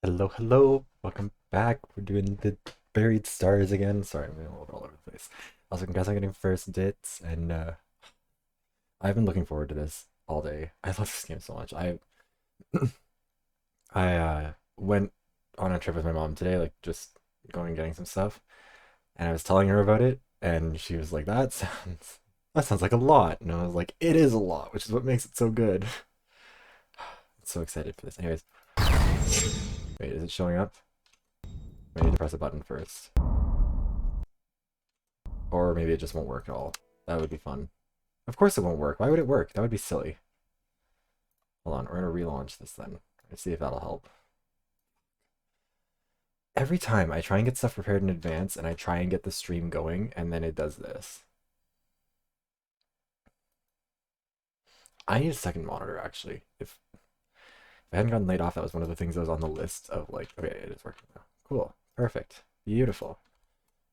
Hello, hello. Welcome back. We're doing the buried stars again. Sorry, I'm a little bit all over the place. Also, congrats on getting first dits, and I've been looking forward to this all day. I love this game so much. I went on a trip with my mom today, like just going and getting some stuff, and I was telling her about it, and she was like, "That sounds like a lot," and I was like, "It is a lot," which is what makes it so good. I'm so excited for this. Anyways, wait, is it showing up? I need to press a button first. Or maybe it just won't work at all. That would be fun. Of course it won't work. Why would it work? That would be silly. Hold on, we're gonna relaunch this then. Let's see if that'll help. Every time I try and get stuff prepared in advance and I try and get the stream going and then it does this. I need a second monitor actually. If I hadn't gotten laid off, that was one of the things that was on the list of like, okay, it is working now. Cool. Perfect. Beautiful.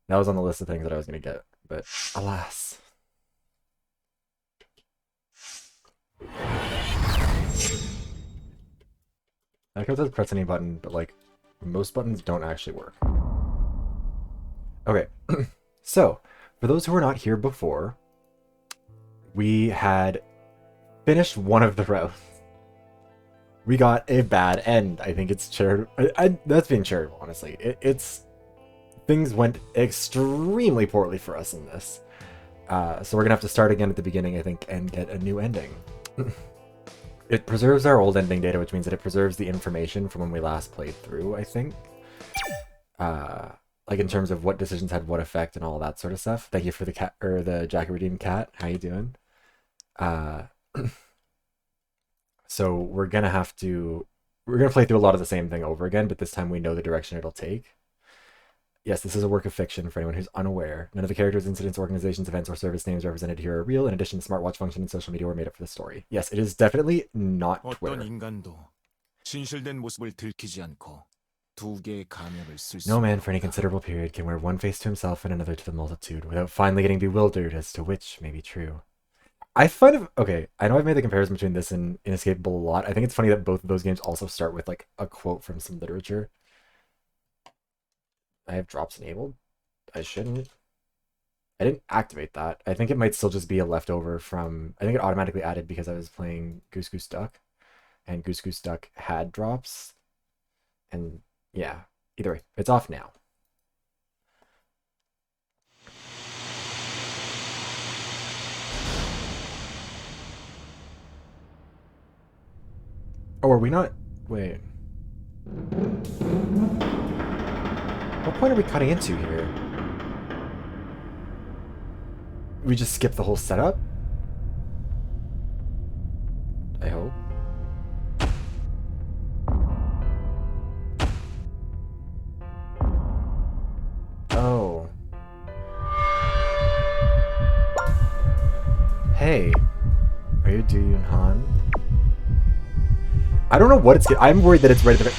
That was on the list of things that I was gonna get, but alas. I could just press any button, but like most buttons don't actually work. Okay, so for those who were not here before, we had finished one of the routes. We got a bad end. I think it's charitable. That's being charitable, honestly. It's things went extremely poorly for us in this. So we're gonna have to start again at the beginning, I think, and get a new ending. It preserves our old ending data, which means that it preserves the information from when we last played through, I think. Like in terms of what decisions had what effect and all that sort of stuff. Thank you for the cat or the Jackie Redeemed cat. How you doing? Uh, so we're gonna play through a lot of the same thing over again, but this time we know the direction it'll take. Yes, this is a work of fiction for anyone who's unaware. None of the characters, incidents, organizations, events, or service names represented here are real. In addition, the smartwatch function and social media were made up for the story. Yes, it is definitely not Twitter. No man for any considerable period can wear one face to himself and another to the multitude without finally getting bewildered as to which may be true. Okay, I know I've made the comparison between this and Inescapable a lot. I think it's funny that both of those games also start with like a quote from some literature. I have drops enabled. I shouldn't. I didn't activate that. I think it might still just be a leftover from... I think it automatically added because I was playing Goose Goose Duck. And Goose Goose Duck had drops. And yeah, either way, it's off now. Oh, are we not... Wait. What point are we cutting into here? We just skip the whole setup? I hope. Oh. Hey. Are you Duyun Han? I don't know what it's... I'm worried that it's right at the...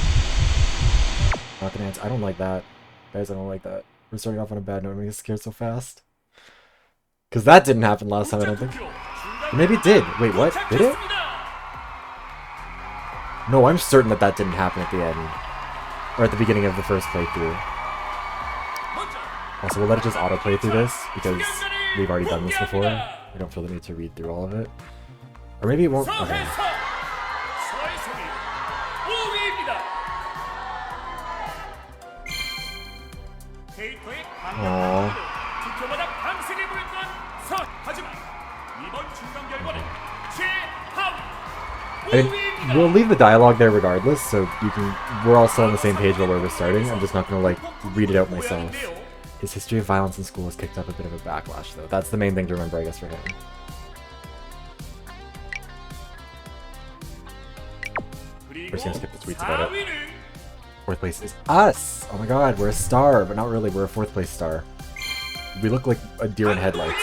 Not gonna answer. I don't like that. Guys, I don't like that. We're starting off on a bad note and we get scared so fast. Because that didn't happen last time, I don't think. Or maybe it did. Wait, what? Did it? No, I'm certain that that didn't happen at the end. Or at the beginning of the first playthrough. Also, we'll let it just autoplay through this, because we've already done this before. We don't feel the need to read through all of it. Or maybe it won't... Okay. Aww. I mean, we'll leave the dialogue there regardless, so we're all still on the same page about where we're starting. I'm just not gonna, like, read it out myself. His history of violence in school has kicked up a bit of a backlash, though. That's the main thing to remember, I guess, for him. We're just gonna skip the tweets about it. Fourth place is us! Oh my god, we're a star, but not really, we're a fourth place star. We look like a deer in headlights.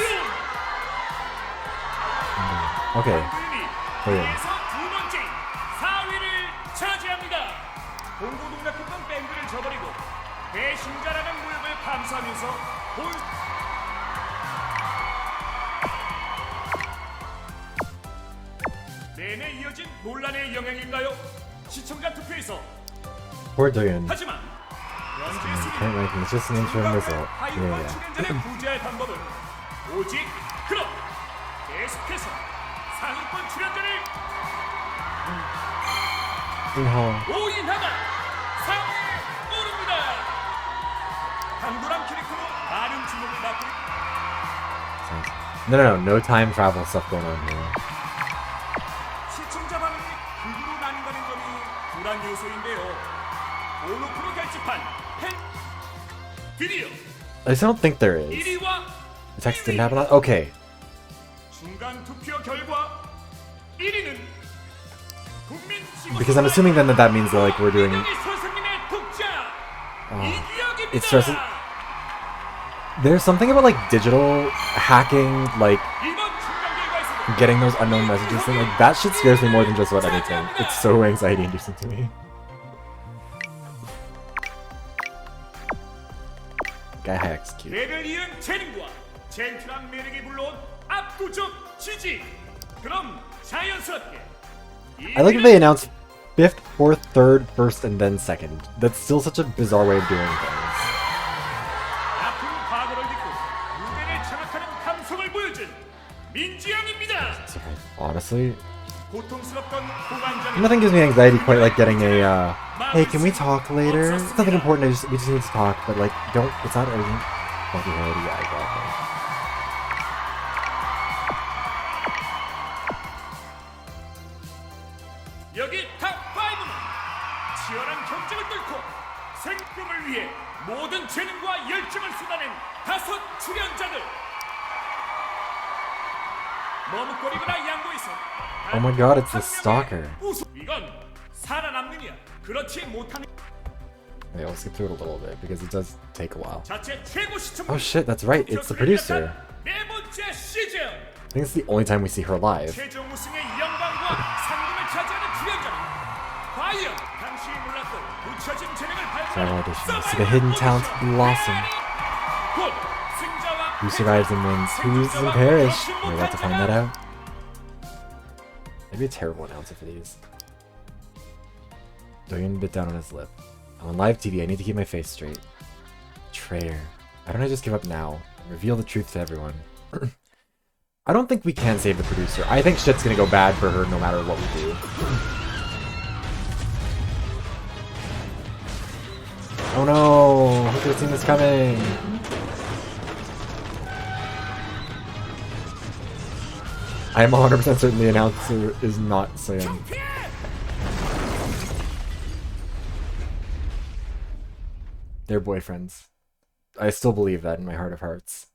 Okay. Brilliant. Poor Doyun. 하지만 Current ranking is just an interim result. Yeah. 출연자를 구제할 방법은 오직 그럼 계속해서 상위권 출연자를 올인하다 상위에 오릅니다. 강도랑 캐릭터로 많은 주목을 받고 No time travel stuff going on here. 시청자 반응이 극으로 나뉜다는 점이 불안 요소인데요. 온오프로 결집한 팬 드디어 I just don't think there is. 1위와 The text didn't happen. Okay. 중간 투표 결과 1위는 국민 Because I'm assuming then that means that like we're doing. 선생님의 독자 이기혁입니다. It stresses. There's something about like digital hacking, like 이번 중간 결과에서도 getting those unknown messages thing. Like that shit scares me more than just about anything. It's so anxiety inducing to me. Guy high execute. 대를 이은 재능과 젠틀한 매력이 불러온 압도적 지지. 그럼 자연스럽게 I like that they announced 5th, 4th, 3rd, 1st, and then 2nd. That's still such a bizarre way of doing things. 아픈 과거를 딛고 무대를 장악하는 감성을 보여준 민지영입니다. Honestly, 고통스럽던 후반전에 nothing gives me anxiety quite like getting a, hey, can we talk later? It's nothing important, we just need to talk, but like, it's not urgent. Funky head, yeah, exactly. 여기 탑5는 치열한 경쟁을 뚫고 생존을 위해 모든 재능과 열정을 쏟아낸 5 출연자들. 머뭇거리거나 양보해서 Oh my god, it's the stalker. 이건 살아남느냐 그렇지 못하는 Yeah, let's skip through it a little bit because it does take a while. 자체 최고 시청. Oh shit, that's right, it's the producer. 네 번째 시즌. I think it's the only time we see her live. 최종 우승의 영광과 상금을 차지하는 출연자는 과연 당시 몰랐던 묻혀진 재능을 Survival 발견하는 audition. See the hidden talent blossom. 곧 승자와 Who survives and wins? Who loses and perish? We're about to find that out. Maybe a terrible announcer for these. Doyun bit down on his lip. I'm on live TV, I need to keep my face straight. Betrayer. Why don't I just give up now? And reveal the truth to everyone. I don't think we can save the producer. I think shit's gonna go bad for her no matter what we do. Oh no! Who could have seen this coming? I am 100% certain the announcer is not Sam. They're boyfriends. I still believe that in my heart of hearts.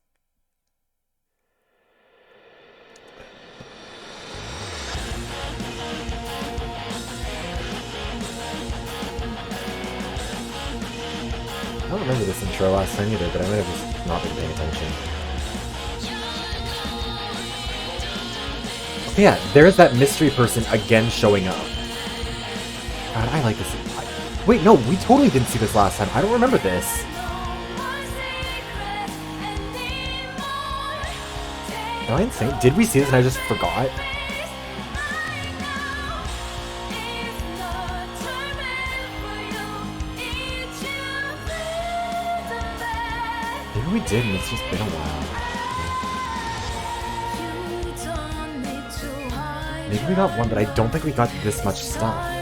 I don't remember this intro last time either, but I might have just not been paying attention. Okay, yeah, there's that mystery person again showing up. God, I like this. Wait, no, we totally didn't see this last time. I don't remember this. Am I insane? Did we see this and I just forgot? Maybe we did and it's just been a while. Maybe we got one, but I don't think we got this much stuff.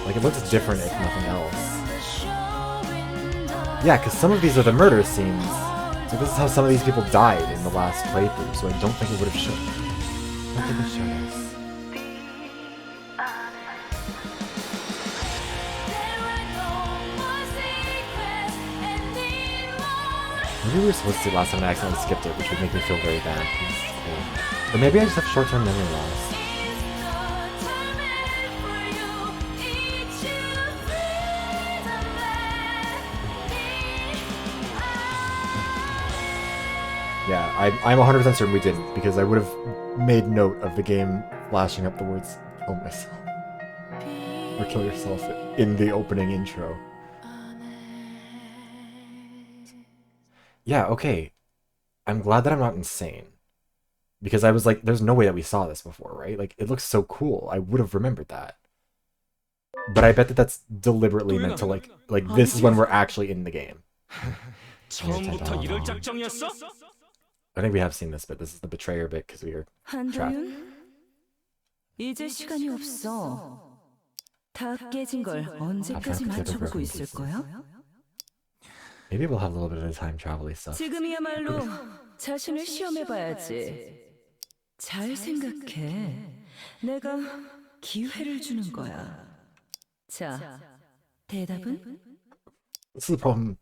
Like, it looks different if nothing else. Yeah, because some of these are the murder scenes. So this is how some of these people died in the last playthrough, so I don't think it would have shown. I don't think it showed us. Maybe we were supposed to last time and I accidentally skipped it, which would make me feel very bad. Or maybe I just have short-term memory loss. Yeah, I'm 100% certain we didn't, because I would have made note of the game flashing up the words, kill myself. Or kill yourself in the opening intro. Yeah, okay. I'm glad that I'm not insane. because I was like, there's no way that we saw this before, right? Like, it looks so cool. I would have remembered that. But I bet that that's deliberately meant to like this is when we're actually in the game. 처음부터 이럴 작정이었어? I think we have seen this bit. This is the betrayer bit because we are trapped. 한도윤? 이제 시간이 없어. 다 깨진 걸 언제까지 맞춰보고 있을 거야? Maybe we'll have a little bit of the time travel-y stuff. 지금이야말로 자신을 시험해봐야지. 잘 생각해. 내가 기회를 주는 거야. 자, 대답은? This is the problem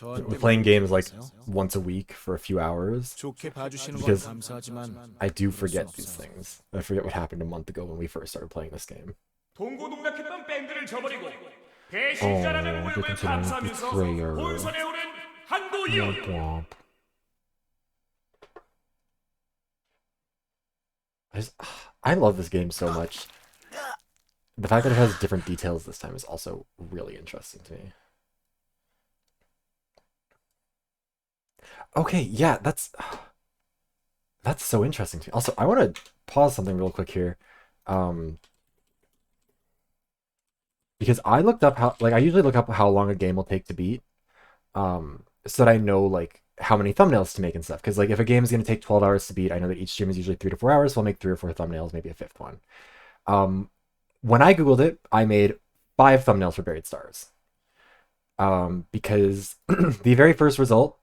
with playing games like once a week for a few hours. Because I do forget these things. I forget what happened a month ago when we first started playing this game. 동고동락했던 밴드를 저버리고 Oh, 배신자라는 they're 오해에 considering 감싸면서 betrayer. 본선에 오른 한도윤. Womp womp. I love this game so much. The fact that it has different details this time is also really interesting to me. Okay, yeah, that's so interesting to me. Also, I want to pause something real quick here. Because I looked up how, like, I usually look up how long a game will take to beat, so that I know, like, how many thumbnails to make and stuff. Because, like, if a game is going to take 12 hours to beat, I know that each stream is usually 3 to 4 hours, so I'll make 3 or 4 thumbnails, maybe a 5th one. When I Googled it, I made 5 thumbnails for Buried Stars. Because the very first result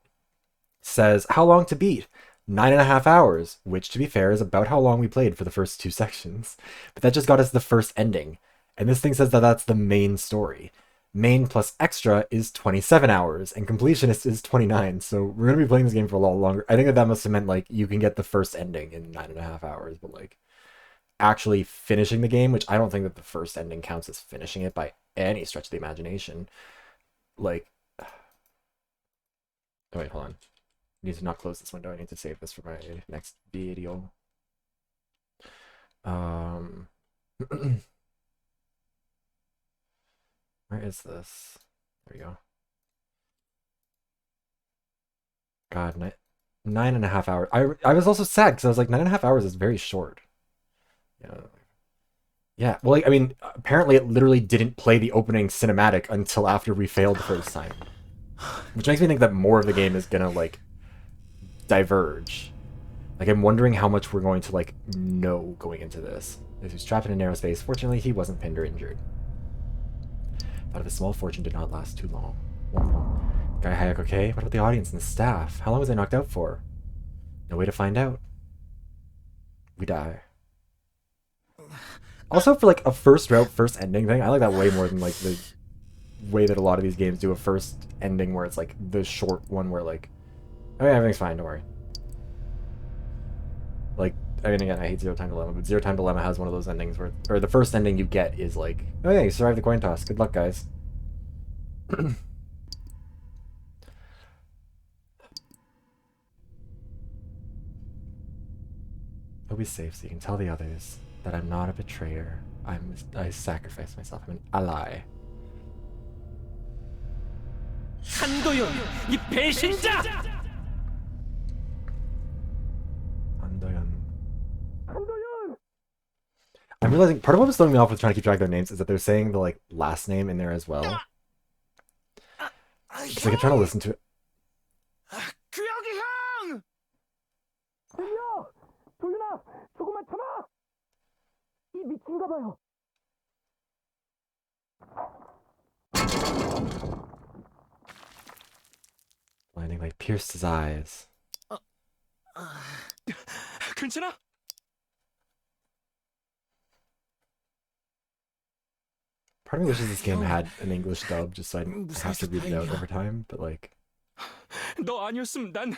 says, how long to beat? 9.5 hours, which, to be fair, is about how long we played for the first 2 sections. But that just got us the first ending. And this thing says that that's the main story. Main plus extra is 27 hours, and completionist is 29. So we're going to be playing this game for a lot longer. I think that must have meant, like, you can get the first ending in 9.5 hours, but, like, actually finishing the game, which I don't think that the first ending counts as finishing it by any stretch of the imagination. Like, oh wait, hold on. I need to not close this window. I need to save this for my next video. Where is this? There we go. God, 9.5 hours. I was also sad because I was like, 9.5 hours is very short. Yeah, well, like, I mean, apparently it literally didn't play the opening cinematic until after we failed the first time. Which makes me think that more of the game is gonna, like, diverge. Like, I'm wondering how much we're going to, like, know going into this. If he's trapped in a narrow space, fortunately he wasn't pinned or injured. Thought of his small fortune did not last too long. Guy Hayek okay? What about the audience and the staff? How long was I knocked out for? No way to find out. We die. Also, for, like, a first route, first ending thing, I like that way more than, like, the way that a lot of these games do a first ending where it's, like, the short one where, like, oh yeah, everything's fine, don't worry. Like, I mean, again, I hate Zero Time Dilemma, but Zero Time Dilemma has one of those endings where, or the first ending you get is like, oh yeah, you survived the coin toss. Good luck, guys. I'll be safe so you can tell the others that I'm not a betrayer. I sacrificed myself. I'm an ally. 한도윤, 이 배신자! I'm realizing part of what was throwing me off with trying to keep track of their names is that they're saying the, like, last name in there as well. It's like I'm trying to listen to it. 규혁이 형! 들려! 도윤아, 조금만 참아! 이 미친가 봐요. Lightning like pierced his eyes. 괜찮아? Part of me wishes this game had an English dub just so I didn't have to read it out every time, but, like, 너 아니었으면 난...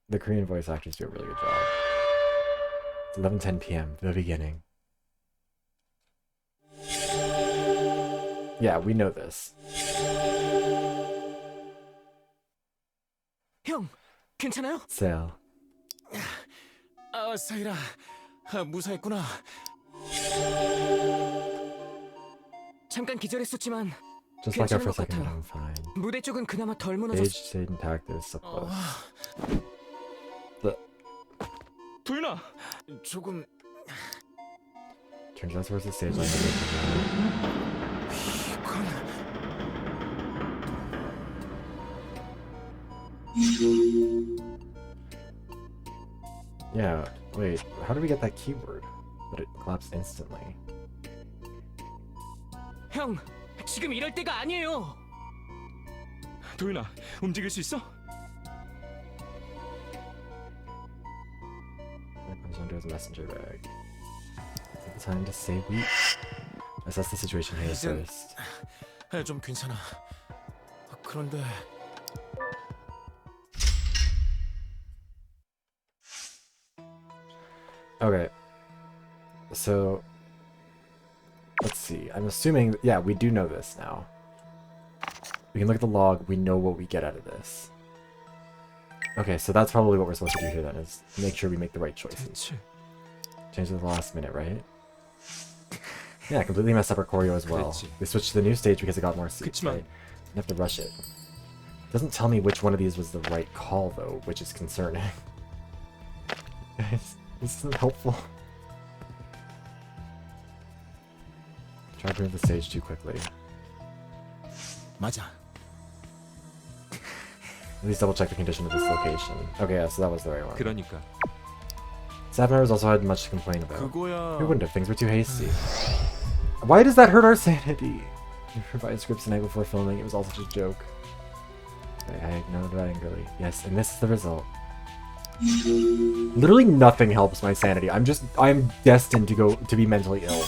the Korean voice actors do a really good job. It's 11:10 p.m., the beginning. Yeah, we know this. 형, 괜찮아요? Sale. 아, 사이라, 무사했구나. 잠깐 기절했었지만 Just like our 괜찮은 first 것 second, 같아요. I'm fine. 무대 쪽은 그나마 덜 무너졌어. Age stayed intact, it was so close. 도윤아, 도윤아, 조금 Turns out towards the stage like Yeah, wait, how did we get that keyword? But it collapsed instantly. 형, 지금 이럴 때가 아니에요. 도윤아, 움직일 수 있어? It comes under his messenger bag. Take the time to say we assess the situation here 이젠- first. 좀 괜찮아. 그런데 Okay. So let's see. I'm assuming yeah, we do know this now. We can look at the log, we know what we get out of this. Okay, so that's probably what we're supposed to do here then, is make sure we make the right choices. 대체 Change to the last minute, right? Yeah, completely messed up our choreo as well. 그랬지. We switched to the new stage because it got more seats, 그치만- right? You have to rush it. Doesn't tell me which one of these was the right call though, which is concerning. Guys, this isn't helpful. Try to move the stage too quickly. 맞아. At least double check the condition of this location. Okay, yeah, so that was the right one. 그러니까 Staff members also had much to complain about. 그거야. Who wouldn't have? Things were too hasty. Why does that hurt our sanity? We provided scripts the night before filming. It was all such a joke. I ignored it angrily. Yes, and this is the result. Literally nothing helps my sanity. I'm destined to be mentally ill.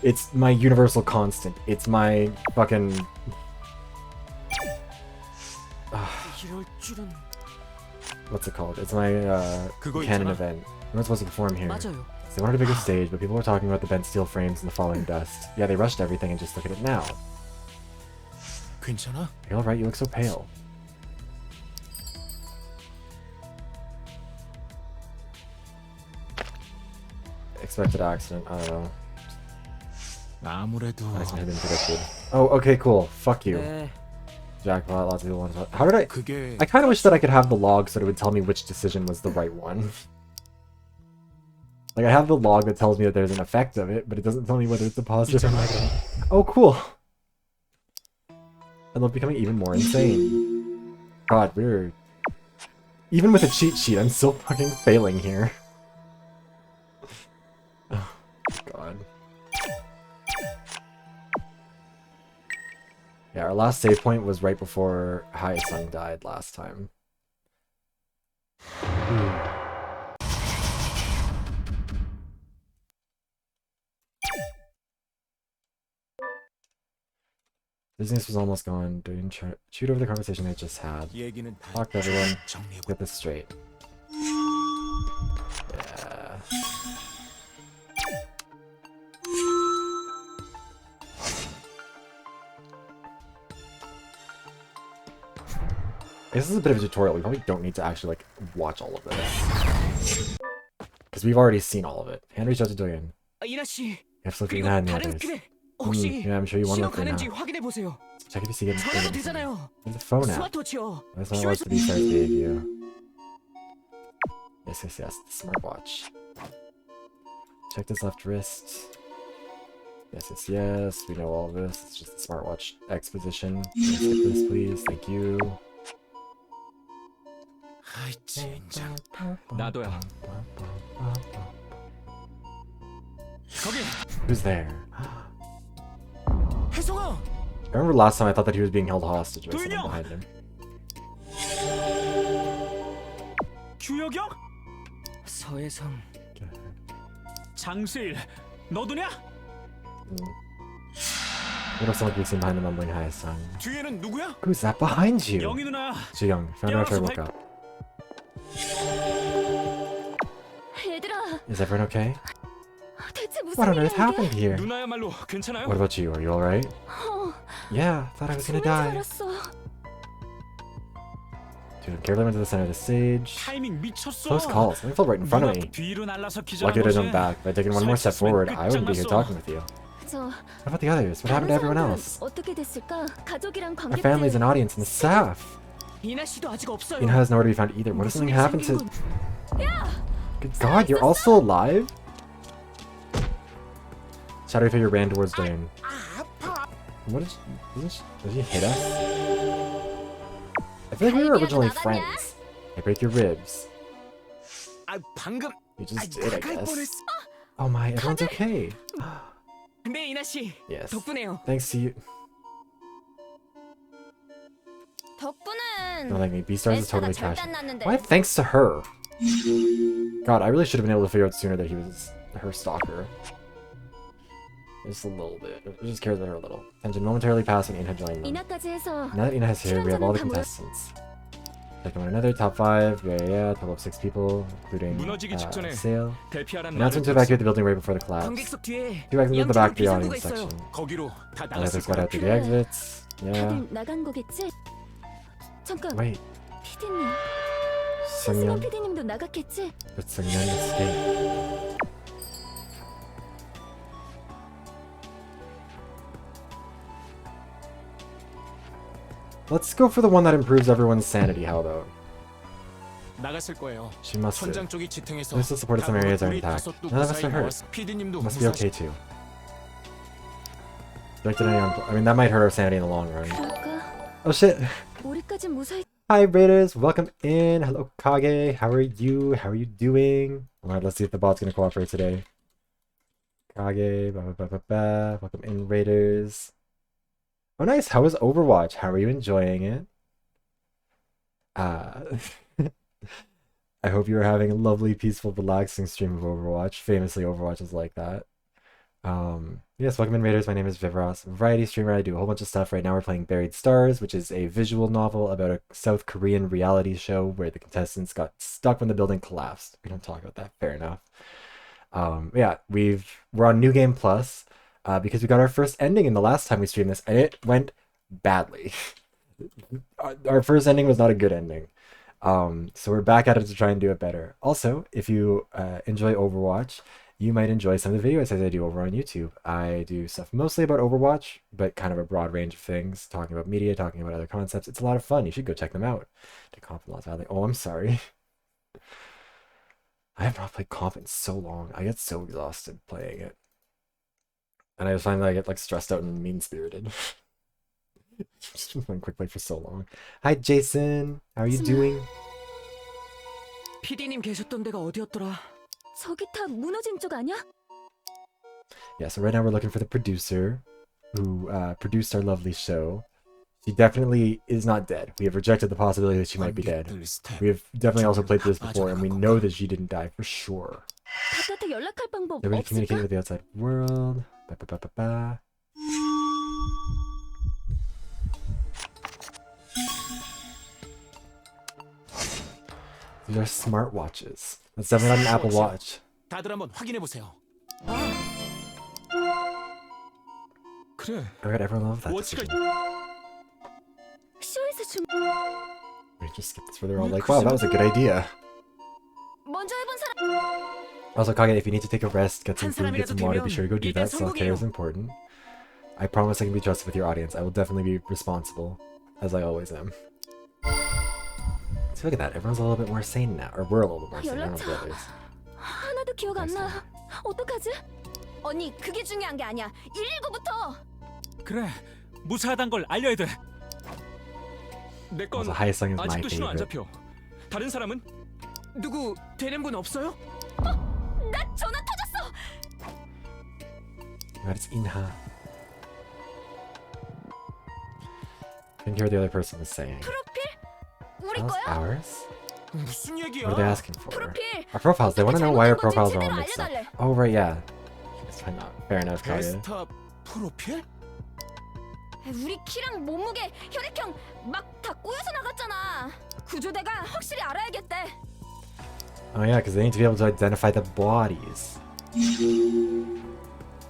It's my universal constant. It's my fucking 이럴 줄은. what's it called? It's my 그거 canon 있잖아. event. I'm not supposed to perform here. 맞아요. They wanted a bigger stage, but people were talking about the bent steel frames and the falling dust. Yeah, they rushed everything and just look at it now. 괜찮아? Are you alright? You look so pale. Expected accident. I don't know. 아무래도 Accident had been predicted. Oh, okay, cool. Fuck you. 네. Jackpot, lots of people want to talk. How did I... 그게 I kind of wish that I could have the log so that it would tell me which decision was the right one. Like, I have the log that tells me that there's an effect of it, but it doesn't tell me whether it's a positive or negative. Oh, cool! I love becoming even more insane. God, we're... Even with a cheat sheet, I'm still fucking failing here. Oh, God. Yeah, our last save point was right before Hae-sung died last time. Business was almost gone. Doing shoot over the conversation they just had. 얘기는 다 Talk to everyone. 정리해보. Get this straight. Yeah. This is a bit of a tutorial. We probably don't need to actually like watch all of this. Because we've already seen all of it. Hand reach out to Doyen. 이나 씨. You have to look 그리고 at the 다른 others. 그래. 혹시 Yeah, I'm sure you want to 신호 look right 가는지 now. 확인해 보세요. Check if you see it. 전화가 되잖아요. There's a phone app. 스마트워치요. That's not what to be fair gave you. Yes, yes, yes. The smartwatch. Check this left wrist. Yes, yes, yes. We know all of this. It's just the smartwatch exposition. Skip this, please. Thank you. 아이 젠장. 나도야. 거기 Who's there? 혜성아. I remember last time I thought that he was being held hostage by someone 도윤이 형! behind him. 규혁이 형? 서혜성. 장세일. 너도냐? What if someone could be seen behind the mumbling Hae-sung? 뒤에는 누구야? Who's that behind you? 영희 누나야. Ji-young, found out after I woke up. 얘들아, Is everyone okay? 대체 무슨 What on 일이야 earth happened here? 누나야말로 괜찮아요? What about you? Are you alright? Yeah, thought I was gonna 죽는 줄 die. 알았어. Dude, carefully went to the center of the stage. 타이밍 미쳤어. Close calls. Something fell right in front of me. 뒤로 날라서 Lucky 기절한 that I 거지. jumped back. If I'd taken one more step forward, I wouldn't be here talking with you. 저 What about the others? What happened to everyone else? 어떻게 됐을까? 가족이랑 Our families and 관계들. audience and the staff. 이나 씨도 아직 없어요. Ina has nowhere to be found either. What if something happened to... Good God, you're all still alive? Shadowy figure ran towards Dane. What is... Did he hit us? I feel like we were originally friends. I break your ribs. 아, 방금 You just did, I guess. Oh my, everyone's okay. 네, 이나 씨. Yes. 덕분에요. Thanks to you. 덕분은 Don't like me. Beastars is totally trash. 났는데. Why thanks to her? God, I really should have been able to figure out sooner that he was her stalker. Just a little bit. It just cares about her a little. Tension momentarily passing, Ina joining them. 이나까지 해서 Now that Ina has here, we have all the 출연자는 다 모였- contestants. Checking one another, top 5, yeah, total of 6 people, including 무너지기 직전에 Sale. 대피하란 Announcement to 말을 evacuate the building right before the collapse. 관객석 뒤에 Two exits at the back of the 양쪽으로 audience 비상구가 있어요. section. 거기로 다 Others 나갔을 got 거야. out through the exits. Yeah. 다들 나간 거겠지? 잠깐, Wait, 피디님. 수승현 Seungyeon? 피디님도 나갔겠지? But Seungyeon escaped. Let's go for the one that improves everyone's sanity, how though? 나갔을 거예요. She must 천장 have. 쪽이 지탱해서 Most of the supported some areas are 우리 intact. 다섯도 None of us 무사히 are hurt. 나와서 PD님도 Must be okay too. Directed any on, I mean, that might hurt our sanity in the long run. 그럴까? Oh shit! 우리까진 무사히. Hi Raiders, welcome in. Hello Kage, how are you? How are you doing? Alright, let's see if the bot's gonna cooperate today. Kage, ba ba ba ba ba. Welcome in Raiders. Oh nice, how was Overwatch? How are you enjoying it? I hope you are having a lovely, peaceful, relaxing stream of Overwatch. Famously, Overwatch is like that. Yes, welcome in Raiders. My name is Vivros, variety streamer. I do a whole bunch of stuff. Right now we're playing Buried Stars, which is a visual novel about a South Korean reality show where the contestants got stuck when the building collapsed. We don't talk about that, fair enough. Yeah, we're on New Game Plus because we got our first ending in the last time we streamed this, and it went badly. Our first ending was not a good ending. So we're back at it to try and do it better. Also, if you enjoy Overwatch, you might enjoy some of the videos as I do over on YouTube. I do stuff mostly about Overwatch, but kind of a broad range of things, talking about media, talking about other concepts. It's a lot of fun. You should go check them out. To Comp and Lost Valley. Oh, I'm sorry. I have not played Comp in so long. I get so exhausted playing it. And I just find that I get like stressed out and mean-spirited. Just been playing quick play for so long. Hi Jason, how are you doing? PD님 계셨던 데가 어디였더라? 저기 다 무너진 쪽 아니야? Yeah, so right now we're looking for the producer who produced our lovely show. She definitely is not dead. We have rejected the possibility that she might be dead. We have definitely also played this before, and we know that she didn't die for sure. 바깥에 연락할 방법 That we can communicate 없을까? with the outside world. Ba, ba, ba, ba, ba. These are smartwatches. That's definitely not an Apple Watch. 다들 한번 확인해 보세요. 그래. Oh my god, everyone loved that 워치가 decision. 쇼에서 준 We just skip this where they're all like, wow, that was a good idea. 먼저 해본 사람. Also, Kage, if you need to take a rest, get some 한 food, get some water, be sure to go do 사람이라도 that. Self-care is 되면 important. I promise I can be trusted with your audience. I will definitely be responsible, as I always am. So look at that. Everyone's a little bit more sane now. Or we're a little bit more sane. I don't know about the others. 하나도 기억 안 나. 어떡하지? 언니, 그게 중요한 게 아니야. 119부터. 그래, 무사하단 걸 알려야 돼. 내건 Also, Haesung is my 아직도 신호 안 favorite. 잡혀. 다른 사람은? 누구 되는 분 없어요? 나 전화 터졌어. God, it's Inha. Couldn't hear what the other person was saying. 프로필? 우리 That was 거야? ours? 무슨 얘기야? What are they asking for? 프로필. Our profiles. They want to know why our 잘못된 건지 profiles are all 제대로 mixed up. 알려달래. Oh, right, yeah. It's fine. Fair enough, Kage. 데스탑 프로필? 우리 키랑 몸무게, 혈액형 막 다 꼬여서 나갔잖아. 구조대가 확실히 알아야겠대. Oh yeah, because they need to be able to identify the bodies.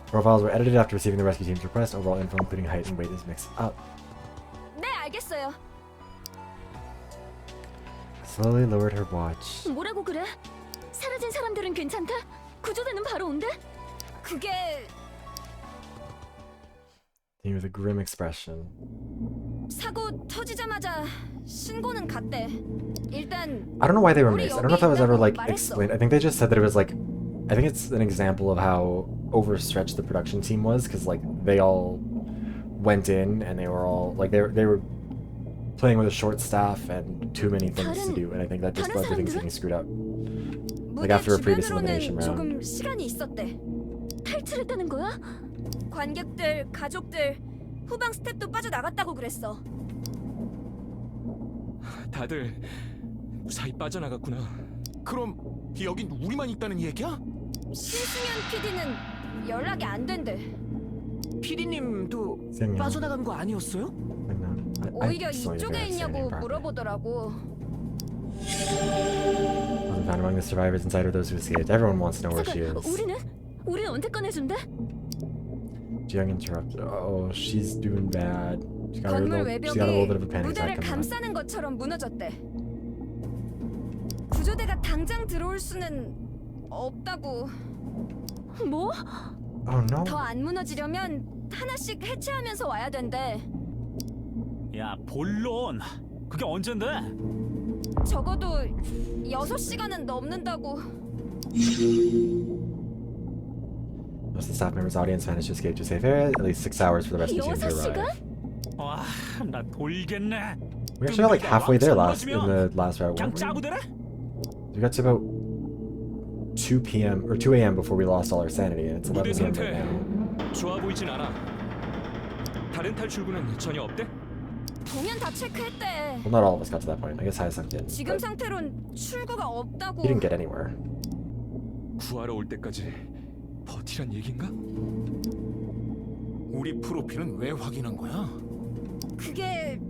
Profiles were edited after receiving the rescue team's request. Overall info, including height and weight, is mixed up. 네, 알겠어요. Slowly lowered her watch. 뭐라고 그래? 사라진 사람들은 괜찮대? 구조대는 바로 온대? 그게 With a grim expression. 사고 터지자마자 신고는 갔대. 일단 I don't know why they were 우리 missed. I don't know if that was 여기 ever like 있다고 explained. 말했어. I think they just said that it was like, I think it's an example of how overstretched the production team was, because like they all went in and they were all like they were playing with a short staff and too many things to do, and I think that just 다른 led to things 사람들은? getting screwed up. 무대 after a previous elimination 주변으로는 round. 조금 시간이 있었대. 탈출했다는 거야? 관객들, 가족들, 후방 스텝도 빠져나갔다고 그랬어. 다들 무사히 빠져나갔구나. 그럼 여긴 우리만 있다는 얘기야? 신승현 PD는 연락이 안 된대. 피디님도 생략. 빠져나간 거 아니었어요? 오히려 이쪽에 있냐고 물어보더라고. Wasn't found among the survivors inside or those who escaped. Everyone wants to know where she is. 우리는 언제 꺼내준대? Jiyoung interrupted. Oh, she's doing bad. She got a 건물 little bit of a 외벽이 panic 무대를 attack coming on. 감싸는 것처럼 무너졌대. 구조대가 당장 들어올 수는 없다고. 뭐? Oh no. 더 안 무너지려면 하나씩 해체하면서 와야 된대. 야, 본론. 그게 언젠데? 적어도 6시간은 넘는다고. Most of the staff members' audience managed to escape to safe area. At least 6 hours for the rescue team to 6시간? arrive. 와, 나 돌겠네. We actually got like halfway there in the last round. 그냥 weren't we? 짜부대래? We got to about 2 p.m. or 2 a.m. before we lost all our sanity, and it's 11 무대 p.m. 상태 right now. 좋아 보이진 않아. 다른 탈출구는 전혀 없대? 공연 다 체크했대. Well, not all of us got to that point. I guess Hayasak did. 지금 But 상태론 출구가 없다고. he didn't get anywhere. 구하러 올 때까지 버티란 얘긴가? 우리 프로필은 왜 확인한 거야? 그게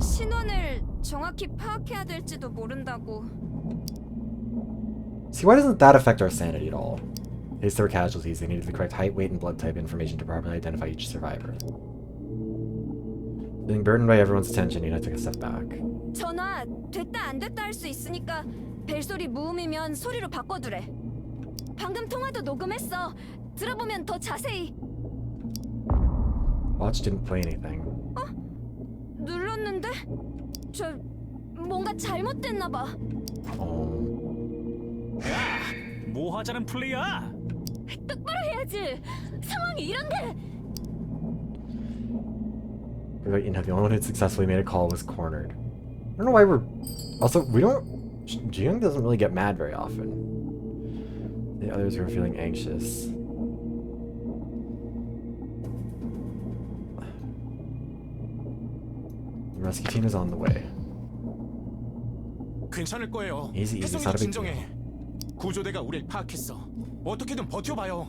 신원을 정확히 파악해야 될지도 모른다고. See, why doesn't that affect our sanity at all? In case there were casualties, they needed the correct height, weight, and blood type information to properly identify each survivor. Being burdened by everyone's attention, Nina took a step back. 전화 됐다 안 됐다 할 수 있으니까 벨소리 무음이면 소리로 바꿔두래. 방금 통화도 녹음했어. 들어보면 더 자세히. Watch didn't play anything. 눌렀는데? 저 뭔가 잘못됐나 봐. Oh. 뭐 하자는 플레이야? 똑바로 해야지. 상황이 이런데. But, you know, the only one who successfully made a call was cornered. I don't know why we're... Also, we don't... Jiyoung doesn't really get mad very often. The others were feeling anxious. The rescue team is on the way. 괜찮을 거예요. Easy, easy. It's 혜성이 not a big 진정해. 구조대가 우릴 파악했어. 어떻게든 버텨봐요.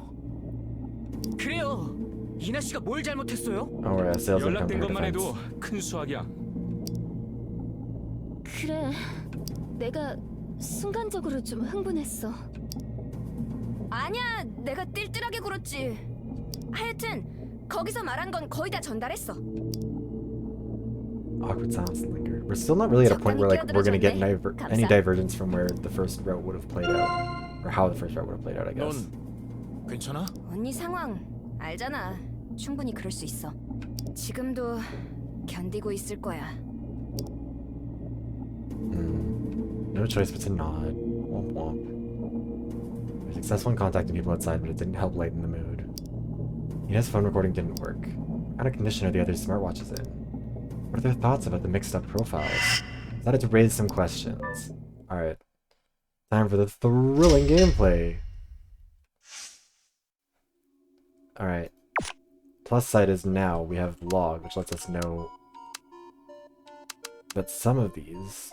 그래요. 이나 씨가 뭘 잘못했어요? Oh, we're sales income 연락된 for 것만 defense. 해도 큰 수확이야. 그래. 내가 순간적으로 좀 흥분했어. 아니야. 내가 띨띨하게 굴었지. 하여튼 거기서 말한 건 거의 다 전달했어. Awkward silence lingered. We're still not really at a point where like we're gonna get any divergence from where the first route would have played out, or how the first route would have played out, I guess. 넌 괜찮아? 언니 상황 알잖아. 충분히 그럴 수 있어. 지금도 견디고 있을 거야. No choice but to nod. Womp womp. We were successful in contacting people outside, but it didn't help lighten the mood. Nina's phone recording didn't work. What kind of condition are the other smartwatches in? What are their thoughts about the mixed-up profiles? Decided to raise some questions. Alright. Time for the thrilling gameplay! Alright. Plus side is now we have log, which lets us know that some of these...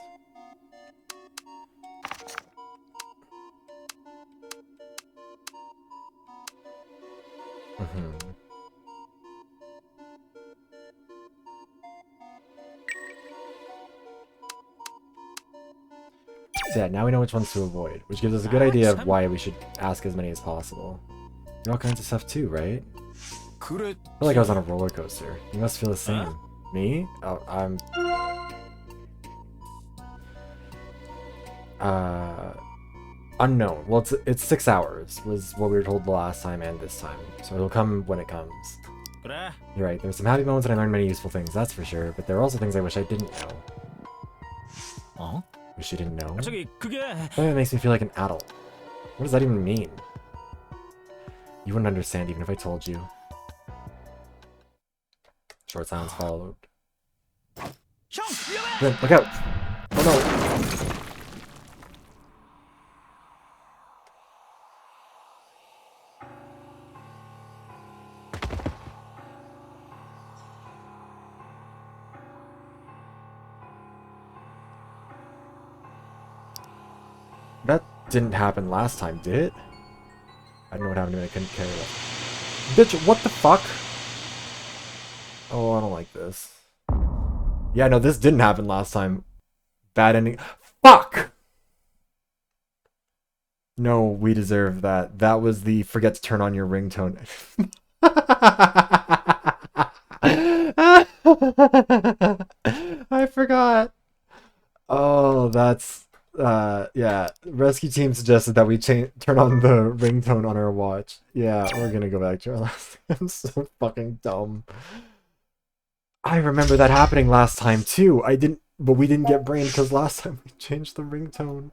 So yeah, now we know which ones to avoid, which gives us a good idea of why we should ask as many as possible. Do all kinds of stuff too, right? 그래. I feel like I was on a roller coaster. You must feel the same. Me? Oh, I'm... Unknown. Well, it's 6 hours, was what we were told the last time and this time. So it'll come when it comes. 그래. You're right, there were some happy moments and I learned many useful things, that's for sure. But there were also things I wish I didn't know. 어? Wish you didn't know? 저기 그게 Something that makes me feel like an adult. What does that even mean? You wouldn't understand even if I told you. Short silence followed. 형 위험해. Then, look out! Oh no! That didn't happen last time, did it? I don't know what happened to me, I couldn't carry it. Bitch, what the fuck? Oh, I don't like this. Yeah, no, this didn't happen last time. Bad ending. Fuck! No, we deserve that. That was the forget to turn on your ringtone. I forgot. Oh, that's... yeah. Rescue team suggested that we turn on the ringtone on our watch. Yeah, we're gonna go back to our last... I'm so fucking dumb. I remember that happening last time too. But we didn't get brain because last time we changed the ringtone.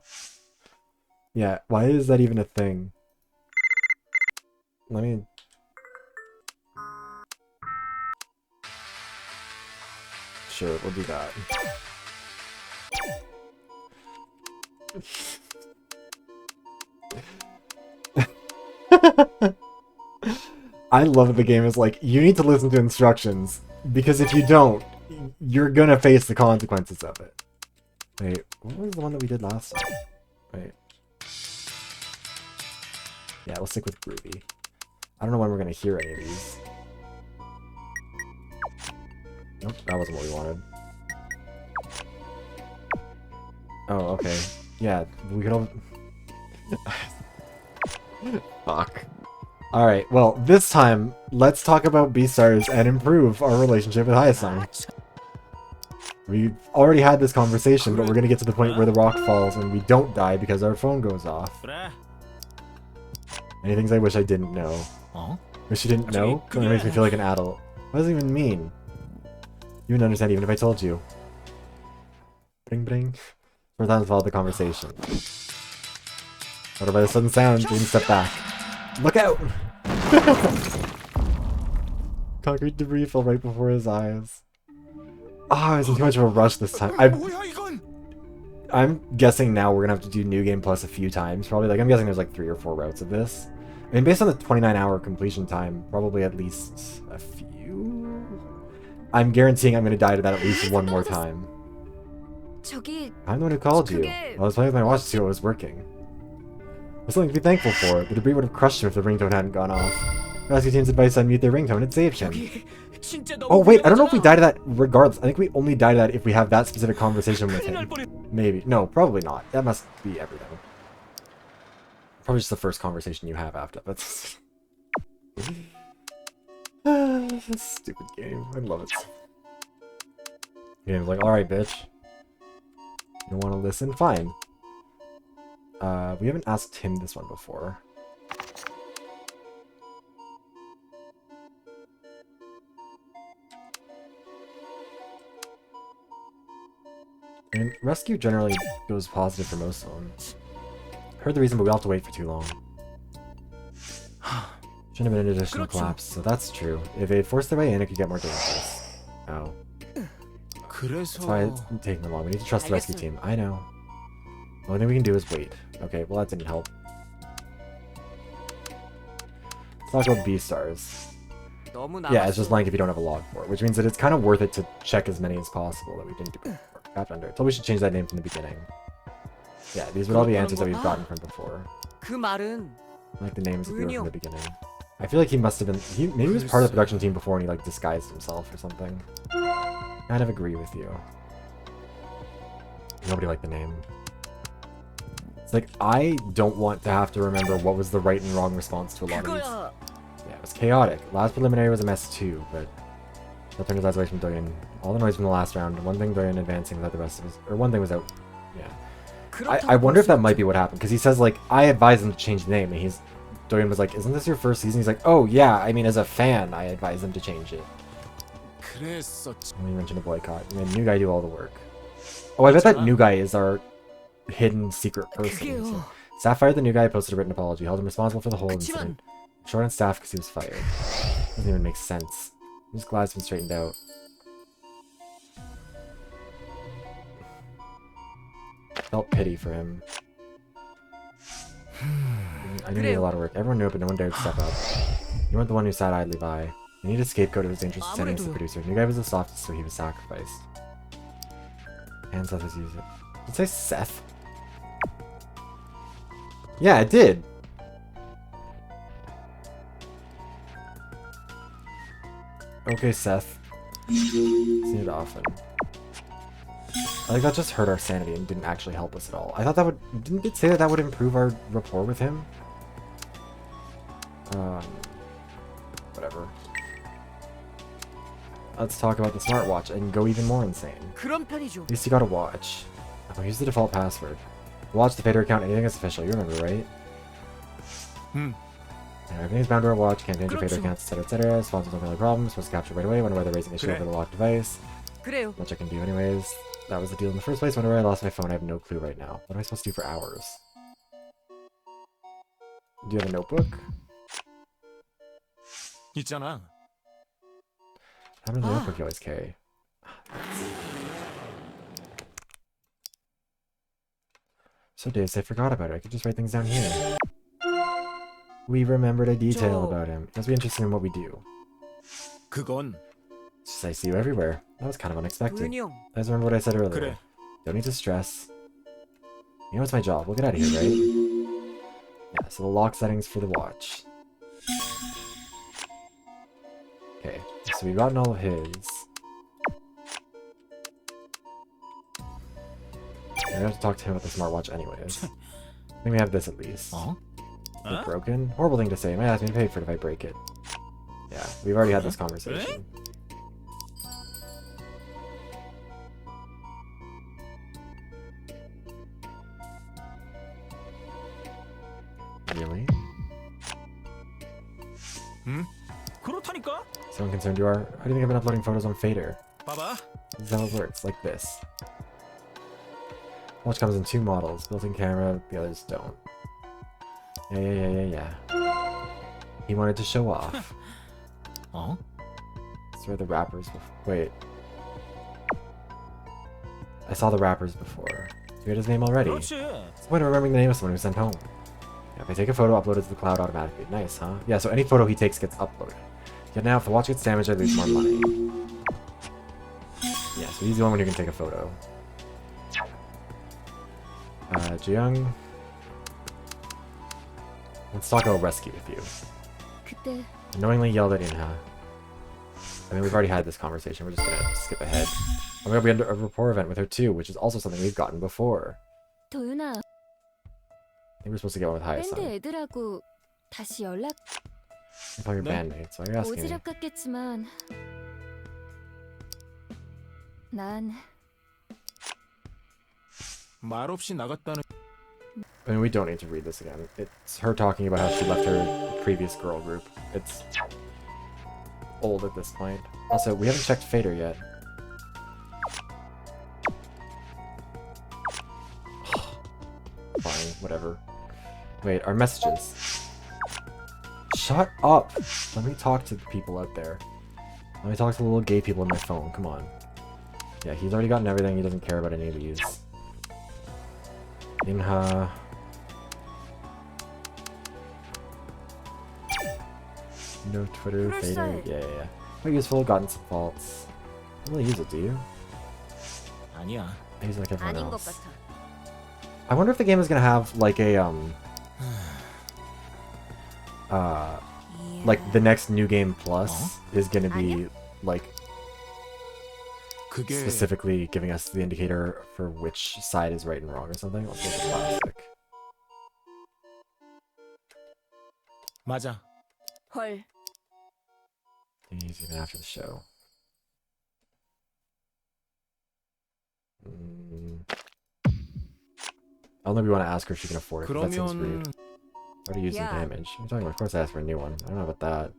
Yeah, why is that even a thing? Let me... Sure, we'll do that. I love that the game is like, you need to listen to instructions, because if you don't, you're gonna face the consequences of it. Wait, what was the one that we did last time? Wait. Yeah, we'll stick with Groovy. I don't know when we're gonna hear any of these. Nope, that wasn't what we wanted. Oh, okay. Yeah, we could all... Fuck. Alright, well, this time, let's talk about B-Stars and improve our relationship with Hayasang. We've already had this conversation, but we're gonna get to the point where the rock falls and we don't die because our phone goes off. Any things I wish I didn't know. Wish you didn't know? That makes me feel like an adult. What does it even mean? You wouldn't understand even if I told you. Bring bring. Four times followed the conversation. Ordered by the sudden sound, Jaden stepped back. Look out! Concrete debris fell right before his eyes. Ah, I was in too much of a rush this time. I'm guessing now we're gonna have to do New Game Plus a few times. Probably, like, I'm guessing there's like 3 or 4 routes of this. I mean, based on the 29-hour completion time, probably at least a few? I'm guaranteeing I'm gonna die to that at least one more time. 저기 I'm the one who called you. I was playing with my watch to see what was working. There's something to be thankful for. The debris would have crushed him if the ringtone hadn't gone off. Rescue team's advice to unmute their ringtone. It saved him. Oh wait, I don't know if we die to that regardless. I think we only die to that if we have that specific conversation with him. Maybe. No, probably not. That must be everything. Probably just the first conversation you have after. That's... Stupid game. I love it. Game's like, alright, bitch. You don't want to listen? Fine. We haven't asked him this one before. I mean, rescue generally goes positive for most of them. Heard the reason, but we'll have to wait for too long. Shouldn't have been an additional collapse, so that's true. If they forced their way in, it could get more dangerous. Oh. That's why it's taking them long. We need to trust the rescue team. I know. The only thing we can do is wait. Okay, well that didn't help. Let's talk about B-Stars. Yeah, it's just blank if you don't have a log for it, which means that it's kind of worth it to check as many as possible that we didn't do before. Under. So we should change that name from the beginning. Yeah, these would all be answers that we've gotten from before. Like the names that we wrote from the beginning. I feel like he must have been... maybe he was part of the production team before and he like disguised himself or something. Kind of agree with you. Nobody liked the name. It's like, I don't want to have to remember what was the right and wrong response to a lot of these. Yeah, it was chaotic. Last preliminary was a mess too, but... That turned his eyes away from Doyen. All the noise from the last round. One thing Doyen advancing without the rest of his... Or one thing was out. Yeah. I wonder if that might be what happened, because he says, like, I advised him to change the name, and he's Doyen was like, isn't this your first season? He's like, oh yeah, I mean as a fan, I advise them to change it. 그랬었지. And we mentioned a boycott. We made new guy do all the work. Oh, I bet that new guy is our hidden secret person. 그게요. So, Sapphire, the new guy, posted a written apology, held him responsible for the whole 그치만 incident. Short on staff because he was fired. Doesn't even make sense. I'm just glad it's been straightened out. Felt pity for him. I knew he had a lot of work. Everyone knew it, but no one dared step up. You weren't the one who sat idly by. You needed a scapegoat of his dangerous descendants, the producer. New guy was the softest, so he was sacrificed. And Seth has used it. Did it say Seth? Yeah, it did! Okay, Seth. Seen it often. I think that just hurt our sanity and didn't actually help us at all. I thought that would... Didn't it say that that would improve our rapport with him? Whatever. Let's talk about the smartwatch and go even more insane. 그런 편이죠. At least you got a watch. Oh, here's the default password. Watch, the Fader account, anything is official. You remember, right? Yeah, everything's bound to our watch, can't change your Fader accounts, etc., etc. Sponsors don't really problems, supposed to capture right away, wonder why they're raising issue over the locked device. 그래요. Which I can do anyways. That was the deal in the first place. Wonder where I lost my phone, I have no clue right now. What am I supposed to do for hours? Do you have a notebook? 있잖아. How many notebook you always carry? So Dave, I forgot about it. I could just write things down here. We remembered a detail about him. He must be interested in what we do. 그건 It's just I see you everywhere. That was kind of unexpected. 도윤이 형. I just remember what I said earlier. 그래. Don't need to stress. You know it's my job. We'll get out of here, right? Yeah, so the lock settings for the watch. Okay, so we've gotten all of his. We have to talk to him about the smartwatch anyways. I think we have this at least. 어? Is it broken? Horrible thing to say. He might ask me to pay for it if I break it. Yeah, we've already had this conversation. Really? 그렇다니까. So unconcerned you are? How do you think I've been uploading photos on Fader? 봐봐. This is how it works, like this. Watch comes in two models, built-in camera, the others don't. Yeah. He wanted to show off. 어? These are the rappers wait. I saw the rappers before. You had his name already. 그렇지. What's the point of remembering the name of someone who sent home? Yeah, if I take a photo, upload it to the cloud automatically. Nice, huh? Yeah, so any photo he takes gets uploaded. Yet now, if the watch gets damaged, I lose more money. Yeah, so he's the only one who can take a photo. Jiyoung. Let's talk about rescue with you. 그때 Annoyingly yelled at Inha. I mean, we've already had this conversation. We're just gonna skip ahead. Oh my god, we had a rapport event with her too, which is also something we've gotten before. 도윤아, I think we're supposed to get one with 밴드 Haya-san. 애들하고 다시 연락 If I'm your bandmates, why are you asking me? 오지랖 같겠지만 난 말 없이 나갔다는. I mean, we don't need to read this again. It's her talking about how she left her previous girl group. It's old at this point. Also, we haven't checked Fader yet. Fine, whatever. Wait, our messages. Shut up! Let me talk to the people out there. Let me talk to the little gay people on my phone, come on. Yeah, he's already gotten everything, he doesn't care about any of these. Inha... No Twitter, Fader, yeah. Quite useful, gotten some faults. I don't really use it, do you? 아니야. I use it like everyone 아닌 것 else. 같아. I wonder if the game is gonna have like a like the next new game plus is gonna be like 그게 specifically giving us the indicator for which side is right and wrong or something. Let's look at classic. 맞아. 헐. He's even after the show. I don't know if we want to ask her if she can afford it, 'cause that seems rude. 그러면 Already used the Yeah. damage. What are you talking about? Of course I asked for a new one. I don't know about that.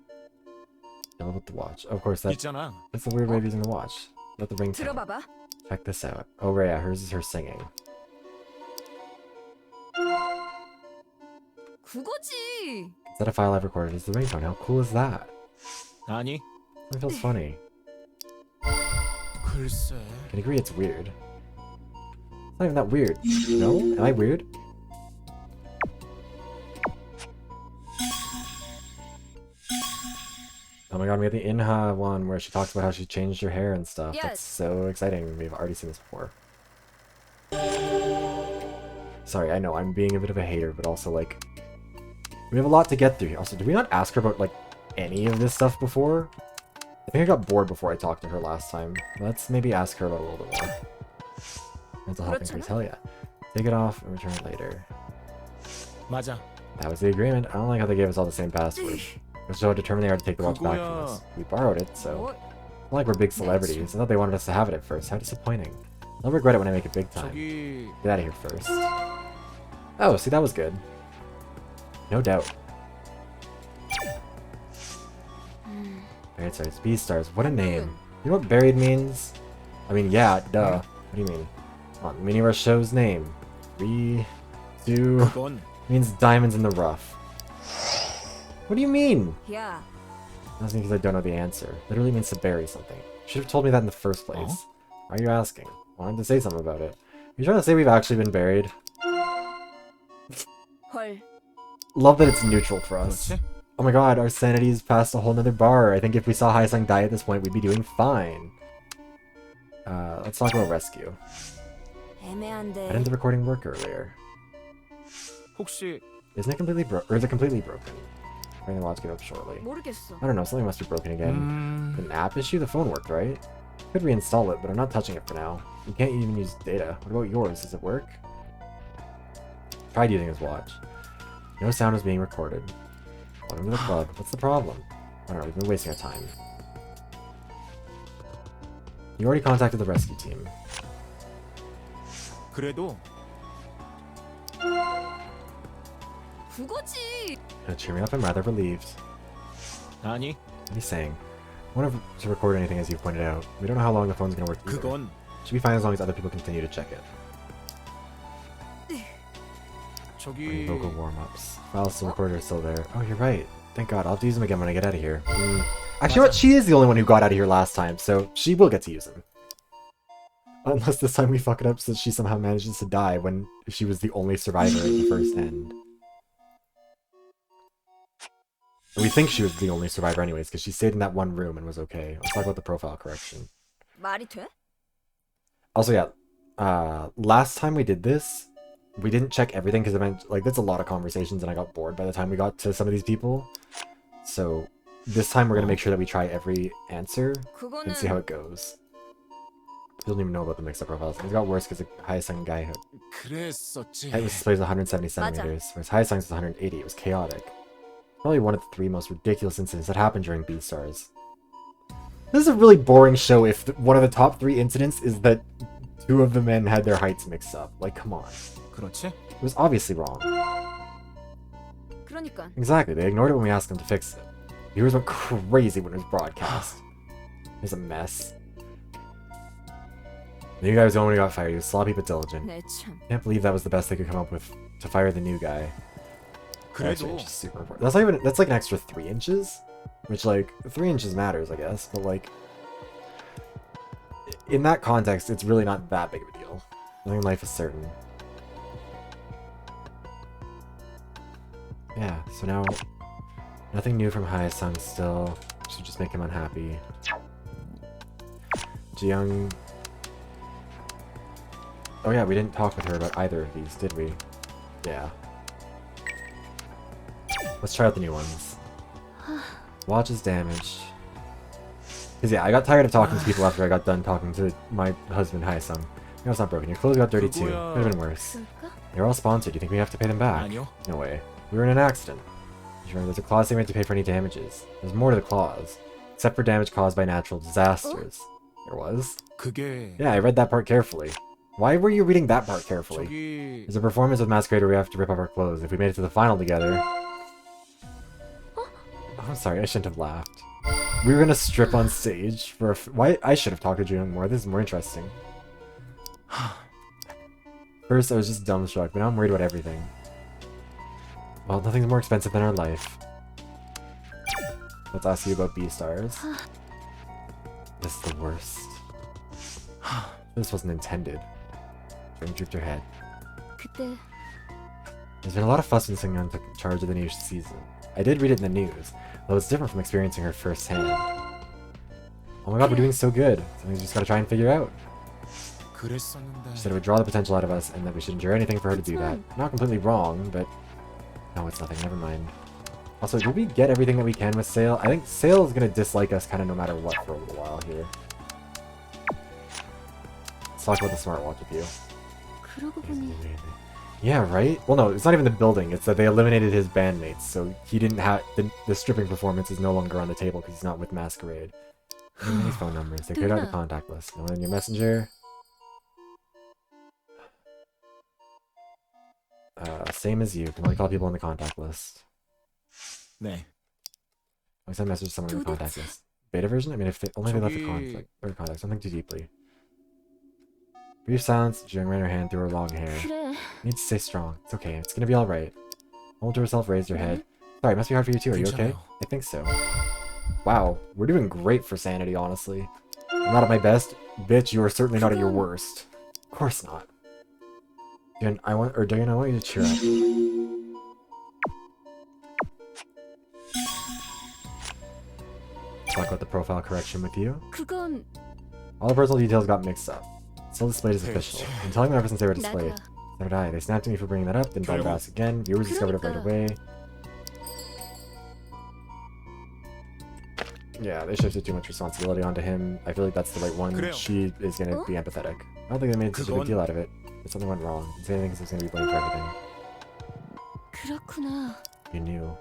Yellow with the watch. Of course, that's 있잖아. the weird way of using the watch. Let the ring count. 들어봐봐. Check this out. Oh, right, yeah, hers is her singing. 그거지. Is that a file I've recorded? Is the ringtone? How cool is that? 아니, It feels funny. 글쎄. Can agree it's weird. It's not even that weird. No? Am I weird? Oh my god, we got the Inha one where she talks about how she changed her hair and stuff. Yes. That's so exciting. We've already seen this before. Sorry, I know, I'm being a bit of a hater, but also, like, we have a lot to get through here. Also, did we not ask her about, like, any of this stuff before? I think I got bored before I talked to her last time. Let's maybe ask her about a little bit more. Mental health increase, hell yeah. Take it off and return it later. 맞아. That was the agreement. I don't like how they gave us all the same password. It's so determined they are to take the watch back from us. We borrowed it, so... 뭐, It's not like we're big celebrities. I thought they wanted us to have it at first. How disappointing. I'll regret it when I make it big time. 저기 Get out of here first. Oh, see, that was good. No doubt. Buried stars. Beastars. What a name. You know what buried means? I mean, yeah, duh. What do you mean? Come on, the meaning of our show's name. 3, 2... 그건 means diamonds in the rough. What do you mean? 야, That's because I don't know the answer. Literally means to bury something. You should have told me that in the first place. Why are you asking? I wanted to say something about it. You trying to say we've actually been buried? 헐. Love that it's neutral for us. 그렇지? Oh my god, our sanity's past a whole nother bar. I think if we saw Haesung die at this point, we'd be doing fine. Let's talk about rescue. Why didn't 애매한데. the recording work earlier? 혹시 Isn't it completely broken? Or is it completely broken? Bring the watch get up shortly. 모르겠어. I don't know, something must be broken again. An app issue? The phone worked, right? Could reinstall it, but I'm not touching it for now. You can't even use data. What about yours? Does it work? Tried using his watch. No sound was being recorded. Welcome to the club. What's the problem? I don't know, we've been wasting our time. You already contacted the rescue team. 그래도 그거지. Cheer me up, I'm rather relieved. 아니, What are you saying? I want to record anything as you pointed out. We don't know how long the phone's gonna work either. 그건 Should be fine as long as other people continue to check it. 저기 Vocal warm-ups. Files still recorder is still there. Oh, you're right. Thank God. I'll have to use them again when I get out of here. Actually, you know what? She is the only one who got out of here last time, so she will get to use them. Unless this time we fuck it up so she somehow manages to die when she was the only survivor at the first end. And we think she was the only survivor anyways, because she stayed in that one room and was okay. Let's talk about the profile correction. 말이 돼? Also, yeah, last time we did this, we didn't check everything because like that's a lot of conversations and I got bored by the time we got to some of these people. So this time we're gonna make sure that we try every answer and see how 그거는 it goes. He doesn't even know about the mixed-up profiles. It got worse because the Haesung guy 그랬었지. it was displays 170 centimeters, whereas Haesung's was 180. It was chaotic. Probably one of the 3 most ridiculous incidents that happened during Beastars. This is a really boring show if one of the top 3 incidents is that 2 of the men had their heights mixed up. Like, come on. 그렇지? It was obviously wrong. 그러니까 Exactly, they ignored it when we asked them to fix it. Viewers went crazy when it was broadcast. It was a mess. The new guy was the only one who got fired. He was sloppy but diligent. 내 참. Can't believe that was the best they could come up with to fire the new guy. Actually, 그래도 it's just super important. That's not even, that's like an extra 3 inches. Which, like, 3 inches matters, I guess. But, like, in that context, it's really not that big of a deal. Nothing in life is certain. Yeah, so now, nothing new from Haesung still. Should just make him unhappy. Jiyoung. Oh yeah, we didn't talk with her about either of these, did we? Yeah. Let's try out the new ones. Watch is damaged. Cause yeah, I got tired of talking to people after I got done talking to my husband Haesung. No, it's not broken. Your clothes got dirty too. Could have been worse. 쓸까? They're all sponsored. You think we have to pay them back? 아니요. No way. We were in an accident. Sure, there's a clause saying we have to pay for any damages. There's more to the clause. Except for damage caused by natural disasters. There was? 그게 Yeah, I read that part carefully. Why were you reading that part carefully? 저기 There's a performance with Masquerade where we have to rip off our clothes. If we made it to the final together... Oh, I'm sorry, I shouldn't have laughed. We were gonna strip on stage for why? I should have talked to Jung more. This is more interesting. First, I was just dumbstruck, but now I'm worried about everything. Well, nothing's more expensive than our life. Let's ask you about B-stars. This is the worst. This wasn't intended. Jung drooped her head. 그때 There's been a lot of fuss when Sungyeon took charge of the new season. I did read it in the news, though it's different from experiencing her firsthand. Oh my god, we're doing so good. Something we just gotta try and figure out. 그랬었는데. She said it would draw the potential out of us, and that we should endure anything for her to do that. Not completely wrong, but... No, it's nothing, never mind. Also, did we get everything that we can with Sale? I think Sale is gonna dislike us kind of no matter what for a little while here. Let's talk about the smartwatch with you. 그러고 보니 Yeah, right? Well, no, it's not even the building. It's that they eliminated his bandmates, so he didn't have... The stripping performance is no longer on the table because he's not with Masquerade. His phone numbers. They cleared out the contact list. No one in your messenger. Same as you. Can only call people on the contact list. 네. I send a message to someone in the contact list. Beta version? I mean, if they only they left the conflict or contact, something too deeply. Brief silence. Jung ran her hand through her long hair. 그래. You need to stay strong. It's okay. It's gonna be alright. Hold to herself, raised her head. Sorry, it must be hard for you too. Are you okay? I think so. Wow, we're doing great for sanity, honestly. I'm not at my best. Bitch, you are certainly not at your worst. Of course not. Diane, I want you to cheer up. Talk about the profile correction with you. 그건 All the personal details got mixed up. Still displayed as official. I'm telling them ever since they were displayed. 나도. So did I. They snapped at me for bringing that up, then tried to ask again. Viewers discovered it right away. Yeah, they shifted too much responsibility onto him. I feel like that's the right one. 그래요. She is gonna be empathetic. I don't think they made such a big deal out of it. But something went wrong. Zane thinks he's gonna be blamed for everything. 그렇구나. You knew.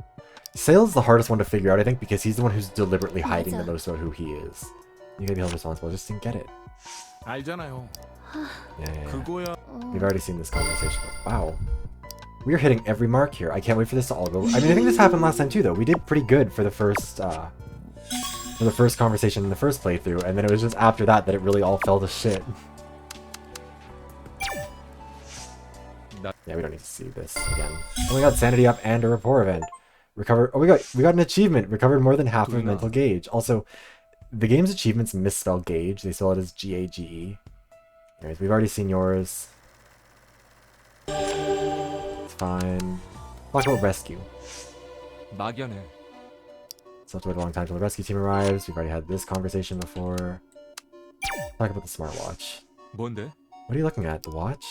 Sale's the hardest one to figure out, I think, because he's the one who's deliberately hiding the 맞아. most about who he is. You gotta be held responsible. Just didn't get it. 알잖아요. Yeah. 그거야. We've already seen this conversation. Wow. We're hitting every mark here. I can't wait for this to all go. I mean, I think this happened last time too, though. We did pretty good for the first conversation in the first playthrough, and then it was just after that that it really all fell to shit. Yeah, we don't need to see this again. Oh, we got sanity up and a rapport event. Recovered. Oh, we got an achievement. Recovered more than half of mental gauge. Also, the game's achievements misspell gauge. They spell it as G-A-G-E. Anyways, we've already seen yours. It's fine. Talk about rescue. 막연해. So have to wait a long time till the rescue team arrives. We've already had this conversation before. Talk about the smartwatch. 뭔데? What are you looking at? The watch?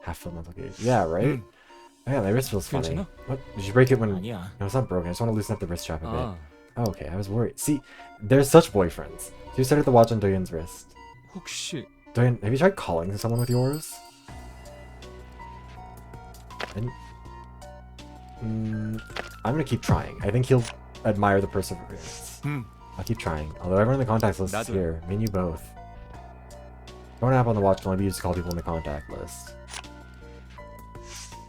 Half-filled mental gauge. Yeah, right? Oh, yeah, my wrist feels funny. 괜찮아? What? Did you break it when... 아니야. No, it's not broken. I just want to loosen up the wrist strap a bit. 아, Oh, okay. I was worried. See, they're such boyfriends. So you started the watch on Doyeon's wrist. 혹시 Doyeon, have you tried calling someone with yours? And... I'm gonna keep trying. I think he'll admire the perseverance. I'll keep trying. Although everyone in the contacts list is 나도. here. Me and you both. Phone app on the watch can only be used to call people in the contact list.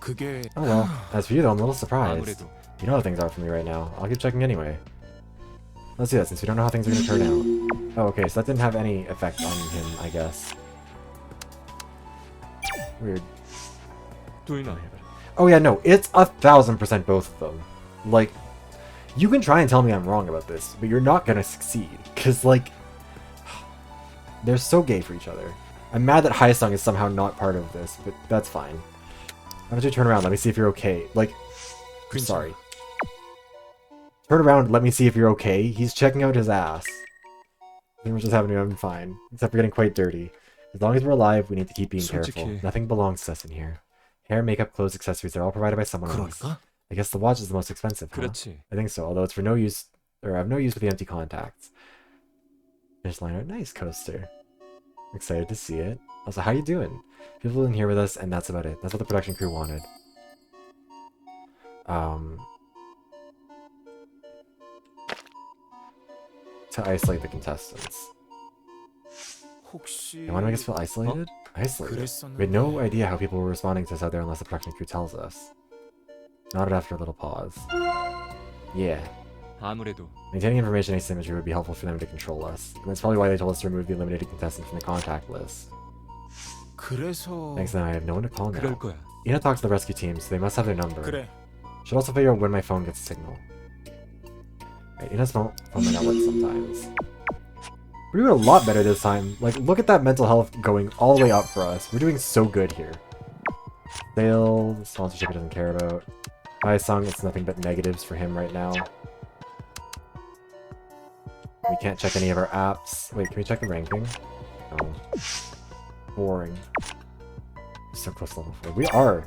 그게 Oh well. As for you though, I'm a little surprised. 아무래도 You know how things are for me right now. I'll keep checking anyway. Let's do that since we don't know how things are gonna turn out. Oh, okay, so that didn't have any effect on him, I guess. Weird. 도윤아, Oh yeah, no, it's 1000% both of them. Like, you can try and tell me I'm wrong about this, but you're not gonna succeed. Cause like, they're so gay for each other. I'm mad that Haesung is somehow not part of this, but that's fine. Why don't you turn around, let me see if you're okay. Like, I'm sorry. Turn around, let me see if you're okay. He's checking out his ass. Nothing much is happening, I'm fine. Except for getting quite dirty. As long as we're alive, we need to keep being careful. 솔직히- Nothing belongs to us in here. Hair, makeup, clothes, accessories, they're all provided by someone else. 그럴까? I guess the watch is the most expensive, huh? 그렇지. I think so, although it's for no use, or I have no use with the empty contacts. Finish line art, nice coaster. I'm excited to see it. Also, how you doing? People in here with us, and that's about it. That's what the production crew wanted. To isolate the contestants. 혹시 They want to make us feel isolated? Nicely. We 그랬었는데. had no idea how people were responding to us out there unless the production crew tells us. Nodded after a little pause. Yeah. 아무래도 Maintaining information asymmetry would be helpful for them to control us. And that's probably why they told us to remove the eliminated contestant from the contact list. 그래서 Thanks, then I have no one to call 그럴 now. 거야. Ina talked to the rescue team, so they must have their number. 그래. Should also figure out when my phone gets signal. Right, Ina's phone might not work sometimes. We're doing a lot better this time. Like, look at that mental health going all the way up for us. We're doing so good here. Sale, sponsorship he doesn't care about. Sung, it's nothing but negatives for him right now. We can't check any of our apps. Wait, can we check the ranking? No. Boring. So close to level 4. We are.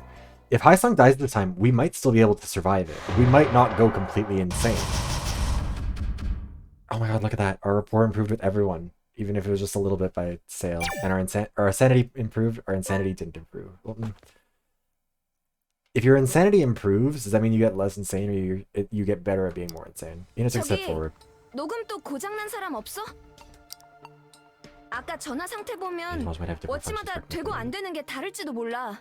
If Sung dies this time, we might still be able to survive it. We might not go completely insane. Oh my god, look at that. Our rapport improved with everyone. Even if it was just a little bit by Sale. And our sanity improved, our insanity didn't improve. Well, if your insanity improves, does that mean you get less insane or you get better at being more insane? Ina took a step forward. 녹음 또 고장난 사람 없어? 아까 전화 상태 보면 Might have different 워치마다 functions 되고 안 되는 게 다를지도 몰라.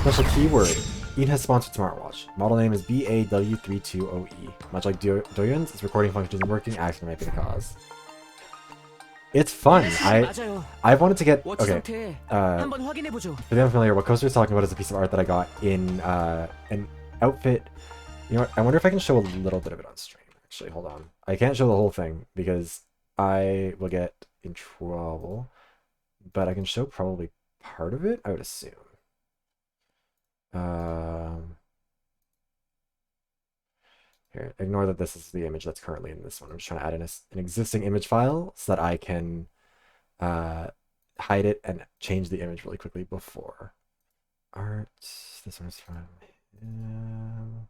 Special keyword. Ina has sponsored smartwatch. Model name is BAW32OE. Much like Doyun's, its recording function isn't working, accident might be the cause. It's fun. 맞아요. I've wanted to get 워치 okay. 상태 Uh, 한번 확인해 보죠. for the unfamiliar, what Coaster is talking about is a piece of art that I got in an outfit. You know what? I wonder if I can show a little bit of it on stream. Actually, hold on. I can't show the whole thing because I will get in trouble. But I can show probably part of it, I would assume. Here, ignore that this is the image that's currently in this one. I'm just trying to add in an existing image file so that I can hide it and change the image really quickly before. Art, this one's from him.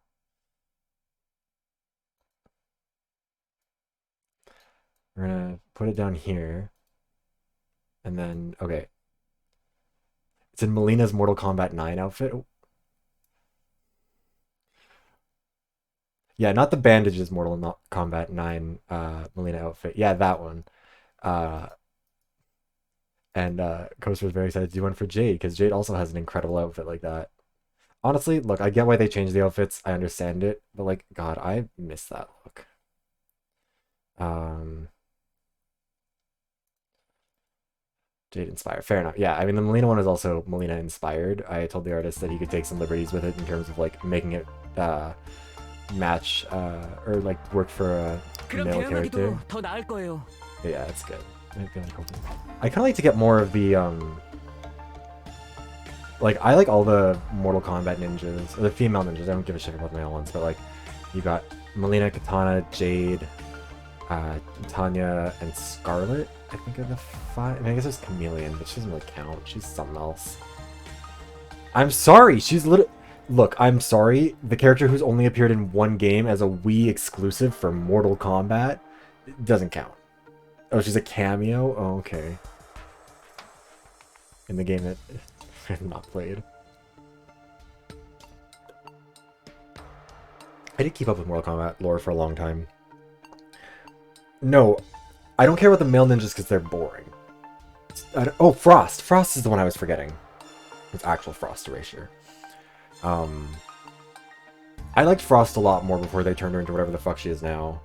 We're gonna put it down here. And then, okay. It's in Melina's Mortal Kombat 9 outfit. Yeah, not the bandages Mortal Kombat 9 Melina outfit. Yeah, that one. And Coaster was very excited to do one for Jade, because Jade also has an incredible outfit like that. Honestly, look, I get why they changed the outfits. I understand it. But, like, God, I miss that look. Jade inspired. Fair enough. Yeah, I mean, the Melina one is also Melina inspired. I told the artist that he could take some liberties with it in terms of, like, making it match or, like, work for a 그럼 male character. 대응하기도 더 나을 거예요. Yeah, it's good. I kind of like to get more of the, like, I like all the Mortal Kombat ninjas, or the female ninjas. I don't give a shit about the male ones, but, like, you got Melina, Katana, Jade, Tanya, and Scarlet, I think, are the 5. I mean, I guess there's Chameleon, but she doesn't really count. She's something else. I'm sorry, she's Look, I'm sorry. The character who's only appeared in one game as a Wii exclusive for Mortal Kombat doesn't count. Oh, she's a cameo? Oh, okay. In the game that I have not played. I did keep up with Mortal Kombat lore for a long time. No, I don't care about the male ninjas because they're boring. Oh, Frost! Frost is the one I was forgetting. It's actual Frost Erasure. I liked Frost a lot more before they turned her into whatever the fuck she is now.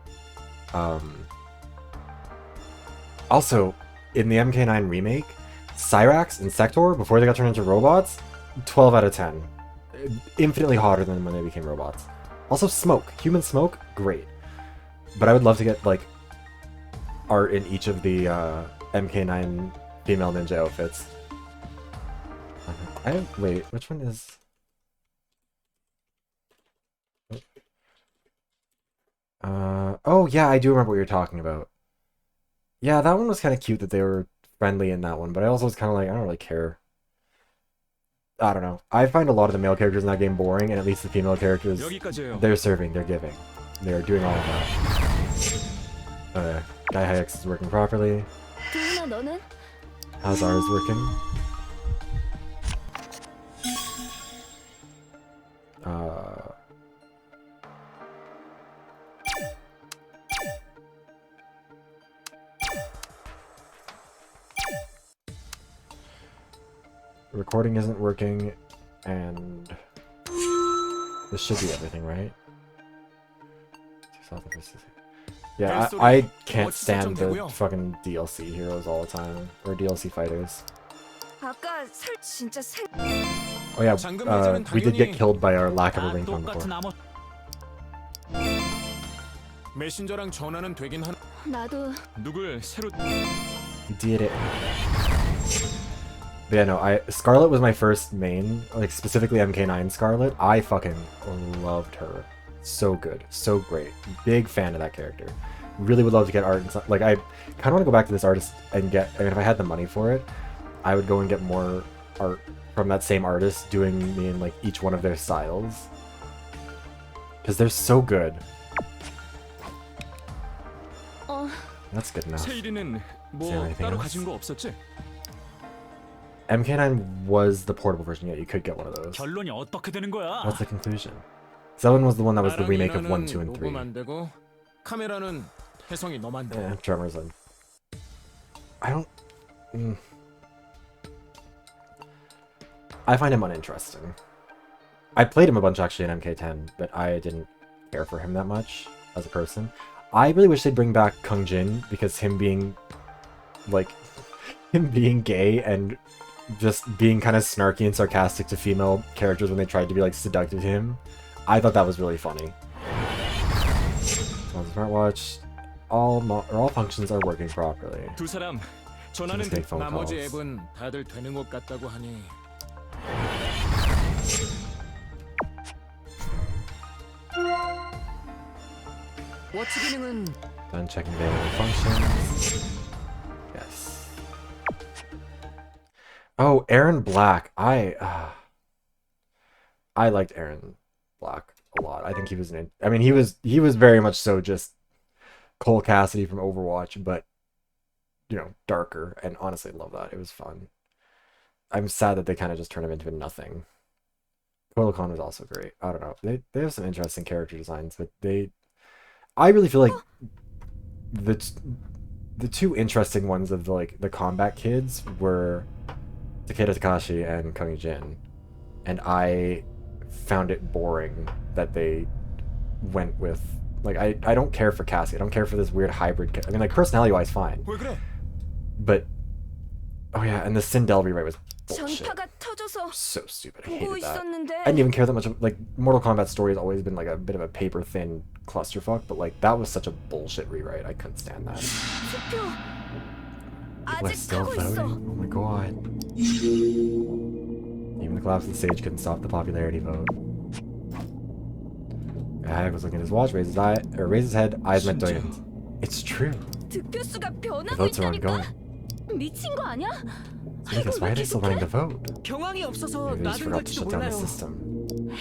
Also, in the MK9 remake, Cyrax and Sector, before they got turned into robots, 12 out of 10. Infinitely hotter than when they became robots. Also, Smoke. Human Smoke, great. But I would love to get, like, art in each of the MK9 female ninja outfits. Wait, which one is... oh yeah, I do remember what you're talking about. Yeah, that one was kind of cute that they were friendly in that one, but I also was kind of like, I don't really care. I don't know. I find a lot of the male characters in that game boring, and at least the female characters, 여기까지예요. they're serving, they're giving. They're doing all of that. Guy Hayek is working properly. 도훈아, 너는? How's ours working? recording isn't working, and this should be everything, right? Yeah, I can't stand the fucking DLC heroes all the time, or DLC fighters. 아까 진짜 Oh yeah, we did get killed by our lack of a ringtone before. 메신저랑 전화는 되긴 한. 나도 누굴 새로 We did it. But yeah, no, Scarlet was my first main, like specifically MK9 Scarlet. I fucking loved her. So good, so great. Big fan of that character. Really would love to get art. Like, I kind of want to go back to this artist and get. I mean, if I had the money for it, I would go and get more art from that same artist, doing me in like each one of their styles, because they're so good. That's good enough. 세일이는 뭐 anything 따로 else? 가진 거 없었지? MK9 was the portable version, yet you could get one of those. 결론이 어떻게 되는 거야? What's the conclusion? Seven was the one that was the remake of 1, 2, and 3. 녹음 안 되고 카메라는 혜성이 너만 돼. Yeah, Tremors and I don't. I find him uninteresting. I played him a bunch actually in MK10, but I didn't care for him that much as a person. I really wish they'd bring back Kung Jin, because him being gay and just being kind of snarky and sarcastic to female characters when they tried to be like seductive to him, I thought that was really funny. On the smartwatch, all functions are working properly. 두 사람 전화는 Just make phone 나머지 calls. 앱은 다들 되는 것 같다고 하니. 워치 기능은 Done checking available functions. Yes. Oh, Aaron Black. I liked Aaron Black a lot. I think he was he was very much so just Cole Cassidy from Overwatch, but you know, darker, and honestly love that. It was fun. I'm sad that they kind of just turned him into nothing. Kotal Khan was also great. I don't know. They have some interesting character designs, but I really feel like the two interesting ones of the combat kids were Takeda Takashi and Kung Jin, and I found it boring that they went with I don't care for Cassie. I don't care for this weird hybrid. I mean, like, personality wise, fine, 왜 그래? but oh yeah, and the Sindel rewrite was bullshit. 전파가 터져서 So stupid. I 보고 hated that. 있었는데 I didn't even care that much. Like, Mortal Kombat's story has always been like a bit of a paper thin clusterfuck, but like that was such a bullshit rewrite. I couldn't stand that. 투표 People are 아직 still 하고 voting. 있어. Oh my god. Even the collapse of the stage couldn't stop the popularity vote. Hag was looking at his watch, raised his head, eyes met Doyen's. It's true. 득표수가 The 변하고 votes are 있다니까? ongoing. 미친 거 아니야? So because why are they still running the vote? 경황이 없어서 Maybe they just 나는 forgot to 걸지도 shut down the 몰라요. system.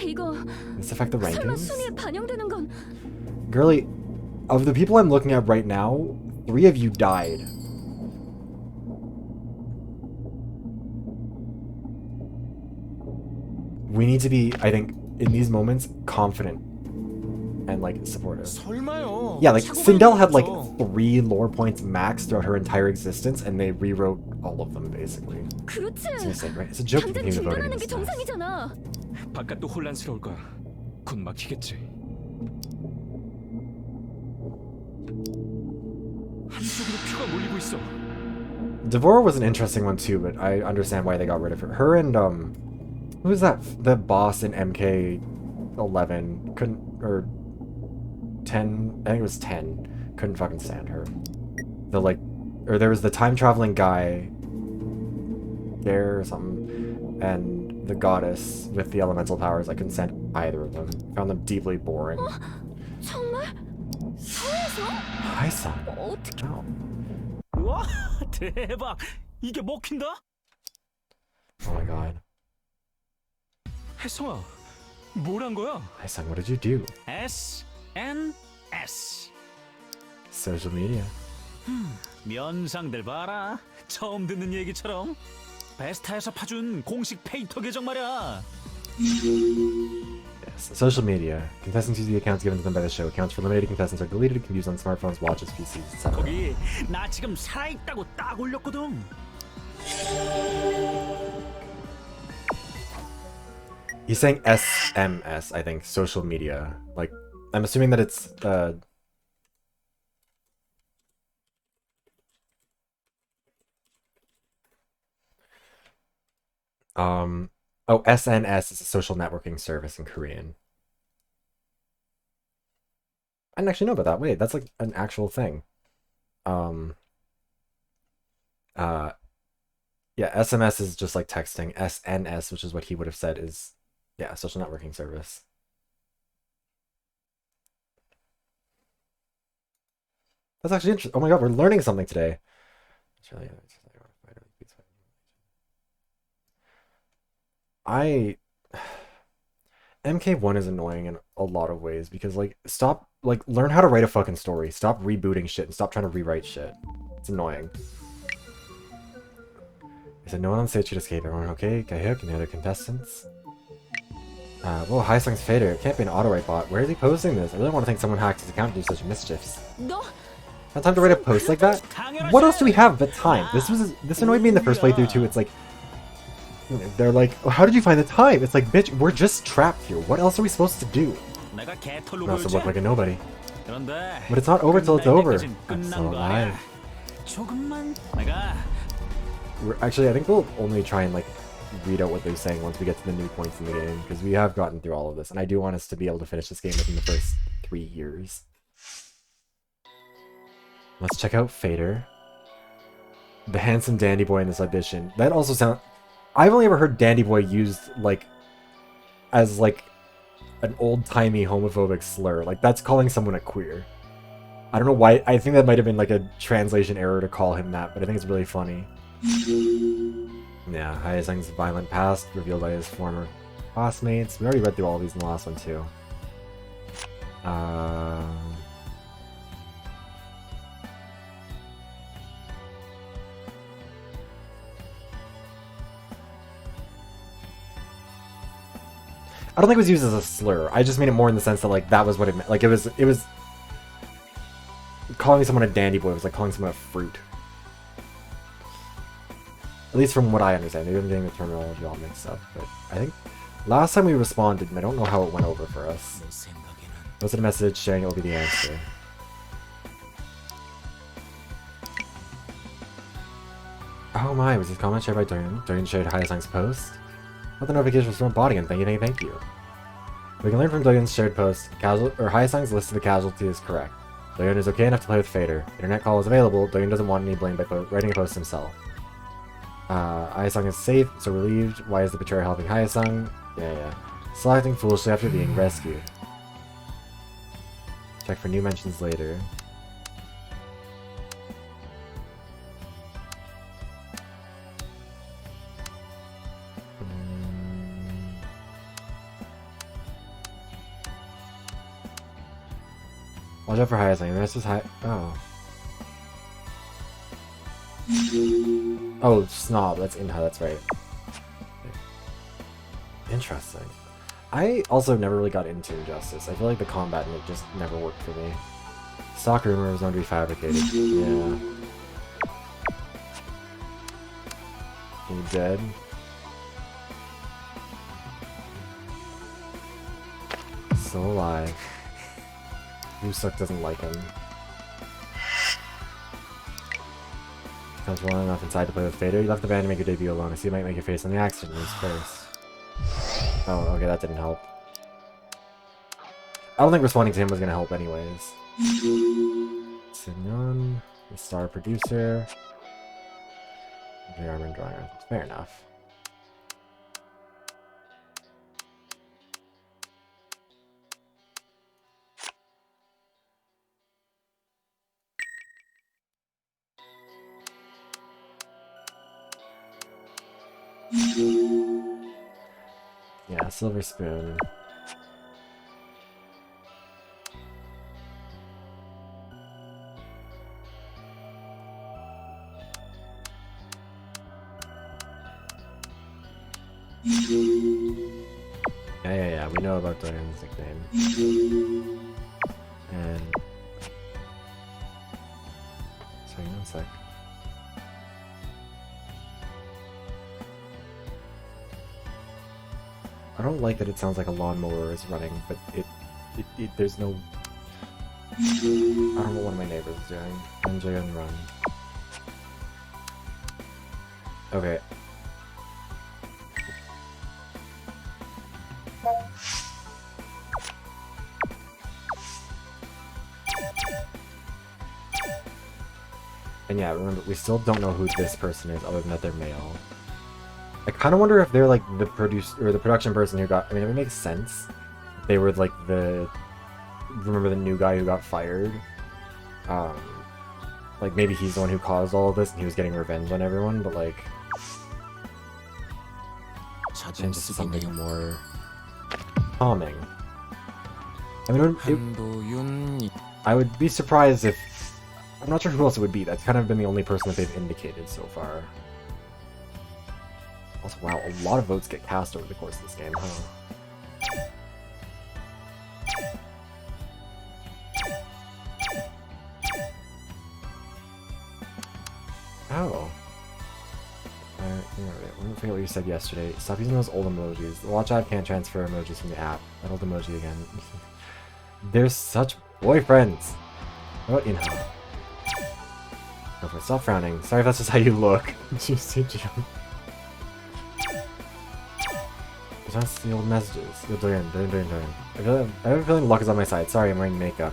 이거 Does this affect the 설마 rankings? 순위에 반영되는 건 Girly, of the people I'm looking at right now, 3 of you died. We need to be, I think, in these moments, confident and like supportive. 설마요. Yeah, like 차고 Sindel 가는 had like 거죠. 3 lore points max throughout her entire existence, and they rewrote all of them basically. 그렇지. It's insane, right? It's a joke to 당장 continue voting 중단하는 게 against this. 정상이잖아. 바깥도 혼란스러울 거야. 곧 막히겠지. 한쪽으로 표가 몰리고 있어. Devora was an interesting one too, but I understand why they got rid of her. Her and who was that? The boss in MK11 couldn't, or 10. I think it was 10. Couldn't fucking stand her. Or there was the time traveling guy there or something, and the goddess with the elemental powers. I couldn't stand either of them. Found them deeply boring. 정말? 서에서? Hi, son. 어떻게? No. 와, 대박. 이게 먹힌다? Oh my god. 혜성아, 뭘 한 거야? Hi, son. What did you do? SNS. Social media. 면상들 봐라. 처음 듣는 얘기처럼. 베스타에서 파준 공식 페이터 계정 말이야. Yes, social media. Contestants use the accounts given to them by the show. Accounts for limited contestants are deleted and can be used on smartphones, watches, PCs, etc. 거기 나 지금 살아있다고 딱 올렸거든. He's saying SMS, I think, social media. Like, I'm assuming that it's oh, SNS is a social networking service in Korean. I didn't actually know about that. Wait, that's like an actual thing. Um uh yeah, SMS is just like texting. SNS, which is what he would have said, is yeah, social networking service. That's actually interesting. Oh my god, we're learning something today. I MK1 is annoying in a lot of ways because like stop like learn how to write a fucking story. Stop rebooting shit and stop trying to rewrite shit. It's annoying. I said no one on stage should escape. Everyone okay? Kahyuk and the other contestants? Whoa, Hyosung's Fader. It can't be an auto-write bot. Where is he posting this? I really want to think someone hacked his account to do such mischiefs. 너 Not time to write a post like that? What else do we have but time? This annoyed me in the first playthrough too. It's like they're like, oh, how did you find the time? It's like, bitch, we're just trapped here. What else are we supposed to do? I also look like a nobody. But it's not over till it's over. I'm still alive. Actually, I think we'll only try and like read out what they're saying once we get to the new points in the game, because we have gotten through all of this, and I do want us to be able to finish this game within the first 3 years. Let's check out Fader. The handsome dandy boy in this audition. That also sounds... I've only ever heard dandy boy used like as like an old-timey homophobic slur. Like that's calling someone a queer. I don't know why. I think that might have been like a translation error to call him that, but I think it's really funny. Yeah, Hyosung's violent past revealed by his former classmates. We already read through all of these in the last one too. I don't think it was used as a slur. I just mean it more in the sense that like that was what it meant. Like it was calling someone a dandy boy was like calling someone a fruit. At least from what I understand. Maybe I'm getting the terminology all mixed up, but I think last time we responded, and I don't know how it went over for us. Was it a message sharing it will be the answer? Oh my, was this comment shared by Dorian? Dorian shared Hyosung's post? Let the notifications from bot again. Thank you. We can learn from Dorian's shared post. Hyosung's list of the casualty is correct. Dorian is okay enough to play with Fader. Internet call is available. Dorian doesn't want any blame by writing a post himself. Hyosung is safe, so relieved. Why is the betrayer helping Hyosung? Yeah. Selecting foolishly after being rescued. Check for new mentions later. Watch out for Hyosung. The rest is high. Oh. Oh, Snob. That's Inha. That's right. Interesting. I also never really got into Injustice. I feel like the combat in it just never worked for me. Stock rumor was known to be fabricated. Yeah. You dead? Still alive. Rusuk doesn't like him. Comes well enough inside to play with Fader. You left the band to make your debut alone. I see you might make your face on the accident news first. Oh, okay, that didn't help. I don't think responding to him was gonna help anyways. Sinyon, the star producer. The armor and drawing. Fair enough. Yeah, silver spoon. Yeah. We know about Dorian's nickname. And sorry, one sec. I don't like that it sounds like a lawnmower is running, but there's no... I don't know what my neighbors is doing. NJ and run. Okay. And yeah, remember, we still don't know who this person is other than that they're male. I kind of wonder if they're like the production person who got... I mean, it would make sense. They were like the... Remember the new guy who got fired? Like maybe he's the one who caused all of this and he was getting revenge on everyone, but like... Change to something more... calming. I mean, I would be surprised if... I'm not sure who else it would be. That's kind of been the only person that they've indicated so far. Also, wow, a lot of votes get cast over the course of this game, huh? Oh. Let me forget what you said yesterday. Stop using those old emojis. The watch app can't transfer emojis from the app. That old emoji again. They're such boyfriends! How about Inha? Go for it. Stop frowning. Sorry if that's just how you look. Juicy Jim. Just the old messages. I have a feeling luck is on my side. Sorry, I'm wearing makeup.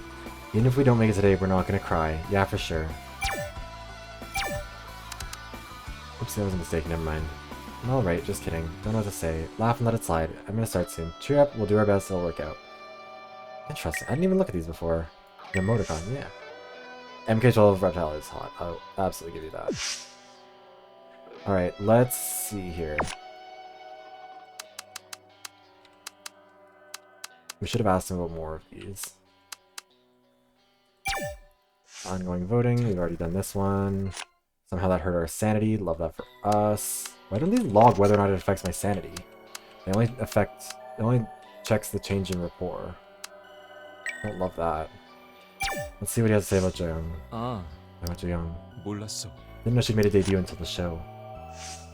Even if we don't make it today, we're not gonna cry. Yeah, for sure. Oops, that was a mistake. Never mind. I'm alright, just kidding. Don't know what to say. Laugh and let it slide. I'm gonna start soon. Cheer up, we'll do our best, it'll work out. Interesting. I didn't even look at these before. The emoticon, yeah. MK12 Reptile is hot. I'll absolutely give you that. Alright, let's see here. We should have asked him about more of these. Ongoing voting, we've already done this one. Somehow that hurt our sanity, love that for us. Why don't these log whether or not it affects my sanity? It only checks the change in rapport. I don't love that. Let's see what he has to say about Jeong. About Jeong. 몰랐어. Didn't know she made a debut until the show.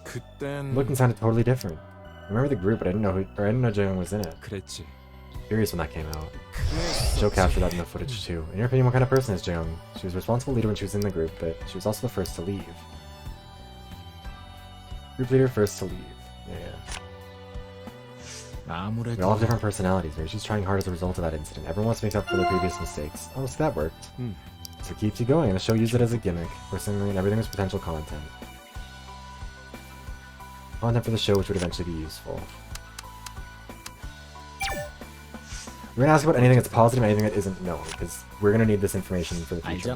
그땐 Looked and sounded totally different. I remember the group, but I didn't know Jeong was in it. 그랬지. Curious when that came out. Joe captured that in the footage too. In your opinion, what kind of person is Jeong? She was a responsible leader when she was in the group, but she was also the first to leave. Group leader first to leave. Yeah. We all have different personalities. Maybe she's trying hard as a result of that incident. Everyone wants to make up for their previous mistakes. Oh, so that worked. So it keeps you going, and the show used it as a gimmick. Personally, and everything was potential content. Content for the show which would eventually be useful. We're gonna ask about anything that's positive and anything that isn't known, because we're gonna need this information for the future.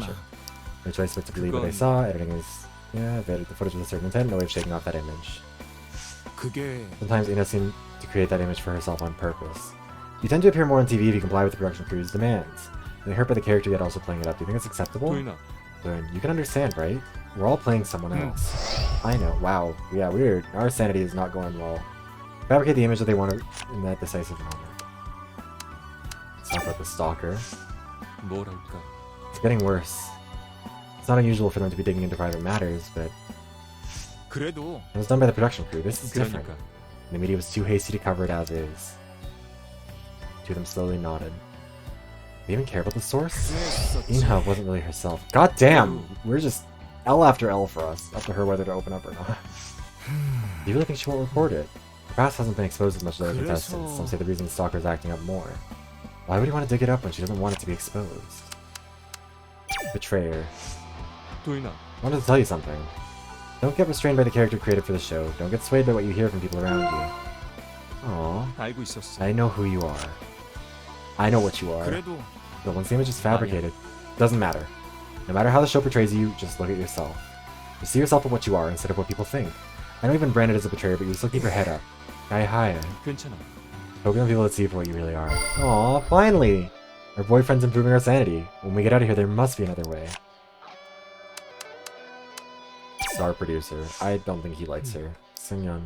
No choice but to believe what they saw. Editing is... Yeah, I've edited the footage with a certain intent. No way of shaking off that image. Sometimes Ina seemed to create that image for herself on purpose. You tend to appear more on TV if you comply with the production crew's demands. You're hurt by the character yet also playing it up. Do you think it's acceptable? Learn. You can understand, right? We're all playing someone else. I know. Wow. Yeah, weird. Our sanity is not going well. Fabricate the image that they want in that decisive moment. Let's talk about the stalker. It's getting worse. It's not unusual for them to be digging into private matters, but... It was done by the production crew. This is different. The media was too hasty to cover it as is. Two of them slowly nodded. They even care about the source? Inha wasn't really herself. God damn! We're just L after L for us. Up to her whether to open up or not. Do you really think she won't report it? Her past hasn't been exposed as much as other contestants. Some say the reason the stalker is acting up more. Why would he want to dig it up when she doesn't want it to be exposed? Betrayer. I wanted to tell you something. Don't get restrained by the character created for the show. Don't get swayed by what you hear from people around you. Aww. I know who you are. I know what you are. But once the image is fabricated, doesn't matter. No matter how the show portrays you, just look at yourself. You see yourself for what you are instead of what people think. I know you've been branded as a betrayer, but you still keep your head up. Hi. Focus on people that see you for what you really are. Aww, finally! Our boyfriend's improving our sanity. When we get out of here, there must be another way. Star producer. I don't think he likes her. Seungyeon.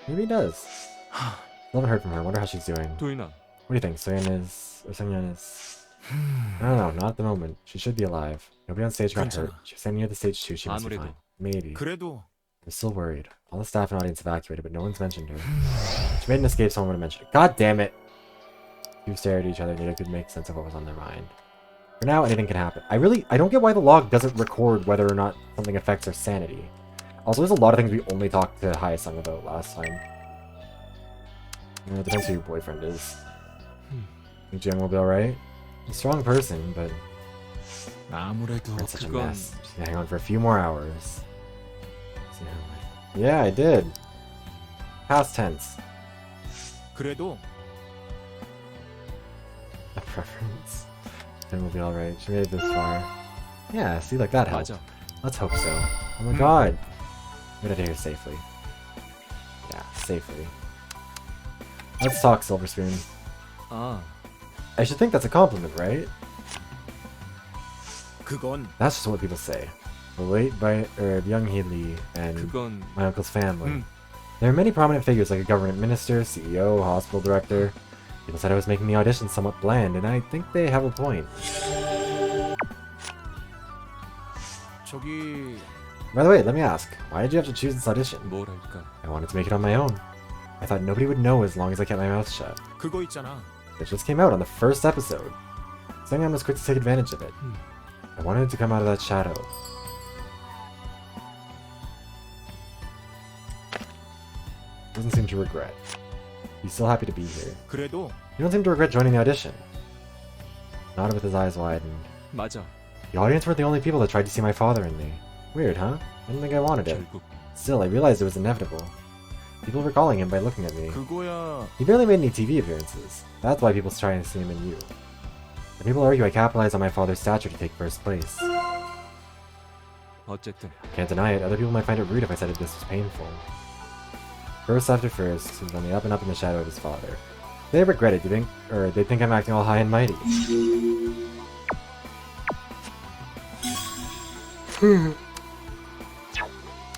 Maybe he does. Still haven't heard from her. Wonder how she's doing. What do you think? Seungyeon is... I don't know. Not at the moment. She should be alive. Nobody on stage got hurt. She was standing near the stage too. She must be fine. Maybe. I'm still worried. All the staff and audience evacuated, but no one's mentioned her. She made an escape, someone would have mentioned it. God damn it! Two stared at each other, neither could make sense of what was on their mind. For now, anything can happen. I don't get why the log doesn't record whether or not something affects our sanity. Also, there's a lot of things we only talked to Hae-sung about last time. It depends who your boyfriend is. Think Jung will be alright? He's a strong person, but 아무래도 we're in such a 그건- mess. Just gonna hang on for a few more hours. Yeah, I did. Past tense. 그래도 A preference. Then we'll be alright. She made it this far. Yeah, see, like that helped. 맞아. Let's hope so. Oh my god. Get out of here safely. Yeah, safely. Let's talk, Silver Spoon. 아, I should think that's a compliment, right? 그건 That's just what people say. The late Byung Hee Lee and 그건 my uncle's family. There are many prominent figures like a government minister, CEO, hospital director. People said I was making the audition somewhat bland, and I think they have a point. 저기 By the way, let me ask, why did you have to choose this audition? 뭐랄까. I wanted to make it on my own. I thought nobody would know as long as I kept my mouth shut. 그거 있잖아. It just came out on the first episode. Sungyeon was quick to take advantage of it. I wanted to come out of that shadow. Doesn't seem to regret. He's still happy to be here. 그래도 You don't seem to regret joining the audition. Nodded with his eyes widened. 맞아. The audience weren't the only people that tried to see my father in me. Weird, huh? I didn't think I wanted it. 결국 Still, I realized it was inevitable. People were calling him by looking at me. 그거야. He barely made any TV appearances. That's why people try to see him in you. And people argue I capitalized on my father's stature to take first place. 어쨌든 Can't deny it, other people might find it rude if I said this was painful. First after first, he was on the up and up in the shadow of his father. They regret it, they think I'm acting all high and mighty.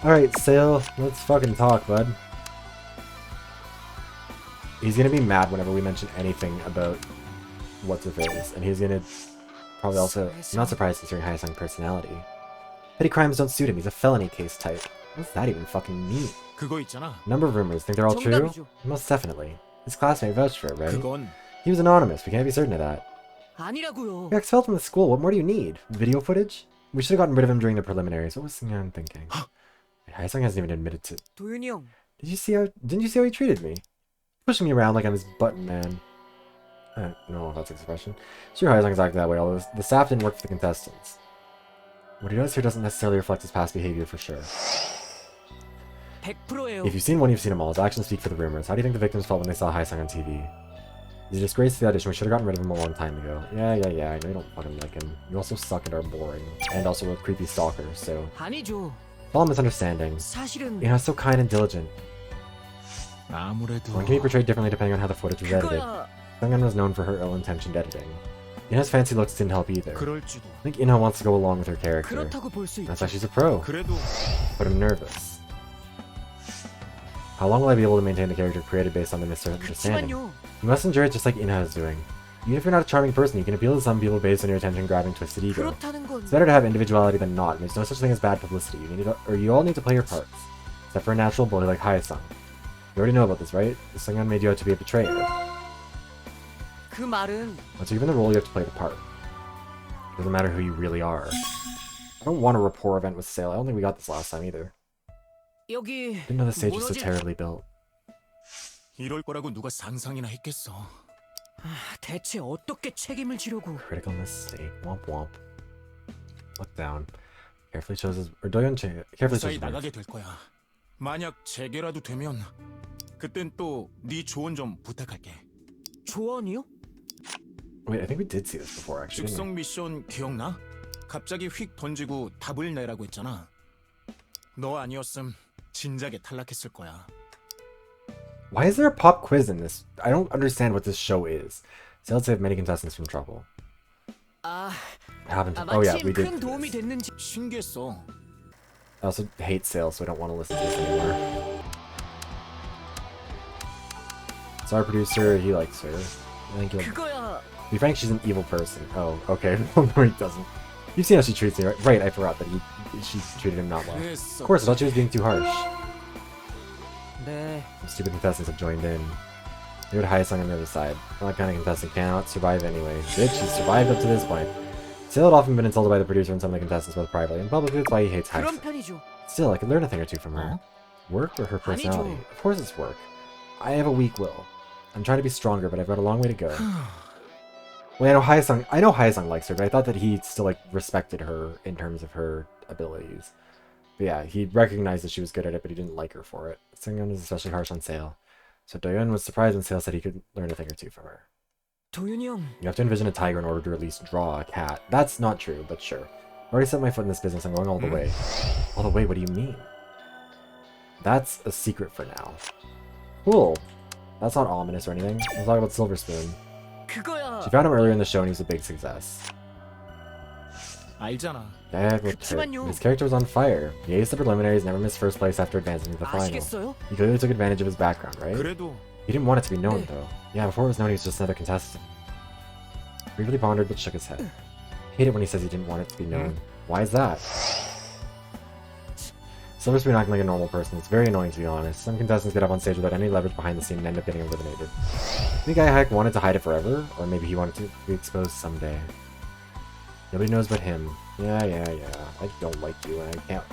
Alright, Sale, let's fucking talk, bud. He's gonna be mad whenever we mention anything about what's-her-face, and he's gonna probably also not surprised considering Hae-sung's personality. Petty crimes don't suit him, he's a felony case type. What does that even fucking mean? 그거 있잖아. Number of rumors, think they're all true? 정답이죠. Most definitely. His classmate vouched for it, right? 그건 He was anonymous, we can't be certain of that. 아니라고요. You're expelled from the school, what more do you need? Video footage? We should have gotten rid of him during the preliminaries. What was Sungyeon thinking? Hae-sung hasn't even admitted to... 도윤이 형, Didn't you see how he treated me? Pushing me around like I'm his button man. I don't know if that's expression. Sure, Hae-sung's acting that way, although the staff didn't work for the contestants. What he does here doesn't necessarily reflect his past behavior for sure. 100%예요. If you've seen one, you've seen them all. His actions speak for the rumors. How do you think the victims felt when they saw Hae-sung on TV? He's a disgrace to the audition. We should have gotten rid of him a long time ago. Yeah, I know you don't fucking like him. You also suck and are boring. And also a creepy stalker, so... 아니죠. It's all a misunderstanding. 사실은 You know, so kind and diligent. 아무래도 One can be portrayed differently depending on how the footage was edited. 그거야. Sungyeon was known for her ill-intentioned editing. Ina's fancy looks didn't help either. 그럴지도. I think Ina wants to go along with her character. 그렇다고 볼 수 That's 있죠. why she's a pro. 그래도 But I'm nervous. How long will I be able to maintain the character created based on the misunderstanding? 그렇지만요. You must endure it just like Ina is doing. Even if you're not a charming person, you can appeal to some people based on your attention-grabbing twisted ego. 그렇다는 건 It's better to have individuality than not, and there's no such thing as bad publicity. You all need to play your parts. Except for a natural bully like Hae-sung. You already know about this, right? Sungyeon made you out to be a betrayer. 그 말은 Once you're given the role, you have to play the part. It doesn't matter who you really are. I don't want a rapport event with Sale. I don't think we got this last time either. 여기 Didn't know the stage was so 무너질- terribly built. 이럴 거라고 누가 상상이나 했겠어. 대체 어떻게 책임을 지려고? Critical mistake. Womp womp. Look down. Carefully chooses... Or Doyeon carefully 무사히 chooses words. 나가게 될 거야. 만약 재개라도 되면 그땐 또 네 조언 좀 부탁할게. 조언이요? Wait, I think we did see this before, actually. didn't 즉석 미션 기억나? 갑자기 휙 던지고 답을 내라고 했잖아. 너 아니었음 진작에 탈락했을 거야. we? Why is there a pop quiz in this? I don't understand what this show is. Sale saved many contestants from trouble. 아, I haven't... Oh yeah, we 마침 did. 큰 do 도움이 this. 됐는지. 신기했어. I also hate Sale, so I don't want to listen to this anymore. It's our producer, he likes her. I think he'll... 그거야. To be frank, she's an evil person. Oh, okay. No, he doesn't. You've seen how she treats me, right? Right, I forgot that she treated him not well. Of course, I thought she was being too harsh. 네. Some stupid contestants have joined in. They were the highest on the other side. That kind of contestant cannot survive anyway. Bitch, she survived up to this point. Still had often been insulted by the producer and some of the contestants both privately and publicly. That's why he hates 그런 Hex. 편이죠. Still, I could learn a thing or two from her. Work or her personality? Of course it's work. I have a weak will. I'm trying to be stronger, but I've got a long way to go. Well, I know Hyesung likes her, but I thought that he still like respected her in terms of her abilities. But yeah, he recognized that she was good at it, but he didn't like her for it. Seungyeon was especially harsh on Sale. So Doyeon was surprised when Sale said he could learn a thing or two from her. 도윤이 형. You have to envision a tiger in order to at least draw a cat. That's not true, but sure. I already set my foot in this business. I'm going all the way. All the way? What do you mean? That's a secret for now. Cool. That's not ominous or anything. We'll talk about Silver Spoon. 그거야. She found him earlier in the show and he was a big success. 알잖아. That looked hurt. 그치만요. His character was on fire. He aced the preliminaries, never missed first place after advancing to the final. 아시겠어요? He clearly took advantage of his background, right? 그래도 He didn't want it to be known, 네. though. Yeah, before it was known, he was just another contestant. Briefly pondered, but shook his head. Hate it when he says he didn't want it to be known. Why is that? Silver Spoon acting like a normal person. It's very annoying, to be honest. Some contestants get up on stage without any leverage behind the scene and end up getting eliminated. Think Heck wanted to hide it forever? Or maybe he wanted to be exposed someday. Nobody knows but him. Yeah. I don't like you, and I can't...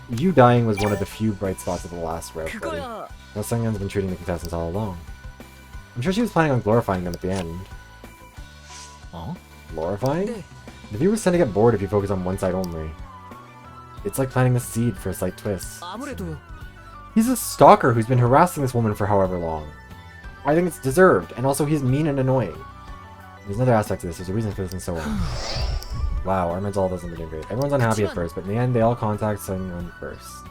You dying was one of the few bright spots of the last round. 그거야. Now Seungyeon's been treating the contestants all along. I'm sure she was planning on glorifying them at the end. 어? Glorifying? 네. The viewers tend to get bored if you focus on one side only. It's like planting a seed for a slight twist. 아무래도요. He's a stalker who's been harassing this woman for however long. I think it's deserved, and also he's mean and annoying. There's another aspect to this, there's a reason for this and so on. Wow, our mental health isn't doing great. Everyone's unhappy at first, but in the end they all contact someone first.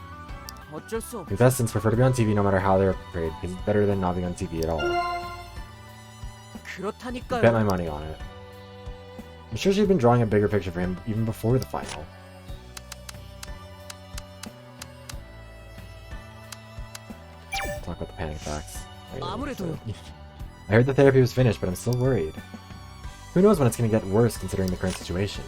어쩔 수 없. Contestants prefer to be on TV no matter how they're portrayed, because it's better than not being on TV at all. 그렇다니까요. Bet my money on it. I'm sure she'd been drawing a bigger picture for him even before the final. Talk about the panic attacks. 아무래도. I heard the therapy was finished, but I'm still worried. Who knows when it's going to get worse considering the current situation?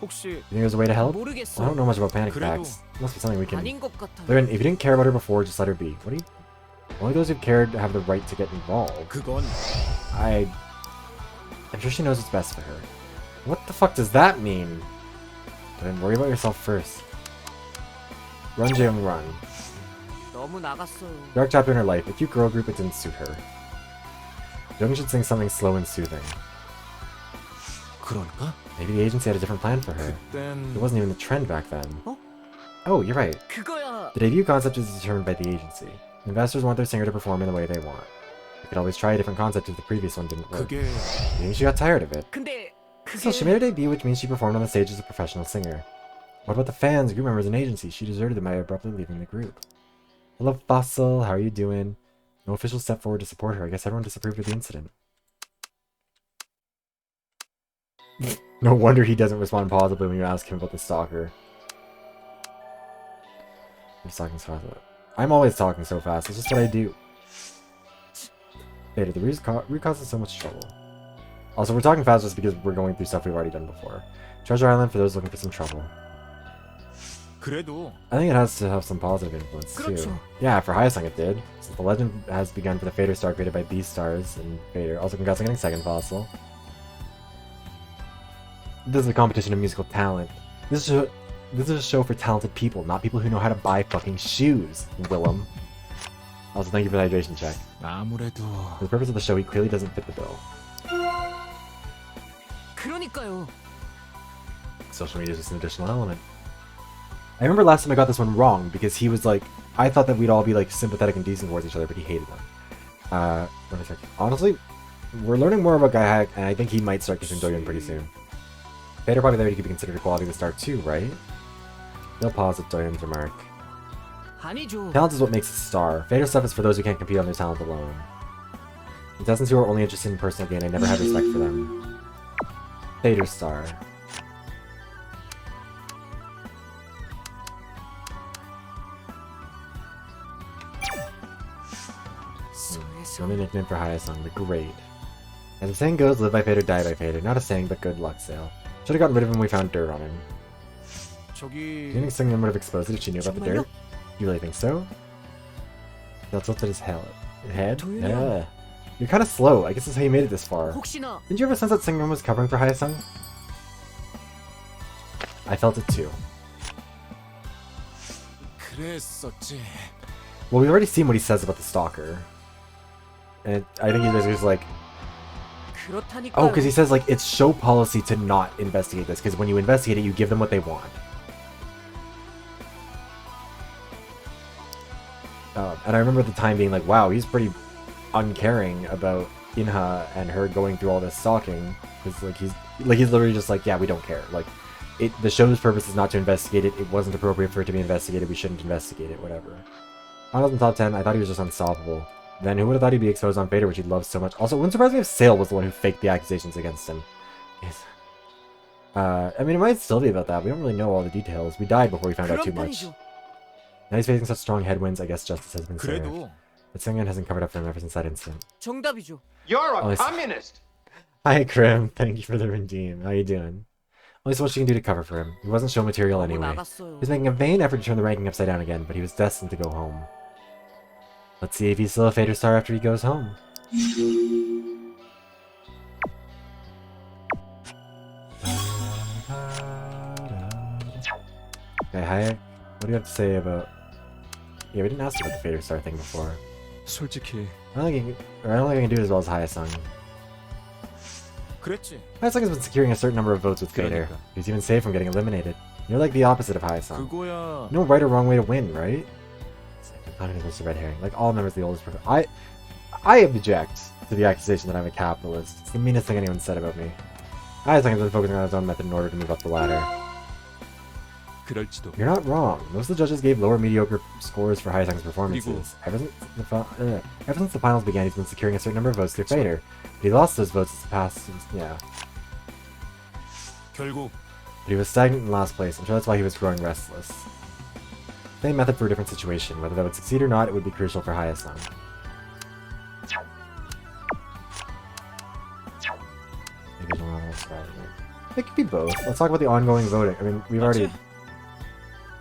혹시 You think there's a way to help? 모르겠어. I don't know much about panic 그래도 attacks. Must be something we can... 아닌 것 같아. Look, if you didn't care about her before, just let her be. What do you... Only those who cared have the right to get involved. 그건 I'm sure she knows what's best for her. What the fuck does that mean? Then worry about yourself first. Run, Jaeyoung, run. 너무 나갔어요. Dark chapter in her life. A cute girl group, it didn't suit her. Jung should sing something slow and soothing. 그럴까? Maybe the agency had a different plan for her. 그땐 It wasn't even the trend back then. 어? Oh, you're right. 그거야. The debut concept is determined by the agency. Investors want their singer to perform in the way they want. They could always try a different concept if the previous one didn't work. 그게 Maybe she got tired of it. 근데 Still, she made her debut, which means she performed on the stage as a professional singer. What about the fans, group members, and agency? She deserted them by abruptly leaving the group. Hello, Fossil. How are you doing? No official step forward to support her. I guess everyone disapproved of the incident. No wonder he doesn't respond positively when you ask him about the stalker. He's talking so fast. I'm always talking so fast. It's just what I do. Beta, the root causes so much trouble. Also, we're talking fast just because we're going through stuff we've already done before. Treasure Island for those looking for some trouble. 그래도 I think it has to have some positive influence too. 그렇죠. Yeah, for Hyesung it did. Since the legend has begun for the Fader Star created by Beastars and Fader. Also, congrats on getting second fossil. This is a competition of musical talent. This is a show for talented people, not people who know how to buy fucking shoes, Willem. Also, thank you for the hydration check. 아무래도 For the purpose of the show, he clearly doesn't fit the bill. 그러니까요. Social media is just an additional element. I remember last time I got this one wrong because he was like, I thought that we'd all be like sympathetic and decent towards each other, but he hated them. Let me check. Honestly, we're learning more about Guy Hack, and I think he might start kissing Doyeon pretty soon. Fader popularity could be considered equality of the star too, right? No pause at Doyeon's remark. 아니죠. Talent is what makes a star. Fader stuff is for those who can't compete on their talent alone. Contestants who are only interested in personal gain, I never had respect for them. Fader star. The only nickname for Hyesung, the Great. As the saying goes, live by Fader, die by Fader. Not a saying, but good luck, Sale. Should have gotten rid of him when we found dirt on him. Do you 저기 think Singham would have exposed it if she knew about the dirt? You really think so? That's tilted his head. Yeah. You're kind of slow. I guess that's how you made it this far. 혹시나 Didn't you ever sense that Singham was covering for Hyasung? I felt it too. 그랬었지. Well, we've already seen what he says about the stalker. And I think he was like, 그렇다니까요. oh, because he says like it's show policy to not investigate this, because when you investigate it, you give them what they want. And I remember at the time being like, wow, he's pretty uncaring about Inha and her going through all this stalking, because he's literally just like, yeah, we don't care. Like, the show's purpose is not to investigate it. It wasn't appropriate for it to be investigated. We shouldn't investigate it. Whatever. I was in top 10. I thought he was just unstoppable. Then who would have thought he'd be exposed on Vader, which he loves so much? Also, it wouldn't surprise me if Sale was the one who faked the accusations against him. Yes. I mean, it might still be about that. We don't really know all the details. We died before we found out too much. Now he's facing such strong headwinds. I guess justice has been served. 그래도 But Singham hasn't covered up for him ever since that incident. 정답이죠. You're Oh, a it's- communist. Hi, Krim. Thank you for the redeem. How you doing? Only so much she can do to cover for him. He wasn't show material 너무 anyway. He 나갔어요. was making a vain effort to turn the ranking upside down again, but he was destined to go home. Let's see if he's still a Fader star after he goes home. Okay, Hayek, what do you have to say about... Yeah, we didn't ask you about the Fader star thing before. 솔직히 I don't think I can do it as well as Hyasung. 그랬지. Hyasung has been securing a certain number of votes with Fader. 그러니까. He's even safe from getting eliminated. You're like the opposite of Hyasung. 그거야. No right or wrong way to win, right? It's like a red herring. Like all members of the oldest I object to the accusation that I'm a capitalist. It's the meanest thing anyone said about me. Hyasung has been focusing on his own method in order to move up the ladder. 그럴지도. You're not wrong. Most of the judges gave lower mediocre scores for Hyasung's performances. Ever since the finals began, he's been securing a certain number of votes through Fader. But he lost those votes this past... yeah. 결국 But he was stagnant in last place. I'm sure that's why he was growing restless. Same method for a different situation. Whether that would succeed or not, it would be crucial for Hyasung. Maybe the wrong one. It could be both. Let's talk about the ongoing voting. I mean, we've already...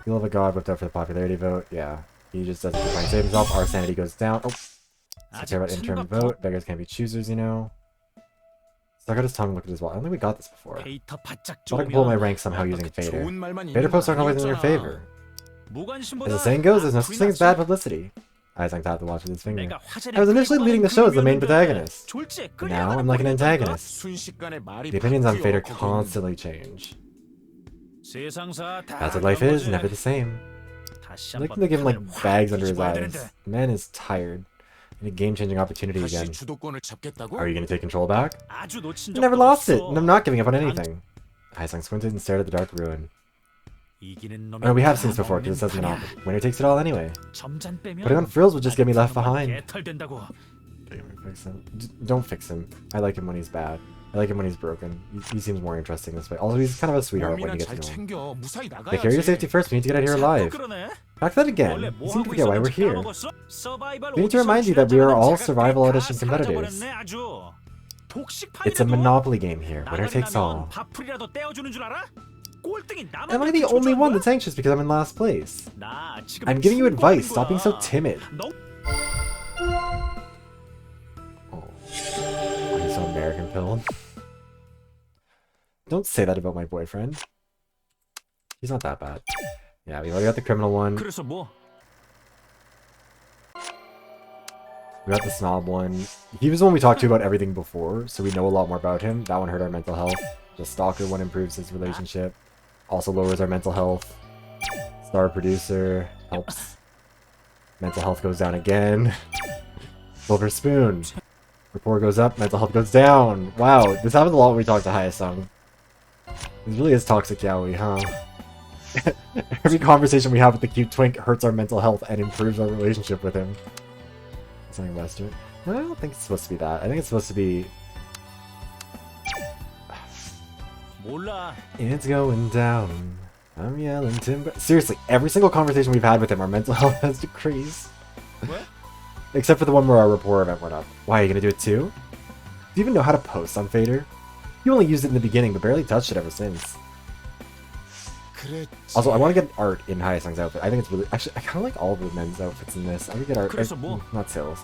Feel of a God whipped up for the popularity vote. Yeah. He just doesn't try and save himself. Our sanity goes down. Oh. Let's care about interim vote. Beggars can't be choosers, you know. Stuck out his tongue, looked at his wall. I don't think we got this before. 데이터 바짝 Thought I could pull my 좋으면 rank somehow using 어떻게 Fader. 좋은 말만 Fader 있는 posts 거 aren't always in your 아니었잖아. favor. 무관심보다 As the saying goes, there's no such thing as bad 불이 publicity. Hyasung tapped the watch with his finger. 내가 화제를 I was initially leading the show as the main protagonist. 졸지에 Now I'm 끌려가는 like an 꼴이니까 antagonist. 순식간에 말이 The opinions on Fader 바뀌어, 거긴. constantly change. 세상사 다 That's what life is, 그런 never 거지. the same. 다시 I like 한번 them to give him like 판을 확 bags under his 뒤집어야 eyes. 되는데. Man is tired. Need a game-changing opportunity 다시 again. 주도권을 잡겠다고? Are you gonna take control back? 아주 놓친 I never 적도 lost it, 없어. and I'm not giving up on anything. Hyasung squinted and stared at the dark ruin. 이기는 놈이 I know we have 다 seen this before, because it says 먹는 Monopoly. Winner takes it all anyway. 점잔 빼면 Putting on frills would just get me left behind. 개털된다고. Fix him. Don't fix him. I like him when he's bad. I like him when he's broken. He seems more interesting this way. Also, he's kind of a sweetheart when 몸이나 you get 잘 to know him. 챙겨. 무사히 나가야지. Take care of your safety first. We need to get out of here alive. Back to that again. 원래 You 뭐 seem to 하고 forget why we're 있었는지 here. 까먹었어? 서바이벌 We need to 오디션 remind you that we are all 출연자는 survival 제가 audition 다 competitors. 사라져버렸네, 아주. 독식판이라도? It's a Monopoly game here. Winner takes 나가리라면 all. 밥풀이라도 떼어주는 줄 알아? 꼴등이 나만 Am I 이렇게 the only 초조한 one 거야? that's anxious because I'm in last place? 나 지금 I'm giving you 충고하는 advice. Stop being so 거야. timid. 너 Oh, he's so American pilled. Don't say that about my boyfriend. He's not that bad. Yeah, we already got the criminal one. 그래서 뭐? We got the snob one. He was the one we talked to about everything before, so we know a lot more about him. That one hurt our mental health. The stalker one improves his relationship. Also lowers our mental health. Star producer helps. Mental health goes down again. Silver spoon. Rapport goes up, mental health goes down. Wow, this happens a lot when we talk to Hyasung. This really is toxic yaoi, huh? Every conversation we have with the cute twink hurts our mental health and improves our relationship with him. Something Western. No, I don't think it's supposed to be that. I think it's supposed to be... 몰라. It's going down. I'm yelling timber. Seriously, every single conversation we've had with him, our mental health has decreased. What? Except for the one where our rapport event went up. Why, are you gonna do it too? Do you even know how to post on Fader? You only used it in the beginning, but barely touched it ever since. 그랬지. Also, I want to get art in Hyasung's outfit. I think it's really... Actually, I kind of like all of the men's outfits in this. I would get art... 그래서 뭐? Not sales.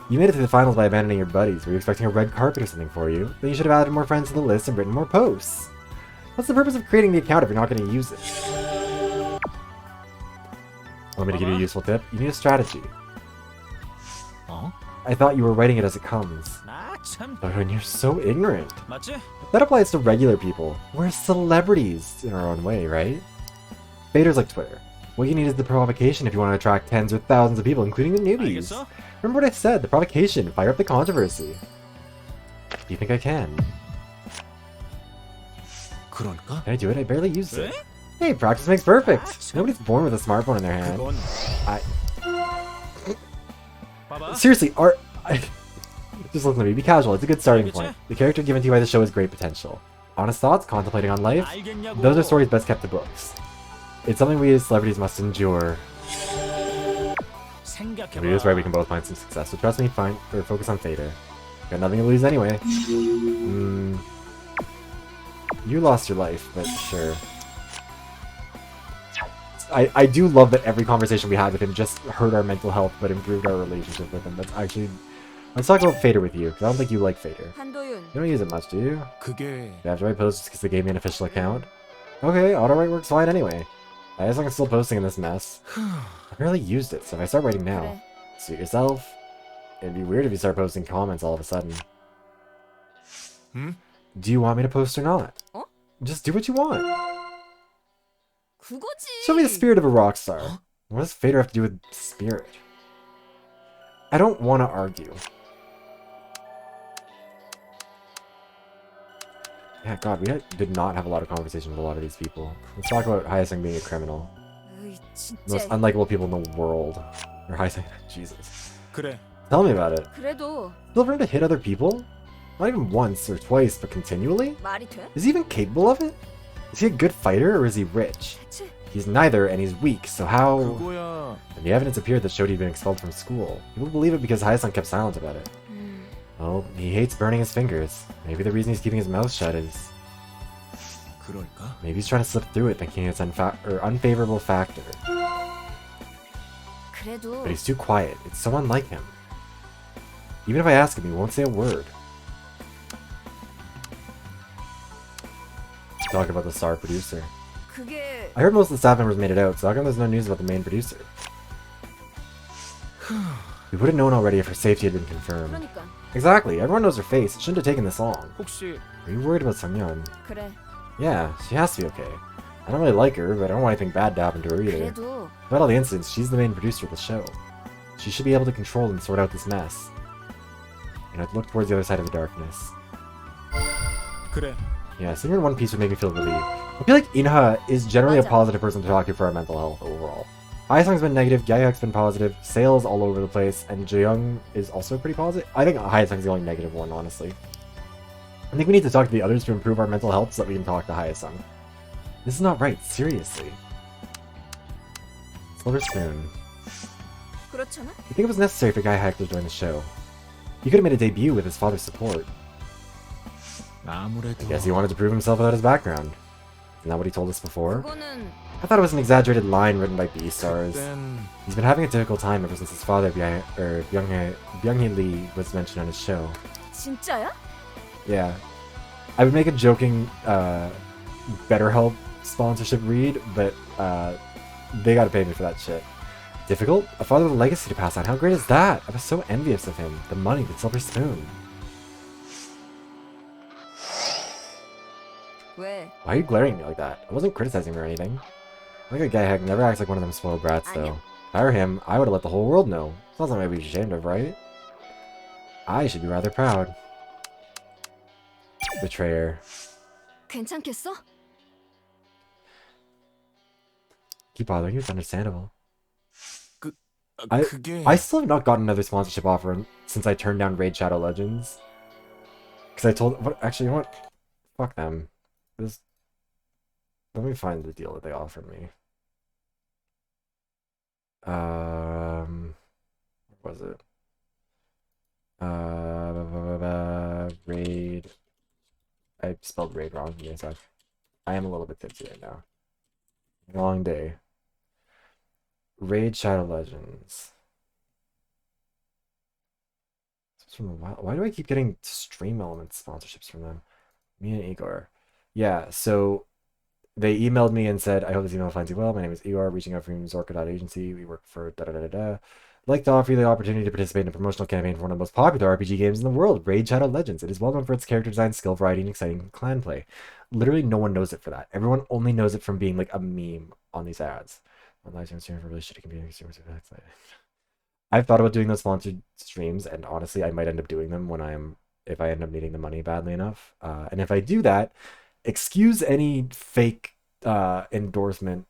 You made it to the finals by abandoning your buddies. Were you expecting a red carpet or something for you? Then you should have added more friends to the list and written more posts. What's the purpose of creating the account if you're not going to use it? Want me to give you a useful tip? You need a strategy. 어? I thought you were writing it as it comes. 아 참. But when you're so ignorant. 맞지? That applies to regular people. We're celebrities in our own way, right? Vader's like Twitter. What you need is the provocation if you want to attract tens or thousands of people, including the newbies. 알겠어? Remember what I said, the provocation, fire up the controversy. Do you think I can? 그럴까? Can I do it? I barely used it. 그래? Hey, practice makes perfect! Nobody's born with a smartphone in their hand. 그건 봐봐. Seriously, art... Just listen to me, be casual, it's a good starting 알겠지? point. The character given to you by the show has great potential. Honest thoughts, contemplating on life, 알겠냐고. those are stories best kept to books. It's something we as celebrities must endure. 생각해봐. If it is right, we can both find some success. So trust me, focus on Fader. Got nothing to lose anyway. You lost your life, but sure. I do love that every conversation we had with him just hurt our mental health, but improved our relationship with him. That's actually... Let's talk about Fader with you, because I don't think you like Fader. 한도윤. You don't use it much, do you? 그게 You have to write posts because they gave me an official account? Okay, auto-write works fine anyway. I guess I'm still posting in this mess. I barely used it, so if I start writing now, 그래. suit yourself. It'd be weird if you start posting comments all of a sudden. Hmm? Do you want me to post or not? 어? Just do what you want. 그거지. Show me the spirit of a rock star. What does Fader have to do with spirit? I don't want to argue. Yeah, God, did not have a lot of conversation with a lot of these people. Let's talk about Hyasung being a criminal. 으이, Most 진짜. unlikable people in the world. Or Hyasung, Jesus. 그래. Tell me about it. 그래도 Still for him to hit other people? Not even once or twice, but continually? 말이 돼? Is he even capable of it? Is he a good fighter or is he rich? 대체 He's neither, and he's weak, so how... 그거야. And the evidence appeared that showed he'd been expelled from school. People believe it because Hyasung kept silent about it. Well, he hates burning his fingers. Maybe the reason he's keeping his mouth shut is... 그럴까? Maybe he's trying to slip through it, thinking it's unfavorable factor. 그래도 But he's too quiet. It's so unlike him. Even if I ask him, he won't say a word. Talk about the star producer. 그게 I heard most of the staff members made it out, so how come there's no news about the main producer? We would have known already if her safety had been confirmed. 그러니까 Exactly, everyone knows her face. It shouldn't have taken this long. 혹시 Are you worried about Sungyeon? 그래. Yeah, she has to be okay. I don't really like her, but I don't want anything bad to happen to her either. 그래도 About all the incidents, she's the main producer of the show. She should be able to control and sort out this mess. And I'd look towards the other side of the darkness. 그래. Yeah, seeing her in one piece would make me feel relieved. I feel like Inha is generally a 맞아. positive person to talk to for our mental health overall. Hyasung's been negative, Gayak's been positive, Sale's all over the place, and Jaeyoung is also pretty positive. I think Hyasung's the only negative one, honestly. I think we need to talk to the others to improve our mental health so that we can talk to Hyasung. This is not right, seriously. Silver Spoon. 그렇잖아. You think it was necessary for Gaiak to join the show? He could have made a debut with his father's support. 아무래도 I guess he wanted to prove himself without his background. Isn't that what he told us before? 그거는 I thought it was an exaggerated line written by B-stars. 그땐 He's been having a difficult time ever since his father, Byung-hee Lee, was mentioned on his show. 진짜야? Yeah. I would make a joking BetterHelp sponsorship read, but they gotta pay me for that shit. Difficult? A father with a legacy to pass on. How great is that? I was so envious of him. The money, the silver spoon. 왜? Why are you glaring at me like that? I wasn't criticizing him or anything. I think a guy heck never acts like one of them spoiled brats, though. If I were him, I would have let the whole world know. It's not something I'd be ashamed of, right? I should be rather proud. Betrayer. 괜찮겠어? Keep bothering you, it's understandable. I 그게 still have not gotten another sponsorship offer since I turned down Raid Shadow Legends. Because I told... Actually, you know what? Fuck them. Let me find the deal that they offered me. What was it? Raid I spelled raid wrong. Give me a sec. I am a little bit tipsy right now. Long day. Raid Shadow Legends. Why do I keep getting Stream Elements sponsorships from them? Me and Igor. Yeah, so they emailed me and said, I hope this email finds you well. My name is Igor, reaching out from Zorka.agency. We work for da da da da. I'd like to offer you the opportunity to participate in a promotional campaign for one of the most popular RPG games in the world, Raid Shadow Legends. It is well known for its character design, skill variety, and exciting clan play. Literally, no one knows it for that. Everyone only knows it from being like a meme on these ads. On live streams for really shitty competing consumers. I've thought about doing those sponsored streams, and honestly, I might end up doing them if I end up needing the money badly enough. And if I do that, excuse any fake endorsement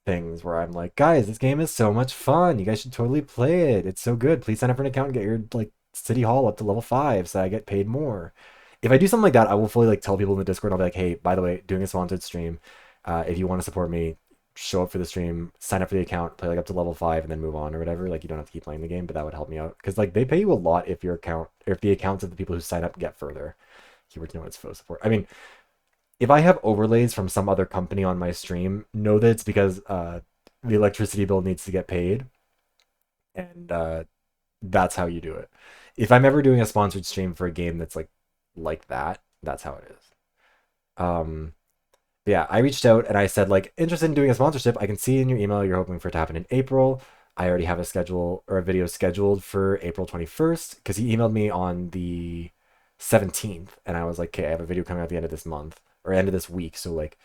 things where I'm like, guys, this game is so much fun. You guys should totally play it. It's so good. Please sign up for an account and get your like city hall up to level 5 so I get paid more. If I do something like that, I will fully like tell people in the Discord. I'll be like, hey, by the way, doing a sponsored stream. If you want to support me, show up for the stream, sign up for the account, play like up to level 5, and then move on or whatever. Like you don't have to keep playing the game, but that would help me out because like they pay you a lot if your account, or if the accounts of the people who sign up get further. Keyword know it's faux support. I mean, if I have overlays from some other company on my stream, know that it's because the electricity bill needs to get paid, and that's how you do it. If I'm ever doing a sponsored stream for a game that's like that, that's how it is. Yeah, I reached out and I said like interested in doing a sponsorship. I can see in your email you're hoping for it to happen in April. I already have a schedule or a video scheduled for April 21st because he emailed me on the 17th and I was like, okay, I have a video coming out at the end of this month or end of this week. So like,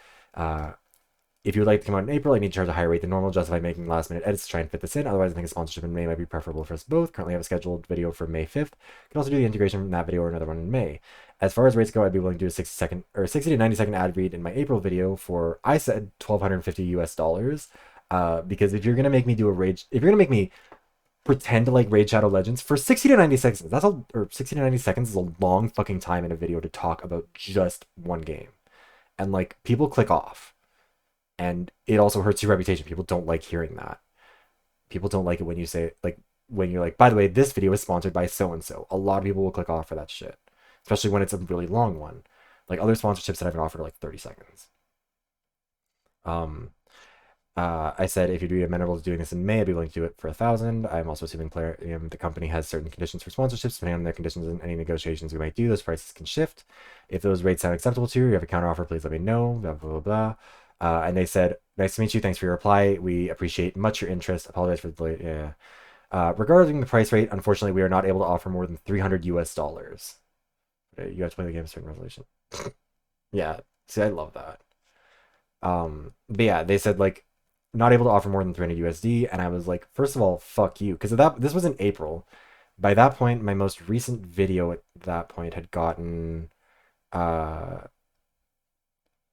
if you would like to come out in April, I need to charge a higher rate than normal, justify making last minute edits to try and fit this in. Otherwise, I think a sponsorship in May might be preferable for us both. Currently, I have a scheduled video for May 5th. Can also do the integration from that video or another one in May. As far as rates go, I'd be willing to do a 60 to 90-second ad read in my April video for, I said, $1,250 US. Because if you're gonna make me do a raid, if you're gonna make me pretend to like Raid Shadow Legends for 60 to 90 seconds, or 60 to 90 seconds is a long fucking time in a video to talk about just one game, and like people click off. And it also hurts your reputation. People don't like hearing that. People don't like it when you say like when you're like, by the way, this video is sponsored by so and so. A lot of people will click off for that shit, especially when it's a really long one. Like other sponsorships that I've been offered are like 30 seconds. I said if you'd be amenable to doing this in May, I'd be willing to do it for 1,000. I'm also assuming the company has certain conditions for sponsorships. Depending on their conditions and any negotiations we might do, those prices can shift. If those rates sound acceptable to you, you have a counter offer, please let me know. Blah blah blah blah. And they said, nice to meet you. Thanks for your reply. We appreciate much your interest. Apologize for the delay. Yeah. Regarding the price rate, unfortunately, we are not able to offer more than $300 US. You have to play the game a certain resolution. Yeah. See, I love that. But yeah, they said like not able to offer more than 300 USD, and I was like, first of all, fuck you, because this was in April. By that point, my most recent video at that point had gotten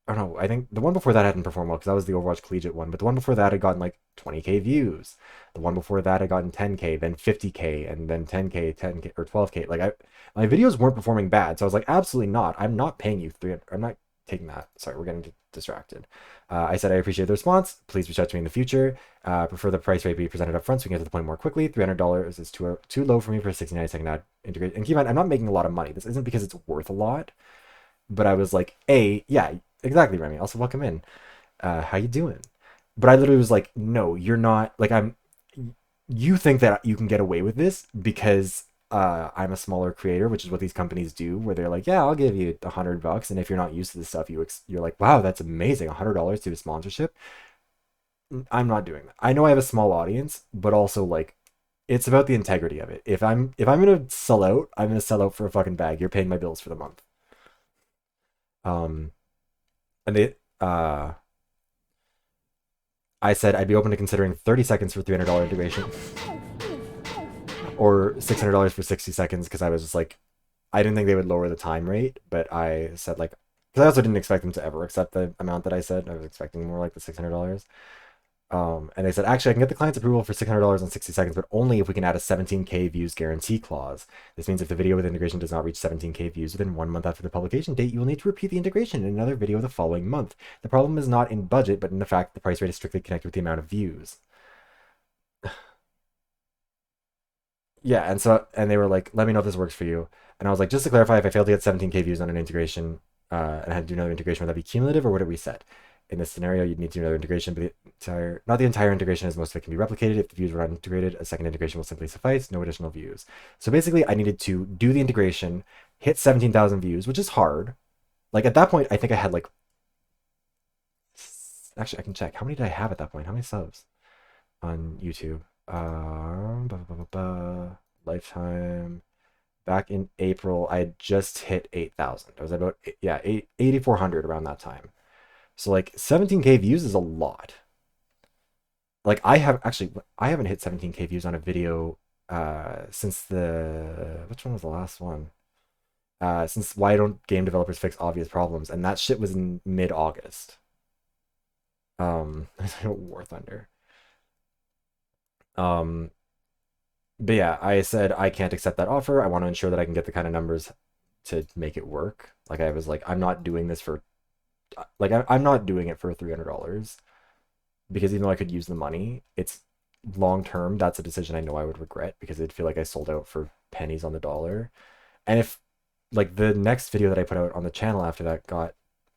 I don't know, I think the one before that hadn't performed well because that was the Overwatch Collegiate one, but the one before that had gotten like 20k views. The one before that had gotten 10k, then 50k, and then 10k, 10k, or 12k. Like my videos weren't performing bad, so I was like, absolutely not. I'm not paying you 300. I'm not taking that. Sorry, we're getting distracted. I said I appreciate the response. Please reach out to me in the future. Prefer the price rate be presented up front so we can get to the point more quickly. $300 is too low for me for a 60-90-second ad integrate. And keep in mind, I'm not making a lot of money. This isn't because it's worth a lot, but I was like, yeah. Exactly, Remy. Also, welcome in. How you doing? But I literally was like, no, you're not. Like, you think that you can get away with this because I'm a smaller creator, which is what these companies do, where they're like, yeah, I'll give you $100, and if you're not used to this stuff, you're like, wow, that's amazing, $100 to a sponsorship. I'm not doing that. I know I have a small audience, but also like, it's about the integrity of it. If I'm gonna sell out, I'm gonna sell out for a fucking bag. You're paying my bills for the month. And I said I'd be open to considering 30 seconds for $300 integration or $600 for 60 seconds because I was just like, I didn't think they would lower the time rate, but I said like, because I also didn't expect them to ever accept the amount that I said. I was expecting more like the $600. And they said, actually, I can get the client's approval for $600 in 60 seconds, but only if we can add a 17K views guarantee clause. This means if the video with integration does not reach 17K views within 1 month after the publication date, you will need to repeat the integration in another video the following month. The problem is not in budget, but in the fact that the price rate is strictly connected with the amount of views. Yeah, and they were like, let me know if this works for you. And I was like, just to clarify, if I fail to get 17K views on an integration, and had to do another integration, would that be cumulative or would it reset? In this scenario, you'd need to do another integration, but not the entire integration, as most of it can be replicated. If the views were not integrated, a second integration will simply suffice, no additional views. So basically, I needed to do the integration, hit 17,000 views, which is hard. Like, at that point, I think I had, like... Actually, I can check. How many did I have at that point? How many subs on YouTube? Lifetime. Back in April, I had just hit 8,000. I was about, 8,400 around that time. So like 17k views is a lot. Like I haven't hit 17k views on a video since which one was the last one? Since Why Don't Game Developers Fix Obvious Problems, and that shit was in mid-August. War Thunder. But yeah, I said I can't accept that offer. I want to ensure that I can get the kind of numbers to make it work. Like I was like, I'm not doing this for I'm not doing it for $300 because even though I could use the money, it's long term. That's a decision I know I would regret because I'd feel like I sold out for pennies on the dollar. And if like the next video that I put out on the channel after that got,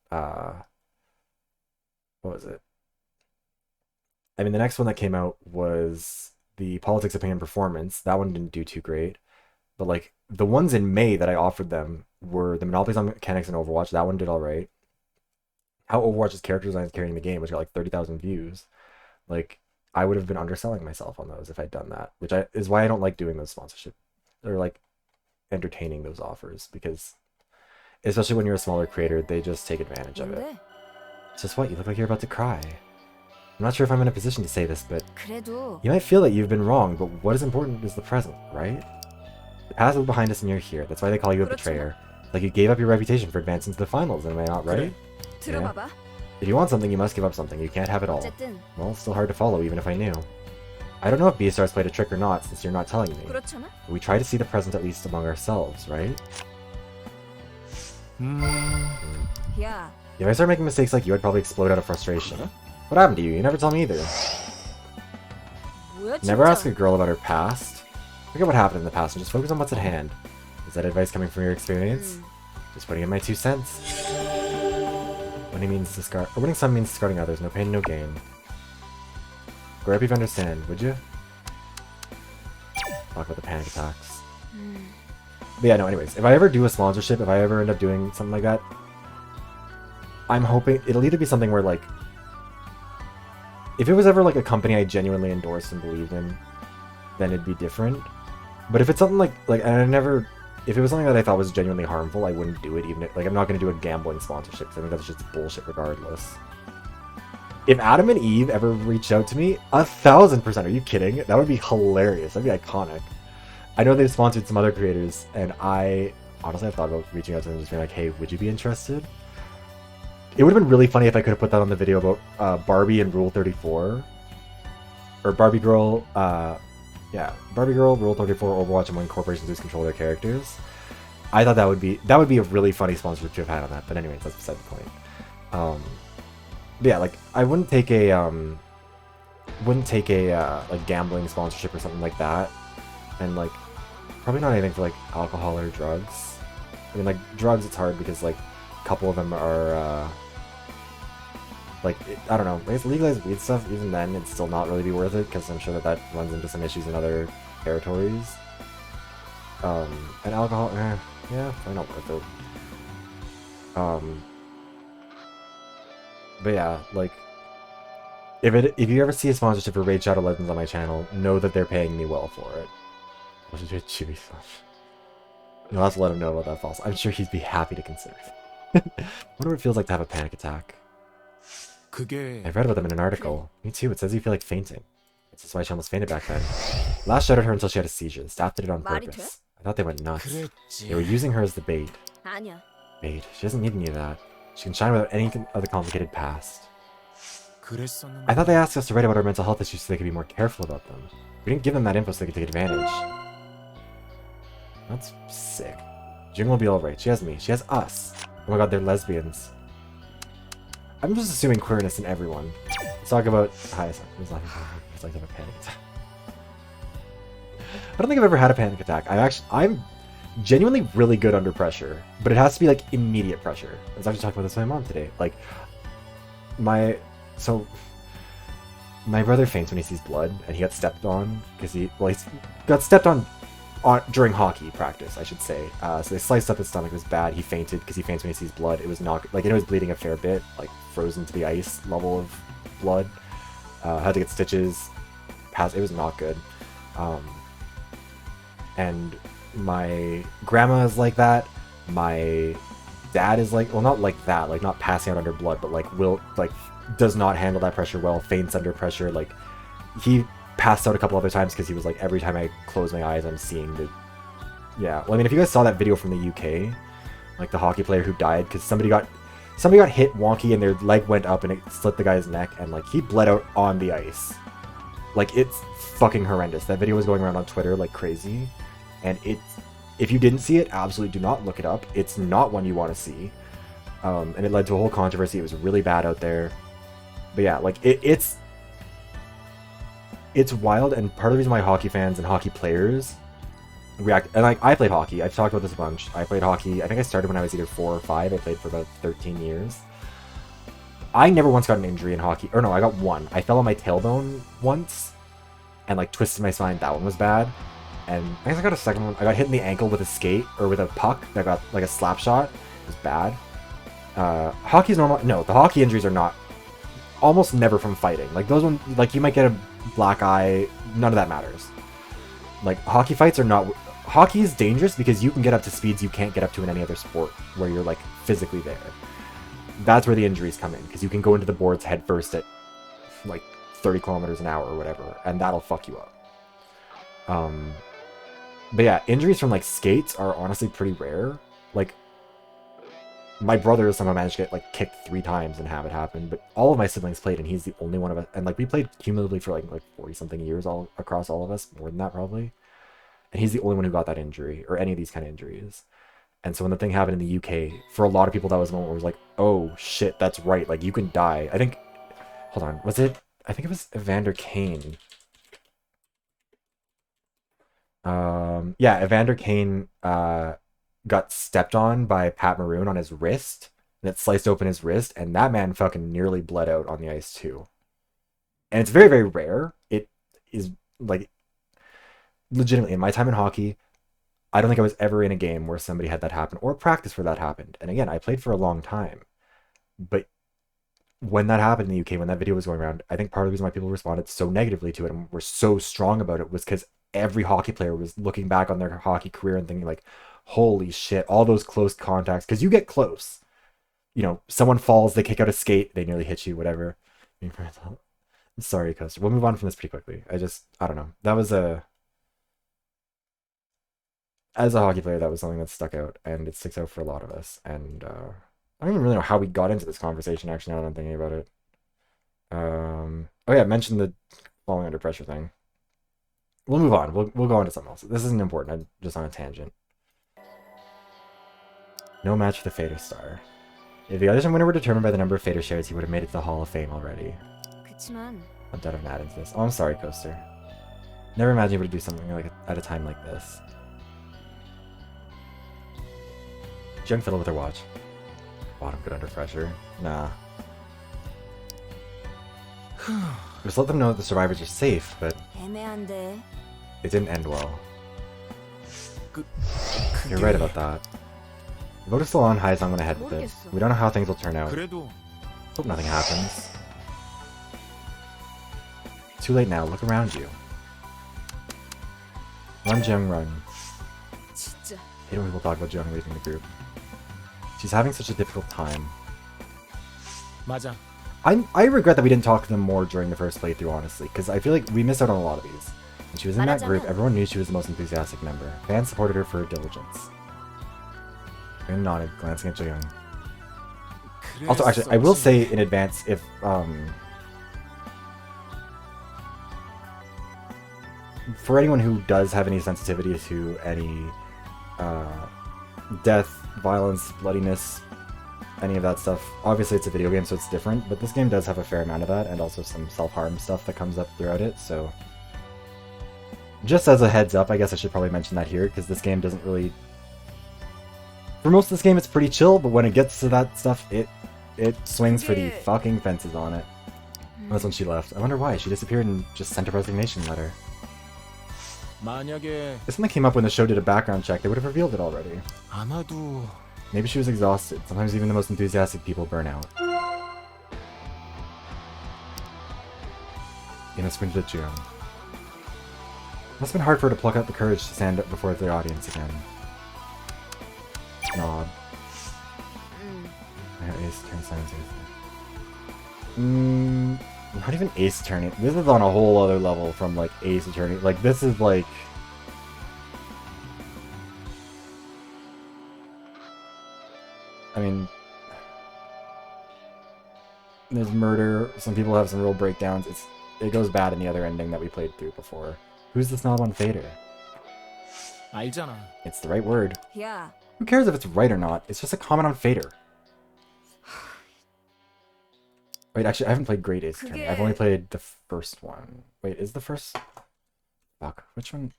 what was it? I mean, the next one that came out was the Politics, Opinion, Performance. That one didn't do too great. But like the ones in May that I offered them were the Monopolies on Mechanics and Overwatch. That one did all right. How Overwatch's character design is carrying the game, which got like 30,000 views. Like, I would have been underselling myself on those if I'd done that, which is why I don't like doing those sponsorship or like entertaining those offers, because especially when you're a smaller creator, they just take advantage of it. It's just what? You look like you're about to cry. I'm not sure if I'm in a position to say this, but you might feel that you've been wrong, but what is important is the present, right? The past is behind us and you're here. That's why they call you a betrayer. Like you gave up your reputation for advancing to the finals, am I not right? Yeah. If you want something, you must give up something. You can't have it all. Well, it's still hard to follow, even if I knew. I don't know if BSR's played a trick or not, since you're not telling me. But we try to see the present at least among ourselves, right? Yeah. If I start making mistakes like you, I'd probably explode out of frustration. What happened to you? You never tell me either. Never ask a girl about her past. Forget what happened in the past and just focus on what's at hand. Is that advice coming from your experience? Just putting in my 2 cents. Winning some means discarding others. No pain, no gain. Grow up if you understand, would you? Talk about the panic attacks. But yeah, no, anyways. If I ever do a sponsorship, if I ever end up doing something like that, I'm hoping it'll either be something where, like, if it was ever, like, a company I genuinely endorsed and believed in, then it'd be different. But if it's something like if it was something that I thought was genuinely harmful, I wouldn't do it, even if, like, I'm not going to do a gambling sponsorship, because I think that's just bullshit regardless. If Adam and Eve ever reached out to me, 1,000%, are you kidding? That would be hilarious. That'd be iconic. I know they've sponsored some other creators, and I honestly have thought about reaching out to them and just being like, hey, would you be interested? It would have been really funny if I could have put that on the video about Barbie and Rule 34. Or Barbie Girl, Barbie Girl, Rule 34, Overwatch, and when corporations lose control of their characters. I thought that would be a really funny sponsorship to have had on that, but anyways, that's beside the point. But yeah, like, I wouldn't take a like gambling sponsorship or something like that, and like probably not anything for like alcohol or drugs. I mean, like drugs, it's hard because like a couple of them are like, I don't know, I guess legalized weed stuff, even then it'd still not really be worth it because I'm sure that runs into some issues in other territories. And alcohol, yeah, probably not worth it. But yeah, like, if you ever see a sponsorship for Raid Shadow Legends on my channel, know that they're paying me well for it. You'll have to let him know about that false. I'm sure he'd be happy to consider it. I wonder what it feels like to have a panic attack. I've read about them in an article. Me too, it says you feel like fainting. It's just why she almost fainted back then. Last shouted her until she had a seizure. The staff did it on purpose. I thought they went nuts. They were using her as the bait. Bait. She doesn't need any of that. She can shine without any other complicated past. I thought they asked us to write about our mental health issues so they could be more careful about them. We didn't give them that info so they could take advantage. That's sick. Jing will be alright. She has me. She has us. Oh my god, they're lesbians. I'm just assuming queerness in everyone. Let's talk about... Hi, it's like to have a panic attack. I don't think I've ever had a panic attack. I'm genuinely really good under pressure, but it has to be like immediate pressure. I was actually talking about this with my mom today. Like my brother faints when he sees blood, and he got stepped on because he got stepped on during hockey practice, I should say. So they sliced up his stomach. It was bad. He fainted because he faints when he sees blood. It was not like, it was bleeding a fair bit, like frozen to the ice level of blood. Had to get stitches. It was not good. And my grandma is like that. My dad is like, well, not like that, like not passing out under blood, but like does not handle that pressure well, faints under pressure. Like he passed out a couple other times because he was like, every time I close my eyes, I'm seeing the, yeah. Well, I mean, if you guys saw that video from the UK, like the hockey player who died because somebody got hit wonky and their leg went up and it slit the guy's neck, and like he bled out on the ice. Like, it's fucking horrendous. That video was going around on Twitter like crazy, and if you didn't see it, absolutely do not look it up. It's not one you want to see. And it led to a whole controversy. It was really bad out there. But yeah, like it's wild, and part of the reason why hockey fans and hockey players react, and like I played hockey. I've talked about this a bunch. I played hockey. I think I started when I was either 4 or 5. I played for about 13 years. I never once got an injury in hockey. Or no, I got one. I fell on my tailbone once and like twisted my spine. That one was bad. And I guess I got a second one. I got hit in the ankle with a skate or with a puck that got like a slap shot. It was bad. Hockey's normal. No, the hockey injuries are not, almost never from fighting. Like those ones, like you might get a black eye. None of that matters. Like hockey fights are not. Hockey is dangerous because you can get up to speeds you can't get up to in any other sport where you're like physically there. That's where the injuries come in, because you can go into the boards head first at like 30 kilometers an hour or whatever, and that'll fuck you up. But yeah, injuries from like skates are honestly pretty rare. Like my brother somehow managed to get like kicked 3 times and have it happen, but all of my siblings played, and he's the only one of us. And like we played cumulatively for like 40 something years all across all of us, more than that probably. And he's the only one who got that injury or any of these kind of injuries. And so when the thing happened in the UK, for a lot of people, that was the moment where it was like, oh shit, that's right. Like you can die. I think, hold on, was it? I think it was Evander Kane. Yeah, Evander Kane got stepped on by Pat Maroon on his wrist, and it sliced open his wrist, and that man fucking nearly bled out on the ice too. And it's very, very rare. It is like, legitimately, in my time in hockey, I don't think I was ever in a game where somebody had that happen, or practice where that happened. And again, I played for a long time. But when that happened in the UK, when that video was going around, I think part of the reason why people responded so negatively to it and were so strong about it was because every hockey player was looking back on their hockey career and thinking like, holy shit, all those close contacts. Because you get close. You know, someone falls, they kick out a skate, they nearly hit you, whatever. I'm sorry, Coaster. We'll move on from this pretty quickly. I don't know. That was as a hockey player, that was something that stuck out, and it sticks out for a lot of us. And I don't even really know how we got into this conversation, actually, now that I'm thinking about it. Oh yeah, I mentioned the falling under pressure thing. We'll move on. We'll go on to something else. This isn't important. I'm just on a tangent. No match for the Fader Star. If the audition winner were determined by the number of Fader shares, he would have made it to the Hall of Fame already. 그치만 I'm dead of adding to this. Oh, I'm sorry, Coaster. Never imagined you would do something like at a time like this. Young fiddle with her watch. Bottom good under pressure. Nah. Just let them know that the survivors are safe, but 애매한데. it didn't end well. You're right about that. The vote is still on. Highest I'm gonna head with it. We don't know how things will turn out. 그래도 Hope nothing happens. Too late now. Look around you. Run, Jung, run. 진짜. Hate when people talk about Jung leaving the group. She's having such a difficult time. 맞아. I regret that we didn't talk to them more during the first playthrough, honestly, because I feel like we missed out on a lot of these. When she was in that group, everyone knew she was the most enthusiastic member. Fans supported her for her diligence. And nodded, glancing at Jaeyoung. Also, actually, I will say in advance, if for anyone who does have any sensitivity to any death, violence, bloodiness, any of that stuff, obviously it's a video game, so it's different, but this game does have a fair amount of that, and also some self-harm stuff that comes up throughout it, so just as a heads up, I guess I should probably mention that here, because this game doesn't really For most of this game, it's pretty chill, but when it gets to that stuff, it swings for the fucking fences on it. That's when she left. I wonder why. She disappeared and just sent a resignation letter. 만약에 If something came up when the show did a background check, they would have revealed it already. 아마도 Maybe she was exhausted. Sometimes even the most enthusiastic people burn out. In a sprint to June. Must have been hard for her to pluck out the courage to stand up before the audience again. Nod. I have Ace turn Simon not even Ace Attorney. This is on a whole other level from like Ace Attorney. Like this is like I mean there's murder, some people have some real breakdowns. It goes bad in the other ending that we played through before. Who's the snob on Fader? 알잖아. It's the right word. 야, Who cares if it's right or not? It's just a comment on Fader. Wait, actually, I haven't played Great Ace Attorney. I've only played the first one. Wait, is the first... Fuck, which one?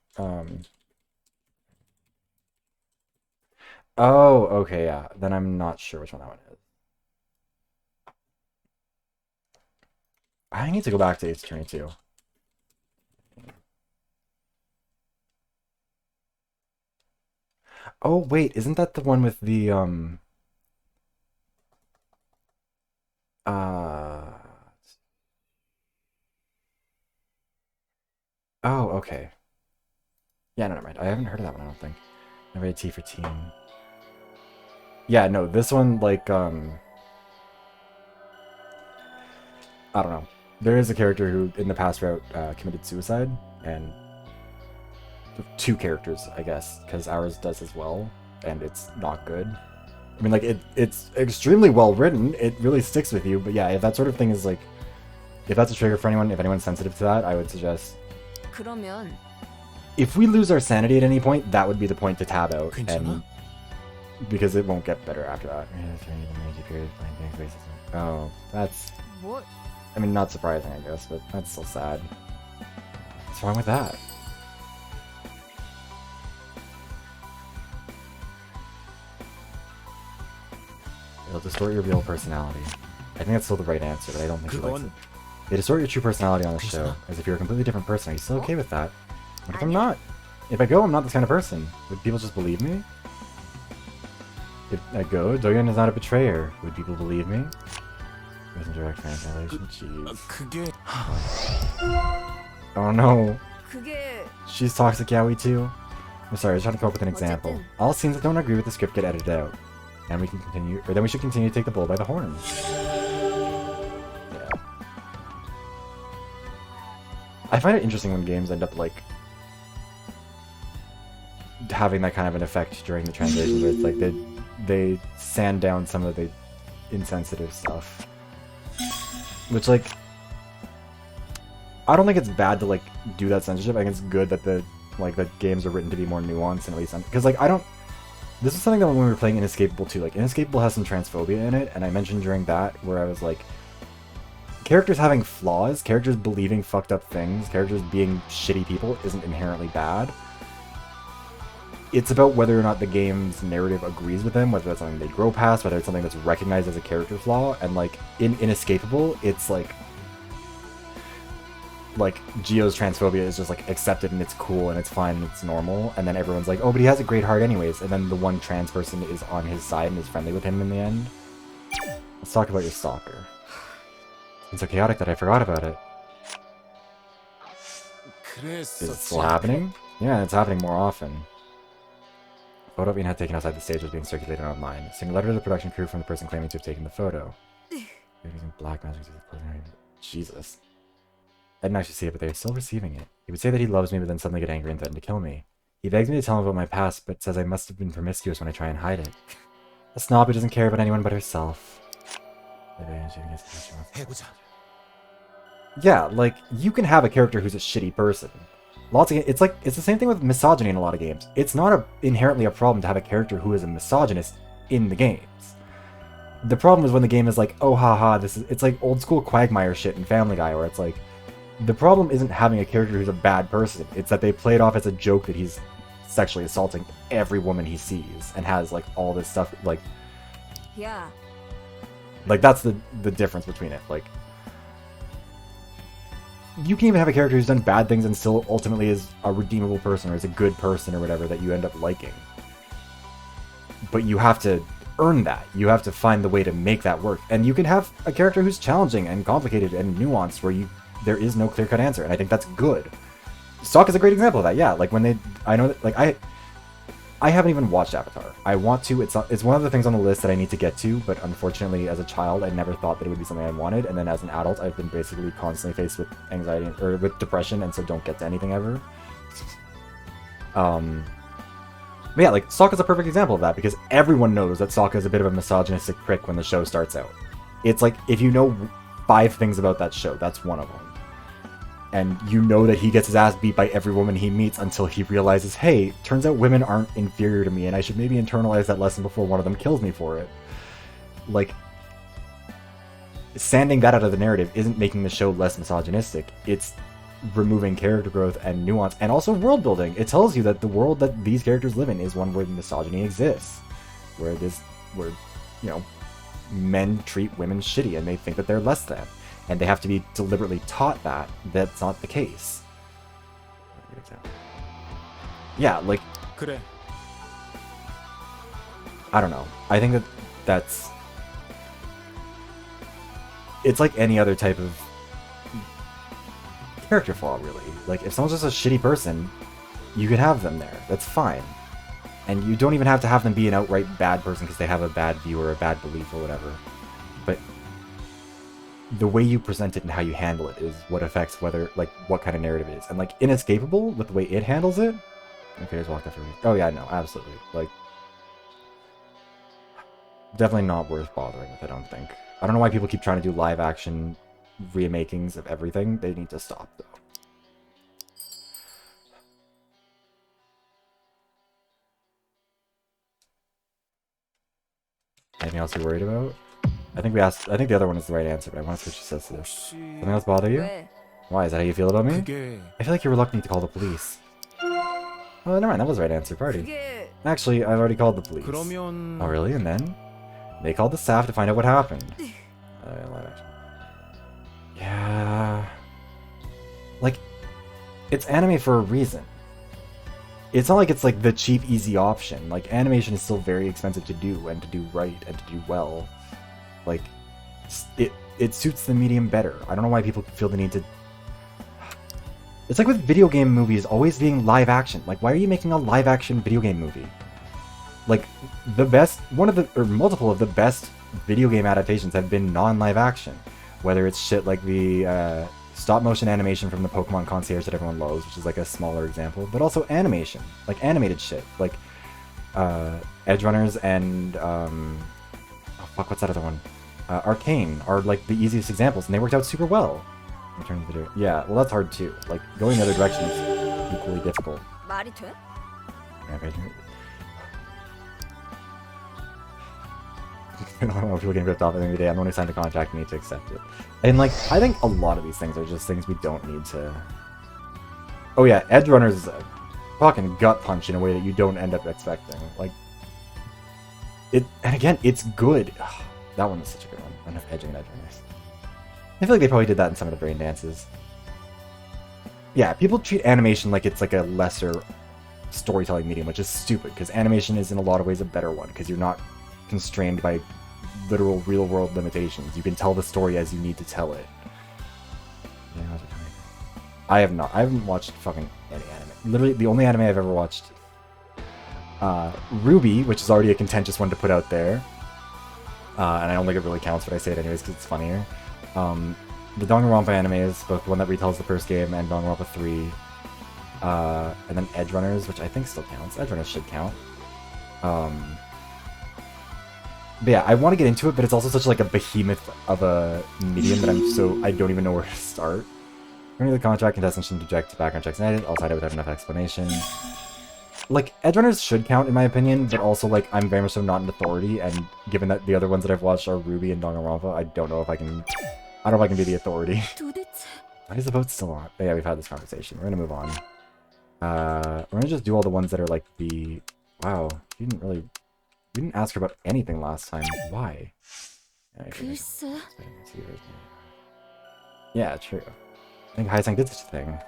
Oh, okay, yeah. Then I'm not sure which one that one is. I need to go back to Ace Attorney too. Oh, wait, isn't that the one with the, Oh, okay. Yeah, no, never mind. I haven't heard of that one, I don't think. Never had T for Teen. Yeah, no, this one, like, I don't know. There is a character who, in the past route, committed suicide, and two characters, I guess, because ours does as well, and it's not good. I mean, like, it's extremely well written, it really sticks with you, but yeah, if that sort of thing is, like, if that's a trigger for anyone, if anyone's sensitive to that, I would suggest... 그러면 If we lose our sanity at any point, that would be the point to tab out, 괜찮아? and... Because it won't get better after that. Oh, that's... 뭐 I mean, not surprising, I guess, but that's still sad. What's wrong with that? It'll distort your real personality. I think that's still the right answer, but I don't think she likes it. They distort your true personality on the show, as if you're a completely different person. Are you still okay with that? What if I'm not? If I go, I'm not this kind of person. Would people just believe me? If I go, Doyon is not a betrayer. Would people believe me? Wasn't direct translation. Jeez. 그게 Oh no. 그게 She's toxic yaoi too? I'm sorry, I was trying to come up with an example. 어쨌든. All scenes that don't agree with the script get edited out. And we can continue, or then we should continue to take the bull by the horns. Yeah. I find it interesting when games end up, like, having that kind of an effect during the translation, where it's like they sand down some of the insensitive stuff. Which, like, I don't think it's bad to, like, do that censorship. I think it's good that the games are written to be more nuanced, and at least, because, like, I don't... This is something that when we were playing Inescapable too, like, Inescapable has some transphobia in it, and I mentioned during that, where I was like, characters having flaws, characters believing fucked up things, characters being shitty people isn't inherently bad. It's about whether or not the game's narrative agrees with them, whether that's something they grow past, whether it's something that's recognized as a character flaw, and, like, in Inescapable, it's like Gio's transphobia is just, like, accepted and it's cool and it's fine and it's normal, and then everyone's like, oh, but he has a great heart anyways, and then the one trans person is on his side and is friendly with him in the end. Let's talk about your stalker. It's so chaotic that I forgot about it. Is it still happening? Yeah, it's happening more often. A photo being had taken outside the stage was being circulated online. Send a letter to the production crew from the person claiming to have taken the photo. They're using black magic to Jesus. I didn't actually see it, but they're still receiving it. He would say that he loves me, but then suddenly get angry and threaten to kill me. He begs me to tell him about my past, but says I must have been promiscuous when I try and hide it. A snob who doesn't care about anyone but herself. Yeah, like, you can have a character who's a shitty person. It's the same thing with misogyny in a lot of games. It's not inherently a problem to have a character who is a misogynist in the games. The problem is when the game is like, oh haha, it's like old school Quagmire shit in Family Guy, where it's like, the problem isn't having a character who's a bad person, it's that they play it off as a joke that he's sexually assaulting every woman he sees and has like all this stuff like Yeah. that's the difference between it. Like, you can even have a character who's done bad things and still ultimately is a redeemable person or is a good person or whatever that you end up liking. But you have to earn that. You have to find the way to make that work. And you can have a character who's challenging and complicated and nuanced where there is no clear-cut answer, and I think that's good. Sokka is a great example of that. Yeah, like I know that, like I haven't even watched Avatar. I want to. It's one of the things on the list that I need to get to, but unfortunately, as a child, I never thought that it would be something I wanted, and then as an adult, I've been basically constantly faced with anxiety or with depression, and so don't get to anything ever. But yeah, like, Sokka's a perfect example of that, because everyone knows that Sokka is a bit of a misogynistic prick when the show starts out. It's like, if you know 5 things about that show, that's one of them. And you know that he gets his ass beat by every woman he meets until he realizes, hey, turns out women aren't inferior to me, and I should maybe internalize that lesson before one of them kills me for it. Like, sanding that out of the narrative isn't making the show less misogynistic. It's removing character growth and nuance, and also world building. It tells you that the world that these characters live in is one where misogyny exists, where you know, men treat women shitty and they think that they're less than, and they have to be deliberately taught that that's not the case. Yeah, like, 그래. I don't know. I think that's it's like any other type of character flaw, really. Like, if someone's just a shitty person, you could have them there. That's fine. And you don't even have to have them be an outright bad person because they have a bad view or a bad belief or whatever. But the way you present it and how you handle it is what affects whether, like, what kind of narrative it is. And, like, Inescapable, with the way it handles it... Okay, just walked after me. Oh yeah, no, absolutely. Like, definitely not worth bothering with, I don't think. I don't know why people keep trying to do live-action remakings of everything. They need to stop, though. Anything else you're worried about? I think the other one is the right answer, but I want to see what she says to this. Something else bother you? 왜? Why? Is that how you feel about me? 그게 I feel like you're reluctant to call the police. Oh, never mind. That was the right answer. Party. 그게 Actually, I've already called the police. 그러면 Oh, really? And then? They called the staff to find out what happened. Yeah... Like, it's anime for a reason. It's not like it's like the cheap, easy option. Like, animation is still very expensive to do, and to do right, and to do well. Like, it suits the medium better. I don't know why people feel the need to... It's like with video game movies always being live action. Like, why are you making a live action video game movie? Like, the best, multiple of the best video game adaptations have been non-live action. Whether it's shit like the stop-motion animation from the Pokemon Concierge that everyone loves, which is like a smaller example, but also animation, like animated shit, like Edge Runners and oh fuck, what's that other one? Arcane are like the easiest examples, and they worked out super well. Return to the video. Yeah, well, that's hard too. Like, going the other direction is equally difficult. 말이 돼? I don't know if people getting ripped off at the end of the day. I'm the one who signed the contract and need to accept it. And, like, I think a lot of these things are just things we don't need to... Oh yeah, Edge Runners is a fucking gut punch in a way that you don't end up expecting. Like, and again, it's good. Ugh, that one is such a good one. Enough edging and Edge Runners. I feel like they probably did that in some of the brain dances. Yeah, people treat animation like it's like a lesser storytelling medium, which is stupid, because animation is in a lot of ways a better one, because you're not constrained by literal real-world limitations. You can tell the story as you need to tell it. I haven't watched fucking any anime. Literally, the only anime I've ever watched, Ruby, which is already a contentious one to put out there, and I don't think it really counts, but I say it anyways because it's funnier. The Danganronpa anime is both the one that retells the first game and Danganronpa 3, and then Edge Runners, which I think still counts. Edge Runners should count. But yeah, I want to get into it, but it's also such like a behemoth of a medium that I don't even know where to start. According to the contract, contestants should reject background checks and edit. I'll cite it without enough explanation. Like, Edge Runners should count in my opinion, but also like I'm very much so not an authority, and given that the other ones that I've watched are Ruby and Danganronpa, I don't know if I can be the authority. 도대체 Why is the vote still on? But yeah, we've had this conversation. We're gonna move on. We're gonna just do all the ones that are like the... Wow, you didn't really... We didn't ask her about anything last time. Why? 글쎄. Yeah, true. I think Haisang did such a thing.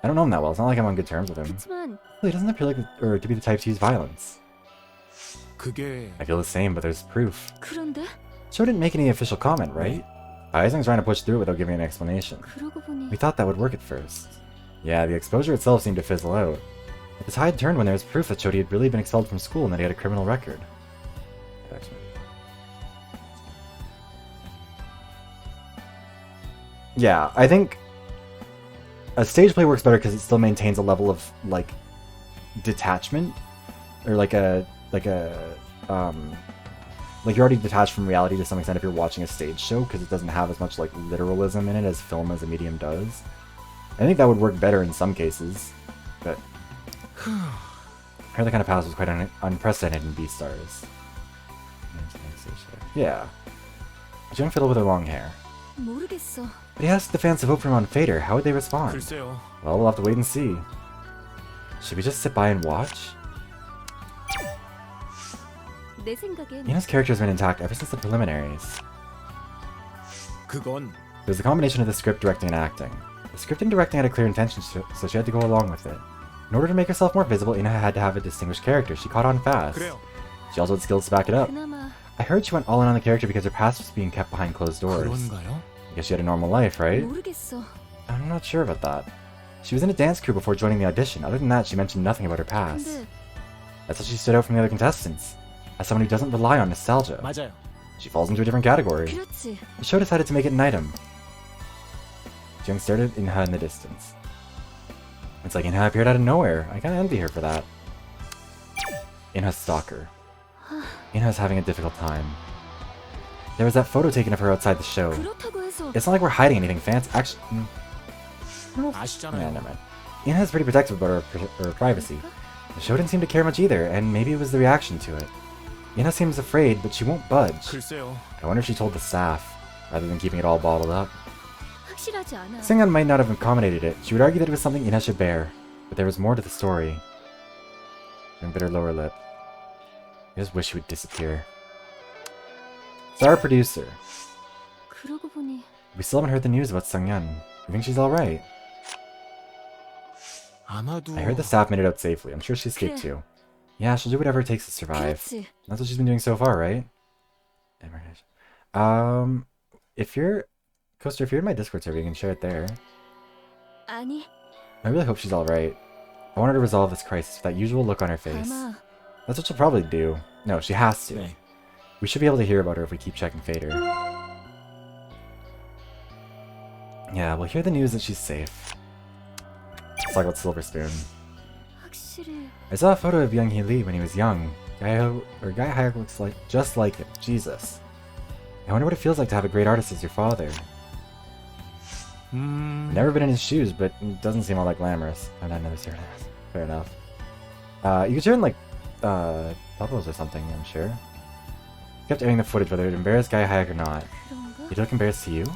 I don't know him that well. It's not like I'm on good terms with him. 그치만 He doesn't appear like or to be the type to use violence. 그게 I feel the same, but there's proof. 그런데 Show didn't make any official comment, right? Haisang's trying to push through without giving an explanation. 그러고 보니 We thought that would work at first. Yeah, the exposure itself seemed to fizzle out. But the tide turned when there was proof that Chody had really been expelled from school and that he had a criminal record. Yeah, I think a stage play works better because it still maintains a level of like detachment, or like you're already detached from reality to some extent if you're watching a stage show, because it doesn't have as much like literalism in it as film as a medium does. I think that would work better in some cases, but her the kind of palace was quite unprecedented in Beastars. Yeah, a young fiddle with her long hair. 모르겠어. But he asked the fans to vote for him on Fader. How would they respond? 글쎄요. Well, we'll have to wait and see. Should we just sit by and watch? 내 생각엔 Ina's character has been intact ever since the preliminaries. 그건 It was a combination of the script, directing, and acting. The script and directing had a clear intention, so she had to go along with it. In order to make herself more visible, Ina had to have a distinguished character. She caught on fast. 그래요. She also had skills to back it up. 그나마 I heard she went all in on the character because her past was being kept behind closed doors. 그런가요? I guess she had a normal life, right? 모르겠어. I'm not sure about that. She was in a dance crew before joining the audition. Other than that, she mentioned nothing about her past. 근데 That's how she stood out from the other contestants. As someone who doesn't rely on nostalgia. 맞아요. She falls into a different category. 그렇지. The show decided to make it an item. Jung stared at Inha in the distance. It's like Inha appeared out of nowhere. I kinda envy her for that. Inha's stalker. Inha's having a difficult time. There was that photo taken of her outside the show. 그렇다고 해서 It's not like we're hiding anything fancy. Actually, yeah, 아시잖아요. never mind. Inha's pretty protective about her privacy. The show didn't seem to care much either, and maybe it was the reaction to it. Inha seems afraid, but she won't budge. 글쎄요. I wonder if she told the staff, rather than keeping it all bottled up. 확실하지 않아. Singan might not have accommodated it. She would argue that it was something Inha should bear. But there was more to the story. And bit her lower lip. I just wish she would disappear. Star producer. 그러고 보니 We still haven't heard the news about Sungyeon. You think she's alright? 아마도 I heard the staff made it out safely. I'm sure she escaped too. Yeah, she'll do whatever it takes to survive. 그렇지. That's what she's been doing so far, right? If you're... Coaster, if you're in my Discord server, you can share it there. 아니 I really hope she's alright. I want her to resolve this crisis with that usual look on her face. 아마 That's what she'll probably do. No, she has to. 네. We should be able to hear about her if we keep checking Fader. Yeah, we'll hear the news that she's safe. Let's talk about Silver Spoon. 확실히 I saw a photo of Young Hee Lee when he was young. Guy Hayek looks like just like him. Jesus. I wonder what it feels like to have a great artist as your father. Never been in his shoes, but it doesn't seem all that glamorous. Oh, no, never seen it. Fair enough. You could turn like bubbles or something, I'm sure. Kept airing the footage whether it embarrassed Guy Hayek or not. 그런가? Did it look embarrassed to you?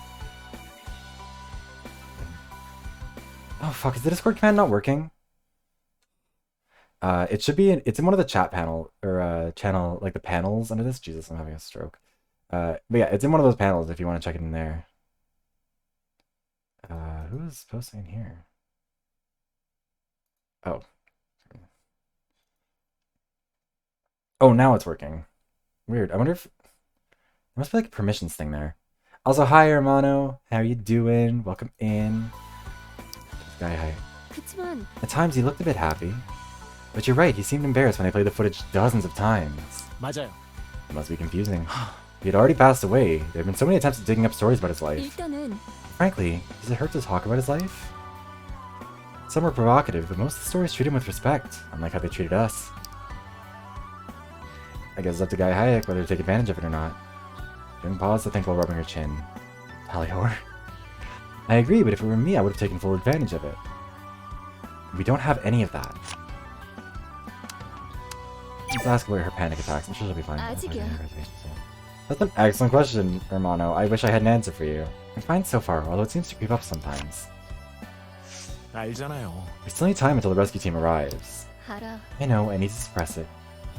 Oh fuck, is the Discord command not working? It should be it's in one of the chat panel or channel, like the panels under this. Jesus, I'm having a stroke. But yeah, it's in one of those panels if you want to check it in there. Who's posting in here? Oh. Oh, now it's working. Weird. I wonder if there must be like a permissions thing there. Also, hi Hermano, how you doing? Welcome in. This guy, hi. 그치만 At times he looked a bit happy. But you're right, he seemed embarrassed when they played the footage dozens of times. 맞아요. It must be confusing. He had already passed away. There have been so many attempts at digging up stories about his life. 일단은 Frankly, does it hurt to talk about his life? Some were provocative, but most of the stories treat him with respect, unlike how they treated us. I guess it's up to Guy Hayek whether to take advantage of it or not. Jung paused to think while rubbing her chin. Pallior. I agree, but if it were me, I would have taken full advantage of it. We don't have any of that. Let's ask about her panic attacks. I'm sure she'll be fine. 아직이야. That's an excellent question, Hermano. I wish I had an answer for you. I'm fine so far, although it seems to creep up sometimes. 알잖아요. We still need time until the rescue team arrives. 알아. I know, I need to suppress it.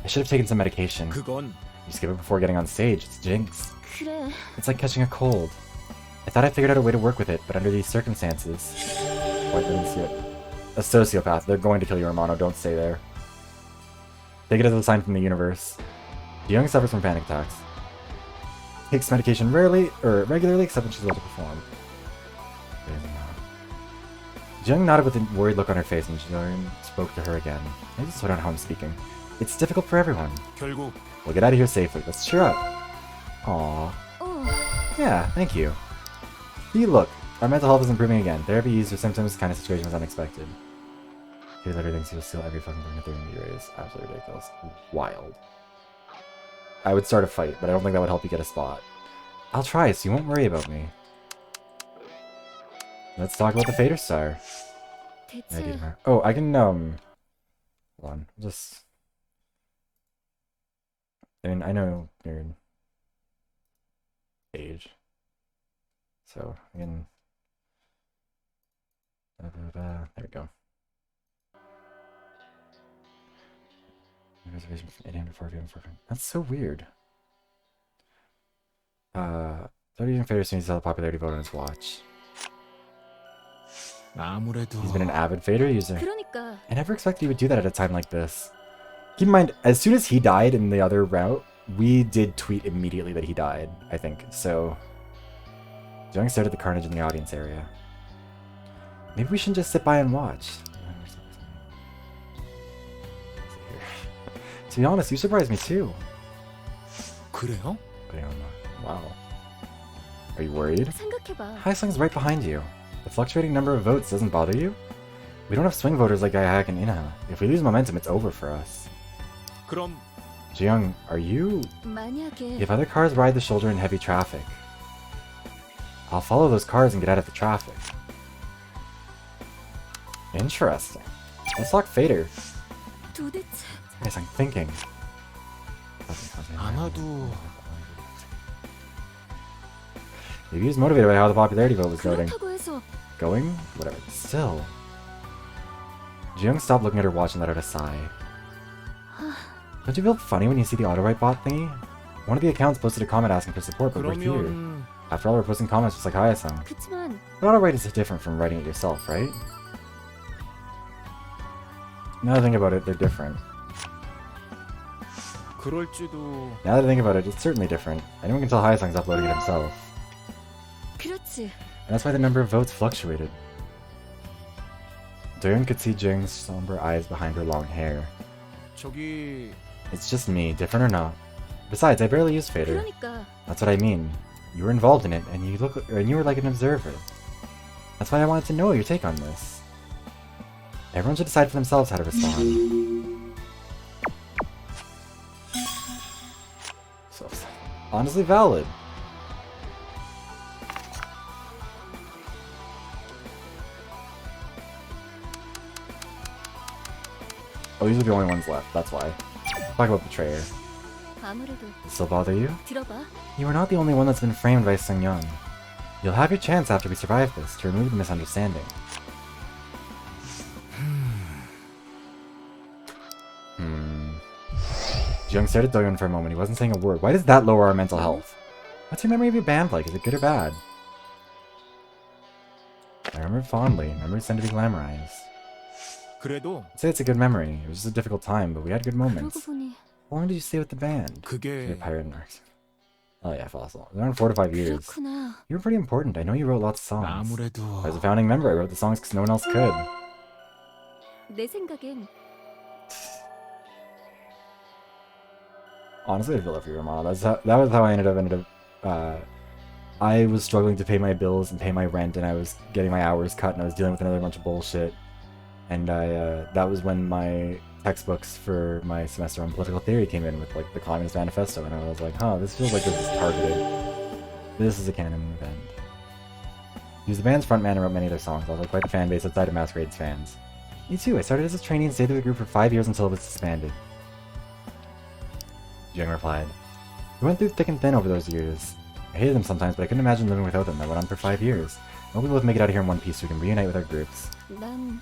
I should have taken some medication. 그건 You skip it before getting on stage, it's jinx. 그래. It's like catching a cold. I thought I figured out a way to work with it, but under these circumstances... Oh, I didn't see it. A sociopath. They're going to kill you, Romano. Don't stay there. Take it as a sign from the universe. Young suffers from panic attacks. Takes medication regularly, except when she's able to perform. Jung nodded with a worried look on her face, and Jung spoke to her again. Maybe slow down how I'm speaking. It's difficult for everyone. 결국 We'll get out of here safely. Let's cheer up. Aww. 어. Yeah, thank you. See, look. Our mental health is improving again. Therapy eased her symptoms. This kind of situation was unexpected. He literally thinks he'll steal every fucking thing that they're going to be raised. Absolutely ridiculous. Wild. I would start a fight, but I don't think that would help you get a spot. I'll try, so you won't worry about me. Let's talk about the Fader Star. 대체 Oh, I can, hold on. Just... I mean, I know you're in age. So, I can... There we go. Reservation from 8 a.m. to 4 p.m. That's so weird. 30 and Fader soon to sell the popularity vote on his watch. 아무래도 He's been an avid Fader user. 그러니까 I never expected he would do that at a time like this. Keep in mind, as soon as he died in the other route, we did tweet immediately that he died, I think. So, Jung stared at the carnage in the audience area. Maybe we shouldn't just sit by and watch. To be honest, you surprised me too. 그래요? Wow. Are you worried? 생각해봐. Haesung's right behind you. The fluctuating number of votes doesn't bother you? We don't have swing voters like Gaiak and Inha. If we lose momentum, it's over for us. 그럼 Jiyoung, are you... 만약에 If other cars ride the shoulder in heavy traffic, I'll follow those cars and get out of the traffic. Interesting. Let's talk Fader. 도대체 Yes, I'm thinking. 아마도 Maybe he was motivated by how the popularity vote was going. 그렇다고 해서 Going? Whatever. Still. Jiyoung stopped looking at her watch and let out a sigh. Don't you feel funny when you see the auto-write bot thingy? One of the accounts posted a comment asking for support, but we're here. 그러면 After all, we're posting comments just like Haesung. 그치만 But auto-write is different from writing it yourself, right? Now that I think about it, they're different. 그럴지도 Now that I think about it, it's certainly different. Anyone can tell Haesung's uploading it himself. 그렇지. And that's why the number of votes fluctuated. Doyeon could see Jung's somber eyes behind her long hair. 저기 It's just me, different or not. Besides, I barely use Fader. 그러니까 That's what I mean. You were involved in it, and you were like an observer. That's why I wanted to know your take on this. Everyone should decide for themselves how to respond. So, honestly valid. Oh, these are the only ones left, that's why. Talk about Betrayer. 아무래도 Does it still bother you? 들어봐. You are not the only one that's been framed by Seung-young. You'll have your chance after we survive this to remove the misunderstanding. Jung stared at Doyeon for a moment. He wasn't saying a word. Why does that lower our mental health? What's your memory of your band like? Is it good or bad? I remember it fondly. Memories tend to be glamorized. 그래도 I'd say it's a good memory. It was just a difficult time, but we had good moments. 그러고 보니 How long did you stay with the band? 그게 Your pirate narcs. Oh yeah, Fossil. Around 4 to 5 years. 그렇구나. You were pretty important. I know you wrote lots of songs. 아무래도 As a founding member, I wrote the songs because no one else could. 내 생각엔 Honestly, I feel for your mom. That was how I ended up. I was struggling to pay my bills and pay my rent, and I was getting my hours cut, and I was dealing with another bunch of bullshit. And that was when my textbooks for my semester on political theory came in with like the Communist Manifesto, and I was like, huh, this feels like this is targeted. This is a canon event. He was the band's frontman and wrote many of their songs, although quite the fan base outside of Masquerade's fans. Me too. I started as a trainee and stayed with the group for 5 years until it was disbanded. Jung replied. We went through thick and thin over those years. I hated them sometimes, but I couldn't imagine living without them. I went on for 5 years. hope we both make it out of here in one piece so we can reunite with our groups. 난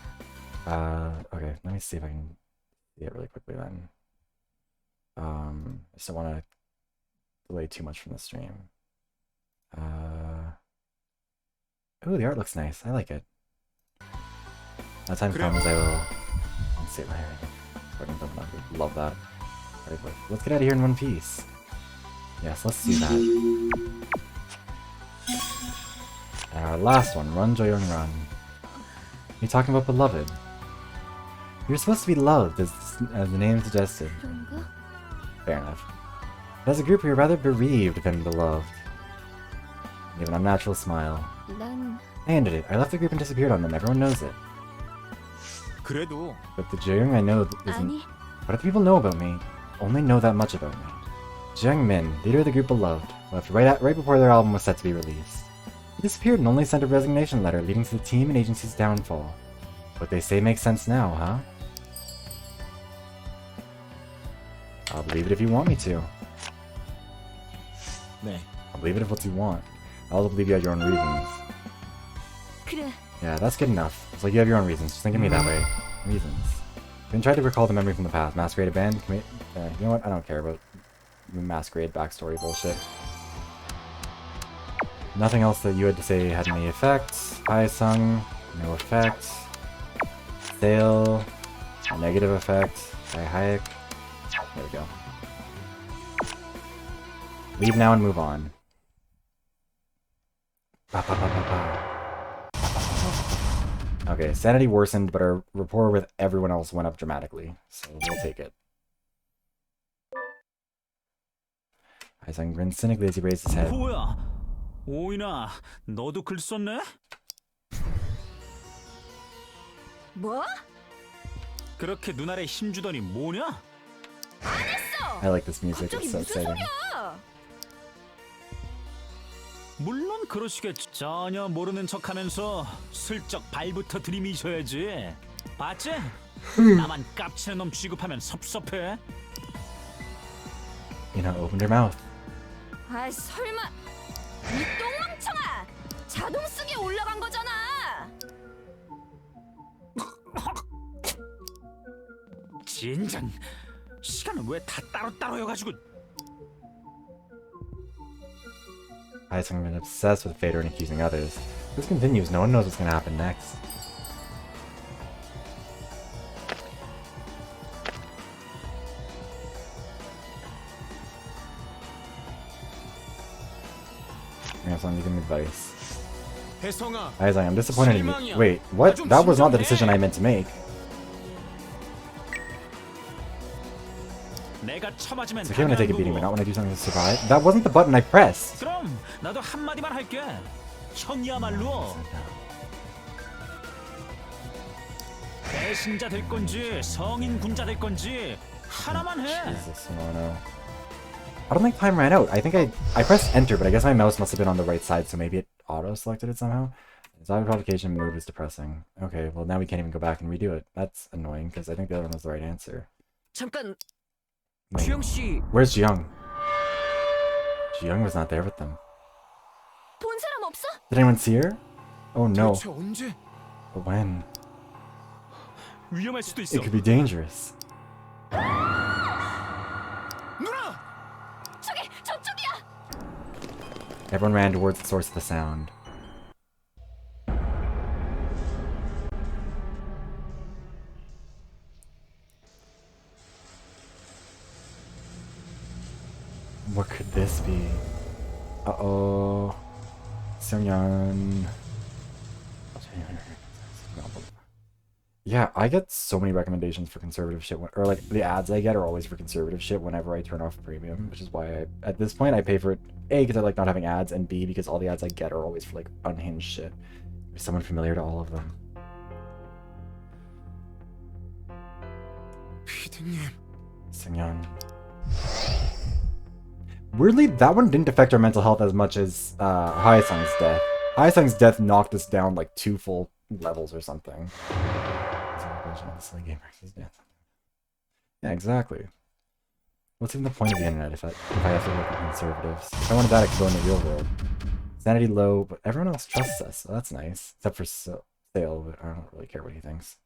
Okay, let me see if I can see it really quickly then. I just don't want to delay too much from the stream. Ooh, the art looks nice. I like it. That time comes, I will save my hair. Love that. Alright, let's get out of here in one piece. Yes, let's do that. And our last one, Run Joyoung Run. You're talking about beloved. You're supposed to be loved, as the name suggested. 그런가? Fair enough. But as a group, we are rather bereaved than beloved. You have an unnatural smile. 난 I ended it. I left the group and disappeared on them. Everyone knows it. 그래도 But the Joyoung I know isn't... 아니 What do people know about me? Only know that much about me. Jiang Min, leader of the group Beloved, left right before their album was set to be released. He disappeared and only sent a resignation letter leading to the team and agency's downfall. What they say makes sense now, huh? I'll believe it if you want me to. 네. I'll believe it if what you want. I'll believe you have your own reasons. 그래. Yeah, that's good enough. It's like you have your own reasons. Just think of me that way. Reasons. You can try to recall the memory from the past. Masquerade a band? You know what? I don't care about Masquerade backstory bullshit. Nothing else that you had to say had any effect. I sung, no effect. Sale, negative effect. I Hayek. There we go. Leave now and move on. Ba, ba, ba, ba, ba. Okay, sanity worsened, but our rapport with everyone else went up dramatically, so we'll take it. Aizang grinned cynically as he raised his head. 뭐야? 오이나, 너도 글 썼네? 뭐? 그렇게 눈알에 힘주더니 뭐냐? I like this music, 갑자기 it's so 무슨 exciting. 소리야? 물론 그러시겠지. 전혀 모르는 척하면서 슬쩍 발부터 들이미셔야지. 봤지? 나만 깝치는 놈 취급하면 섭섭해. You know, opened her mouth. 아 설마 이 똥멍청아! 자동 쓰기에 올라간 거잖아. 진짠. 시간은 왜 다 따로따로여가지고. Aizang been obsessed with Fader and accusing others. If this continues, no one knows what's gonna happen next. I have something to give me advice. 혜성아, Aizang, I'm disappointed in you. Wait, what? That was not the decision I meant to make. 내가 쳐맞으면 It's okay when I take a beating, but 당연한 not 거고. when I do something to survive. That wasn't the button I pressed! 그럼 나도 한마디만 할게. 형이야말로 배신자 될 건지 성인 군자 될 건지 하나만 해. Jesus, no. I don't think time ran out. I think I pressed enter, but I guess my mouse must have been on the right side, so maybe it auto-selected it somehow. Desired provocation move is depressing. Okay, well now we can't even go back and redo it. That's annoying, because I think the other one was the right answer. 잠깐, Wait, 주영 씨. where's Jiyoung? Jiyoung was not there with them. 본 사람 없어? Did anyone see her? Oh no. 대체 언제? But when? 위험할 수도 있어. It could be dangerous. 누나! 저기 저쪽이야. Everyone ran towards the source of the sound. What could this be? Uh-oh. Seungyeon. Yeah, I get so many recommendations for conservative shit, or like the ads I get are always for conservative shit whenever I turn off premium, which is why at this point I pay for it, A, because I like not having ads, and B, because all the ads I get are always for like unhinged shit. There's someone familiar to all of them. 피디님. Seungyeon. Weirdly, that one didn't affect our mental health as much as Haesung's death. Haesung's death knocked us down like 2 full levels or something. Yeah, exactly. What's even the point of the internet if I have to work with conservatives? If I wanted that, I could go in the real world. Sanity low, but everyone else trusts us, so that's nice. Except for Sale, but I don't really care what he thinks.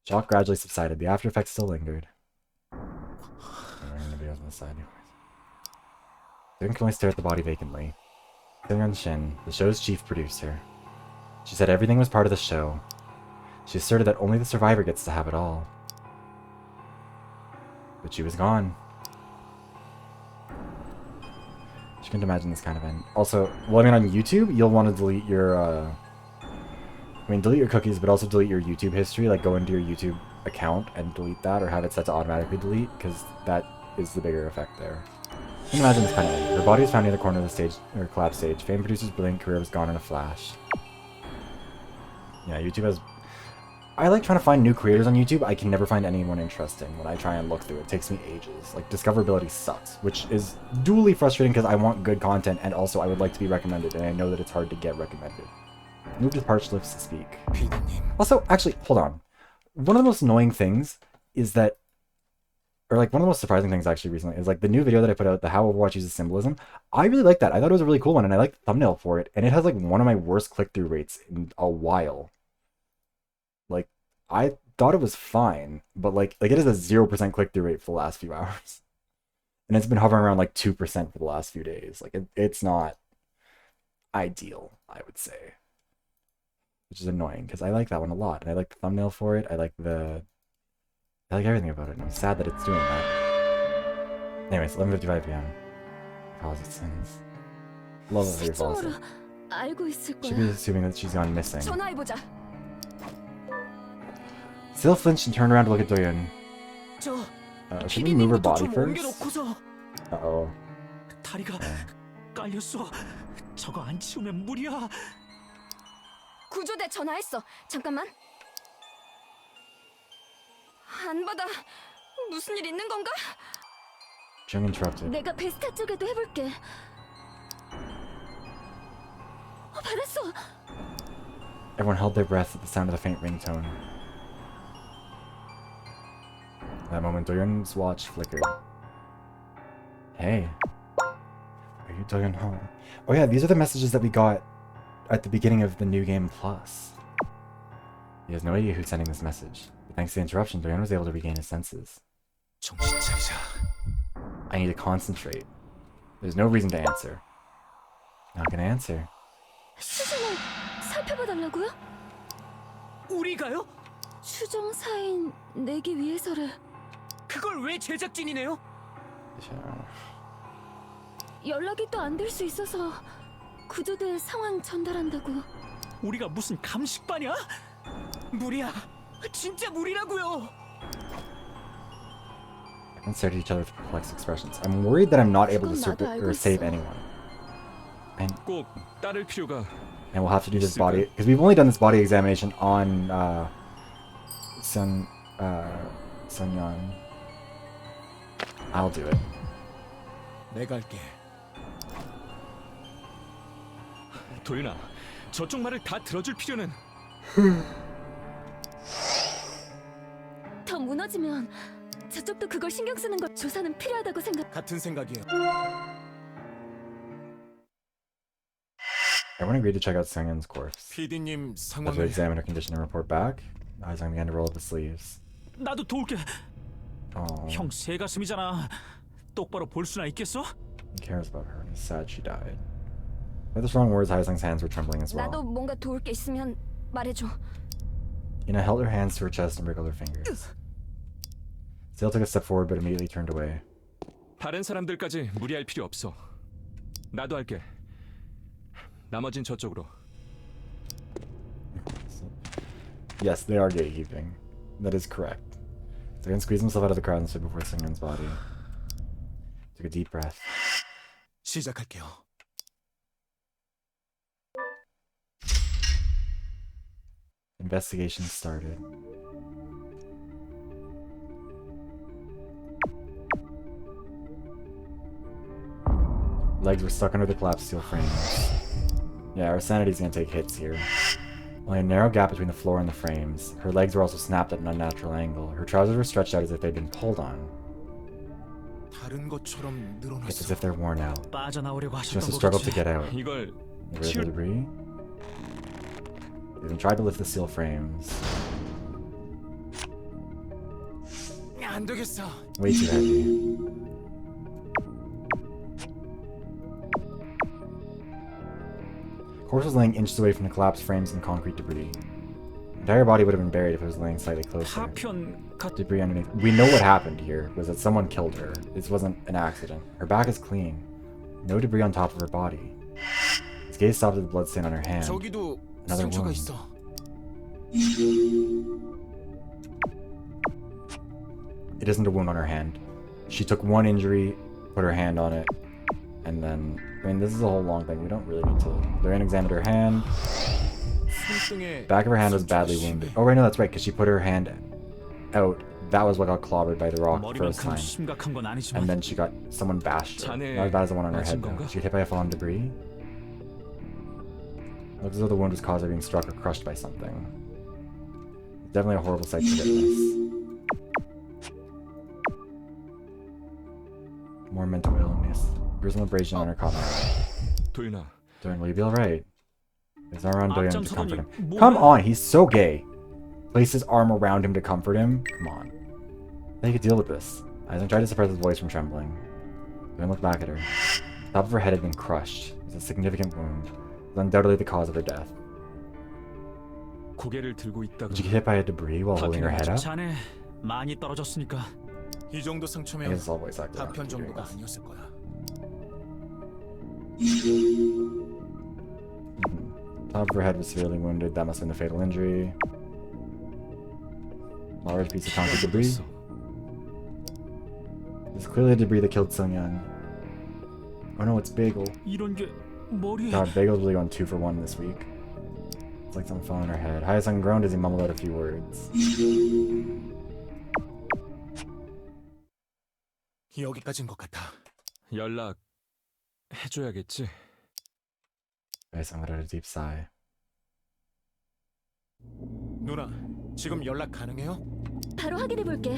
Shock gradually subsided. The after effects still lingered. I'm gonna be on the side anyways. Doyen can only stare at the body vacantly. Sitting on Shin, the show's chief producer. She said everything was part of the show. She asserted that only the survivor gets to have it all. But she was gone. She couldn't imagine this kind of end. Also, well, I mean, on YouTube, you'll want to delete your, delete your cookies, but also delete your YouTube history. Like, go into your YouTube account and delete that, or have it set to automatically delete, because that is the bigger effect there. I can imagine this kind of ending. Her body was found near the corner of the stage, or collapse stage. Famed producer's brilliant career was gone in a flash. Yeah, YouTube has... I like trying to find new creators on YouTube. I can never find anyone interesting when I try and look through it. It takes me ages. Like, discoverability sucks, which is dually frustrating because I want good content and also I would like to be recommended, and I know that it's hard to get recommended. Move to parched lips to speak. Also, actually, hold on. One of the most annoying things is that, or like one of the most surprising things actually recently is like the new video that I put out, the How Overwatch Uses Symbolism. I really like that. I thought it was a really cool one and I liked the thumbnail for it. And it has like one of my worst click-through rates in a while. Like, I thought it was fine, but like it is a 0% click-through rate for the last few hours. And it's been hovering around like 2% for the last few days. Like, it's not ideal, I would say. Which is annoying, because I like that one a lot. And I like the thumbnail for it. I like everything about it, and I'm sad that it's doing that. Anyways, 11:55 p.m. Pause it sins. Love it for your policy. Should be assuming that she's gone missing. Still flinched and turned around to look at Doyen. Should we move her body first? Uh-oh. 다리가 깔렸어. 저거 안 치우면 무리야. 구조대 전화했어. 잠깐만. 안 받아. 무슨 일 있는 건가? Jung interrupted. 내가 베스타 쪽에도 해볼게. 받았어. Everyone held their breath at the sound of the faint ringtone. At that moment, Doyen's watch flickered. Hey. Are you Doyen home? Oh yeah, these are the messages that we got at the beginning of the New Game Plus. He has no idea who's sending this message. But thanks to the interruption, Doyen was able to regain his senses. 정신 차리자. I need to concentrate. There's no reason to answer. Not gonna answer. 수정을 살펴봐달라고요? 우리가요? 추정사인 내기 위해서를. 그걸 왜 제작진이네요? 연락이 또 안 될 수 있어서 구조대 상황 전달한다고. 우리가 무슨 감식반이야? 무리야. 진짜 무리라고요. And stared at each other with perplexed expressions. I'm worried that I'm not able to save anyone. 꼭 따를 필요가. And we'll have to do this body, because we've only done this body examination on Sun Yan. I'll do it. 내가 할게. 도윤아, 저쪽 말을 다 들어줄 필요는. 더 무너지면 저쪽도 그걸 신경 쓰는 걸 조사는 필요하다고 생각. 같은 생각이에요. Everyone agreed to check out Sungyeon's corpse. PD님 As we 상황을 examine her condition and report back, Aizang began to roll up his sleeves. 나도 도울게. Oh, 형 새가슴이잖아. 똑바로 볼 수나 있겠어? he cares about her and is sad she died. With the strong words, Aizang's hands were trembling as 나도 well. 뭔가 도울 게 있으면 말해줘. Ina held her hands to her chest and wriggled her fingers. Sale took a step forward but immediately turned away. 다른 사람들까지 무리할 필요 없어. 나도 할게. 나머진 저쪽으로. Yes, they are gatekeeping. That is correct. Sungyeon squeezed himself out of the crowd and stood before Sungyeon's body. Took a deep breath. 시작할게요. Investigation started. Legs were stuck under the collapsed steel frames. Yeah, our sanity's gonna take hits here. Only a narrow gap between the floor and the frames. Her legs were also snapped at an unnatural angle. Her trousers were stretched out as if they'd been pulled on. 다른 것처럼 It's as 늘어났어. if they're worn out. 빠져나오려고 She must 하셨던 have struggled to 거겠지. get out. 이걸 Get rid of the debris. They even tried to lift the steel frames. 안 되겠어. Way too heavy. Corpse was laying inches away from the collapsed frames and concrete debris. The entire body would have been buried if it was laying slightly closer. 파편 같. Debris underneath. We know what happened here was that someone killed her. This wasn't an accident. Her back is clean. No debris on top of her body. His gaze stopped at the bloodstain on her hand. 저기도 Another 상처가 wound. 있어. It isn't a wound on her hand. She took one injury, put her hand on it, and then... I mean, this is a whole long thing. We don't really need to... Lorraine examined her hand. 손등에 Back of her hand was badly wounded. Oh, right, no, that's right, because she put her hand out. That was what got clobbered by the rock first 머리만큼 time. 심각한 건 아니지만. And then she got... Someone bashed her. 자네 Not as bad as the one on her head, 맞은 though. 건가? She got hit by a fallen debris. Looks as though the wound was caused by being struck or crushed by something. It's definitely a horrible sight to witness. More mental illness. Gruesome abrasion on her coffin. 도윤아, Doran, will you be alright? His arm around Doran to comfort him. 뭐야? Come on, he's so gay. Place his arm around him to comfort him. Come on. They could deal with this. Eisen tried to suppress his voice from trembling. Doran looked back at her. The top of her head had been crushed. It was a significant wound. It was undoubtedly the cause of her death. 고개를 들고 있다가 Did you get hit by a debris while holding her head up? 자네 많이 떨어졌으니까. 이 정도 I 상처면 guess it's all voice acting. 파편 정도가 아니었을 거야. Top of her head was severely wounded. That must have been the fatal injury. Large piece of concrete debris. This is clearly the debris that killed Sung Young. Oh no, it's Bagel. 이런 게 머리에. God, Bagel's really going 2 for 1 this week. It's like something fell on her head. Hyasung groaned as he mumbled out a few words. 여기까지인 것 같아. 연락 해줘야겠지. Hyasung let out a deep sigh. 누나, 지금 연락 가능해요? 바로 확인해 볼게.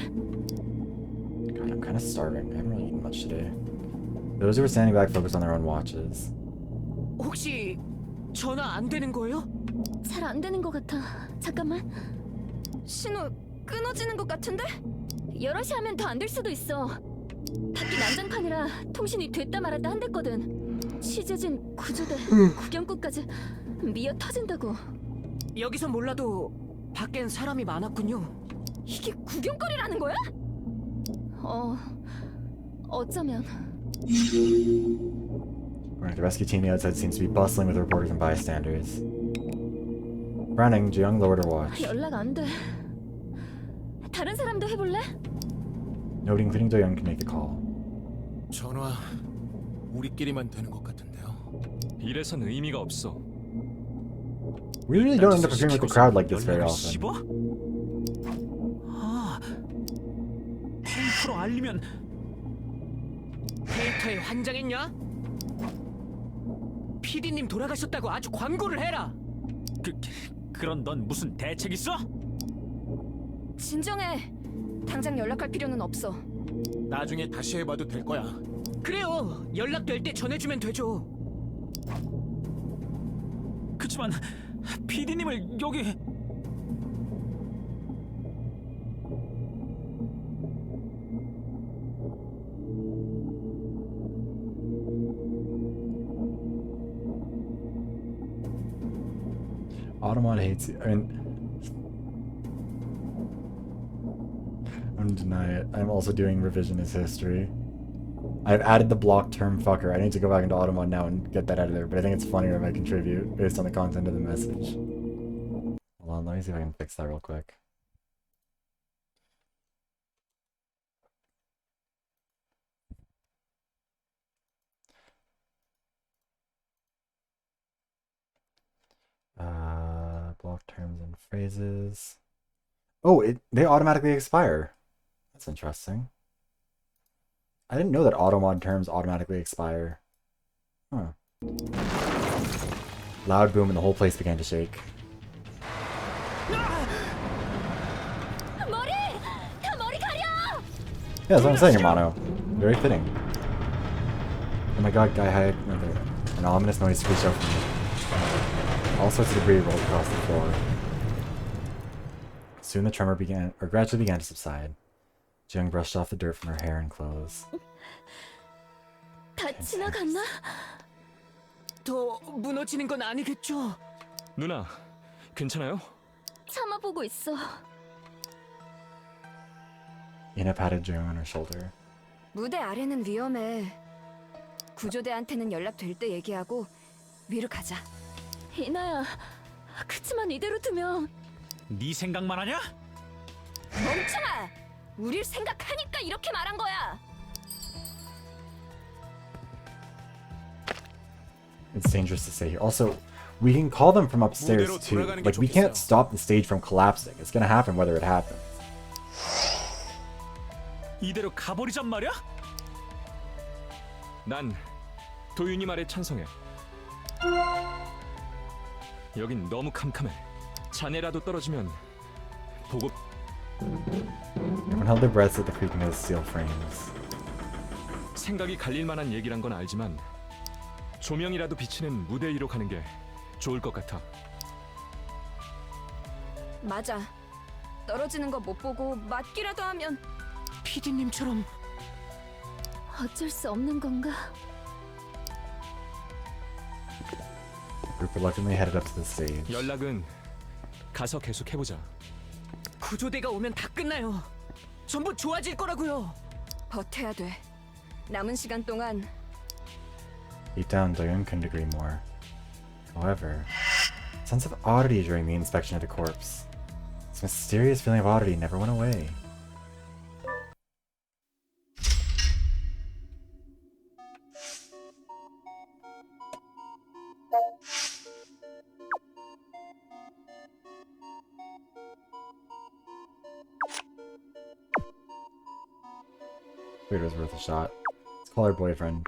God, I'm kind of starving. I haven't really eaten much today. Those who were standing back focused on their own watches. 혹시 전화 안 되는 거예요? 잘 안 되는 것 같아. 잠깐만. 신호 끊어지는 것 같은데? 여럿이 하면 더 안 될 수도 있어. 밖이 난장판이라 통신이 됐다 말았다 한댔거든. 취재진, 구조대, 구경꾼까지 미어 터진다고. 여기서 몰라도 밖엔 사람이 많았군요. 이게 구경거리라는 거야? 어쩌면. According to the rescue team, the outside seems to be bustling with reporters and bystanders. Frowning, Ji-young lowered her watch. 연락 안 돼. 다른 사람도 해볼래? Nobody, including Do-young, can make the call. 전화 우리끼리만 되는 것 같은데요. 이래선 의미가 없어. We really don't end up appearing with the crowd like this very 연락을 often. 씹어? 아, 테이프로 알리면. 데이터에 환장했냐? PD님 돌아가셨다고 아주 광고를 해라. 그런 넌 무슨 대책 있어? 진정해. 당장 연락할 필요는 없어. 나중에 다시 해봐도 될 거야. 그래요. 연락될 때 전해주면 되죠. 그치만 PD님을 여기. Automod hates you. I mean, I'm gonna deny it. I'm also doing revisionist history. I've added the block term fucker. I need to go back into Automod now and get that out of there, but I think it's funnier if I contribute based on the content of the message. Hold on, let me see if I can fix that real quick. Block terms and phrases. Oh, they automatically expire. That's interesting. I didn't know that automod terms automatically expire. Huh. Loud boom and the whole place began to shake. 머리! 다 머리 가려! Yeah, that's what I'm saying, Hermano. Very fitting. Oh my god, guy hired an ominous noise reached out from me. All sorts of debris rolled across the floor. Soon the tremor gradually began to subside. Jung brushed off the dirt from her hair and clothes. 다 지나갔나? 더 무너지는 건 아니겠죠? 누나, 괜찮아요? 참아보고 있어. Ina patted Jung on her shoulder. 무대 아래는 위험해. 구조대한테는 연락될 때 얘기하고 위로 가자. 이나야, 그치만 이대로 두면 네 생각만 하냐? 멈춰라! 우릴 생각하니까 이렇게 말한 거야. It's dangerous to stay here. Also, we can call them from upstairs too. Like, we can't stop the stage from collapsing. It's gonna happen whether it happens. 이대로 가버리잔 말이야? 난 도윤이 말에 찬성해. 여긴 너무 캄캄해. 자네라도 떨어지면 보고. Everyone held their breaths at the creaking of the steel frames. 생각이 갈릴 만한 얘기란 건 알지만 조명이라도 비치는 무대 위로 가는 게 좋을 것 같아. 맞아. 떨어지는 거 못 보고 맞기라도 하면 PD님처럼 어쩔 수 없는 건가? Group reluctantly headed up to the stage. 연락은 가서 계속 해보자. 구조대가 오면 다 끝나요. 전부 좋아질 거라고요. 버텨야 돼. 남은 시간 동안 Deep down, Doyoung couldn't agree more. However, a sense of oddity during the inspection of the corpse. This mysterious feeling of oddity never went away. It was worth a shot. Let's call her boyfriend.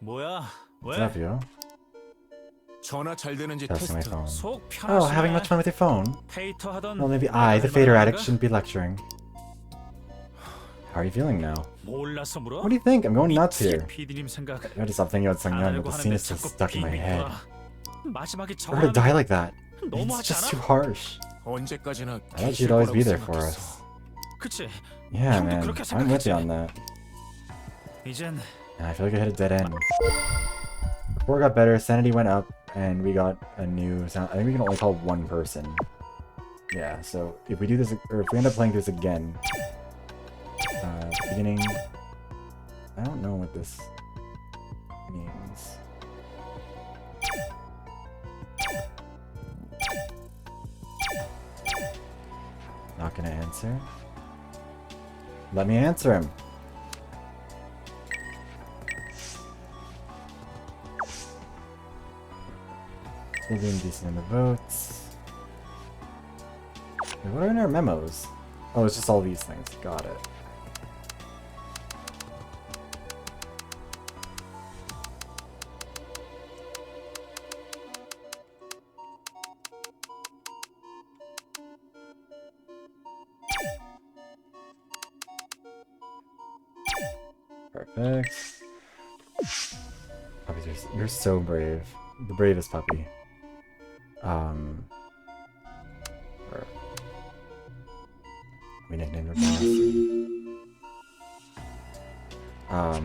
뭐야? What's 왜? up, yo? 전화 잘 되는지 Testing my 테스트. phone. 속 Oh, having 편하시네. much fun with your phone? 페이터 하던 Well, maybe 내가 I, the 할 Fader 말을 addict, 하는가? shouldn't be lecturing. How are you feeling now? 몰라서 물어? What do you think? I'm going nuts here. PD님 생각 I gotta stop thinking about something 안 else, 하려고 but the scene 하는데 is so 자꾸 stuck in my head. 빙빙 마지막에 For her to die like that, it's 너무하지 just 않아? too harsh. 언제까지나 I thought she'd always be there for us. 그치? Yeah, 형도 man. 그렇게 I'm with you 생각했지? on that. 이젠 And I feel like I hit a dead end. Before it got better, sanity went up, and we got a new sound. I think we can only call one person. Yeah, so if we do this, or if we end up playing this again, beginning. I don't know what this means. Not gonna answer. Let me answer him. Still doing decent in the votes. Wait, what are in our memos? Oh, it's just all these things. Got it. Perfect. Puppies, you're so brave. The bravest puppy. We nicknamed her Boss.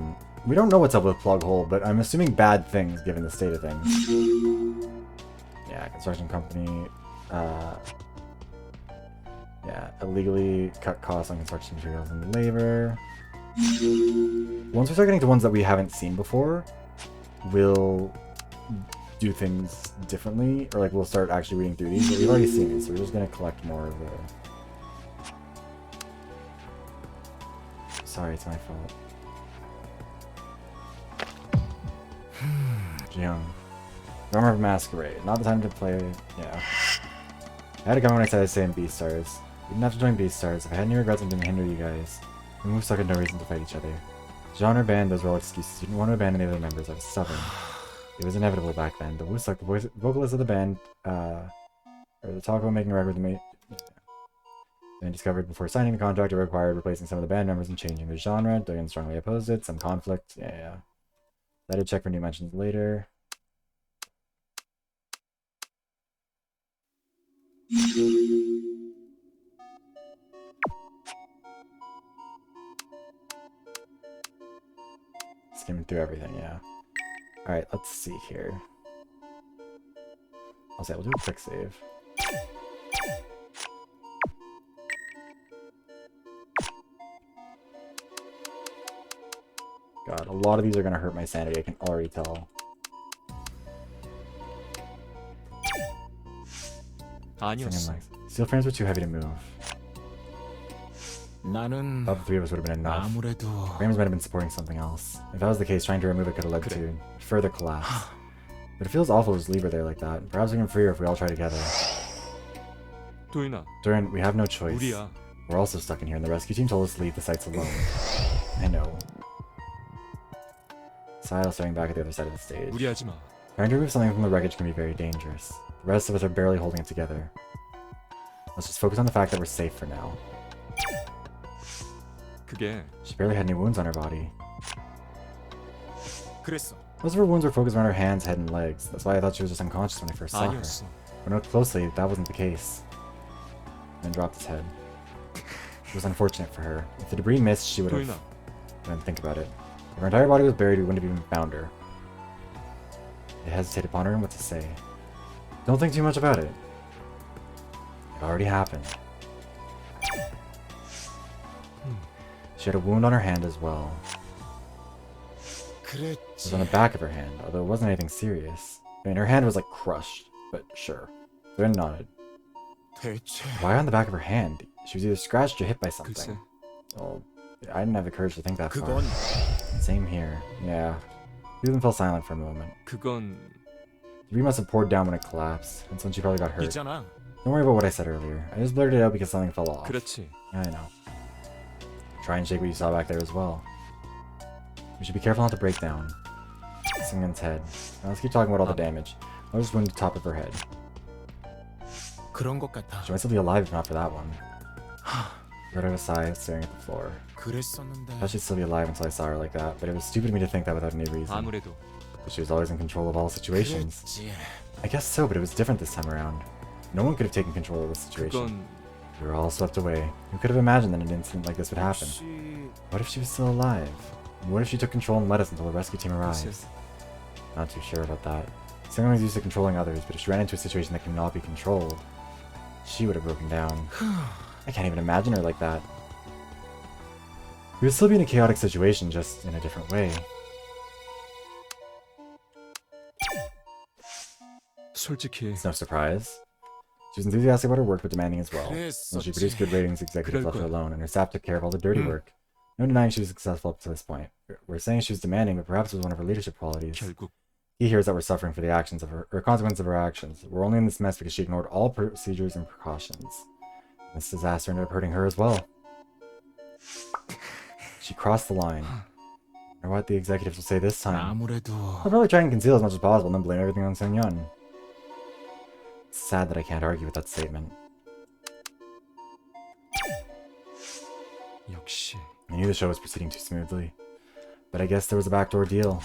We don't know what's up with Plug Hole, but I'm assuming bad things given the state of things. Yeah, construction company. Yeah, illegally cut costs on construction materials and labor. Once we start getting to ones that we haven't seen before, we'll do things differently, or like we'll start actually reading through these, but we've already seen these, so we're just gonna collect more of the... Sorry, it's my fault. Young. Drummer of Masquerade. Not the time to play... Yeah. I had a comment when I said I'd stay in B-Stars. You didn't have to join B-Stars. If I had any regrets, I didn't hinder you guys. We moved stuck had no reason to fight each other. Genre band, those were all excuses. You didn't want to abandon the other members. I was stubborn. It was inevitable back then. The Woodstock, the vocalist of the band, or the talk about making a record and discovered before signing the contract it required replacing some of the band members and changing the genre. Doyen strongly opposed it. Some conflict. Yeah. Let it check for new mentions later. Skimming through everything, yeah. Alright, let's see here. I'll say we'll do a quick save. God, a lot of these are gonna hurt my sanity, I can already tell. 아니었어. Steel frames were too heavy to move. 나는 Thought the three of us would have been enough. 아무래도 Frames might have been supporting something else. If that was the case, trying to remove it could have led to further collapse. But it feels awful to just leave her there like that. Perhaps we can free her if we all try together. 도윤아, Durin, we have no choice. 우리야. We're also stuck in here, and the rescue team told us to leave the sites alone. I know. Sile staring back at the other side of the stage. 무리하지 마. Trying to remove something from the wreckage can be very dangerous. The rest of us are barely holding it together. Let's just focus on the fact that we're safe for now. 그게 She barely had any wounds on her body. 그랬어. Most of her wounds were focused around her hands, head, and legs. That's why I thought she was just unconscious when I first saw her. 아니었어. When I looked closely, that wasn't the case. Then dropped his head. It was unfortunate for her. If the debris missed, she would have... 도윤아, I didn't think about it. If her entire body was buried, we wouldn't have even found her. I hesitated, pondering what to say. Don't think too much about it. It already happened. She had a wound on her hand as well. It was on the back of her hand, although it wasn't anything serious. I mean, her hand was like crushed, but sure. Then nodded. 대체 Why on the back of her hand? She was either scratched or hit by something. 글쎄. Well, I didn't have the courage to think that far. 그건 Same here. Yeah. Both of them fell silent for a moment. 그건 Debris must have poured down when it collapsed. That's when she probably got hurt. 있잖아. Don't worry about what I said earlier. I just blurted it out because something fell off. 그렇지. I know. Try and shake what you saw back there as well. We should be careful not to break down. Singen's head. Now let's keep talking about all the damage. I'll just wound the top of her head. 그런 것 같아. She might still be alive if not for that one. Let out a sigh, staring at the floor. 그랬었는데. Thought she'd still be alive until I saw her like that, but it was stupid of me to think that without any reason. 아무래도 But she was always in control of all situations. 그랬지. I guess so, but it was different this time around. No one could have taken control of the situation. 그건 We were all swept away. Who could have imagined that an incident like this would happen? 혹시 What if she was still alive? What if she took control and led us until the rescue team arrives? 글쎄. Not too sure about that. Someone is used to controlling others, but if she ran into a situation that cannot be controlled, she would have broken down. I can't even imagine her like that. We would still be in a chaotic situation, just in a different way. 솔직히 It's no surprise. She was enthusiastic about her work, but demanding as well. 그랬었지. When she produced good ratings, executives 그럴 left her 거야. alone, and her staff took care of all the dirty work. No denying she was successful up to this point. We're saying she was demanding, but perhaps it was one of her leadership qualities. 결국 He hears that we're suffering for the actions of her, or consequences of her actions. We're only in this mess because she ignored all procedures and precautions. This disaster ended up hurting her as well. She crossed the line. Or what the executives will say this time. 아무래도 I'll probably try and conceal as much as possible and then blame everything on Seon-yeon. It's sad that I can't argue with that statement. 역시 I knew the show was proceeding too smoothly. But I guess there was a backdoor deal.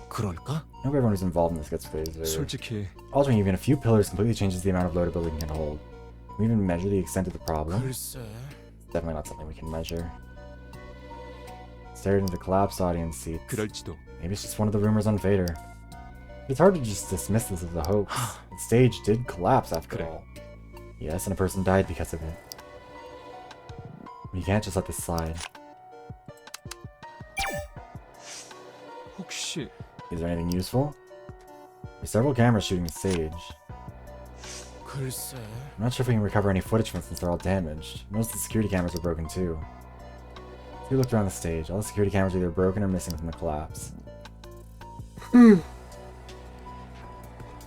그럴까? I hope everyone who's involved in this gets what they deserve. 솔직히 Altering even a few pillars completely changes the amount of load a building can hold. Can we even measure the extent of the problem? 글쎄. It's definitely not something we can measure. Stared into the collapsed audience seats. 그럴지도. Maybe it's just one of the rumors on Vader. It's hard to just dismiss this as a hoax. The stage did collapse after 그래. all. Yes, and a person died because of it. You can't just let this slide. 혹시 Is there anything useful? There's several cameras shooting the stage. 글쎄. I'm not sure if we can recover any footage from it since they're all damaged. Most of the security cameras are broken too. If we looked around the stage, all the security cameras are either broken or missing from the collapse. There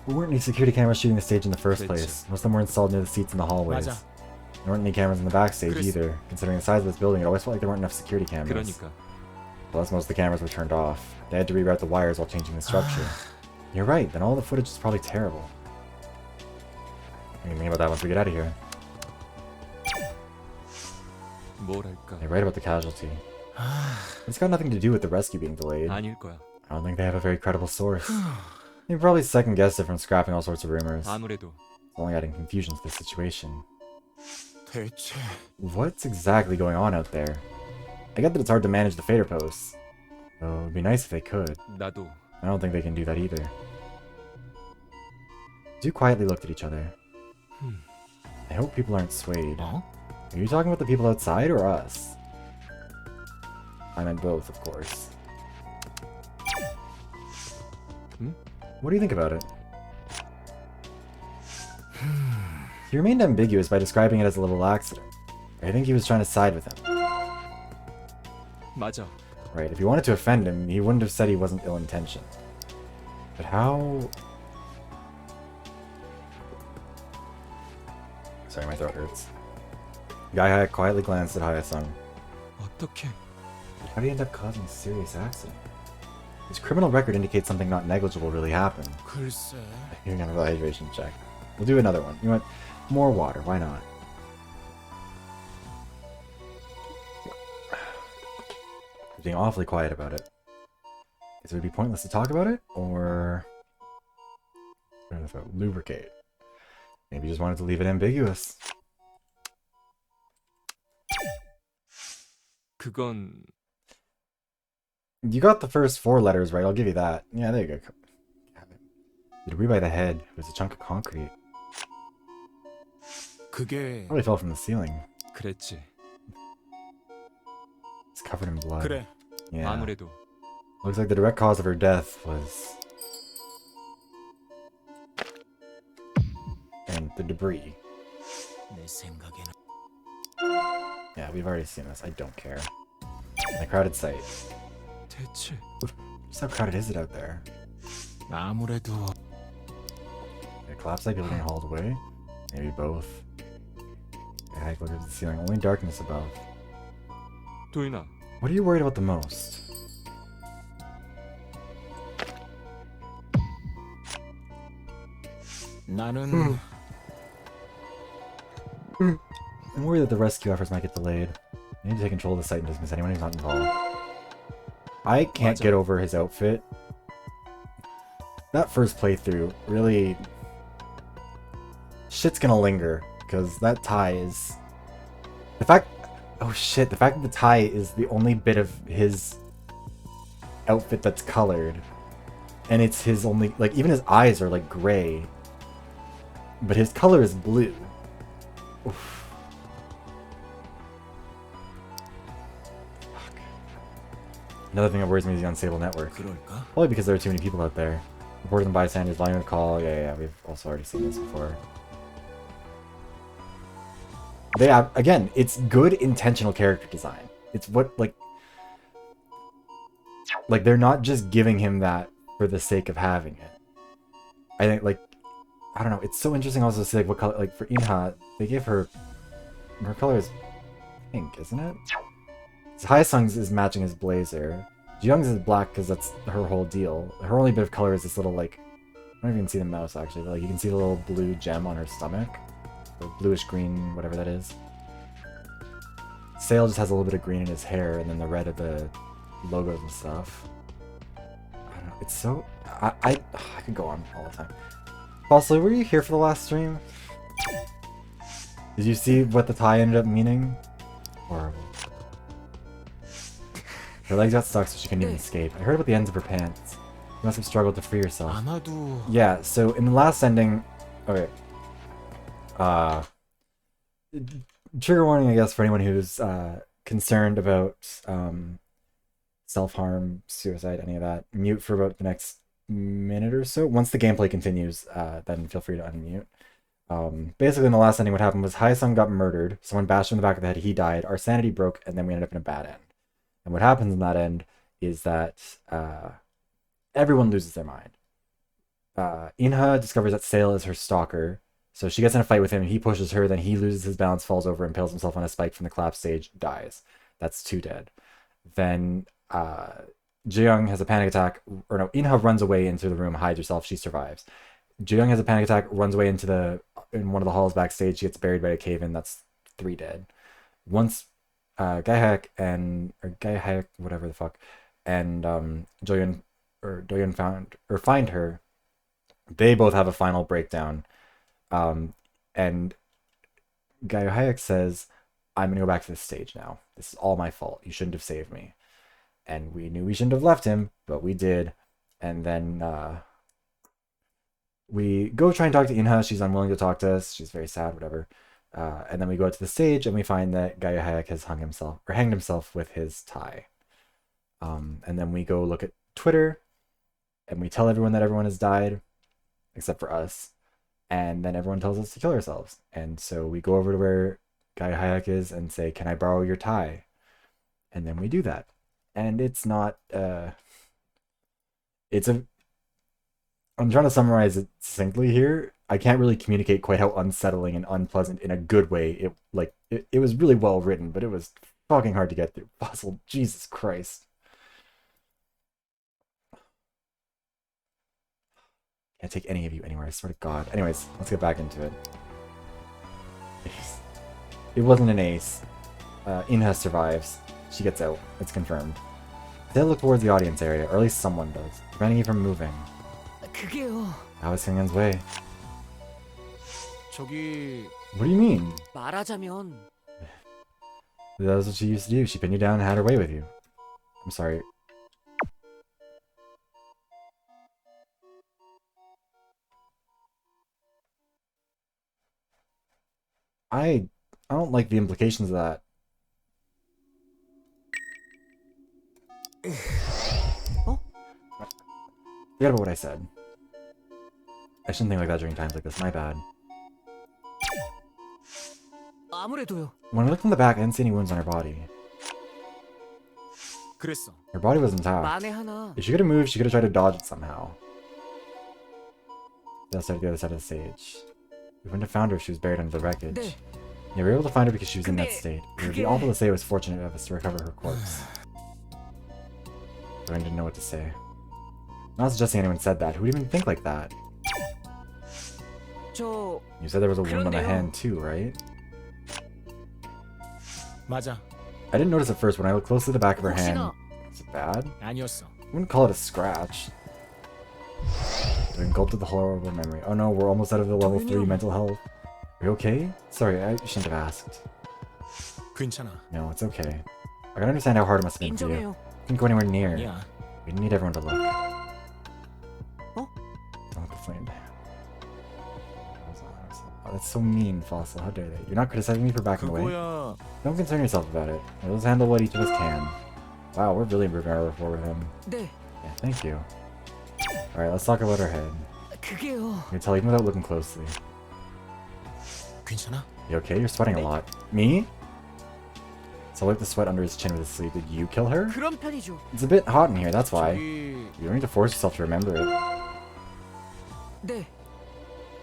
weren't any security cameras shooting the stage in the first place. Most of them were installed near the seats in the hallways. 맞아. There weren't any cameras in the backstage 그랬어. either. Considering the size of this building, it always felt like there weren't enough security cameras. 그러니까 Plus, most of the cameras were turned off. They had to reroute the wires while changing the structure. You're right, then all the footage is probably terrible. We can think about that once we get out of here. 뭐랄까 They're right about the casualty. It's got nothing to do with the rescue being delayed. 아닐 거야. I don't think they have a very credible source. They probably second-guessed it from scrapping all sorts of rumors. 아무래도 It's only adding confusion to the situation. 대체 What's exactly going on out there? I get that it's hard to manage the fader posts. Though it'd be nice if they could. 나도 I don't think they can do that either. Two quietly looked at each other. I hope people aren't swayed. 어? Are you talking about the people outside or us? I meant both, of course. What do you think about it? He remained ambiguous by describing it as a little accident. I think he was trying to side with him. 맞아. Right, if he wanted to offend him, he wouldn't have said he wasn't ill-intentioned. But how... Sorry, my throat hurts. Guy quietly glanced at Hayasung. 어떻게? How did he end up causing a serious accident? His criminal record indicates something not negligible really happened. 글쎄. You're gonna have a hydration check. We'll do another one. You want more water? Why not? He's being awfully quiet about it. Guess it would be pointless to talk about it, or lubricate. Maybe he just wanted to leave it ambiguous. 그건 You got the first 4 letters right. I'll give you that. Yeah, there you go. Debris by the head. It was a chunk of concrete. 그게 Probably fell from the ceiling. 그랬지. It's covered in blood. 그래. Yeah. 아무래도 Looks like the direct cause of her death was... and the debris. 내 생각에는 Yeah, we've already seen this. I don't care. In a crowded site. 대체 Just how crowded is it out there? 아무래도 A collapse site, people getting hauled away? Maybe both. Yeah, heck, look at the ceiling. Only darkness above. 도인아, What are you worried about the most? 나는 I'm worried that the rescue efforts might get delayed. We need to take control of the site and dismiss anyone who's not involved. I can't get over his outfit. That first playthrough really... Shit's gonna linger, because that tie is... The fact... Oh shit, the fact that the tie is the only bit of his outfit that's colored. And it's his only... Like, even his eyes are, like, gray. But his color is blue. Oof. Another thing that worries me is the unstable network. 그럴까? Probably because there are too many people out there. Reporters and bystanders, volume of call. Yeah, we've also already seen this before. They have, again, it's good intentional character design. It's what, like, they're not just giving him that for the sake of having it. I think, like, I don't know, it's so interesting also to see, like, what color, like, for Inha, they gave her color is pink, isn't it? Hyesung's is matching his blazer. Jiyoung's is black because that's her whole deal. Her only bit of color is this little, like... I don't even see the mouse, actually, but, like, you can see the little blue gem on her stomach. Or bluish-green, whatever that is. Sale just has a little bit of green in his hair, and then the red of the logos and stuff. I don't know, it's so... I could go on all the time. Also, were you here for the last stream? Did you see what the tie ended up meaning? Horrible. Her legs got stuck so she couldn't even escape. I heard about the ends of her pants. You must have struggled to free yourself. 아마도 Yeah, so in the last ending... Okay. Trigger warning, I guess, for anyone who's concerned about self-harm, suicide, any of that. Mute for about the next minute or so. Once the gameplay continues, then feel free to unmute. Basically, in the last ending, what happened was Hyesung got murdered. Someone bashed him in the back of the head. He died. Our sanity broke, and then we ended up in a bad end. And what happens in that end is that everyone loses their mind. Inha discovers that Sale is her stalker. So she gets in a fight with him, he pushes her, then he loses his balance, falls over, impales himself on a spike from the collapse stage, dies. That's 2 dead. Then Jiyoung has a panic attack, or no, Inha runs away into the room, hides herself, she survives. Jiyoung has a panic attack, runs away in one of the halls backstage, she gets buried by a cave-in, that's 3 dead. Once Guy Hayek, whatever the fuck, and Joyun or Doyun find her. They both have a final breakdown. And Guy Hayek says, I'm gonna go back to this stage now. This is all my fault. You shouldn't have saved me. And we knew we shouldn't have left him, but we did. And then we go try and talk to Inha. She's unwilling to talk to us. She's very sad, whatever. And then we go out to the stage and we find that Guy Hayek has hanged himself with his tie. And then we go look at Twitter and we tell everyone that everyone has died, except for us. And then everyone tells us to kill ourselves. And so we go over to where Guy Hayek is and say, can I borrow your tie? And then we do that. And it's not, I'm trying to summarize it succinctly here. I can't really communicate quite how unsettling and unpleasant in a good way. It was really well written, but it was fucking hard to get through. Fossil, Jesus Christ. Can't take any of you anywhere, I swear to God. Anyways, let's get back into it. It wasn't an ace. Inha survives. She gets out. It's confirmed. They look towards the audience area, or at least someone does, preventing you from moving. 그게요. Now it's Singhan's way. 저기 What do you mean? 말하자면 That was what she used to do. She pinned you down and had her way with you. I'm sorry. I don't like the implications of that. Oh? Forget about what I said. I shouldn't think like that during times like this. My bad. 아무래도요. When I looked in the back, I didn't see any wounds on her body. 그랬어. Her body was intact. 만에 하나. If she could have moved, she could have tried to dodge it somehow. That's the other side of the stage. We wouldn't have found her if she was buried under the wreckage. 네. Yeah, we were able to find her because she was in that 근데 state. It would be 그게- awful to say it was fortunate of us to recover her corpse. But I didn't know what to say. I'm not suggesting anyone said that. Who would even think like that? 저 You said there was a wound on the 그런데요. hand too, right? 맞아. I didn't notice at first when I looked closely at the back of her hand. 혹시나 Is it bad? 아니었어. I wouldn't call it a scratch. I engulfed with the horrible memory. Oh no, we're almost out of the level 3 mental health. Are you okay? Sorry, I shouldn't have asked. 괜찮아. No, it's okay. I can understand how hard it must have been for you. 인정해요. Couldn't go anywhere near. 아니야. We need everyone to look. Oh? Don't look the flame. Oh, that's so mean, Fossil. How dare they? You're not criticizing me for backing away? 그거야. Don't concern yourself about it. Let's handle what each of us can. Wow, we're really improving our rapport with him. 네. Yeah, thank you. Alright, let's talk about her head. 그게요. You can tell even without looking closely. 괜찮아? You okay? You're sweating a lot. Me? So wipe the sweat under his chin with his sleeve. Did you kill her? 그런 편이죠. It's a bit hot in here, that's why. 저기 You don't need to force yourself to remember it. 네.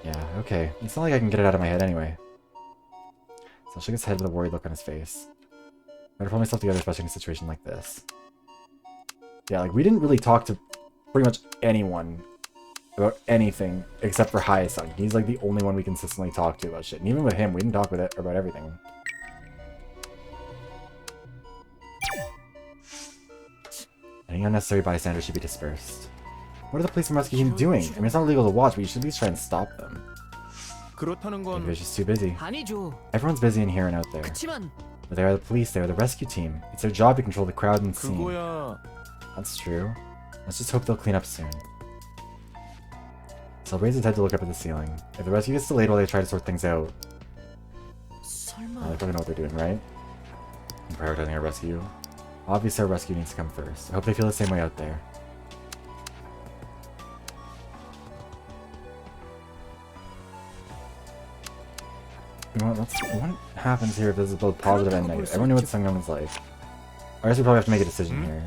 Yeah, okay. It's not like I can get it out of my head anyway. So I shook his head with a worried look on his face. Better pull myself together, especially in a situation like this. Yeah, like, we didn't really talk to pretty much anyone about anything except for Hayasan. He's like the only one we consistently talk to about shit. And even with him, we didn't talk with it about everything. Any unnecessary bystanders should be dispersed. What are the police and rescue team doing? I mean, it's not illegal to watch, but you should at least try and stop them. 그렇다는 Maybe 건 they're just too busy. 아니죠. Everyone's busy in here and out there. 그치만 But they are the police, they are the rescue team. It's their job to control the crowd and scene. 그거야. That's true. Let's just hope they'll clean up soon. So I'll raise his head to look up at the ceiling. If the rescue gets delayed while they try to sort things out, 설마 they probably know what they're doing, right? And prioritizing our rescue. Obviously our rescue needs to come first. I hope they feel the same way out there. You know what happens here if this is both positive and negative? Everyone knew what Sungyeon was like. I guess we probably have to make a decision here.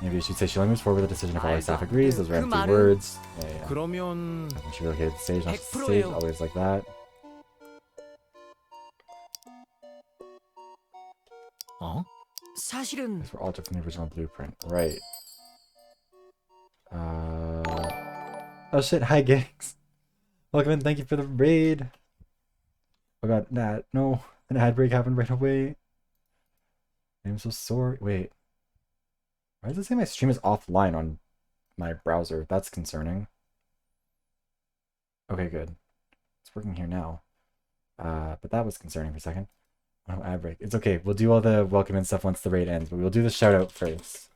Maybe she'd say she only moves forward with a decision if all our staff agrees. Those are empty 말은- words. Yeah. 그러면 She relocated the stage, not just the 100% stage, 예요. always like that. 어? 사실은 These were all took from the original blueprint. Right. Oh shit, hi Gigs. Welcome in, thank you for the raid. Oh god, Nat, no. An ad break happened right away. I'm so sorry. Wait. Why does it say my stream is offline on my browser? That's concerning. Okay, good. It's working here now. But that was concerning for a second. Oh, ad break. It's okay. We'll do all the welcome and stuff once the raid ends, but we'll do the shout out first.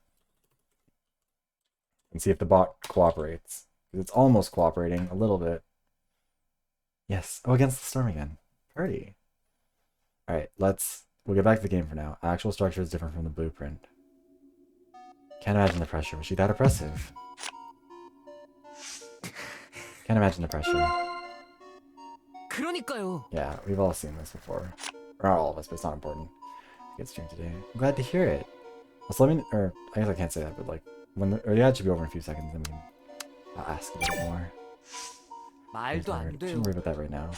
And see if the bot cooperates. Because it's almost cooperating a little bit. Yes. Oh, against the storm again. Party. Alright, we'll get back to the game for now. Actual structure is different from the blueprint. Can't imagine the pressure. Was she that oppressive? Can't imagine the pressure. 그러니까요. Yeah, we've all seen this before. Or not all of us, but it's not important. Good stream today. I'm glad to hear it. So let me, or I guess I can't say that, but like, or the ad should be over in a few seconds, and I'll ask a bit more. 말도 안 돼요. Shouldn't worry about that right now.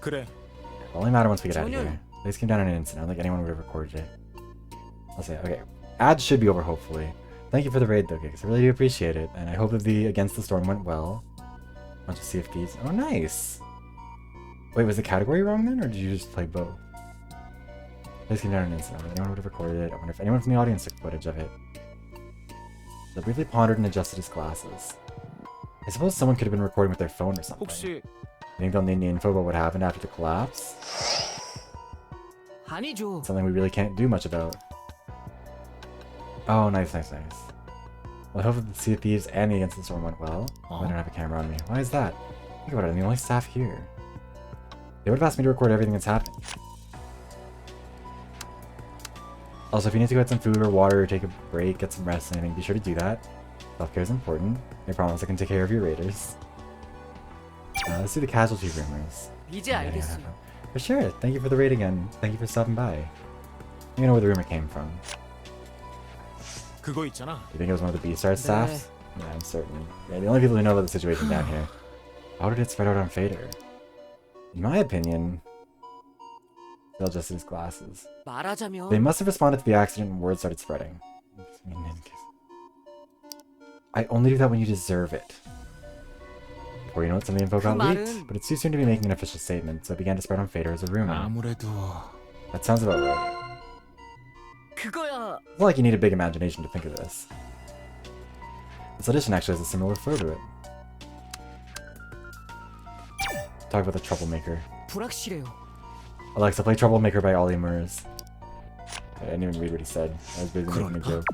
그래. It'll only matter once we get out of here. This came down in an instant. I don't think anyone would have recorded it. I'll say, okay. Ads should be over, hopefully. Thank you for the raid, though, Gigs. I really do appreciate it. And I hope that the Against the Storm went well. Bunch of CFPs. Oh, nice! Wait, was the category wrong then, or did you just play both? This came down in an instant. Anyone would have recorded it. I wonder if anyone from the audience took footage of it. So I briefly pondered and adjusted his glasses. I suppose someone could have been recording with their phone or something. 혹시 I think they'll need the info about what happened after the collapse. 아니죠. Something we really can't do much about. Oh, nice. Well, I hope that the Sea of Thieves and the Against the Storm went well. I don't have a camera on me. Why is that? Think about it, I'm the only staff here. They would have asked me to record everything that's happening. Also, if you need to go get some food or water or take a break, get some rest and anything, be sure to do that. Self-care is important. I promise I can take care of your raiders. Let's do the casualty rumors. 이제 알겠어요. For sure. Thank you for the raid again. Thank you for stopping by. You know where the rumor came from. 그거 있잖아. You think it was one of the B-Star staffs? Yeah, I'm certain. Yeah, the only people who know about the situation down here. How did it spread out on Fader? In my opinion, they'll just his glasses. 말하자면 They must have responded to the accident and word started spreading. I only do that when you deserve it. Before you know it, some of the info got leaked, but it's too soon to be making an official statement, so it began to spread on Fader as a rumor. 아무래도 That sounds about right. 그거야. It's not like you need a big imagination to think of this. This audition actually has a similar flow to it. Talk about the Troublemaker. 불확실해요. Alexa, play Troublemaker by Ollie Murs. I didn't even read what he said. I was busy making a joke.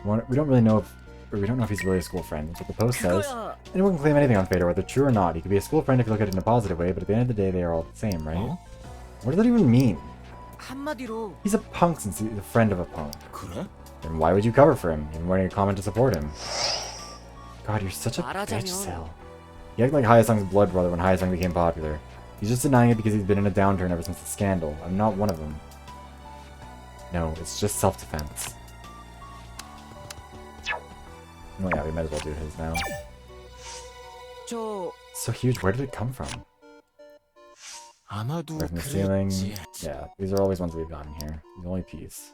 We don't really know if, or we don't know if he's really a school friend. That's what the post says. 그거야. Anyone can claim anything on Fader, whether true or not. He could be a school friend if you look at it in a positive way, but at the end of the day, they are all the same, right? What does that even mean? 한마디로 He's a punk since he's a friend of a punk. 그래? Then why would you cover for him, even writing a comment to support him? God, you're such a 말하자면- bitch, Sil. You act like Hyasung's blood brother when Hyasung became popular. He's just denying it because he's been in a downturn ever since the scandal. I'm not one of them. No, it's just self-defense. Oh yeah, we might as well do his now. 저 So huge, where did it come from? 아마도 Right from the ceiling. 그랬지. Yeah, these are always ones we've gotten here. The only piece.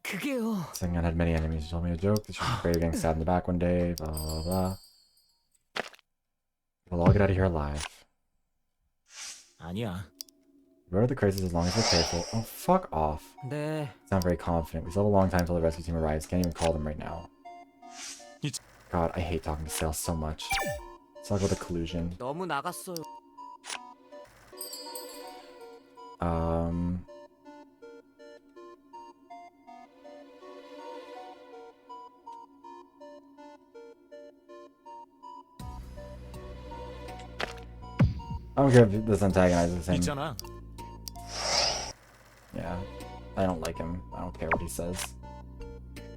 그게요. Second had many enemies. She told me a joke that she was afraid of getting stabbed in the back one day. Blah blah blah. We'll all get out of here alive. 아니야. We're out of the crisis as long as we're careful. Oh, fuck off. 네. Sound very confident. We still have a long time till the rescue team arrives. Can't even call them right now. God, I hate talking to sales so much. Let's talk about the collusion. 너무 나갔어요. I don't care if this antagonizes him. 있잖아. Yeah, I don't like him. I don't care what he says.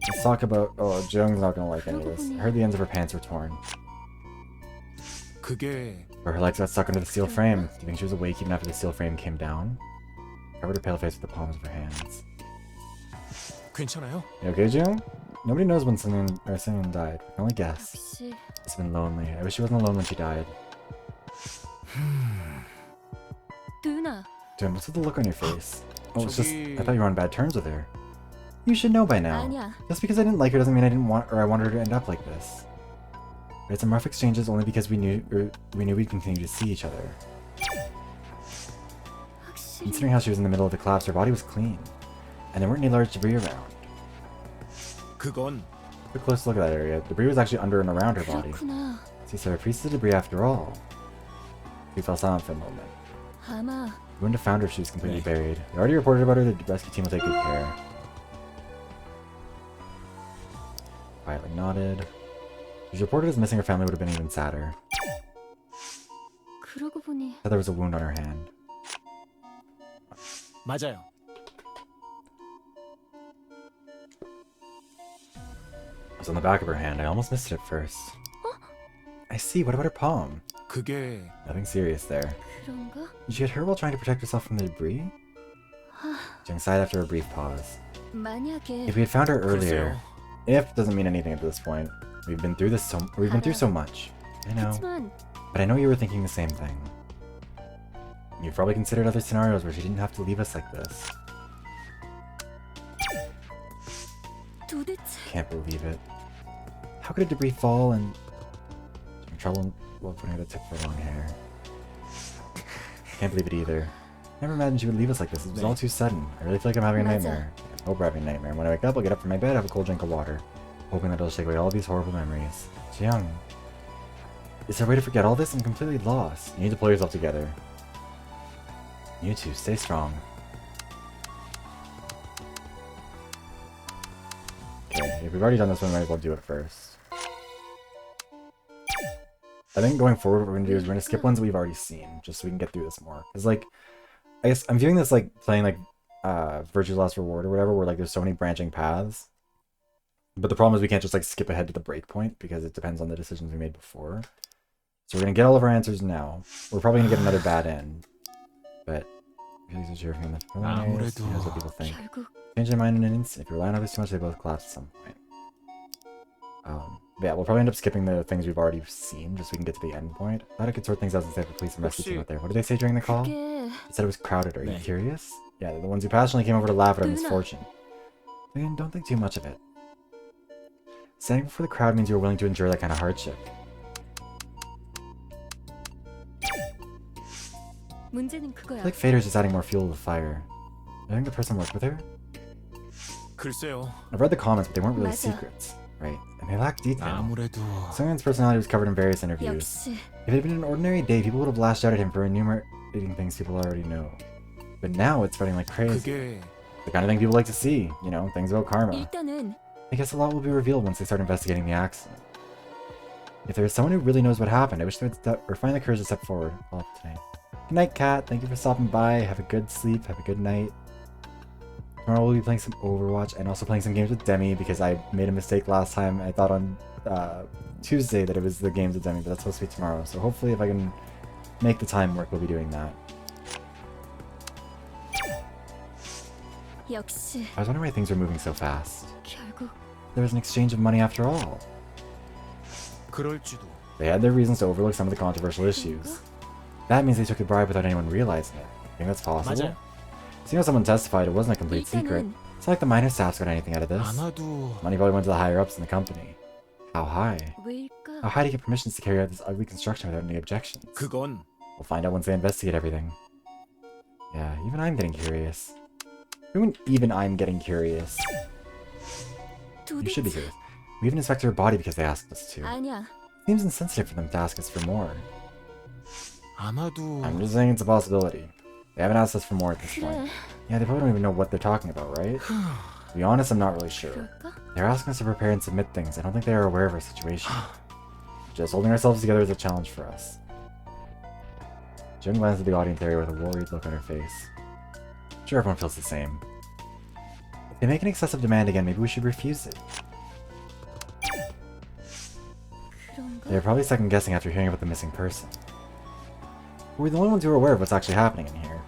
Let's talk about... Oh, Jung's not gonna like any of this. I heard the ends of her pants were torn. 그게 Or her legs got stuck under the steel frame. Do you think she was awake even after the steel frame came down? Covered her pale face with the palms of her hands. 괜찮아요? You okay, Jung? Nobody knows when someone died. We can only guess. 혹시 It's been lonely. I wish she wasn't alone when she died. 누나 Jung, what's with the look on your face? Oh, it's just... 저기- I thought you were on bad terms with her. You should know by now. 아니야. Just because I didn't like her doesn't mean I didn't want, or I wanted her to end up like this. We had some rough exchanges only because we knew we'd continue to see each other. 혹시 Considering how she was in the middle of the collapse, her body was clean. And there weren't any large debris around. 그건 Take a close look at that area. Debris was actually under and around her body. 그렇구나. See, so a piece of debris after all. We fell silent for a moment. 아마 We wouldn't have found her if she was completely buried. We already reported about her, the rescue team will take good care. Quietly nodded. If she reported as missing, her family would have been even sadder. 그러고 보니 Said there was a wound on her hand. 맞아요. It was on the back of her hand. I almost missed it at first. I see. What about her palm? 그게 Nothing serious there. 그런가? Did she get hurt while trying to protect herself from the debris? Jung sighed after a brief pause. 만약에 If we had found her earlier, 글쎄요. if doesn't mean anything at this point. We've been through so much. I know, 그렇지만 but I know you were thinking the same thing. You've probably considered other scenarios where she didn't have to leave us like this. 도대체 Can't believe it. How could a debris fall and in trouble while putting out a tip for long hair? Can't believe it either. Never imagined she would leave us like this. It was all too sudden. I really feel like I'm having a 맞아. nightmare. I hope we're having a nightmare. When I wake up, I'll get up from my bed, have a cold drink of water, hoping that it'll shake away all these horrible memories. Jiyoung, is there a way to forget all this? I'm completely lost. You need to pull yourself together. You two, stay strong. Okay, if we've already done this one, we might as well do it first. I think going forward, what we're gonna do is we're gonna skip ones that we've already seen, just so we can get through this more. Cause like, I guess I'm viewing this like playing like Virtue's Last Reward or whatever, where like there's so many branching paths. But the problem is we can't just like skip ahead to the break point because it depends on the decisions we made before. So we're gonna get all of our answers now. We're probably gonna get another bad end, but here's cheer from the preliminaries. Here's what people think. 결국 Change their mind in an instant. If you rely on others too much, they both collapse at some point. But yeah, we'll probably end up skipping the things we've already seen just so we can get to the end point. Thought I could sort things out and say the police and rescue team out there. What did they say during the call? 그게 They said it was crowded. Are you 네. curious? Yeah, they're the ones who passionately came over to laugh at our 누나. misfortune. Again, don't think too much of it. Standing before the crowd means you're willing to endure that kind of hardship. 문제는 I 그거야. feel like Fader's just adding more fuel to the fire. I think the person worked with her? 글쎄요. I've read the comments, but they weren't really 맞아. secrets. Right, and they lack detail. 아무래도 Sungyeon's personality was covered in various interviews. 역시 If it had been an ordinary day, people would have lashed out at him for enumerating things people already know. But now it's spreading like crazy. 그게 The kind of thing people like to see, you know, things about karma. 일단은 I guess a lot will be revealed once they start investigating the accident. If there is someone who really knows what happened, I wish they would find the courage to step forward. All tonight. Good night, Kat. Thank you for stopping by. Have a good sleep. Have a good night. Tomorrow we'll be playing some Overwatch and also playing some games with Demi because I made a mistake last time. I thought on Tuesday that it was the games with Demi, but that's supposed to be tomorrow. So hopefully if I can make the time work, we'll be doing that. 역시 I was wondering why things were moving so fast. 결국 There was an exchange of money after all. 그럴지도. They had their reasons to overlook some of the controversial issues. That means they took the bribe without anyone realizing it. Think that's possible? 맞아요. Seeing how someone testified, it wasn't a complete secret. 일단은 It's not like the minor staffs got anything out of this. 아마도 Money probably went to the higher-ups in the company. How high? 왜일까? How high to get permissions to carry out this ugly construction without any objections? 그건 We'll find out once they investigate everything. Yeah, even I'm getting curious. Even I'm getting curious. You should be 도대체 curious. We even inspected her body because they asked us to. 아니야. Seems insensitive for them to ask us for more. 아마도 I'm just saying it's a possibility. They haven't asked us for more at this point. 그래. Yeah, they probably don't even know what they're talking about, right? To be honest, I'm not really sure. 그럴까? They're asking us to prepare and submit things. I don't think they are aware of our situation. Just holding ourselves together is a challenge for us. Jung glanced at the audience area with a worried look on her face. I'm sure everyone feels the same. If they make an excessive demand again, maybe we should refuse it. 그런가? They're probably second guessing after hearing about the missing person. We're the only ones who are aware of what's actually happening in here.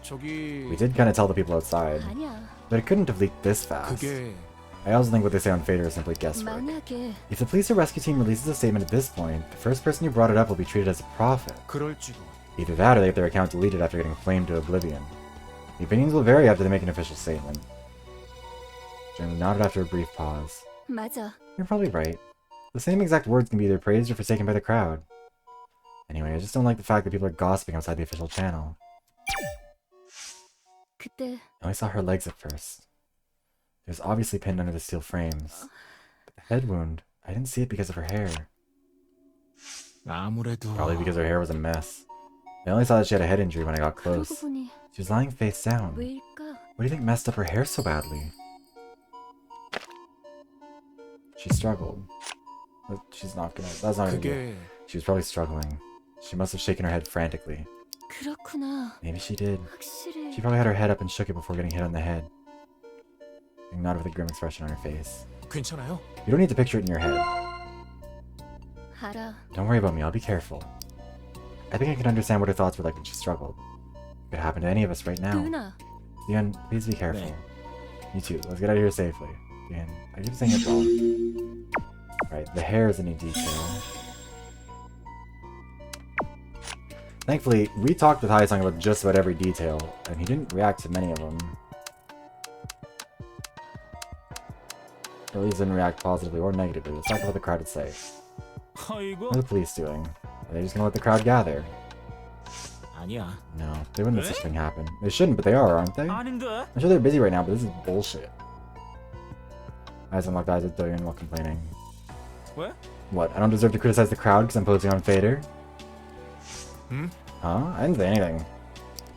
저기 We did kind of tell the people outside, 아니야. but it couldn't have leaked this fast. 그게 I also think what they say on Fader is simply guesswork. 만약에 If the police or rescue team releases a statement at this point, the first person who brought it up will be treated as a prophet. 그럴지도. Either that or they get their account deleted after getting flamed to oblivion. The opinions will vary after they make an official statement. Jung nodded after a brief pause. 맞아. You're probably right. The same exact words can be either praised or forsaken by the crowd. Anyway, I just don't like the fact that people are gossiping outside the official channel. 그때 I only saw her legs at first. It was obviously pinned under the steel frames. But the head wound, I didn't see it because of her hair. 아무래도 Probably because her hair was a mess. I only saw that she had a head injury when I got close. 그러고 보니 She was lying face down. 왜일까? What do you think messed up her hair so badly? She struggled. But she's not gonna. That's not gonna do. 그게 She was probably struggling. She must have shaken her head frantically. 그렇구나. Maybe she did. 확실히 She probably had her head up and shook it before getting hit on the head. And nodded with a grim expression on her face. 괜찮아요? You don't need to picture it in your head. 알아. Don't worry about me, I'll be careful. I think I can understand what her thoughts were like when she struggled. It could happen to any of us right now. 도윤아. Dion, please be careful. You too, let's get out of here safely. Dion, I keep saying it wrong. Right, the hair is a neat detail. Thankfully, we talked with Haesung about just about every detail, and he didn't react to many of them. Or at least didn't react positively or negatively. Let's talk about what the crowd would say. 아이고. What are the police doing? Are they just gonna let the crowd gather? 아니야. No, they wouldn't let such thing happen. They shouldn't, but they are, aren't they? 아닌데. I'm sure they're busy right now, but this is bullshit. Eyes unlocked eyes at Doyen while complaining. 왜? What, I don't deserve to criticize the crowd because I'm posing on Fader? Hmm? Huh? I didn't say anything.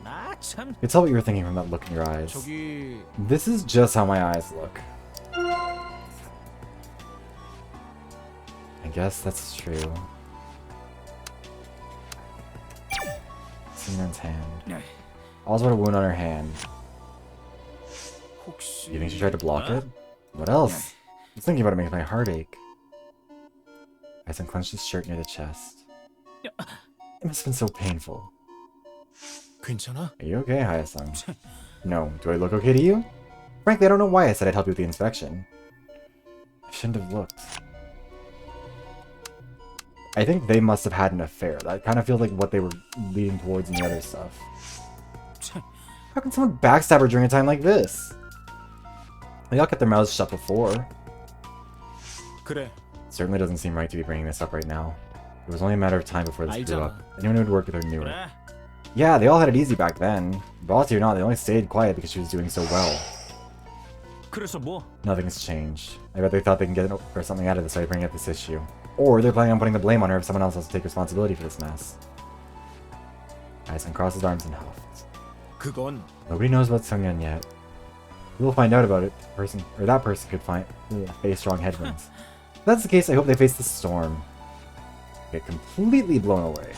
나 참. You could tell what you were thinking from that look in your eyes. 저기 This is just how my eyes look. I guess that's true. Singen's hand. All's but a wound on her hand. 혹시 You think she tried to block it? What else? Just thinking about it makes my heart ache. Aizen clenched his shirt near the chest. It must have been so painful. 괜찮아? Are you okay, Haesung? No. Do I look okay to you? Frankly, I don't know why I said I'd help you with the inspection. I shouldn't have looked. I think they must have had an affair. That kind of feels like what they were leading towards in the other stuff. How can someone backstab her during a time like this? They all kept their mouths shut before. 그래. Certainly doesn't seem right to be bringing this up right now. It was only a matter of time before this blew 알잖아. up. Anyone who had worked with her knew it. 그래. Yeah, they all had it easy back then. Bossy or not, they only stayed quiet because she was doing so well. 그래서 뭐? Nothing's changed. I bet they thought they can get or something out of this by bringing up this issue. Or they're planning on putting the blame on her if someone else has to take responsibility for this mess. Aizen crossed his arms and huffed. 그건 Nobody knows about Seungyeon yet. We'll find out about it. That person could face strong headwinds. If that's the case, I hope they face the storm. Get completely blown away.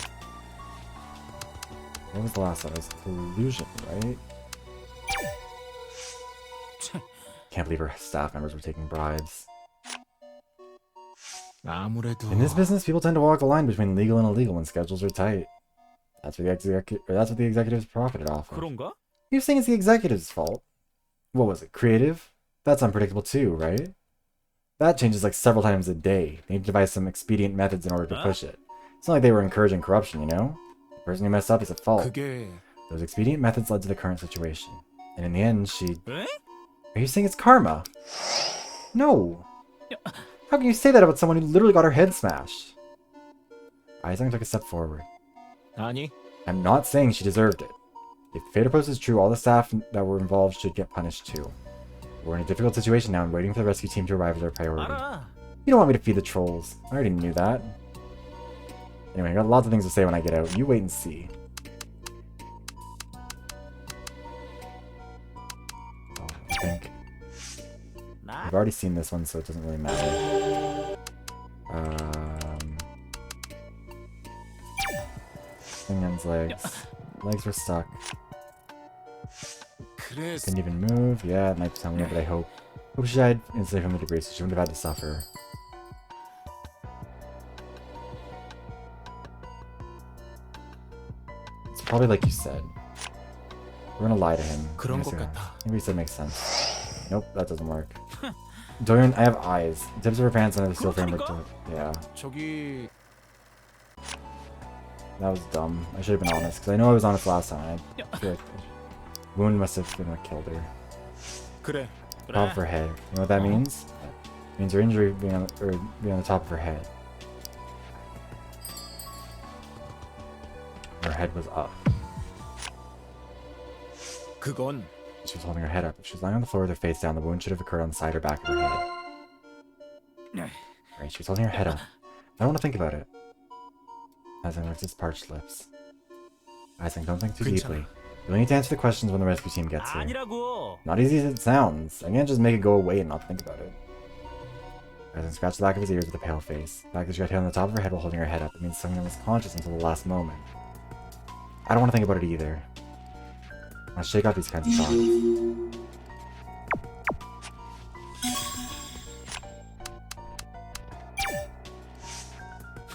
What was the last one? It was collusion, right? Can't believe her staff members were taking bribes. 아무래도 In this business, people tend to walk the line between legal and illegal when schedules are tight. That's what the executives profited off of. 그런가? You're saying it's the executive's fault? What was it, creative? That's unpredictable too, right? That changes like several times a day. They need to devise some expedient methods in order to push it. It's not like they were encouraging corruption, you know? The person who messed up is at fault. 그게 Those expedient methods led to the current situation. And in the end, she... 에? Are you saying it's karma? No! How can you say that about someone who literally got her head smashed? Aizang took a step forward. 아니 I'm not saying she deserved it. If the Fader post is true, all the staff that were involved should get punished too. We're in a difficult situation now and waiting for the rescue team to arrive is our priority. 알아. You don't want me to feed the trolls. I already knew that. Anyway, I got lots of things to say when I get out. You wait and see. Oh, I think... 나 I've already seen this one, so it doesn't really matter. Singen's legs. Legs were stuck. 그래서 Couldn't even move. Yeah, it might tell me, but I hope she died instantly from the debris, so she wouldn't have had to suffer. It's probably like you said. We're gonna lie to him. 그런 것 Maybe 같아. what you said makes sense. Nope, that doesn't work. Doyen, I have eyes. The tips of her pants and the steel frame were yeah, 저기 that was dumb. I should have been honest, because I know I was honest last time. I feel like wound must have been what killed her. 그래 Top of her head. You know what that means? It means her injury being on the top of her head. Her head was up. 그건 She was holding her head up. If she was lying on the floor with her face down, the wound should have occurred on the side or back of her head. Right, she was holding her head up. I don't want to think about it. Isaac licked his parched lips. Isaac, don't think too deeply. You'll need to answer the questions when the rescue team gets here. 아니라고. Not easy as it sounds. I can't just make it go away and not think about it. Isaac scratched the back of his ears with a pale face. The fact that she got hit on the top of her head while holding her head up, it means someone was conscious until the last moment. I don't want to think about it either. I'll shake out these kinds of thoughts.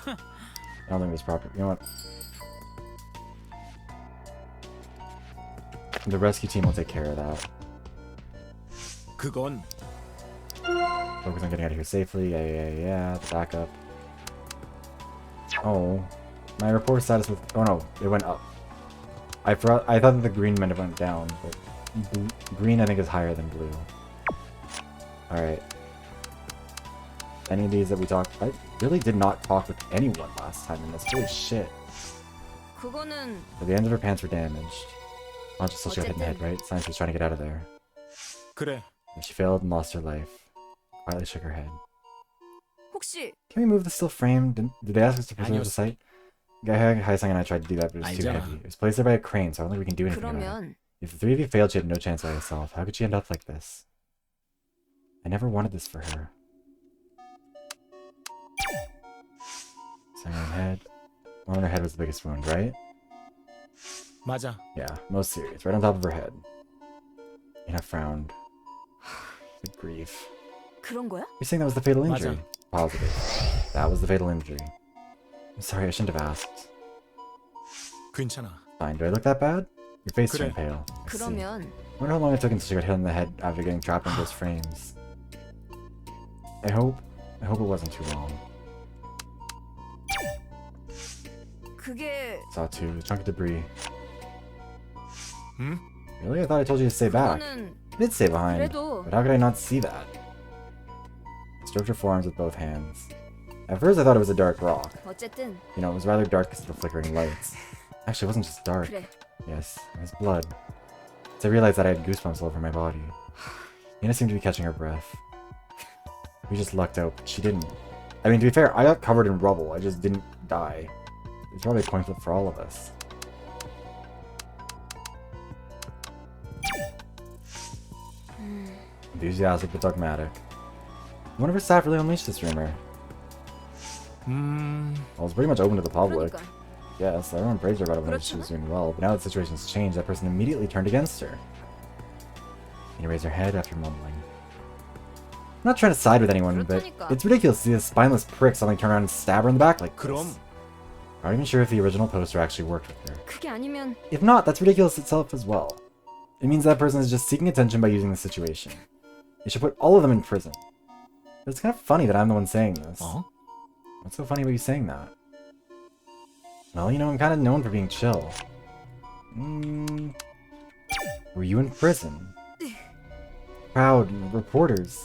I don't think this proper. You know what? The rescue team will take care of that. 그건 Focus on getting out of here safely. Yeah. Backup. Oh, my report status with. Oh no, it went up. I thought that the green meant it went down, but green I think is higher than blue. All right. Any of these that we talked, I really did not talk with anyone last time in this. Holy shit. 그거는 So the ends of her pants were damaged. Conscious still she got hit in the head, right? Signs she was trying to get out of there. 그래. And she failed and lost her life. Quietly shook her head. 혹시 Can we move the still frame? Did they ask us to preserve the site? Haisang and I tried to do that, but it was too heavy. It was placed there by a crane, so I don't think we can do anything about it. 그러면 If the three of you failed, she had no chance by herself. How could she end up like this? I never wanted this for her. Sang on her head. One on her head was the biggest wound, right? 맞아. Yeah, most serious. Right on top of her head. Ina frowned. Good grief. 그런 거야? You're saying that was the fatal injury? 맞아. Positive. That was the fatal injury. I'm sorry, I shouldn't have asked. 괜찮아. Fine, do I look that bad? Your face 그래. turned pale. I see. 그러면 I wonder how long it took until she got hit on the head after getting trapped in those frames. I hope it wasn't too long. 그게 Saw two, a chunk of debris. 응? Really? I thought I told you to stay back. 그거는 I did stay behind. 그래도 But how could I not see that? Stroked her forearms with both hands. At first I thought it was a dark rock. 어쨌든 You know, it was rather dark because of the flickering lights. Actually, it wasn't just dark. 그래. Yes, it was blood. So I realized that I had goosebumps all over my body. Nina seemed to be catching her breath. We just lucked out, but she didn't. I mean, to be fair, I got covered in rubble. I just didn't die. It's probably a coin flip for all of us. Enthusiastic but dogmatic. I wonder if staff really unleashed this rumor. Well, it's pretty much open to the public. 그러니까 Yes, everyone praised her about it when she was doing well, but now that the situation's changed, that person immediately turned against her. Nina raised her head after mumbling. I'm not trying to side with anyone, but 그렇다니까. it's ridiculous to see a spineless prick suddenly turn around and stab her in the back like 그럼 this. I'm not even sure if the original poster actually worked with her. 그게 아니면 If not, that's ridiculous itself as well. It means that person is just seeking attention by using the situation. They should put all of them in prison. But it's kind of funny that I'm the one saying this. 어? What's so funny about you saying that? Well, you know, I'm kind of known for being chill. Were you in prison? Crowd, reporters.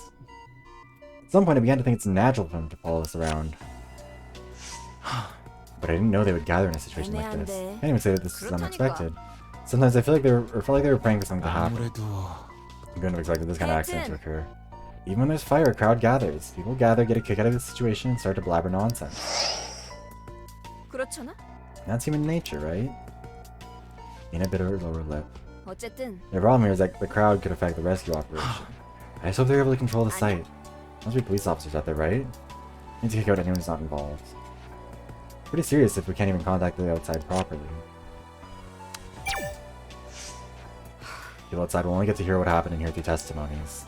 At some point I began to think it's natural for them to follow us around. But I didn't know they would gather in a situation like this. I can't even say that this was unexpected. Sometimes I feel like felt like they were praying for something to happen. 아무래도 I couldn't have expected this kind of accident to occur. Even when there's fire, a crowd gathers. People gather, get a kick out of the situation, and start to blabber nonsense. 그렇잖아. That's human nature, right? Nina bit her lower lip. 어쨌든 The problem here is that the crowd could affect the rescue operation. I just hope they're able to control the site. Must be police officers out there, right? Need to kick out anyone who's not involved. Pretty serious if we can't even contact the outside properly. People outside will only get to hear what happened and hear through testimonies.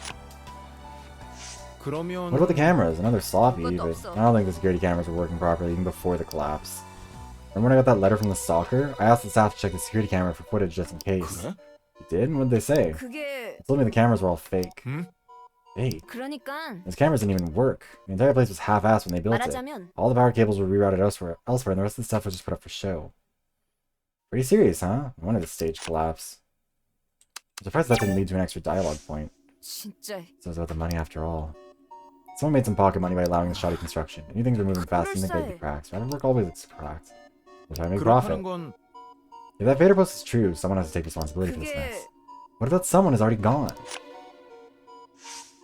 그러면 What about the cameras? I know they're sloppy, 그것도 but 없어. I don't think the security cameras were working properly even before the collapse. Remember when I got that letter from the stalker? I asked the staff to check the security camera for footage just in case. 그래? You did? And what did they say? 그게 They told me the cameras were all fake. Hmm? Fake? 그러니까 Those cameras didn't even work. The entire place was half-assed when they built it. 말하자면 All the power cables were rerouted elsewhere, and the rest of the stuff was just put up for show. Pretty serious, huh? I wanted a stage collapse. I'm surprised that didn't lead to an extra dialogue point. 진짜 So it's about the money after all. Someone made some pocket money by allowing the shoddy construction. New things are moving fast and they'd be cracks. Rather work always it's cracked. We're trying to make profit. 그렇다는 건 If that Vader post is true, someone has to take responsibility for this 그게 mess. What if that someone is already gone?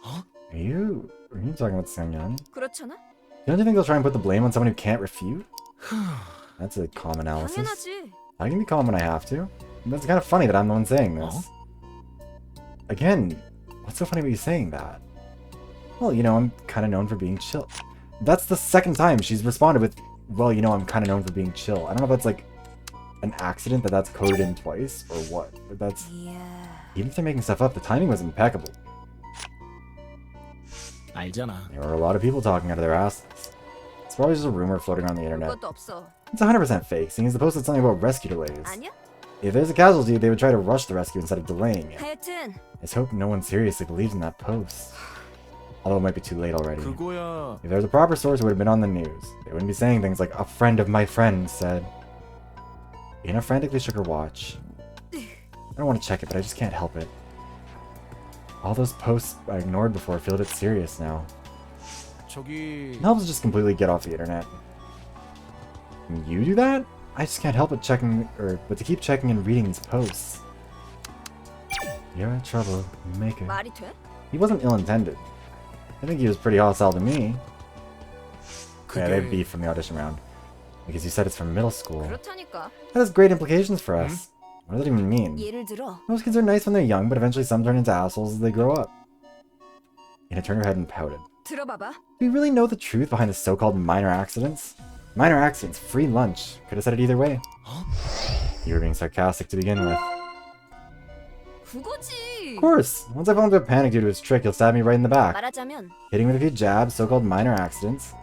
Huh? Are you talking about Seung-yeon? 그렇잖아. Don't you think they'll try and put the blame on someone who can't refute? That's a calm analysis. 당연하지. I can be calm when I have to. That's kind of funny that I'm the one saying this. Again, what's so funny about you saying that? Well, you know, I'm kind of known for being chill. That's the second time she's responded with, well, you know, I'm kind of known for being chill. I don't know if that's like an accident that that's coded in twice or what. But that's... Even if they're making stuff up, the timing was impeccable. 알잖아. There were a lot of people talking out of their asses. It's probably just a rumor floating around the internet. 그것도 없어. It's 100% fake, seeing as the post said something about rescue delays. 아니야? If there's a casualty, they would try to rush the rescue instead of delaying it. 하여튼 Let's hope no one seriously believes in that post. Although it might be too late already. 그거야. If there was a proper source, it would have been on the news. They wouldn't be saying things like, a friend of my friend said. Ina frantically shook her watch. I don't want to check it, but I just can't help it. All those posts I ignored before feel a bit serious now. 저기 It helps just completely get off the internet. Can you do that? I just can't help but but to keep checking and reading these posts. You're in trouble, maker. 말이 돼? He wasn't ill-intended. I think he was pretty hostile to me. Yeah, they have beef from the audition round. Because you said it's from middle school. 그렇다니까. That has great implications for us. What does that even mean? 예를 들어 Most kids are nice when they're young, but eventually some turn into assholes as they grow up. Ina turned her head and pouted. 들어봐봐. Do we really know the truth behind the so-called minor accidents? Minor accidents, free lunch. Could have said it either way. You were being sarcastic to begin with. 그거지. Of course! Once I fall into a panic due to his trick, he'll stab me right in the back. 말하자면 Hitting with a few jabs, so-called minor accidents.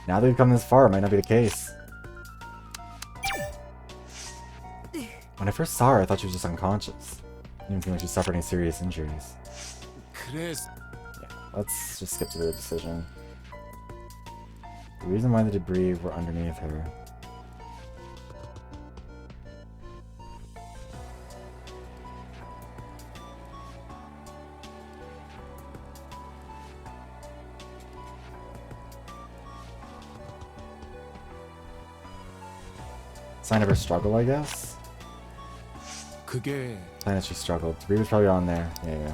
Now that we've come this far, it might not be the case. When I first saw her, I thought she was just unconscious. It didn't seem like she suffered any serious injuries. 그래서 Let's just skip to the decision. The reason why the debris were underneath her. Sign of her struggle, I guess? 그게 Sign that she struggled. Debris was probably on there. Yeah.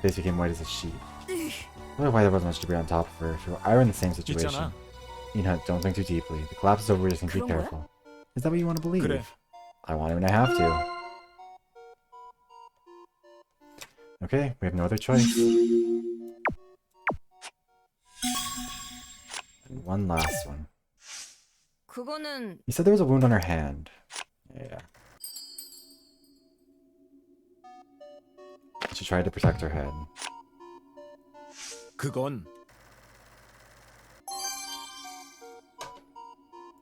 Face became white as a sheet. I wonder why there wasn't much debris on top of her. If I were in the same situation. 있잖아. Don't think too deeply. The collapse is over, we just need to be 그런 거야? careful. Is that what you want to believe? 그래. I want to and I have to. Okay, we have no other choice. And one last one. 그거는 You said there was a wound on her hand. Yeah. She tried to protect her head. 그건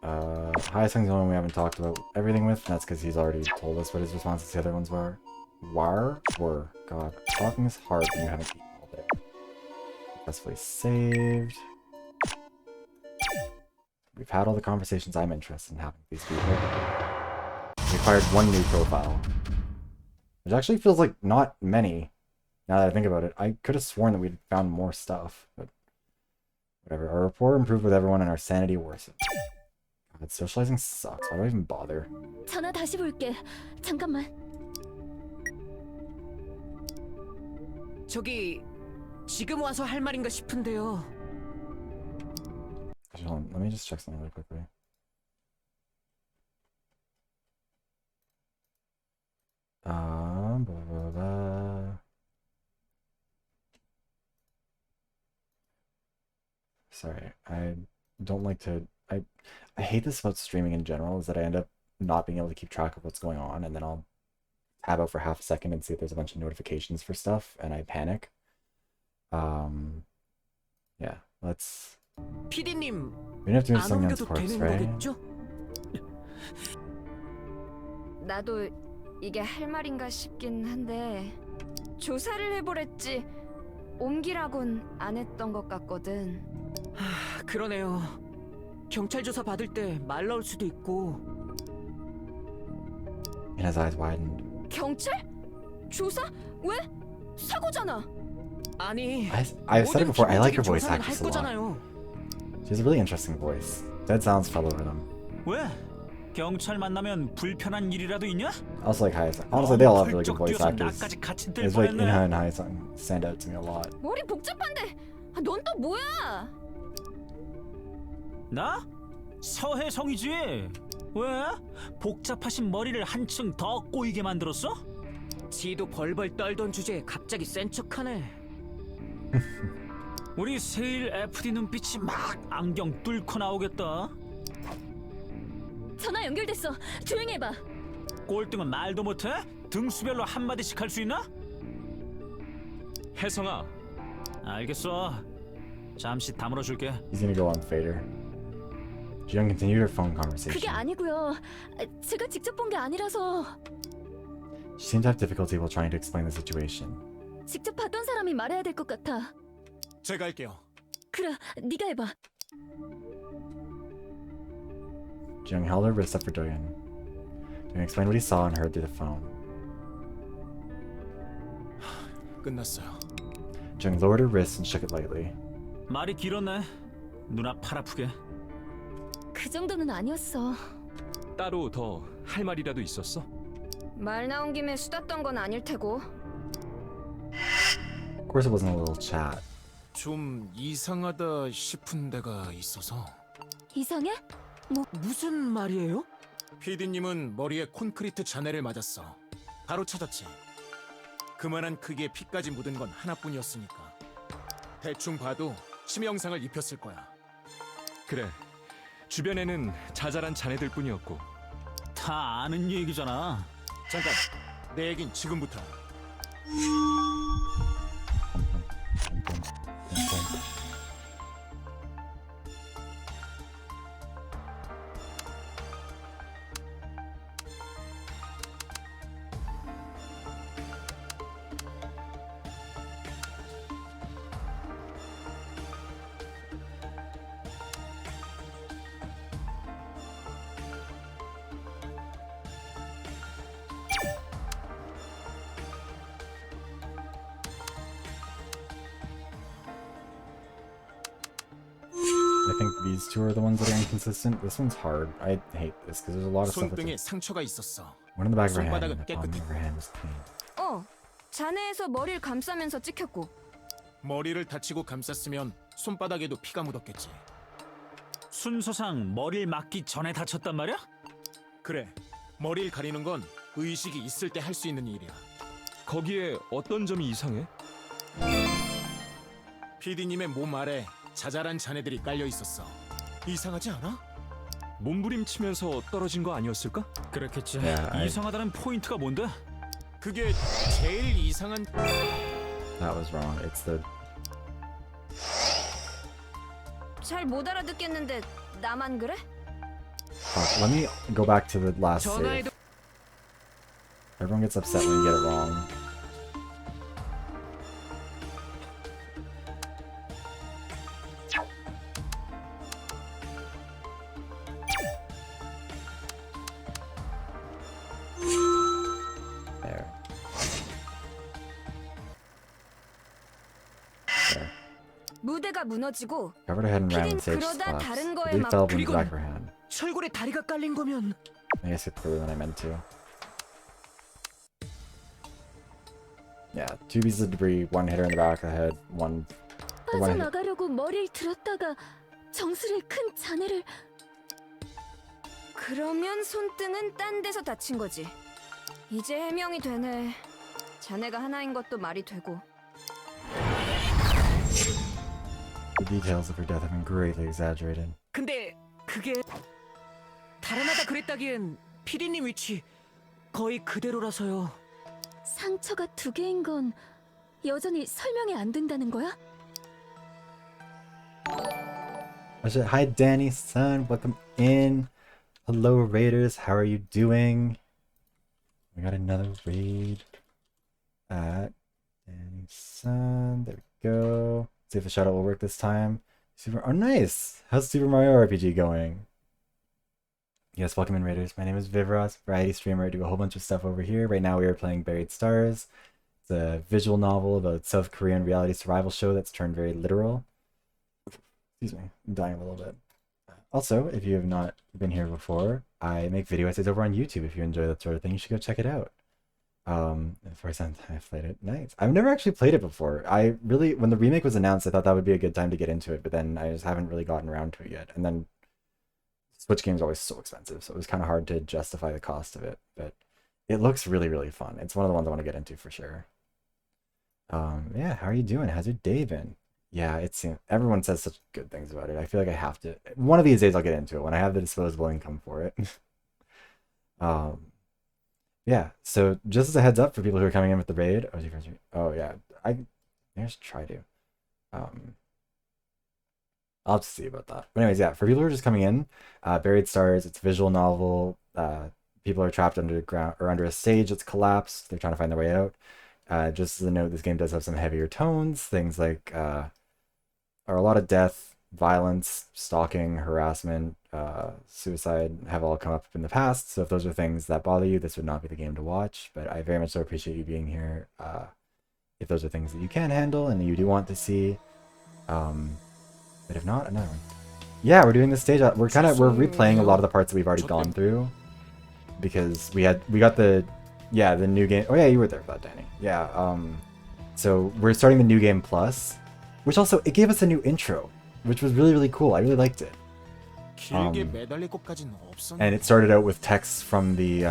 Hyosung's the one we haven't talked about everything with, and that's because he's already told us what his responses to the other ones were. Were. God, talking is hard when you haven't eaten all day. Successfully saved. We've had all the conversations I'm interested in having with these people. We acquired one new profile. Which actually feels like not many, now that I think about it. I could have sworn that we'd found more stuff, but whatever. Our rapport improved with everyone and our sanity worsened. God, socializing sucks. Why do I even bother? 전화 다시 볼게. 잠깐만. 저기 지금 와서 할 말인가 싶은데요. Actually, hold on. Let me just check something really quickly. Blah, blah, blah. Sorry, I don't like to... I hate this about streaming in general, is that I end up not being able to keep track of what's going on, and then I'll tab out for half a second and see if there's a bunch of notifications for stuff, and I panic. Yeah, let's... PD님 We don't have to do 안 Seung-yeon's 옮겨도 corpse, 되는 right? 거겠죠? 나도 이게 할 말인가 싶긴 한데 조사를 해보랬지 옮기라곤 안 했던 것 같거든. 그러네요. 경찰 조사 받을 때 말 나올 수도 있고. And his eyes widened. 경찰? 조사? 왜? 사고잖아. 아니. I've said it before, I like her voice 조사는 actress 할 a lot. 거잖아요. She has a really interesting voice. Dead silence fell over them. 왜? 경찰 만나면 불편한 일이라도 있냐? I also like Hayasan. Honestly, they all have really good voice 뛰어서 actors. 나까지 같이 뜰 It's like 뻔했네. Inha and Hayasan stand out to me a lot. 머리 복잡한데. 넌 또 뭐야? 나? 서혜성이지. 왜? 복잡하신 머리를 한층 더 꼬이게 만들었어? 지도 벌벌 떨던 주제에 갑자기 센 척하네. 우리 세일 FD 눈빛이 막 안경 뚫고 나오겠다. 전화 연결됐어. 조용히 해봐. 꼴등은 말도 못해? 등수별로 한마디씩 할 수 있나? 혜성아, 알겠어. 잠시 다물어줄게. He's gonna go on Fader. Jiyoung continued her phone conversation. 그게 아니고요. 제가 직접 본 게 아니라서. She seemed to have difficulty while trying to explain the situation. 직접 봤던 사람이 말해야 될 것 같아. 제가 할게요. 그래, 네가 해봐. Jiyoung held her wrist up for Doyeon. Doyeon explained what he saw and heard through the phone. 끝났어요. Jiyoung lowered her wrist and shook it lightly. 말이 길었네. 누나 팔 아프게. 그 정도는 아니었어. 따로 더 할 말이라도 있었어? 말 나온 김에 수다 떤 건 아닐 테고. Of course, it wasn't a little chat. 좀 이상하다 싶은 데가 있어서. 이상해? 무슨 말이에요? PD님은 머리에 콘크리트 잔해를 맞았어. 바로 찾았지. 그만한 크기의 피까지 묻은 건 하나뿐이었으니까. 대충 봐도 치명상을 입혔을 거야. 그래. 주변에는 자잘한 자네들 뿐이었고. 다 아는 얘기잖아. 잠깐, 내 얘긴 지금부터. I think these two are the ones that are inconsistent. This one's hard. I hate this because there's a lot of stuff. 손등에 상처가 있었어. One in the back of her hand 손바닥은 and the palm of 깨끗해. her hand was clean. 잔해에서 머리를 감싸면서 찍혔고. 머리를 다치고 감쌌으면 손바닥에도 피가 묻었겠지. 순서상 머리를 맞기 전에 다쳤단 말이야? 그래, 머리를 가리는 건 의식이 있을 때 할 수 있는 일이야. 거기에 어떤 점이 이상해? PD님의 몸 아래 자잘한 잔해들이 깔려 있었어. 이상하지 않아? 몸부림치면서 떨어진 거 아니었을까? 그렇겠지. Yeah, 이상하다는 포인트가 뭔데? 그게 제일 이상한. That was wrong. It's the 잘 못 알아듣겠는데 나만 그래? fuck. Let me go back to the last save. 전화해도 Everyone gets upset when you get it wrong. There. There. 무대가 무너지고 Covered her head in 피디는 round sage 그러다 slaps. 다른 The 거에 bleed 막 fell from the 그리고- back of her hand. 철골에 다리가 깔린 거면 I guess it's clearer than I meant to. Yeah, two pieces of debris, one hit her in the back of the head, one. The one hit, 빠져나가려고 머리를 들었다가 정수리에 큰 잔해를. 그러면 손등은 딴 데서 다친 거지. 이제 해명이 되네. 잔해가 하나인 것도 말이 되고. the details of her death have been greatly exaggerated. 근데 그게 달아나다 그랬다기엔 피디님 위치 거의 그대로라서요. 상처가 두 개인 건 여전히 설명이 안 된다는 거야? Oh shit. Hi, Danny, son. Welcome in. Hello, Raiders. How are you doing? We got another raid at Danny, son. There we go. See if the shadow will work this time. Oh, nice. How's Super Mario RPG going? Yes, welcome in, Raiders. My name is Vivros, variety streamer. I do a whole bunch of stuff over here. Right now, we are playing Buried Stars. It's a visual novel about South Korean reality survival show that's turned very literal. Excuse me, I'm dying a little bit. Also, if you have not been here before, I make video essays over on YouTube. If you enjoy that sort of thing, you should go check it out. For some time I've played it. Nice. I've never actually played it before. I really, when the remake was announced, I thought that would be a good time to get into it, but then I just haven't really gotten around to it yet. And then Switch games are always so expensive, so it was kind of hard to justify the cost of it. But it looks really, really fun. It's one of the ones I want to get into for sure. Yeah, how are you doing? How's your day been? Yeah, it's everyone says such good things about it. I feel like I have to. One of these days I'll get into it when I have the disposable income for it. Yeah. So just as a heads up for people who are coming in with the raid. Oh yeah, I just try to. I'll have to see about that. But anyways, yeah, for people who are just coming in, Buried Stars. It's a visual novel. People are trapped underground or under a stage that's collapsed. They're trying to find their way out. Just as a note, this game does have some heavier tones. Things like are a lot of death, violence, stalking, harassment, suicide have all come up in the past. So if those are things that bother you, this would not be the game to watch. But I very much so appreciate you being here. If those are things that you can handle and you do want to see. But if not, another one. Yeah, we're doing this stage. We're replaying a lot of the parts that we've already gone through. Because we got the new game. Oh yeah, you were there for that, Danny. Yeah, so we're starting the new game plus, which also, it gave us a new intro, which was really, really cool. I really liked it. And it started out with text from the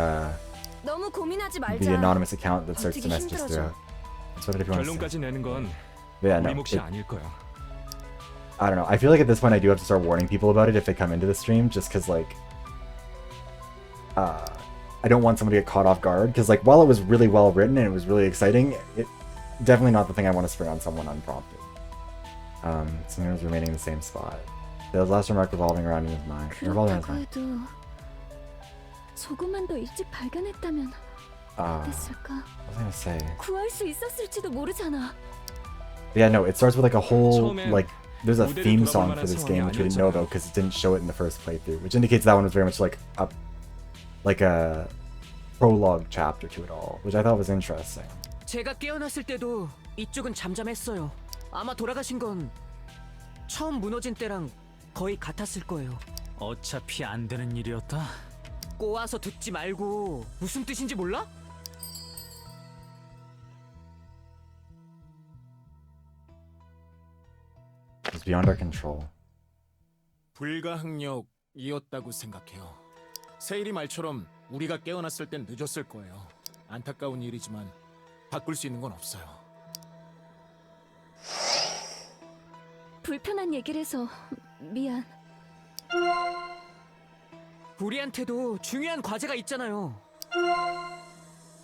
anonymous account that starts to message us throughout. That's what if you want to say. 결론까지 내는 건 Yeah, 우리 no, 몫이 아닐 거야. I don't know. I feel like at this point I do have to start warning people about it if they come into the stream, just because, like, I don't want somebody to get caught off guard, because, like, while it was really well written and it was really exciting, it definitely not the thing I want to spring on someone unprompted. Singer's remaining in the same spot. The last remark revolving around in his mind. Revolving around his mind. 조금만 더 일찍 발견했다면 어땠을까? What was I gonna say? 구할 수 있었을지도 모르잖아. Yeah, no, it starts with like a whole, like, there's a theme song for this game which we didn't know about because it didn't show it in the first playthrough, which indicates that one was very much like a prologue chapter to it all, which I thought was interesting. 제가 깨어났을 때도 이쪽은 잠잠했어요. 아마 돌아가신 건 처음 무너진 때랑 거의 같았을 거예요. 어차피 안 되는 일이었다. 꼬아서 듣지 말고 무슨 뜻인지 몰라? It's beyond our control. 불가항력이었다고 생각해요. 세일이 말처럼 우리가 깨어났을 땐 늦었을 거예요. 안타까운 일이지만 바꿀 수 있는 건 없어요. 불편한 얘기를 해서 미안. 우리한테도 중요한 과제가 있잖아요.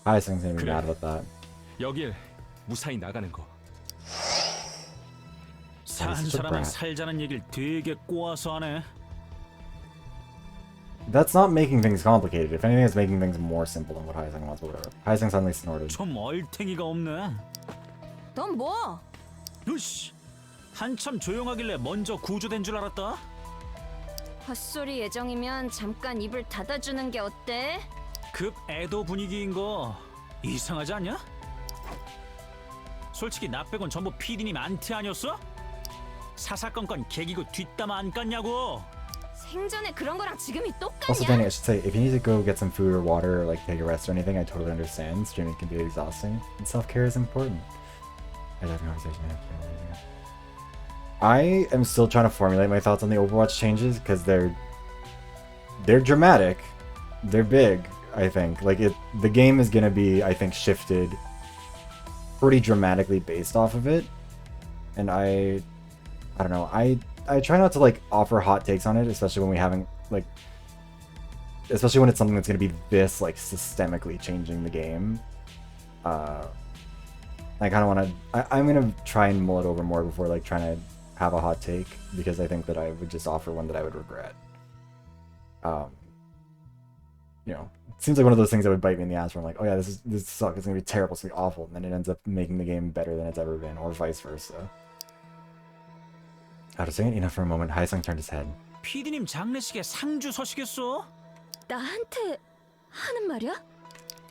Hi, Sing's gonna be mad about that. 여길 무사히 나가는 거. 산 사람은 살자는 얘기를 되게 꼬아서 하네. That's not making things complicated. If anything, it's making things more simple than what Hyasing wants, but whatever. Hyasing suddenly snorted. 좀 얼탱이가 없네. 넌 뭐? 으씨, 한참 조용하길래 먼저 구조된 줄 알았다. 헛소리 예정이면 잠깐 입을 닫아주는 게 어때? 급 애도 분위기인 거 이상하지 않냐? 솔직히 나 빼곤 전부 PD님 안티 아니었어? 사사건건 개기고 뒷담 안 깠냐고. 생전에 그런 거랑 지금이 Also, 똑같냐? Danny, I should say, if you need to go get some food or water, or like take a rest or anything, I totally understand. Streaming can be exhausting, and self-care is important. I have a conversation after. I am still trying to formulate my thoughts on the Overwatch changes because they're dramatic, they're big. I think the game is gonna be, I think, shifted pretty dramatically based off of it, and I don't know. I try not to like offer hot takes on it, especially when we haven't especially when it's something that's gonna be this like systemically changing the game. I kind of want to. I'm gonna try and mull it over more before like trying to have a hot take, because I think that I would just offer one that I would regret. You know, it seems like one of those things that would bite me in the ass where I'm like, oh yeah, this sucks, it's gonna be terrible, it's gonna be awful, and then it ends up making the game better than it's ever been, or vice versa. Out of saying enough for a moment, Haesung turned his head. PD님 장례식에 상주 서시겠어? 나한테 하는 말이야?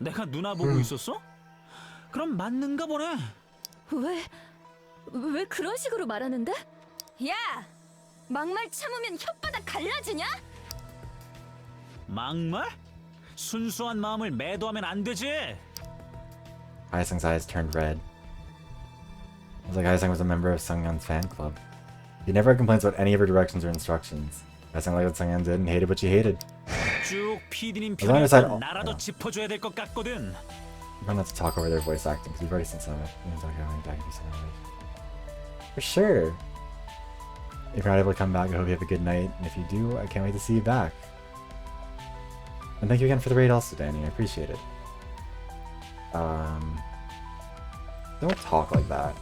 내가 누나 보고 있었어? 그럼 맞는가 보네. 왜 그런 식으로 말하는데? 야! 막말 참으면 혓바닥 갈라지냐? 막말? 순수한 마음을 매도하면 안 되지. Haesung's eyes turned red. It was like Haesung was a member of Sungyeon's fan club. He never had complaints about any of her directions or instructions. Haesung liked what Sungyeon did and hated what she hated. 쭉 PD님 As long as I 편이었던 don't- 나라도 yeah. 짚어줘야 될 것 같거든. I'm trying not to talk over their voice acting because we've already seen some of it. For sure. If you're not able to come back, I hope you have a good night. And if you do, I can't wait to see you back. And thank you again for the raid also, Danny. I appreciate it. Don't talk like that.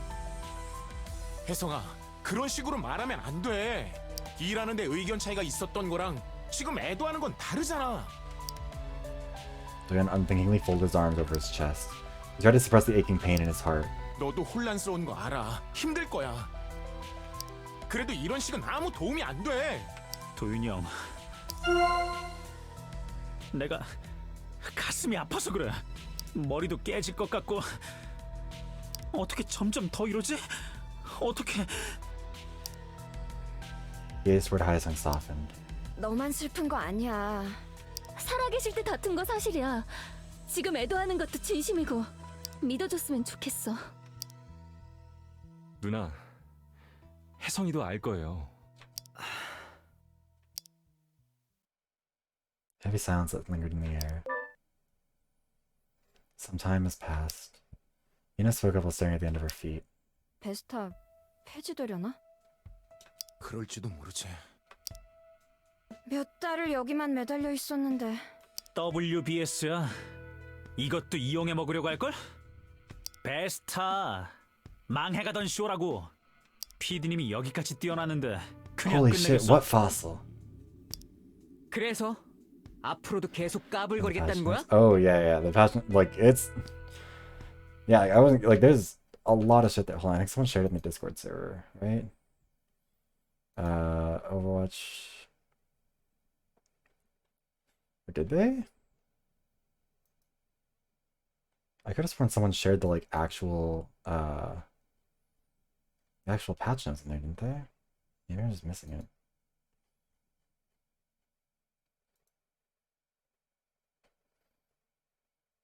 혜성아, 그런 식으로 말하면 안 돼. 일하는데 의견 차이가 있었던 거랑 지금 애도하는 건 다르잖아. Doyeon unthinkingly folded his arms over his chest. He tried to suppress the aching pain in his heart. 너도 혼란스러운 거 알아. 힘들 거야. 그래도 이런 식은 아무 도움이 안 돼. 도윤이 형, 내가 가슴이 아파서 그래. 머리도 깨질 것 같고. 어떻게 점점 더 이러지? 어떻게? Gaze toward Haesung softened. 너만 슬픈 거 아니야. 살아계실 때 다툰 거 사실이야. 지금 애도하는 것도 진심이고 믿어줬으면 좋겠어. 누나, 혜성이도 알 거예요. Heavy silence that lingered in the air. Some time has passed. Ina spoke up while staring at the end of her feet. 베스타 폐지되려나? 그럴지도 모르지. 몇 달을 여기만 매달려 있었는데. WBS야. 이것도 이용해 먹으려고 할걸? 베스타. 망해가던 쇼라고. PD님이 여기까지 뛰어났는데 그냥 Holy shit, 끝내겠어? what fossil? 그래서 앞으로도 계속 까불거리겠다는 거야? Oh yeah, the passion, like it's, yeah, I wasn't like there's a lot of shit there. Hold on, I think someone shared it in the Discord server, right? Overwatch. Or did they? I could have sworn someone shared the like actual the actual patch notes in there, didn't they? Maybe I'm just missing it.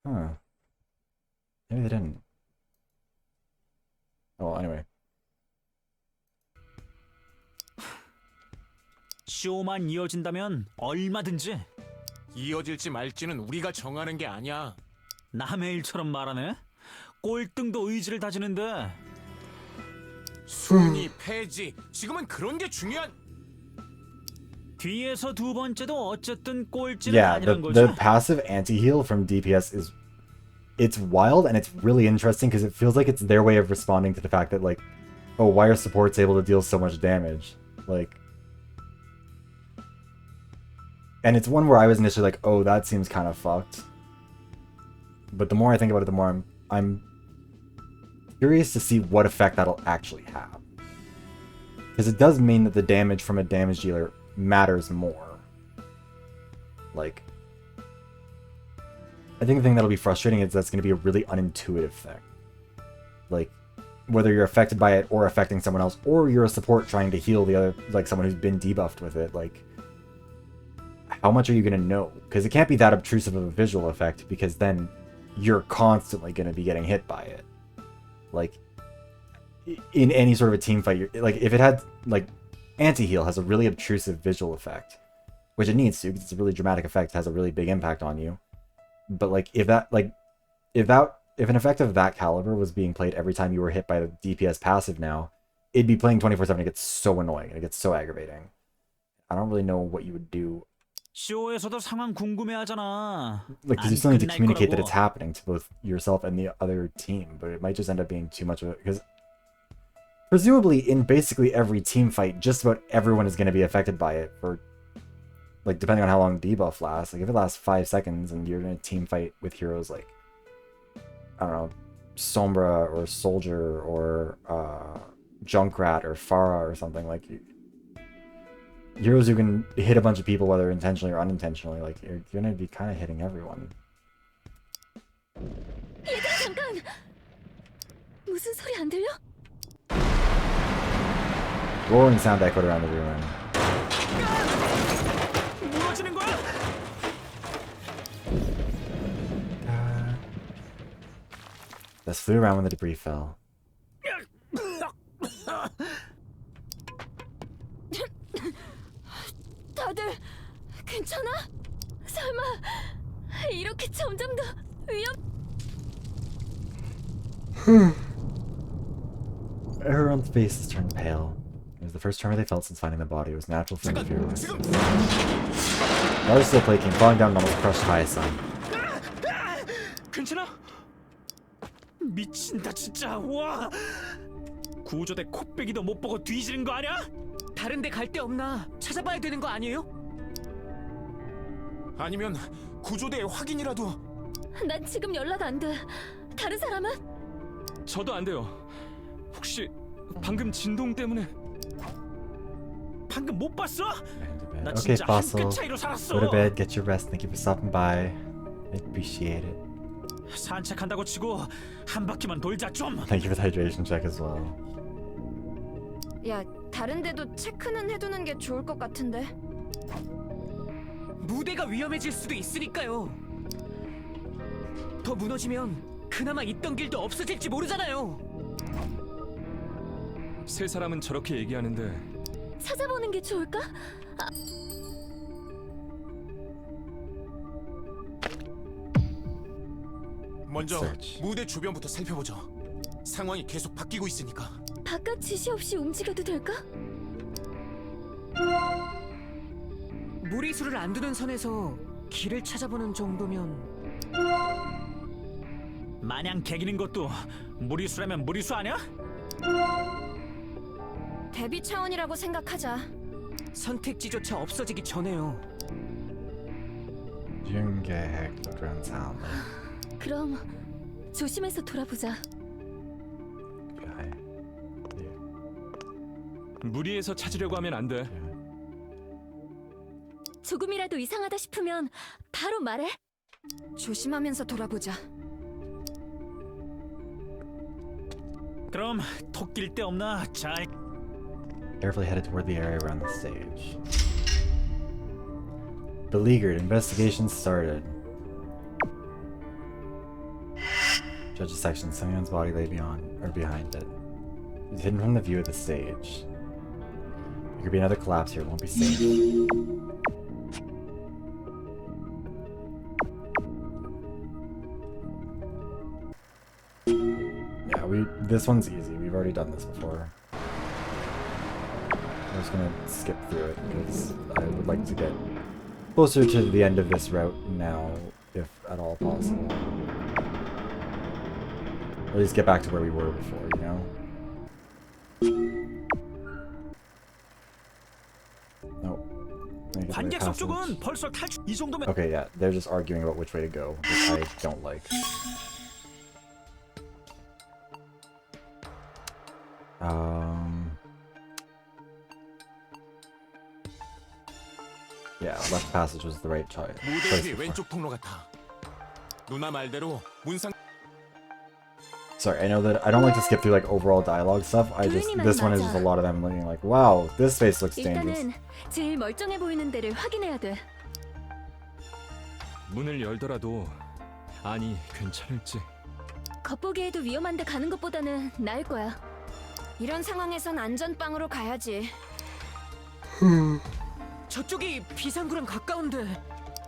Huh. Maybe they didn't. Oh, well, anyway. 쇼만 이어진다면 얼마든지. 이어질지 말지는 우리가 정하는 게 아니야. 남의 일처럼 말하네. 꼴등도 의지를 다지는데. 순위, 패지, 지금은 그런 게 중요한. 뒤에서 두 번째도 어쨌든 꼴찌는 Yeah, 아니란 the 거죠. passive anti-heal from DPS is, it's wild and it's really interesting because it feels like it's their way of responding to the fact that like, oh, why are supports able to deal so much damage? Like, and it's one where I was initially like, oh, that seems kind of fucked. But the more I think about it, the more I'm curious to see what effect that'll actually have. Because it does mean that the damage from a damage dealer matters more. Like, I think the thing that'll be frustrating is that's going to be a really unintuitive thing. Like, whether you're affected by it or affecting someone else, or you're a support trying to heal the other, like someone who's been debuffed with it, like, how much are you going to know? Because it can't be that obtrusive of a visual effect, because then you're constantly going to be getting hit by it. Like, in any sort of a team fight, like, if it had, like, anti-heal has a really obtrusive visual effect, which it needs to, because it's a really dramatic effect, has a really big impact on you. But, like, if an effect of that caliber was being played every time you were hit by the DPS passive now, it'd be playing 24/7. It gets so annoying, and it gets so aggravating. I don't really know what you would do. 쇼에서도 상황 궁금해하잖아. Like, because you still need to communicate that it's happening to both yourself and the other team, but it might just end up being too much of it, because presumably in basically every team fight, just about everyone is going to be affected by it for, like, depending on how long the debuff lasts. Like, if it lasts 5 seconds and you're in a team fight with heroes like, I don't know, Sombra or Soldier or Junkrat or Pharah or something, like, heroes who can hit a bunch of people whether intentionally or unintentionally, like, you're gonna be kind of hitting everyone. 얘들아 잠깐! 무슨 소리 안 들려? Roaring sound echoed around the room. 무너지는 거야? Dust flew around when the debris fell. 다들 괜찮아? 설마 이렇게 점점 더 위험? Everyone's faces turned pale. It was the first tremor they felt since finding the body. It was natural for them to fear worse. Water still came falling down and almost crushed Hyacinth. 괜찮아? 미친다 진짜. 와. 구조대 코빼기도 못 보고 뒤지는 거 아니야? 다른 데 갈 데 없나? 찾아봐야 되는 거 아니에요? 아니면 구조대 확인이라도. 난 지금 연락 안 돼. 다른 사람은? 저도 안 돼요. 혹시 방금 진동 때문에? 방금 못 봤어? 나 Okay, 진짜 한 Fossil. 끗 차이로 살았어. Go to bed, get your rest. Thank you for stopping by. I appreciate it. 산책한다고 치고 한 바퀴만 돌자 좀. Thank you for the hydration check as well. 야, 다른 데도 체크는 해두는 게 좋을 것 같은데. 무대가 위험해질 수도 있으니까요. 더 무너지면 그나마 있던 길도 없어질지 모르잖아요. 세 사람은 저렇게 얘기하는데 찾아보는 게 좋을까? 먼저 Search. 무대 주변부터 살펴보죠. 상황이 계속 바뀌고 있으니까. 바깥 지시 없이 움직여도 될까? 무리수를 안 두는 선에서 길을 찾아보는 정도면 마냥 개기는 것도 무리수라면 무리수 아니야? 대비 차원이라고 생각하자. 선택지조차 없어지기 전에요. Jungek looked around town. 그럼 조심해서 돌아보자. Behind. 무리해서 찾으려고 하면 안 돼. 조금이라도 이상하다 싶으면 바로 말해. 조심하면서 돌아보자. 그럼 토낄 데 없나? 잘. Carefully headed toward the area around the stage. Beleaguered, investigation started. Judge's section, Sungyeon's body lay beyond or behind it. It's hidden from the view of the stage. There could be another collapse here, it won't be safe. Yeah, this one's easy. We've already done this before. I'm just gonna skip through it because I would like to get closer to the end of this route now, if at all possible. Or at least get back to where we were before, you know? Nope. Let me get the right 관객석 쪽은 passage. 벌써 탈출. 이 정도면 Okay, yeah, they're just arguing about which way to go, which I don't like. Yeah, left passage was the right choice. 무대 뒤 왼쪽 통로 같아. 누나 말대로 문상. Sorry, I know that I don't like to skip through like overall dialogue stuff. This one is just a lot of them looking like, wow, this space looks dangerous. 일단은 제일 멀쩡해 보이는 데를 확인해야 돼. 문을 열더라도 아니 괜찮을지. 겉보기에도 위험한 데 가는 것보다는 나을 거야. 이런 상황에선 안전빵으로 가야지. 저쪽이 비상구랑 가까운데.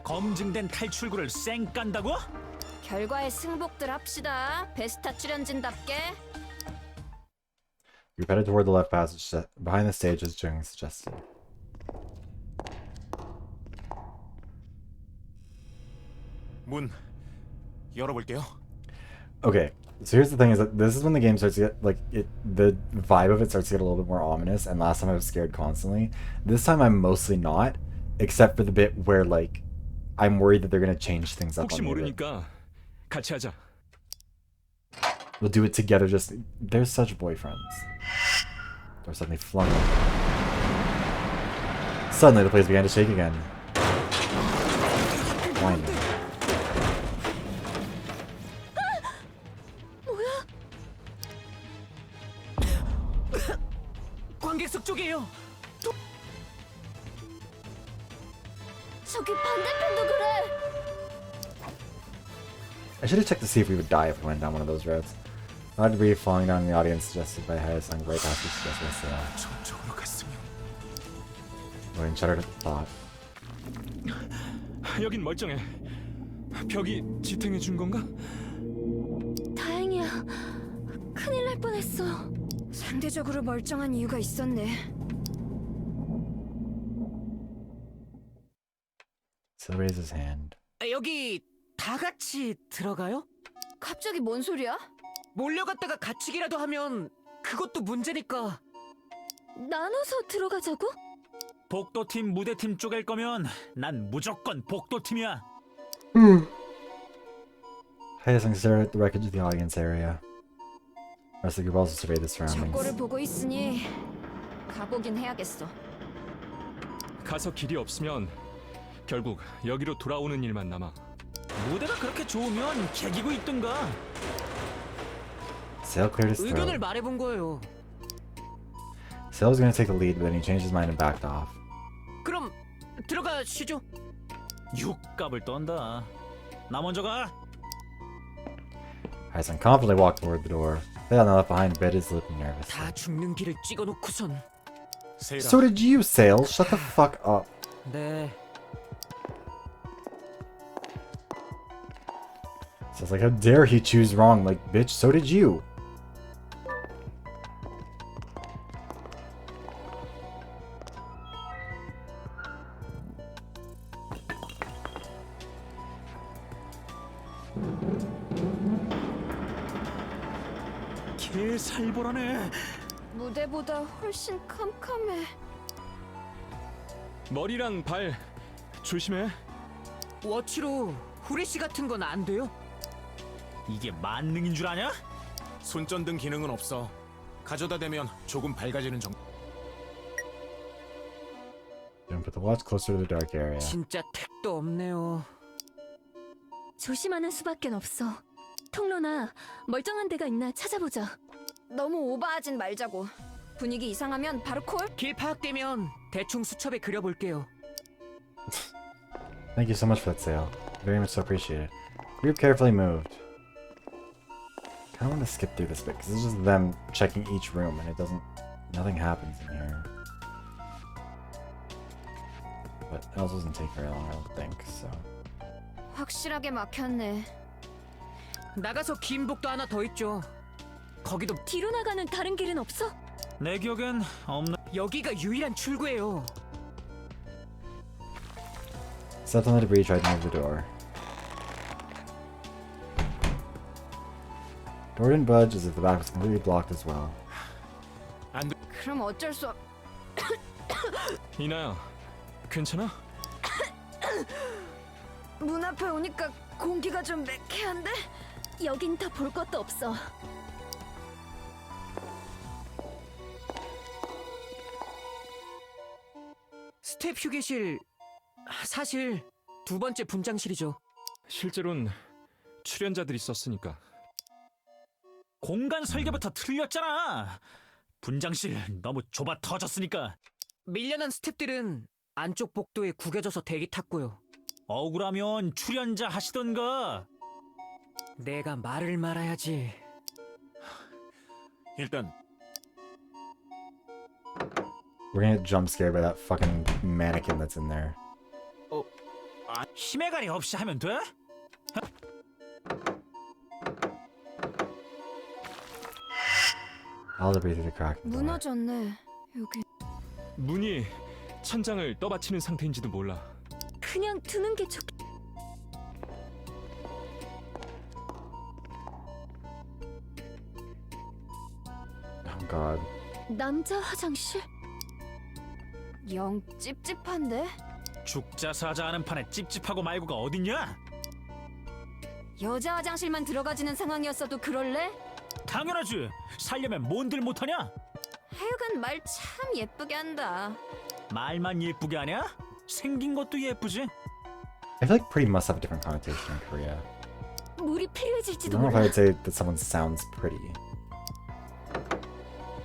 검증된 탈출구를 쌩 깐다고? 결과에 승복들 합시다. 베스타 출연진답게. You headed toward the left passage behind the stage as Jung suggested. 문 열어볼게요. Okay, so here's the thing: is that this is when the game starts to get the vibe of it starts to get a little bit more ominous. And last time I was scared constantly. This time I'm mostly not, except for the bit where like I'm worried that they're gonna change things up 혹시 on me. 모르니까 같이 하자. We'll do it together. Just they're such boyfriends. Door suddenly flung open. Suddenly the place began to shake again. Why? 관객석 쪽이에요. I should have checked to see if we would die if we went down one of those roads. A lot of debris falling down in the audience suggested by Hayasung right past each suggested by Sale. 저쪽으로 갔으면 William shuddered at the thought. 여긴 멀쩡해. 벽이 지탱해 준 건가? 다행이야. 큰일 날 뻔했어. 상대적으로 멀쩡한 이유가 있었네. Sale raised his hand. 여기 다 같이 들어가요? 갑자기 뭔 소리야? 몰려갔다가 갇히기라도 하면 그것도 문제니까. 나눠서 들어가자고? 복도팀 무대팀 쪼갤 거면 난 무조건 복도팀이야. Hayasung stared at the wreckage of the audience area. The rest of the group also surveyed the surroundings. 저거를 보고 있으니 가보긴 해야겠어. 가서 길이 없으면 결국 여기로 돌아오는 일만 남아. 무대가 그렇게 좋으면 개기고 있든가. Sale cleared his 의견을 throat. 말해본 거예요. Sale was going to take the lead, but then he changed his mind and backed off. 그럼 들어가시죠. 육갑을 떤다. 나 먼저 가. Hayasung confidently walked toward the door. Sale, now left behind, bit his lip nervously. 다 죽는 길을 찍어놓고선. 세이라, So did you, Sale. Shut the fuck up. 네. Sale's like, how dare he choose wrong? Like, bitch, so did you. 개 살벌하네. 무대보다 훨씬 캄캄해. 머리랑 발 조심해. 워치로 후레쉬 같은 건 안 돼요? 이게 만능인 줄 아냐? 손전등 기능은 없어. 가져다 대면 조금 밝아지는 정도. Then put the watch closer to the dark area. 진짜 택도 없네요. 조심하는 수밖엔 없어. 통로나 멀쩡한 데가 있나 찾아보자. 너무 오버하진 말자고. 분위기 이상하면 바로 콜? 길 파악되면 대충 수첩에 그려볼게요. Thank you so much for that, Sale. Very much so appreciated. Group carefully moved. I kind of want to skip through this bit because it's just them checking each room and it doesn't. Nothing happens in here. But it also doesn't take very long, I don't think, so. 확실하게 막혔네. 나가서 긴 복도 하나 더 있죠. 거기도 뒤로 나가는 다른 길은 없어? 내 기억엔 없는. 여기가 유일한 출구예요. Stepped on the debris, tried to move the door. Door didn't budge as if the back was completely blocked as well. 안 돼. 그럼 어쩔 수 없... 이나야, 괜찮아? 문 앞에 오니까 공기가 좀 매캐한데? 여긴 다 볼 것도 없어. 스텝 휴게실 사실 두 번째 분장실이죠. 실제로는 출연자들이 썼으니까. 공간 설계부터 틀렸잖아. 분장실 너무 좁아 터졌으니까. 밀려난 스텝들은 안쪽 복도에 구겨져서 대기 탔고요. 억울하면 출연자 하시던가. 내가 말을 말아야지. 일단 We're gonna get jump scared by that fucking mannequin that's in there. 힘의 가리 없이 하면 돼? All the debris through the crack. in the door. 무너졌네. 여기 문이 천장을 떠받치는 상태인지도 몰라. 그냥 두는 게 좋... Oh god. 남자 화장실? 영 찝찝한데? 죽자 사자 하는 판에 찝찝하고 말고가 어딨냐? 여자 화장실만 들어가지는 상황이었어도 그럴래? 당연하지. 살려면 뭔들 못하냐? 하여간 말 참 예쁘게 한다. 말만 예쁘게 하냐? 생긴 것도 예쁘지. I feel like pretty must have a different connotation in Korea. 물이 I 필요해질지도 don't know if I 몰라. would say that someone sounds pretty.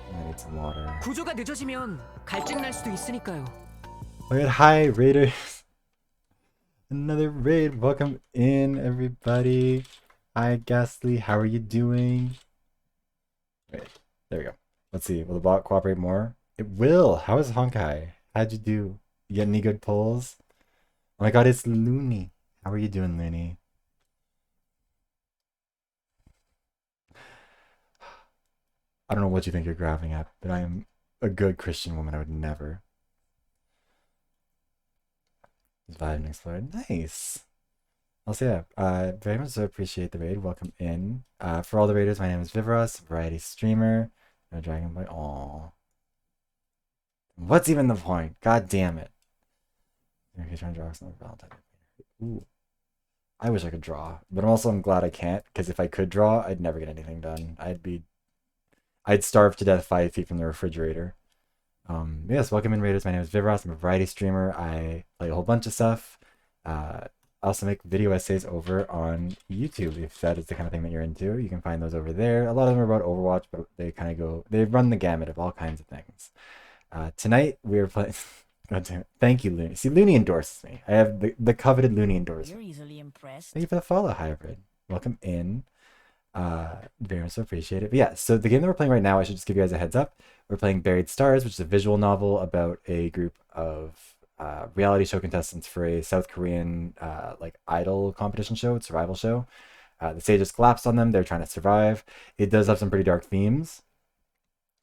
And they need some water. 구조가 늦어지면 갈증 날 수도 있으니까요. Alright, hi Raiders. Another raid. Welcome in, everybody. Hi, Ghastly. How are you doing? Wait, there we go. Let's see. Will the bot cooperate more? It will. How is Honkai? How'd you do? You get any good pulls? Oh my god, it's Looney. How are you doing, Looney? I don't know what you think you're graphing at, but I am a good Christian woman. I would never. Vibe and explore. Nice. Also, yeah, very much so appreciate the raid. Welcome in. For all the raiders, my name is Viveros, variety streamer. No Dragon Boy. Aww. What's even the point? God damn it. Okay, trying to draw some Valentine. Ooh. I wish I could draw, but I'm glad I can't, because if I could draw, I'd never get anything done. I'd starve to death 5 feet from the refrigerator. Yes, welcome in, raiders. My name is Viveros. I'm a variety streamer. I play a whole bunch of stuff. I also make video essays over on YouTube. If that is the kind of thing that you're into, you can find those over there. A lot of them are about Overwatch, but they run the gamut of all kinds of things. Tonight we are playing. God damn it. Thank you, Looney. See, Looney endorses me. I have the coveted Looney endorsement. You're easily impressed. Thank you for the follow, Hybrid. Welcome in. Very much so appreciate it. But yeah, so the game that we're playing right now, I should just give you guys a heads up. We're playing Buried Stars, which is a visual novel about a group of reality show contestants for a South Korean like idol competition show, survival show. The stage has collapsed on them. They're trying to survive. It does have some pretty dark themes.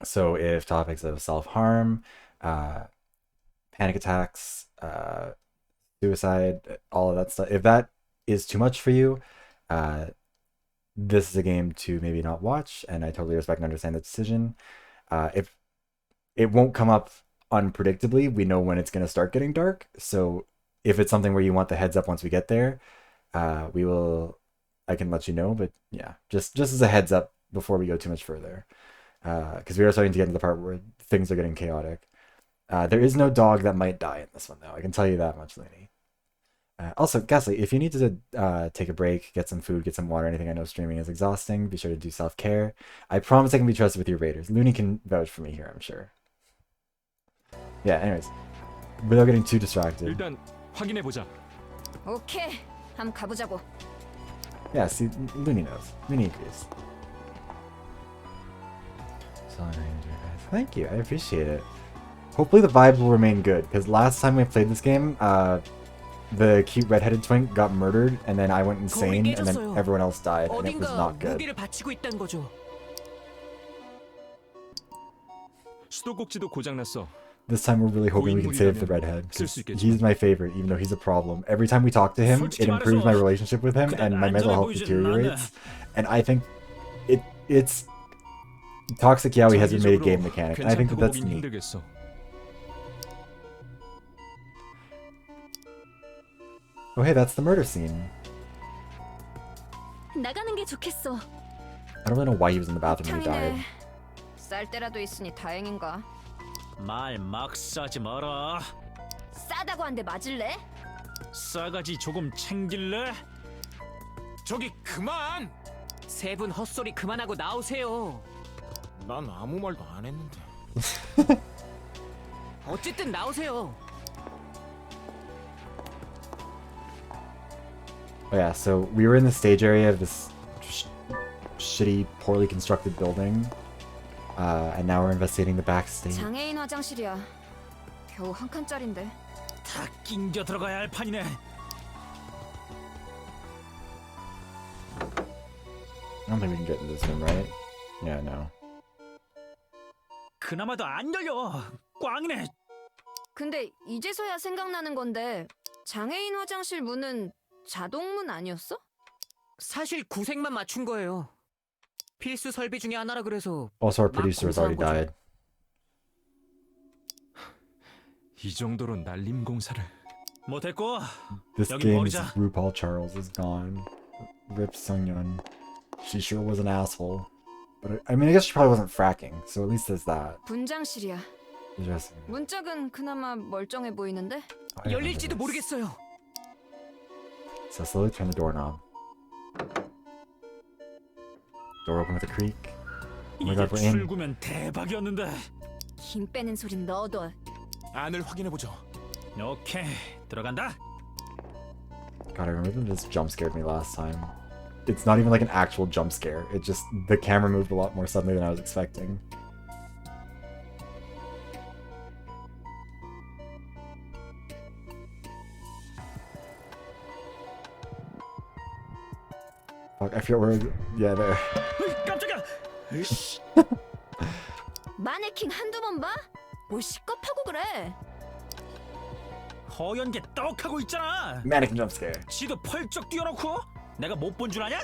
So if topics of self-harm, panic attacks, suicide, all of that stuff, if that is too much for you, this is a game to maybe not watch, and I totally respect and understand the decision. If it won't come up unpredictably, we know when it's going to start getting dark. So if it's something where you want the heads up once we get there, I can let you know. But yeah, just as a heads up before we go too much further, because we are starting to get into the part where things are getting chaotic. There is no dog that might die in this one, though. I can tell you that much, Lenny. Also, Ghastly, if you need to take a break, get some food, get some water, anything, I know streaming is exhausting. Be sure to do self-care. I promise I can be trusted with your raiders. Looney can vouch for me here, I'm sure. Yeah, anyways. Without getting too distracted. 일단 확인해 보자. 오케이, 한번 가보자고. Yeah, see, Looney knows. Looney agrees. Thank you, I appreciate it. Hopefully the vibes will remain good, because last time we played this game, the cute redheaded twink got murdered, and then I went insane, and then everyone else died, and it was not good. 수도꼭지도 고장났어. This time we're really hoping we can save the redhead, because he's my favorite, even though he's a problem. Every time we talk to him, it improves my relationship with him, and my mental health deteriorates. And I think it's Toxic Yaoi has been made a game mechanic, and I think that's neat. Oh hey, that's the murder scene. 나가는 게 좋겠어. I don't really know why he was in the bathroom when he died. 쌀 때라도 있으니 다행인가? 말 막 싸지 마라. 싸다고 한 대 맞을래? 싸가지 조금 챙길래? 저기 그만! 세 분 헛소리 그만하고 나오세요. 난 아무 말도 안 했는데. 어쨌든 나오세요. Oh yeah, so we were in the stage area of this shitty, poorly constructed building, and now we're investigating the backstage. 장애인 화장실이야. 겨우 한 칸짜린데. 다 낑겨 들어가야 할 판이네. I don't think we can get into this room, right? Yeah, no. 그나마도 안 열려. 꽝이네. 근데 이제서야 생각나는 건데 장애인 화장실 문은 자동문 아니었어? 사실 구색만 맞춘 거예요. 필수 설비 중에 하나라 그래서. Also, our producer has already died. 이 정도로 날림 공사를 못했고. This 여기 game's 버리자. RuPaul Charles is gone. Rip Sungyeon. She sure was an asshole. But I mean, I guess she probably wasn't fracking, so at least there's that. 분장실이야. Interesting. 문짝은 그나마 멀쩡해 보이는데? I remember 열릴지도 this. 모르겠어요. So slowly turn the doorknob. Door open with a creak. Oh my 이게 god, we're in. 출구면 대박이었는데. 힘 빼는 소린 넣어둬. 안을 확인해보죠. 오케이, 들어간다. God, I remember this jump scared me last time. it's not even like an actual jump scare. It just, the camera moved a lot more suddenly than I was expecting. Fuck, I forget where, yeah, there. 깜짝이야. 으이씨. 마네킹 한두 번 봐? 뭘 시겁하고 그래? 허연 게 떡하고 있잖아. Mannequin jump scare. 지도 펄쩍 뛰어놓고 내가 못 본 줄 아냐?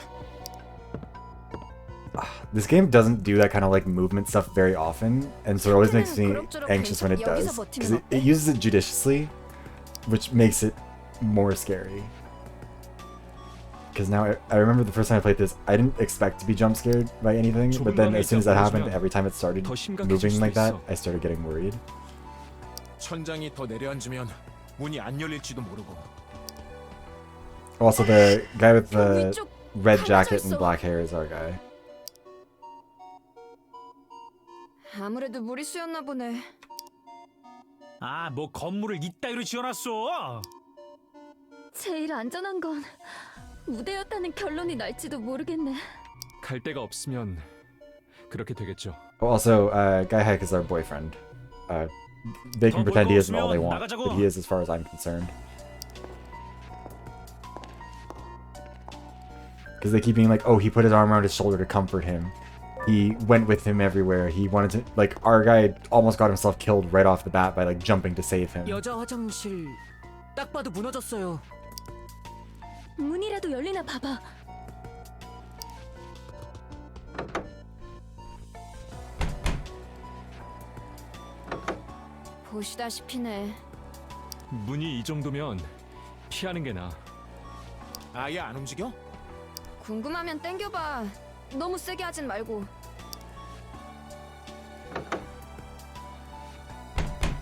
This game doesn't do that kind of like movement stuff very often, and so it always makes me anxious when it does, because it uses it judiciously, which makes it more scary. Because now I remember the first time I played this, I didn't expect to be jump scared by anything, but then as soon as that happened, every time it started moving like that, I started getting worried. 천장이 더 내려앉으면 문이 안 열릴지도 모르고. Also, the guy with the red jacket and black hair is our guy. 아무래도 무리수였나 보네. 아, 뭐 건물을 이따위로 지어놨어. 제일 안전한 건 무대였다는 결론이 날지도 모르겠네. 갈 데가 없으면 그렇게 되겠죠. Also, Guy Heck is our boyfriend. They can pretend he isn't all they want, but he is as far as I'm concerned. Because they keep being like, oh, he put his arm around his shoulder to comfort him. He went with him everywhere. He wanted to, like, our guy almost got himself killed right off the bat by, like, jumping to save him. 여자 화장실 딱 봐도 무너졌어요. 문이라도 열리나 봐봐. 보시다시피네. 문이 이 정도면 피하는 게 나아. 아예 안 움직여? 궁금하면 땡겨봐. 너무 세게 하진 말고.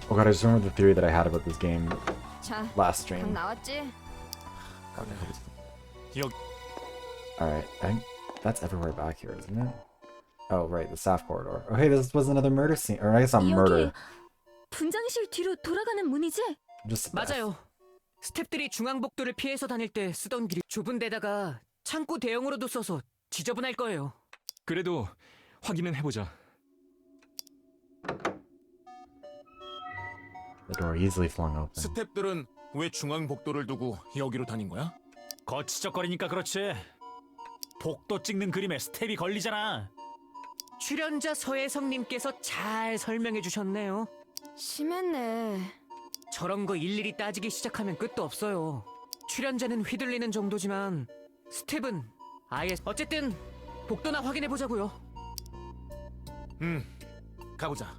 Oh god, I just remembered the theory that I had about this game 자, last 방 stream. 나왔지? 여기 Alright, I think that's everywhere back here, isn't it? Oh, right, the staff corridor. Oh, hey, this was another murder scene. Or I guess not murder. 여기 분장실 뒤로 돌아가는 문이지? Just 맞아요. 스탭들이 중앙복도를 피해서 다닐 때 쓰던 길이 좁은 데다가 창고 대용으로도 써서 지저분할 거예요. 그래도 확인은 해보자. The door easily flung open. 스탭들은 왜 중앙복도를 두고 여기로 다닌 거야? 거치적거리니까 그렇지. 복도 찍는 그림에 스텝이 걸리잖아. 출연자 서혜성님께서 잘 설명해 주셨네요. 심했네. 저런 거 일일이 따지기 시작하면 끝도 없어요. 출연자는 휘둘리는 정도지만 스텝은 아예 어쨌든 복도나 확인해 보자고요. 가보자.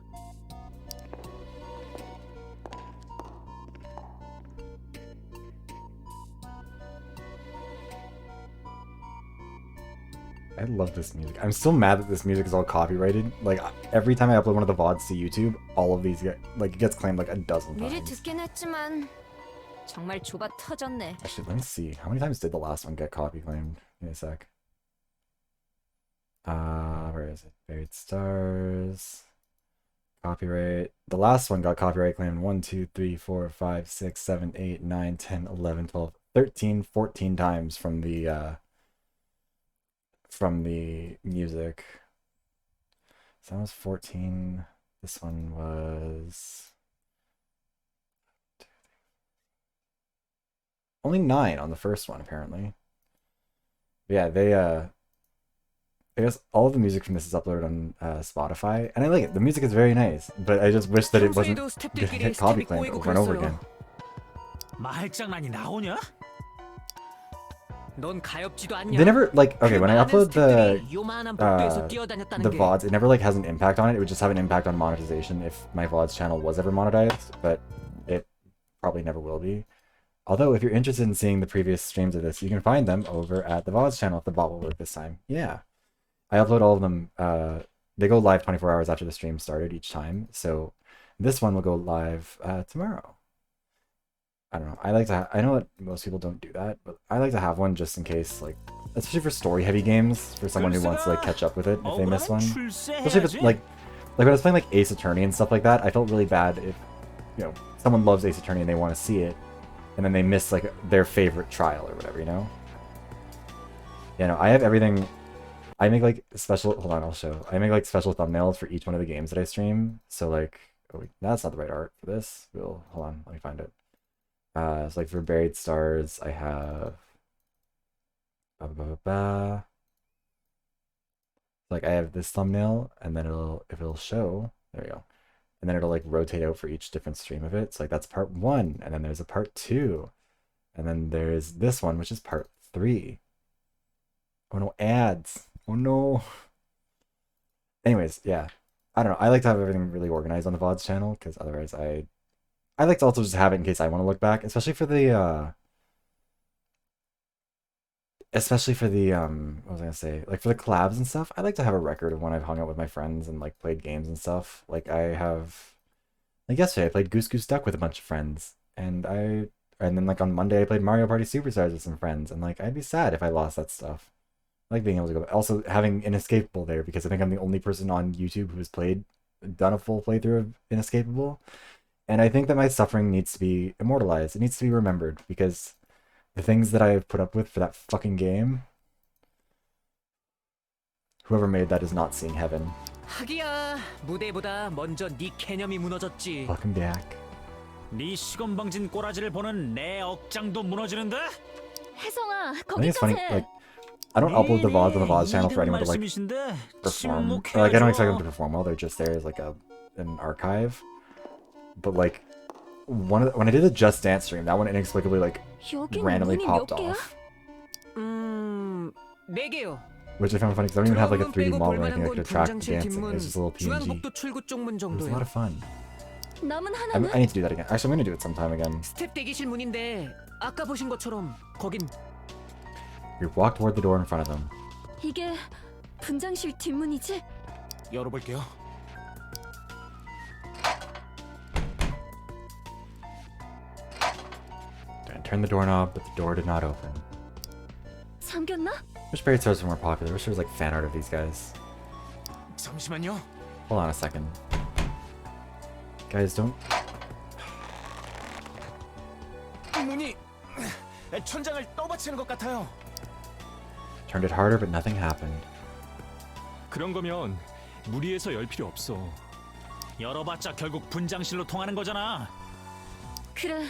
I love this music. I'm still mad that this music is all copyrighted. Like, every time I upload one of the VoDs to YouTube, all of these get, like, it gets claimed like a dozen 미리 times. 듣긴 했지만 정말 좁아 터졌네. Actually, let me see. How many times did the last one get copy claimed? Give me a sec. Where is it? Buried Stars. Copyright. The last one got copyright claimed 1, 2, 3, 4, 5, 6, 7, 8, 9, 10, 11, 12, 13, 14 times from the music. So that was 14. This one was only 9 on the first one, apparently. But yeah, I guess all of the music from this is uploaded on Spotify, and I like it. The music is very nice, but I just wish that it wasn't gonna get copy claimed over and over again. 말장난이 나오냐? 넌 가엾지도 않냐? They never, like, okay, when I upload the 요만한 복도에서 뛰어다녔다는 the 게 VoDs, it never like has an impact on it. It would just have an impact on monetization if my VoDs channel was ever monetized, but it probably never will be. Although, if you're interested in seeing the previous streams of this, you can find them over at the VoDs channel if the bot will work this time. Yeah. I upload all of them. They go live 24 hours after the stream started each time. So this one will go live tomorrow. I don't know. I know that most people don't do that, but I like to have one just in case, like, especially for story-heavy games, for someone who wants to like catch up with it if they miss one. Especially if it's like when I was playing like Ace Attorney and stuff like that, I felt really bad if, you know, someone loves Ace Attorney and they want to see it, and then they miss like their favorite trial or whatever, you know. Yeah, no, I have everything. I make like special. Hold on, I'll show. I make like special thumbnails for each one of the games that I stream. So like, oh wait, that's not the right art for this. We'll hold on. Let me find it. So like for Buried Stars, I have. Like I have this thumbnail, and then it'll show. There you go. And then it'll like rotate out for each different stream of it. So like that's part 1, and then there's a part 2, and then there's this one, which is part 3. Oh no, ads. Oh no. Anyways, yeah. I don't know. I like to have everything really organized on the VoD's channel, because otherwise I like to also just have it in case I want to look back, especially for the what was I gonna say? Like for the collabs and stuff, I like to have a record of when I've hung out with my friends and like played games and stuff. Like I have, like yesterday, I played Goose Goose Duck with a bunch of friends, and then like on Monday I played Mario Party Superstars with some friends, and like I'd be sad if I lost that stuff. I like being able to go. Also having Inescapable there, because I think I'm the only person on YouTube who has done a full playthrough of Inescapable, and I think that my suffering needs to be immortalized. It needs to be remembered, because the things that I've put up with for that fucking game, whoever made that is not seeing heaven. 하기야, 무대보다 먼저 네 개념이 무너졌지. Welcome back. 네 시건방진 꼬라지를 보는 내 억장도 무너지는데? 혜성아, I think it's funny, 거기까지. like, I don't upload the VoDs on the VoD's channel for anyone to like 말씀이신데 perform. Or, like I don't expect them to perform well, they're just there as like an archive. But like, when I did the Just Dance stream, that one inexplicably like 여긴 randomly 문이 popped 몇 개야? off. 4개요. Which I found funny because I don't even have like a 3D 빼고 model or anything 볼만한 like to 건 track the 분장실 dancing. 뒷문, It's just a little PNG. 중앙복도 출구 쪽문 It was a lot 정도요. of fun. 남은 하나는? I need to do that again. Actually, I'm gonna do it sometime again. 스텝 대기실 문인데 아까 보신 것처럼 거긴 You walk toward the door in front of them. 이게 분장실 뒷문이지? 열어볼게요. And turn the doorknob, but the door did not open. 잠겼나? Wish Buried Stars were more popular. Wish there was like fan art of these guys. 잠시만요. Hold on a second. Guys, don't. 문이 천장을 떠받치는 것 같아요. Turned it harder, but nothing happened. 그런 거면 무리해서 열 필요 없어. 열어봤자 결국 분장실로 통하는 거잖아. 그래,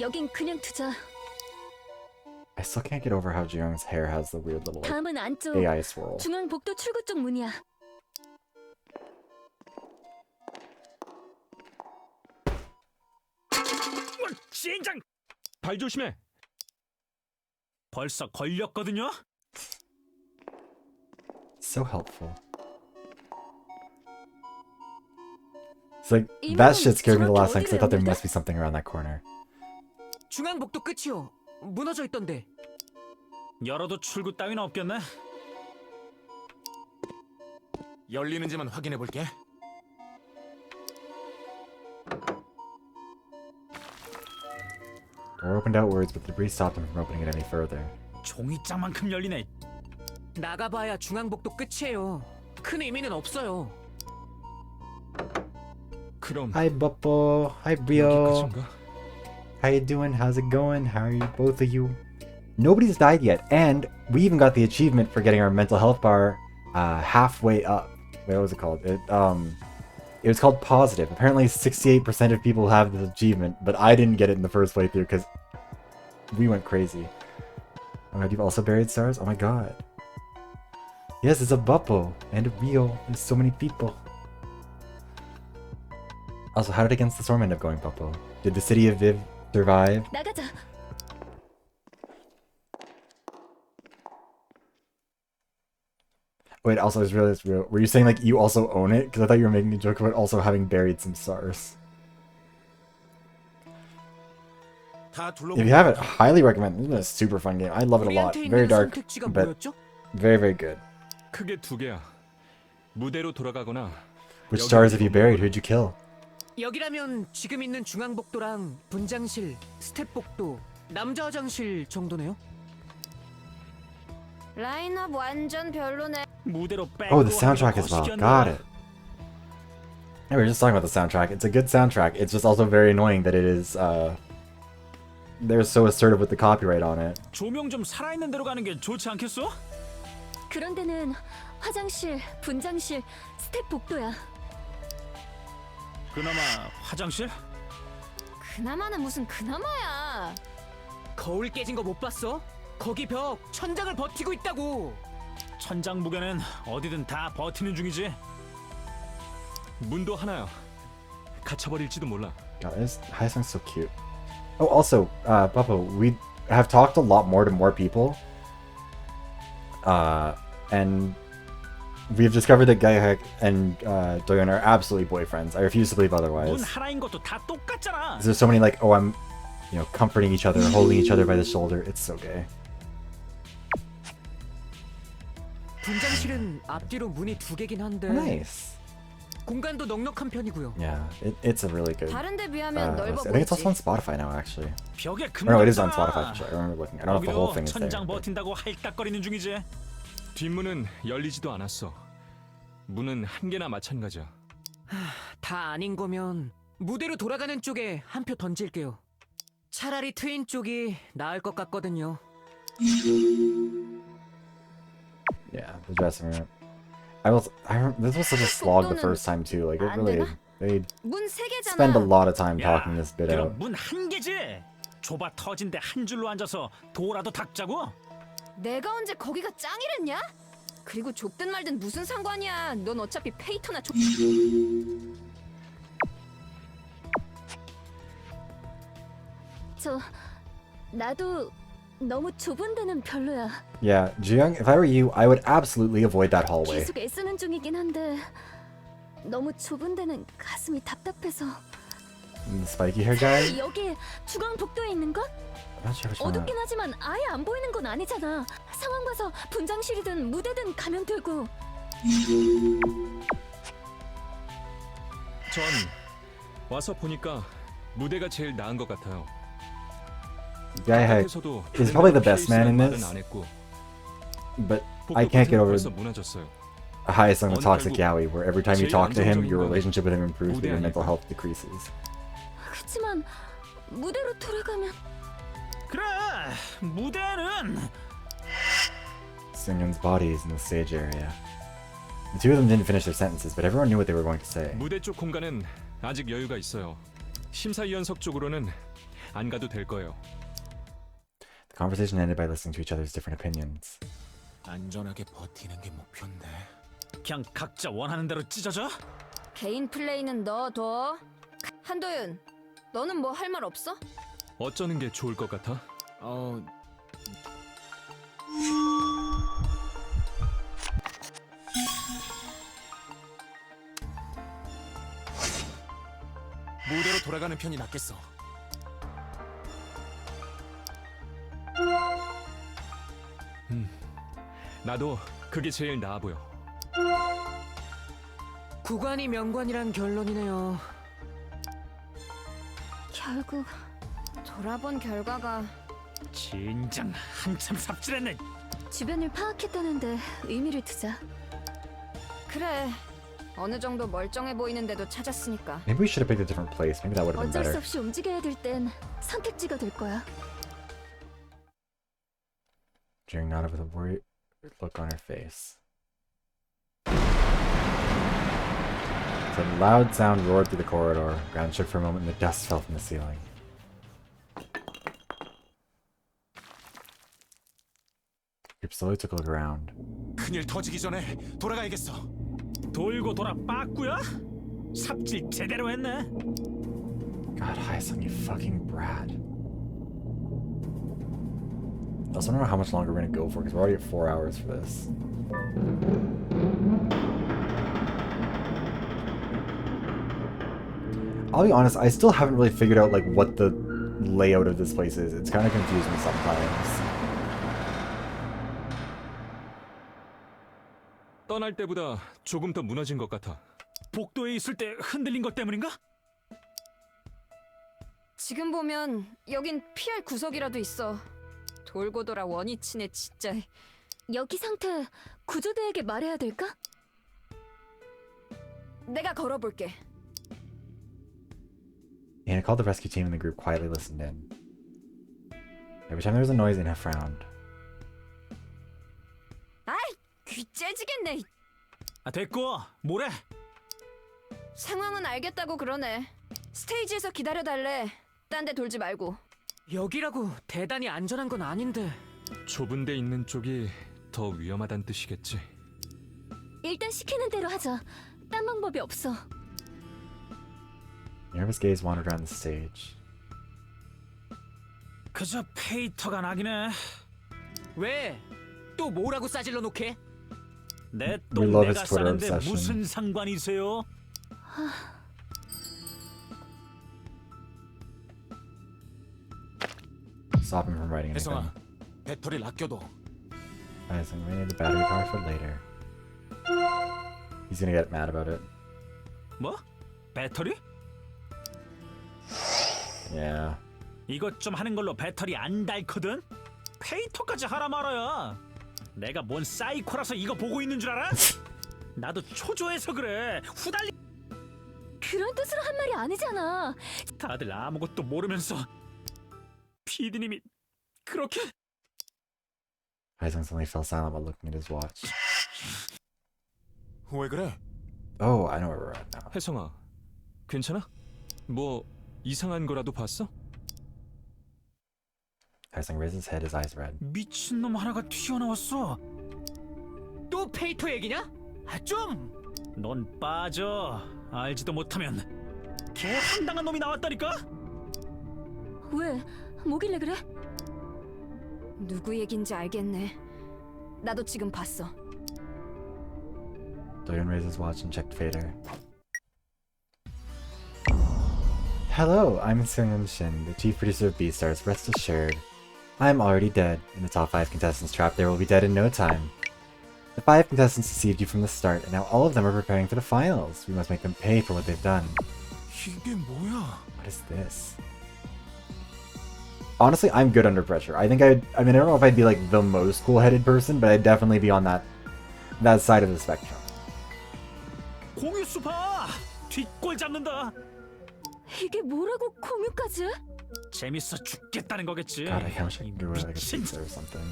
여긴 그냥 두자. I still can't get over how Jiyoung's hair has the weird little like, 다음은 안쪽. AI swirl. 중앙복도 출구 쪽 문이야. 진장! 발 조심해. 벌써 걸렸거든요. So helpful. It's like, that shit scared me the last time because I thought there must be something around that corner. 중앙복도 끝이요. 무너져 있던데. 열어도 출구 따위는 없겠네. 열리는지만 확인해 볼게. Door opened outwards, but the debris stopped him from opening it any further. 종이장만큼 열리네. 나가봐야 중앙복도 끝이에요. 큰 의미는 없어요. 그럼 Hi, Buppo. Hi, Brio. 여기까지인가? How you doing? How's it going? How are you, both of you? Nobody's died yet, and we even got the achievement for getting our mental health bar halfway up. Wait, what was it called? It was called Positive. Apparently 68% of people have this achievement, but I didn't get it in the first playthrough because we went crazy. Oh my god, you've also buried stars? Oh my god. Yes, it's a Buppo and a Rio. There's so many people. Also, how did Against the Storm end up going, Buppo? Did the city of Viv survive? 나가자. Wait, also, I just realized, were you saying, like, you also own it? Because I thought you were making a joke about also having buried some stars. If you have it, highly recommend. This is a super fun game. I love it a lot. Very dark, but very, very good. 크게 두 개야. 무대로 돌아가거나. Which stars have you buried? Who'd you kill? 여기라면 지금 있는 중앙복도랑 분장실, 스텝복도, 남자 화장실 정도네요. 라인업 완전 별로네. 무대로 빼고. Oh, the soundtrack as well. Got it. Yeah, we were just talking about the soundtrack. It's a good soundtrack. It's just also very annoying that it is they're so assertive with the copyright on it. 조명 좀 살아있는 데로 가는 게 좋지 않겠어? 그런 데는 화장실, 분장실, 스텝 복도야. 그나마 화장실? 그나마는 무슨 그나마야. 거울 깨진 거 못 봤어? 거기 벽 천장을 버티고 있다고. 천장 무게는 어디든 다 버티는 중이지. 문도 하나야. 갇혀버릴지도 몰라. God, Hyosung's so cute. Oh, also, Papa, we have talked a lot more to more people. And we've discovered that Gaihak and Doyon are absolutely boyfriends. I refuse to believe 문 otherwise. 하나인 것도 다 똑같잖아. There's so many like, oh, I'm, comforting each other, holding each other by the shoulder. It's so gay. 분장실은 앞뒤로 문이 2개긴 한데 Nice. 공간도 넉넉한 편이고요. Yeah, it's a really good. 다른 데 비하면 넓어 I think it's also on 보이지. Spotify now, actually. 벽에 Or no, it is on 금갔잖아. Spotify. Actually. I remember looking. I don't know if the whole 여기도 thing is there. 천장 but- 버틴다고 할딱거리는 중이지. 뒷문은 열리지도 않았어. 문은 한 개나 마찬가지야. 다 아닌 거면 무대로 돌아가는 쪽에 한 표 던질게요. 차라리 트윈 쪽이 나을 것 같거든요. Yeah, the dressing room. This was such a slog the first time too. Like it really, they 문 3개잖아. spend a lot of time 야, talking this bit out. 그럼 문 한 개지. 좁아 터진 데 한 줄로 앉아서 도라도 닦자고. 내가 언제 거기가 짱이랬냐? 그리고 좁든 말든 무슨 상관이야. 넌 어차피 페이터나 나도 너무 좁은 데는 별로야. Yeah, Jiyoung, if I were you, I would absolutely avoid that hallway. 계속 애쓰는 중이긴 한데 너무 좁은 데는 가슴이 답답해서. The spiky hair guy? 여기 중앙 복도에 있는 건? I'm not sure which one. 어둡긴 하지만 아예 안 보이는 건 아니잖아. 상황 봐서 분장실이든 무대든 가면 되고. 전 와서 보니까 무대가 제일 나은 것 같아요. Gaihak 밖에서도 is probably the best man in 말은 this, 안 했고, but I can't get 복도 over 벌써 무너졌어요. Hyosung, the 어느 toxic 결국 yaoi, where every time you 제일 talk to him, 안정적인 your 건 relationship with him improves, but 무대 your mental 아닐까? health decreases. 그치만 무대로 돌아가면 그래, 무대는 Seungyeon's body is in the stage area. The two of them didn't finish their sentences, but everyone knew what they were going to say. 무대 쪽 공간은 아직 여유가 있어요. 심사위원석 쪽으로는 안 가도 될 거예요. The conversation ended by listening to each other's different opinions. 안전하게 버티는 게 목표인데. 그냥 각자 원하는 대로 찢어져? 개인 플레이는 넣어둬. 한도윤, 너는 뭐 할 말 없어? 어쩌는 게 좋을 것 같아? 무대로 돌아가는 편이 낫겠어. 나도 그게 제일 나아 보여. 구관이 명관이란 결론이네요. 결국 돌아본 결과가 진정 한참 삽질했네. 주변을 파악했다는데 의미를 두자. 그래, 어느 정도 멀쩡해 보이는데도 찾았으니까. Maybe we should have picked a different place. Maybe that would have been 어쩔 수 better. 없이 움직여야 될 땐 선택지가 될 거야. Jiyoung nodded with a worried look on her face. A loud sound roared through the corridor. Ground shook for a moment and the dust fell from the ceiling. Group slowly took a look around. 큰일 터지기 전에 돌아가야겠어. 돌고 돌아 빠꾸야? 삽질 제대로 했네. God, Hyosung, you fucking brat. I also don't know how much longer we're gonna go for because we're already at 4 hours for this. I'll be honest, I still haven't really figured out like what the layout of this place is. It's kind of confusing sometimes. 떠날 때보다 조금 더 무너진 것 같아. 복도에 있을 때 흔들린 것 때문인가? 지금 보면 여긴 피할 구석이라도 있어. 돌고 돌아 원이 치네 진짜. 여기 상태 구조대에게 말해야 될까? 내가 걸어볼게. Hannah called the rescue team and the group quietly listened in. Every time there was a noise, Ina frowned. 아이, 귀 째지겠네. 아, 됐고 뭐래? 상황은 알겠다고 그러네. 스테이지에서 기다려달래. 딴 데 돌지 말고. 여기라고 대단히 안전한 건 아닌데. 좁은 데 있는 쪽이 더 위험하단 뜻이겠지. 일단 시키는 대로 하자. 딴 방법이 없어. Nervous gaze wandered around the stage. 그저 페이터가 나긴 해. 왜? 또 뭐라고 싸질러 놓게? 내 We 똥 love 내가 his Twitter 싸는데 obsession. 무슨 상관이세요? Stop him from writing anything. 혜성아, 배터리를 아껴둬. Guys, I'm gonna need the battery power for later. He's gonna get mad about it. 뭐? 배터리? Yeah. 이것 좀 하는 걸로 배터리 안 닳거든? 페이터까지 하라 말아야. 내가 뭔 사이코라서 이거 보고 있는 줄 알아? 나도 초조해서 그래. 후달리. 그런 뜻으로 한 말이 아니잖아. 다들 아무것도 모르면서 피디님이 그렇게. Heiseng suddenly fell silent while looking at his watch. 왜 그래? Oh, I know where we're at now. 혜성아, 괜찮아? 뭐 이상한 거라도 봤어? Heiseng raised his head, his eyes red. 미친놈 하나가 튀어나왔어. 또 페이토 얘기냐? 아, 좀! 넌 빠져. 알지도 못하면. 개 황당한 놈이 나왔다니까? 왜? 뭐길래 그래? 누구 얘긴지 알겠네. 나도 지금 봤어. Doyon raised his watch and checked Fader. Hello, I'm Seung Shin, the chief producer of Beastars. Rest assured, I'm already dead. In the top 5 contestants trapped there will be dead in no time. The 5 contestants deceived you from the start, and now all of them are preparing for the finals. We must make them pay for what they've done. 이게 뭐야? What is this? Honestly, I'm good under pressure. I think I mean, I don't know if I'd be like the most cool-headed person, but I'd definitely be on that side of the spectrum. 공유 봐. 뒷골 잡는다. 이게 뭐라고 공유까지? 재밌어 죽겠다는 거겠지. God, I wish I 이 could do like a 미친. pizza or something.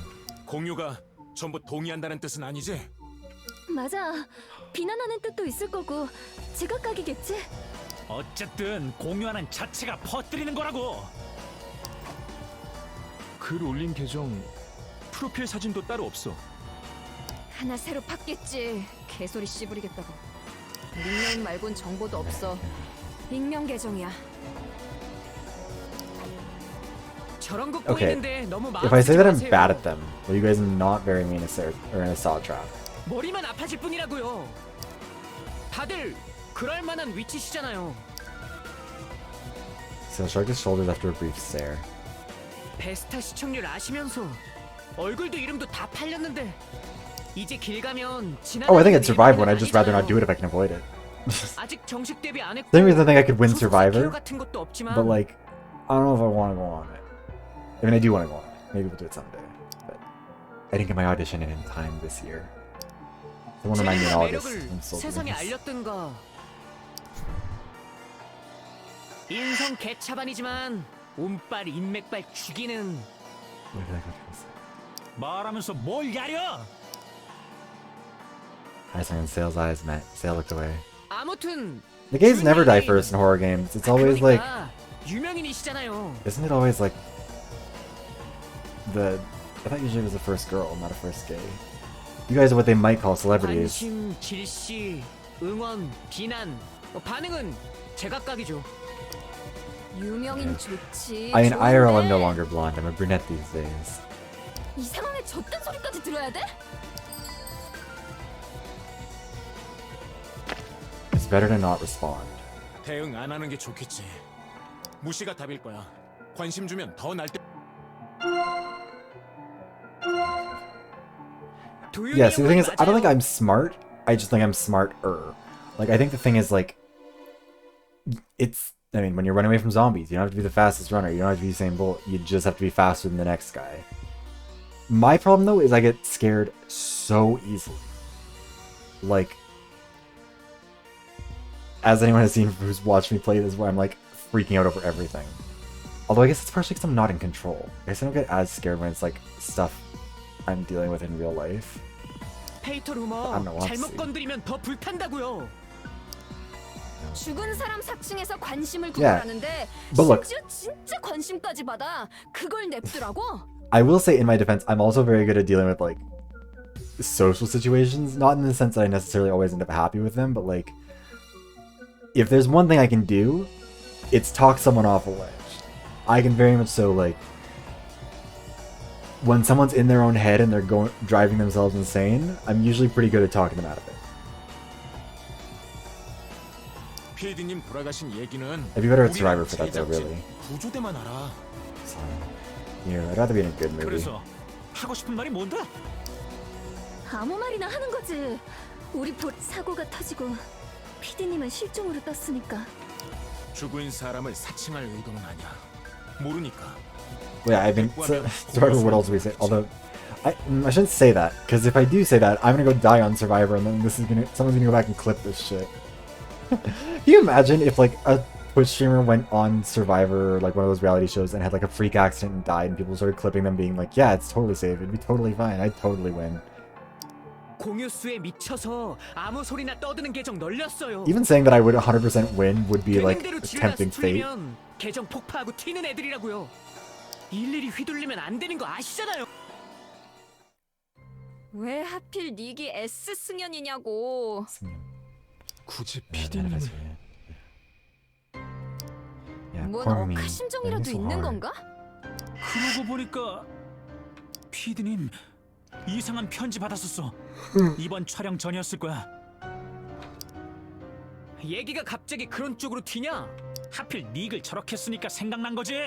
공유가 전부 동의한다는 뜻은 아니지? 맞아. 비난하는 뜻도 있을 거고 제각각이겠지? 어쨌든 공유하는 자체가 퍼뜨리는 거라고. 글 올린 계정 프로필 사진도 따로 없어. 하나 새로 팠겠지. 개소리 씨부리겠다고. 닉네임 말곤 정보도 없어. 익명 계정이야. 저런 거 Okay, 보이는데 너무 마음 if I say that I'm 쓰지 bad 마세요. at them, will you guys not bury me in a saw trap? 머리만 아파질 뿐이라고요. 다들 그럴 만한 위치시잖아요. So shrugged his shoulders after a brief stare. 베스타 시청률 아시면서 얼굴도 이름도 다 팔렸는데 이제 길 가면 Oh, I think I'd survive one. I'd just rather not do it if I can avoid it. 아직 정식 데뷔 안 했고 Same reason I think I could win 소속사 Survivor, 기여 같은 것도 없지만 but like, I don't know if I want to go on it. I mean, I do want to go on it. Maybe we'll do it someday. But I didn't get my audition in time this year. They want to remind me in 재능과 August. 매력을 I'm so 세상에 nervous. 알렸던가. 인성 개차반이지만 운빨 인맥발 죽이는. Where did I go to this? 말하면서 뭘 야려? Heiseng and Sale's eyes met. Sale looked away. 아무튼 The gays never die first in horror games. It's always like, 그러니까 유명인이시잖아요. isn't it always like the? I thought usually it was the first girl, not a first gay. You guys are what they might call celebrities. 관심, 질시, 응원, 비난, 반응은 제각각이죠. 유명인 좋지. I mean, IRL I'm 좋은데 no longer blonde. I'm a brunette these days. 이 상황에 젖된 소리까지 들어야 돼? It's better to not respond. 대응 안 하는 게 좋겠지. 무시가 답일 거야. 관심 주면 더 날 때. Yeah, see, the thing is, I don't think I'm smart. I just think I'm smarter. Like, I think the thing is, like, it's, I mean, when you're running away from zombies, you don't have to be the fastest runner. You don't have to be Usain Bolt. You just have to be faster than the next guy. My problem, though, is I get scared so easily. Like, as anyone has seen who's watched me play this, where I'm, like, freaking out over everything. Although I guess it's partially because I'm not in control. I guess I don't get as scared when it's like stuff I'm dealing with in real life. 페이터 I 루머 don't know, let's 잘못 see. 건드리면 더 불탄다고요. 죽은 사람 사칭해서 관심을 Yeah. 구걸하는데 But look. 심지어 진짜 관심까지 받아. 그걸 냅두라고? I will say in my defense, I'm also very good at dealing with like social situations. Not in the sense that I necessarily always end up happy with them, but like if there's one thing I can do, it's talk someone off a ledge. I can very much so like when someone's in their own head and they're driving themselves insane, I'm usually pretty good at talking them out of it. PD님 돌아가신 얘기는 I'd be better at 우리랑 Survivor for that though, 제작진, really. 구조대만 알아. So, yeah, I'd rather be in a good movie. 그래서 하고 싶은 말이 뭔데? 아무 말이나 하는 거지. 우리 사고가 터지고 PD님은 실종으로 떴으니까. 죽은 사람을 사칭할 의도는 아니야. 모르니까. Well, yeah, I mean, Survivor would also be say. Although, I shouldn't say that because if I do say that, I'm gonna go die on Survivor, and then someone's gonna go back and clip this shit. Can you imagine if like a Twitch streamer went on Survivor, like one of those reality shows, and had like a freak accident and died, and people started clipping them, being like, "Yeah, it's totally safe. It'd be totally fine. I'd totally win." 공유 수에 미쳐서 아무 소리나 떠드는 계정 널렸어요. Even saying that I would 100% win would be like 되는 대로 지르다 tempting fate. 스트리면 계정 폭파하고 튀는 애들이라고요. 일일이 휘둘리면 안 되는 거 아시잖아요. 왜 하필 닉이 S 승연이냐고. 굳이 Yeah, PD님을 yeah, 뭔 poor me. 억하심정이라도 It's so 있는 hard. 건가? 그러고 보니까 PD님 이상한 편지 받았었어. 이번 촬영 전이었을 거야. 얘기가 갑자기 그런 쪽으로 튀냐? 하필 닉을 저렇게 쓰니까 생각난 거지.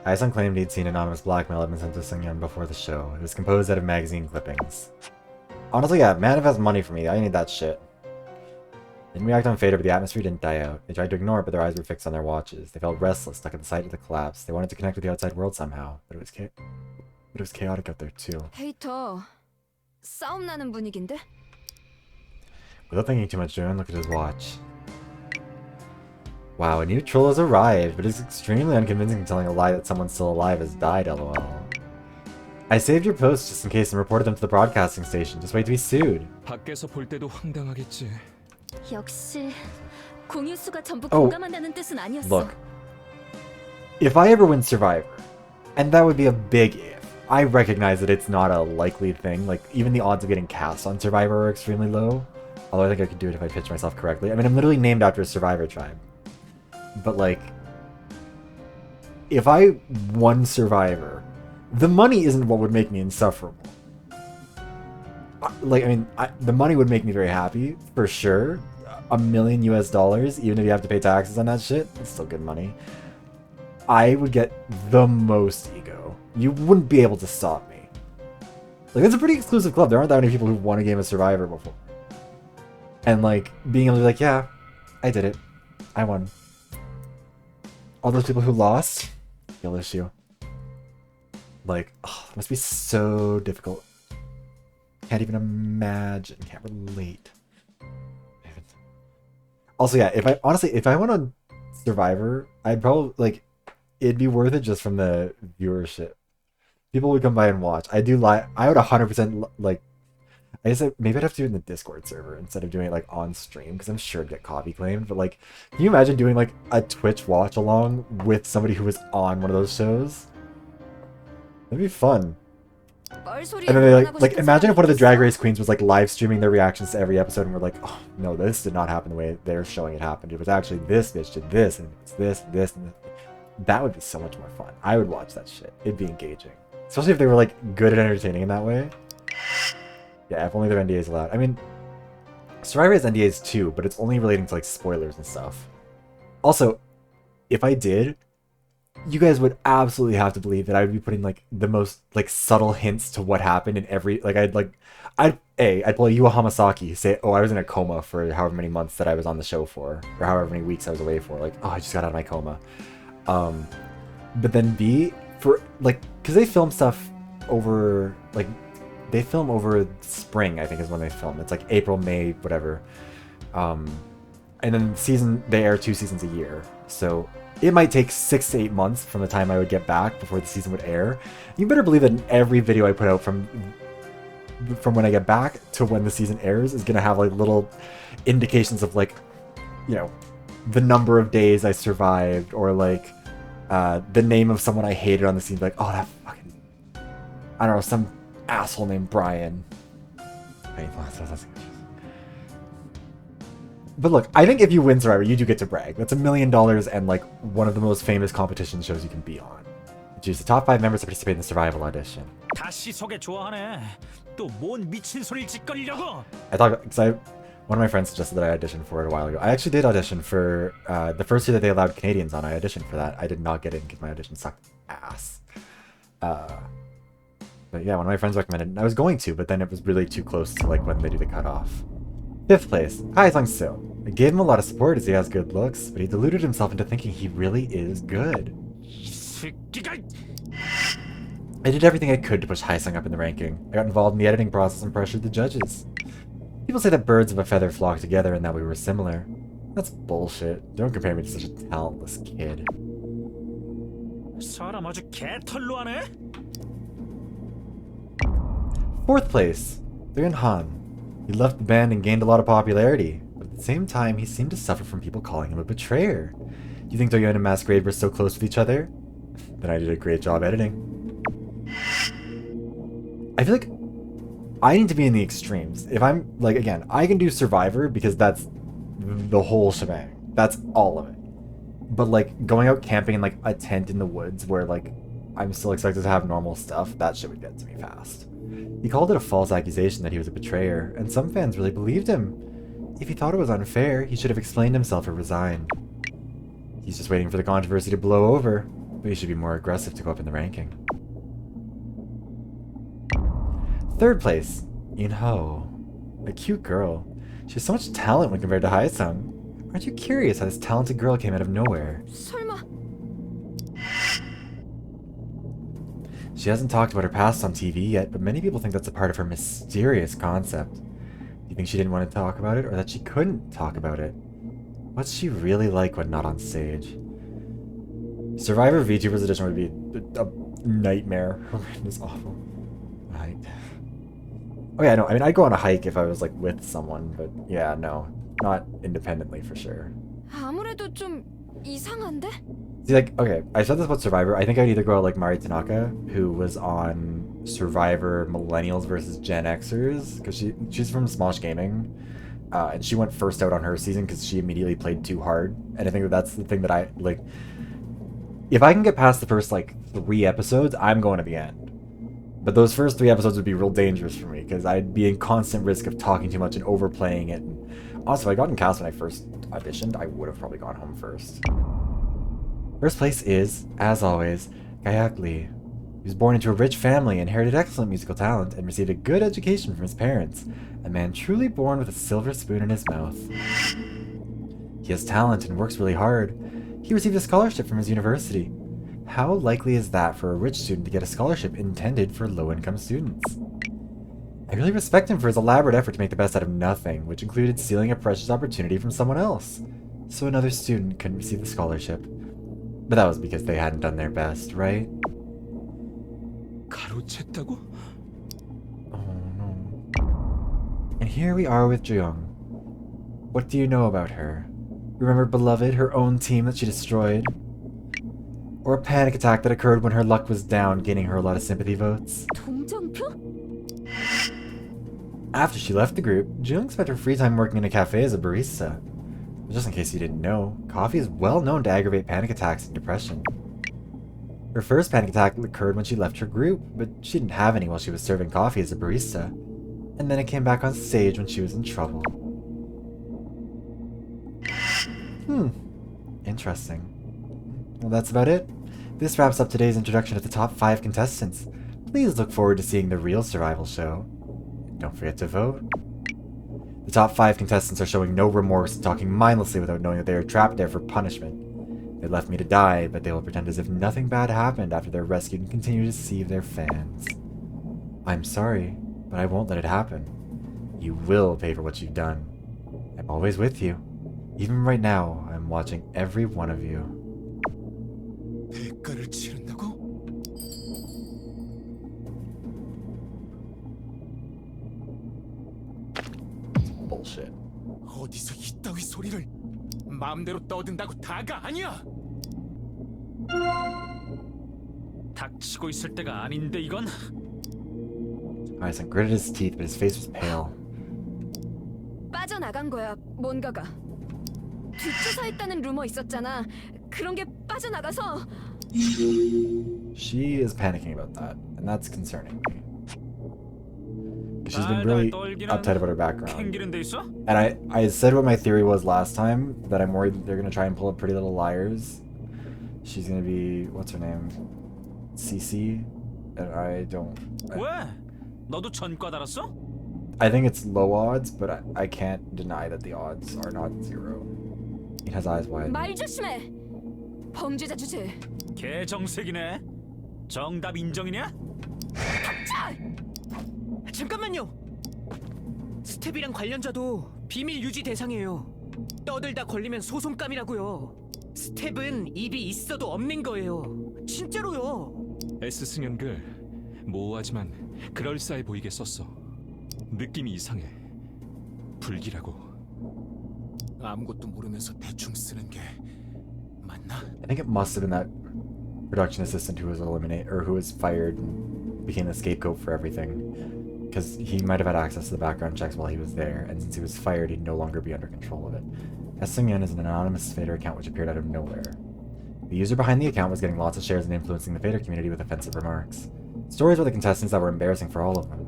Aisung claimed he'd seen anonymous blackmail had been sent to Sungyeon before the show. It was composed out of magazine clippings. Honestly, yeah, manifest money for me. I need that shit. Didn't react on Fader, but the atmosphere didn't die out. They tried to ignore it, but their eyes were fixed on their watches. They felt restless, stuck at the site of the collapse. They wanted to connect with the outside world somehow, but it was chaotic out there too. 페이터 싸움 나는 분위기인데? Without thinking too much, Joon looked at his watch. Wow, a new troll has arrived, but it's extremely unconvincing telling a lie that someone still alive has died, lol. I saved your posts just in case and reported them to the broadcasting station. Just wait to be sued. 밖에서 볼 때도 황당하겠지. 역시 공유수가 전부 Oh, 공감한다는 뜻은 아니었어. Look, if I ever win Survivor, and that would be a big if, I recognize that it's not a likely thing. Like, even the odds of getting cast on Survivor are extremely low. Although I think I could do it if I pitch myself correctly. I mean, I'm literally named after a Survivor tribe. But, like, if I won Survivor, the money isn't what would make me insufferable. Like, I mean, the money would make me very happy, for sure. $1 million US, even if you have to pay taxes on that shit, it's still good money. I would get the most ego. You wouldn't be able to stop me. Like, it's a pretty exclusive club. There aren't that many people who won a game of Survivor before. And, like, being able to be like, yeah, I did it. I won. All those people who lost, real issue. Like, oh, it must be so difficult. Can't even imagine. Can't relate. Also, yeah, if I went on Survivor, I'd probably, like, it'd be worth it just from the viewership. People would come by and watch. I would 100%, like, I guess maybe I'd have to do it in the Discord server instead of doing it, like, on stream, because I'm sure it'd get copy claimed. But, like, can you imagine doing, like, a Twitch watch along with somebody who was on one of those shows? That'd be fun. And then they like imagine if one of the Drag Race queens was like live streaming their reactions to every episode and we're like, oh no, this did not happen the way they're showing it happened. It was actually this bitch did this and it's this and this and this. That would be so much more fun. I would watch that shit. It'd be engaging. Especially if they were like good at entertaining in that way. Yeah, if only their NDAs allowed. I mean, Survivor has NDAs too, but it's only relating to like spoilers and stuff. Also, if I did, you guys would absolutely have to believe that I would be putting like the most like subtle hints to what happened in every I'd pull a Yua Hamasaki, say, oh, I was in a coma for however many months that I was on the show for, or however many weeks I was away for, like, oh, I just got out of my coma. But then B, for like, because they film stuff over, like, they film over spring, I think is when they film. It's like April, May, whatever. and then they air 2 seasons a year. So it might take 6 to 8 months from the time I would get back before the season would air. You better believe that in every video I put out from when I get back to when the season airs is gonna have like little indications of like, you know, the number of days I survived, or like the name of someone I hated on the scene, like, oh, that fucking, I don't know, some asshole named Brian. But look, I think if you win Survivor, you do get to brag. That's $1 million and like one of the most famous competition shows you can be on. Choose the top 5 members to participate in the survival audition. 다시 소개 좋아하네. 또 뭔 미친 소리를 짓거리려고? I thought, because one of my friends suggested that I audition for it a while ago. I actually did audition for the first year that they allowed Canadians on. I auditioned for that. I did not get in because my audition sucked ass. But yeah, one of my friends recommended it. I was going to, but then it was really too close to like when they do the cutoff. 5th place, Hai Sung-soo. I gave him a lot of support as he has good looks, but he deluded himself into thinking he really is good. I did everything I could to push Hai-sung up in the ranking. I got involved in the editing process and pressured the judges. People say that birds of a feather flock together and that we were similar. That's bullshit. Don't compare me to such a talentless kid. 사람 아주 개털로 하네. 4th place, Leon Han. He left the band and gained a lot of popularity, but at the same time, he seemed to suffer from people calling him a betrayer. Do you think Doyeon and Masquerade were so close with each other? Then I did a great job editing. I feel like I need to be in the extremes. If I'm, like, again, I can do Survivor because that's the whole shebang. That's all of it. But, like, going out camping in, like, a tent in the woods where, like, I'm still expected to have normal stuff, that shit would get to me fast. He called it a false accusation that he was a betrayer, and some fans really believed him. If he thought it was unfair, he should have explained himself or resigned. He's just waiting for the controversy to blow over, but he should be more aggressive to go up in the ranking. 3rd place, Inho. A cute girl. She has so much talent when compared to Hae-sung. Aren't you curious how this talented girl came out of nowhere? 설마 She hasn't talked about her past on TV yet, but many people think that's a part of her mysterious concept. Do you think she didn't want to talk about it, or that she couldn't talk about it? What's she really like when not on stage? Survivor VTubers edition would be a nightmare. It's awful. Right. Oh yeah, no, I mean, I'd go on a hike if I was like with someone, but yeah, no. Not independently for sure. 아무래도 좀 이상한데? See, like, okay, I said this about Survivor. I think I'd either go out like Mari Tanaka, who was on Survivor Millennials versus Gen Xers, because she's from Smosh Gaming, and she went first out on her season because she immediately played too hard. And I think that's the thing that I, like, if I can get past the first, like, 3 episodes, I'm going to the end. But those first 3 episodes would be real dangerous for me, because I'd be in constant risk of talking too much and overplaying it. And also, if I got in cast when I first auditioned, I would have probably gone home first. First place is, as always, Gayak Lee. He was born into a rich family, inherited excellent musical talent, and received a good education from his parents. A man truly born with a silver spoon in his mouth. He has talent and works really hard. He received a scholarship from his university. How likely is that for a rich student to get a scholarship intended for low-income students? I really respect him for his elaborate effort to make the best out of nothing, which included stealing a precious opportunity from someone else, so another student couldn't receive the scholarship. But that was because they hadn't done their best, right? 가로챘다고? Oh no. And here we are with Jeong. What do you know about her? Remember Beloved, her own team that she destroyed? Or a panic attack that occurred when her luck was down, gaining her a lot of sympathy votes? 동정표? After she left the group, Jeong spent her free time working in a cafe as a barista. But just in case you didn't know, coffee is well known to aggravate panic attacks and depression. Her first panic attack occurred when she left her group, but she didn't have any while she was serving coffee as a barista. And then it came back on stage when she was in trouble. Interesting. Well, that's about it. This wraps up today's introduction of the top 5 contestants. Please look forward to seeing the real survival show. Don't forget to vote. The top 5 contestants are showing no remorse and talking mindlessly without knowing that they are trapped there for punishment. They left me to die, but they will pretend as if nothing bad happened after they're rescued and continue to deceive their fans. I'm sorry, but I won't let it happen. You will pay for what you've done. I'm always with you, Even right now, I'm watching every one of you. 대가를 치른다고? Bullshit. 어디서 이따위 소리를 마음대로 떠든다고 다가 아니야. 닥치고 있을 때가 아닌데 이건. Hyacinth gritted his teeth, but his face was pale. 빠져나간 거야, 뭔가가. 뒷조사했다는 루머 있었잖아. 그런 게 빠져나가서. She is panicking about that, and that's concerning me. 'Cause she's been really uptight about her background. 캥기는 데 있어? And I said what my theory was last time, that I'm worried they're gonna try and pull up Pretty Little Liars. She's gonna be, what's her name? CC? And I don't... 왜? 너도 전과 달았어? I think it's low odds, but I can't deny that the odds are not zero. He has eyes wide. 말 조심해. 범죄자 주제. 개정색이네. 정답 인정이냐? 잠깐만요. 스텝이랑 관련자도 비밀 유지 대상이에요. 떠들다 걸리면 소송감이라고요. 스텝은 입이 있어도 없는 거예요. 진짜로요. S 승연글 모호하지만 그럴싸해 보이게 썼어. 느낌이 이상해. 불길하고. 아무것도 모르면서 대충 쓰는 게 맞나? I think it must have been that production assistant who was eliminated, or who was fired and became the scapegoat for everything. Because he might have had access to the background checks while he was there, and since he was fired, he'd no longer be under control of it. S Sung-yeon is an anonymous Fader account which appeared out of nowhere. The user behind the account was getting lots of shares and influencing the Fader community with offensive remarks. Stories with the contestants that were embarrassing for all of them.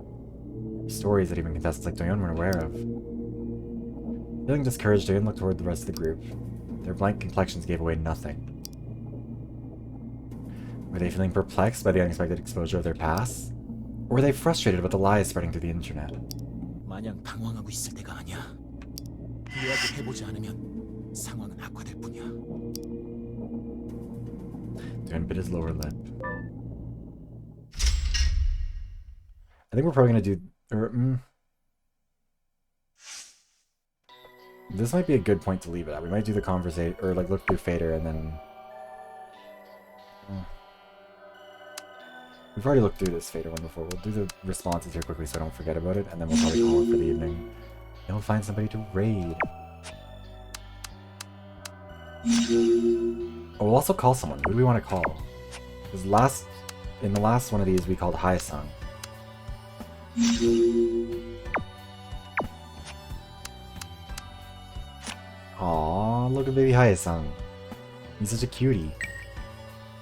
Stories that even contestants like Doyeon weren't aware of. Feeling discouraged, Doyeon looked toward the rest of the group. Their blank complexions gave away nothing. Were they feeling perplexed by the unexpected exposure of their past? Or were they frustrated about the lies spreading through the internet? 마냥 당황하고 있을 때가 아니야. 이야기 해보지 않으면 상황은 악화될 뿐이야. Doyeon bit his lower lip. I think we're probably gonna do... This might be a good point to leave it at. We might do the conversation, or like look through Fader and then... We've already looked through this Fader one before. We'll do the responses here quickly so I don't forget about it, and then we'll probably call it for the evening. And we'll find somebody to raid. Oh, we'll also call someone. Who do we want to call? Because in the last one of these, we called Hyacinth. Aww, look at baby Hyacinth. He's such a cutie.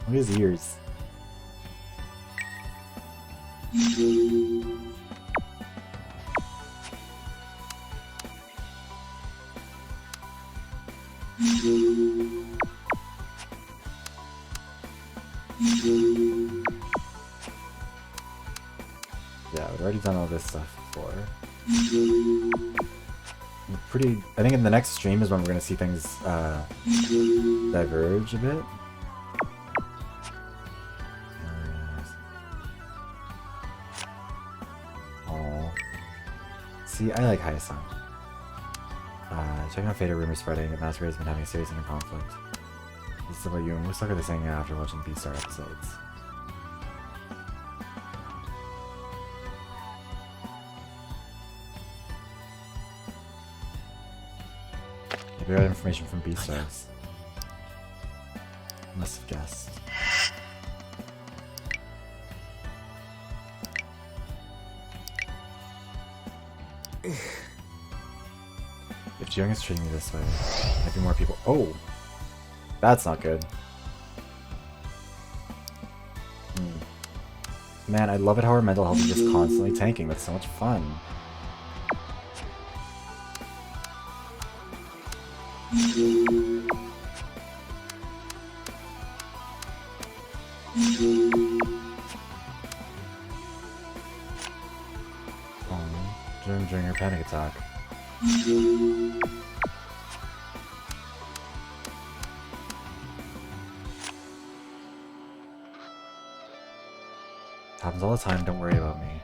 Look at his ears. Yeah, we've already done all this stuff before. I think in the next stream is when we're gonna see things diverge a bit. Oh, see, I like Hyacinth. Checking out Fader rumors spreading that Masquerade's been having a serious inner conflict. This is about you, and we'll suck at this thing after watching B-Star episodes. We got information from B-Stars. Must have guessed. If Jung is treating me this way, might be more people. Oh! That's not good. Man, I love it how our mental health is just constantly tanking. That's so much fun. During her panic attack. Happens all the time, don't worry about me.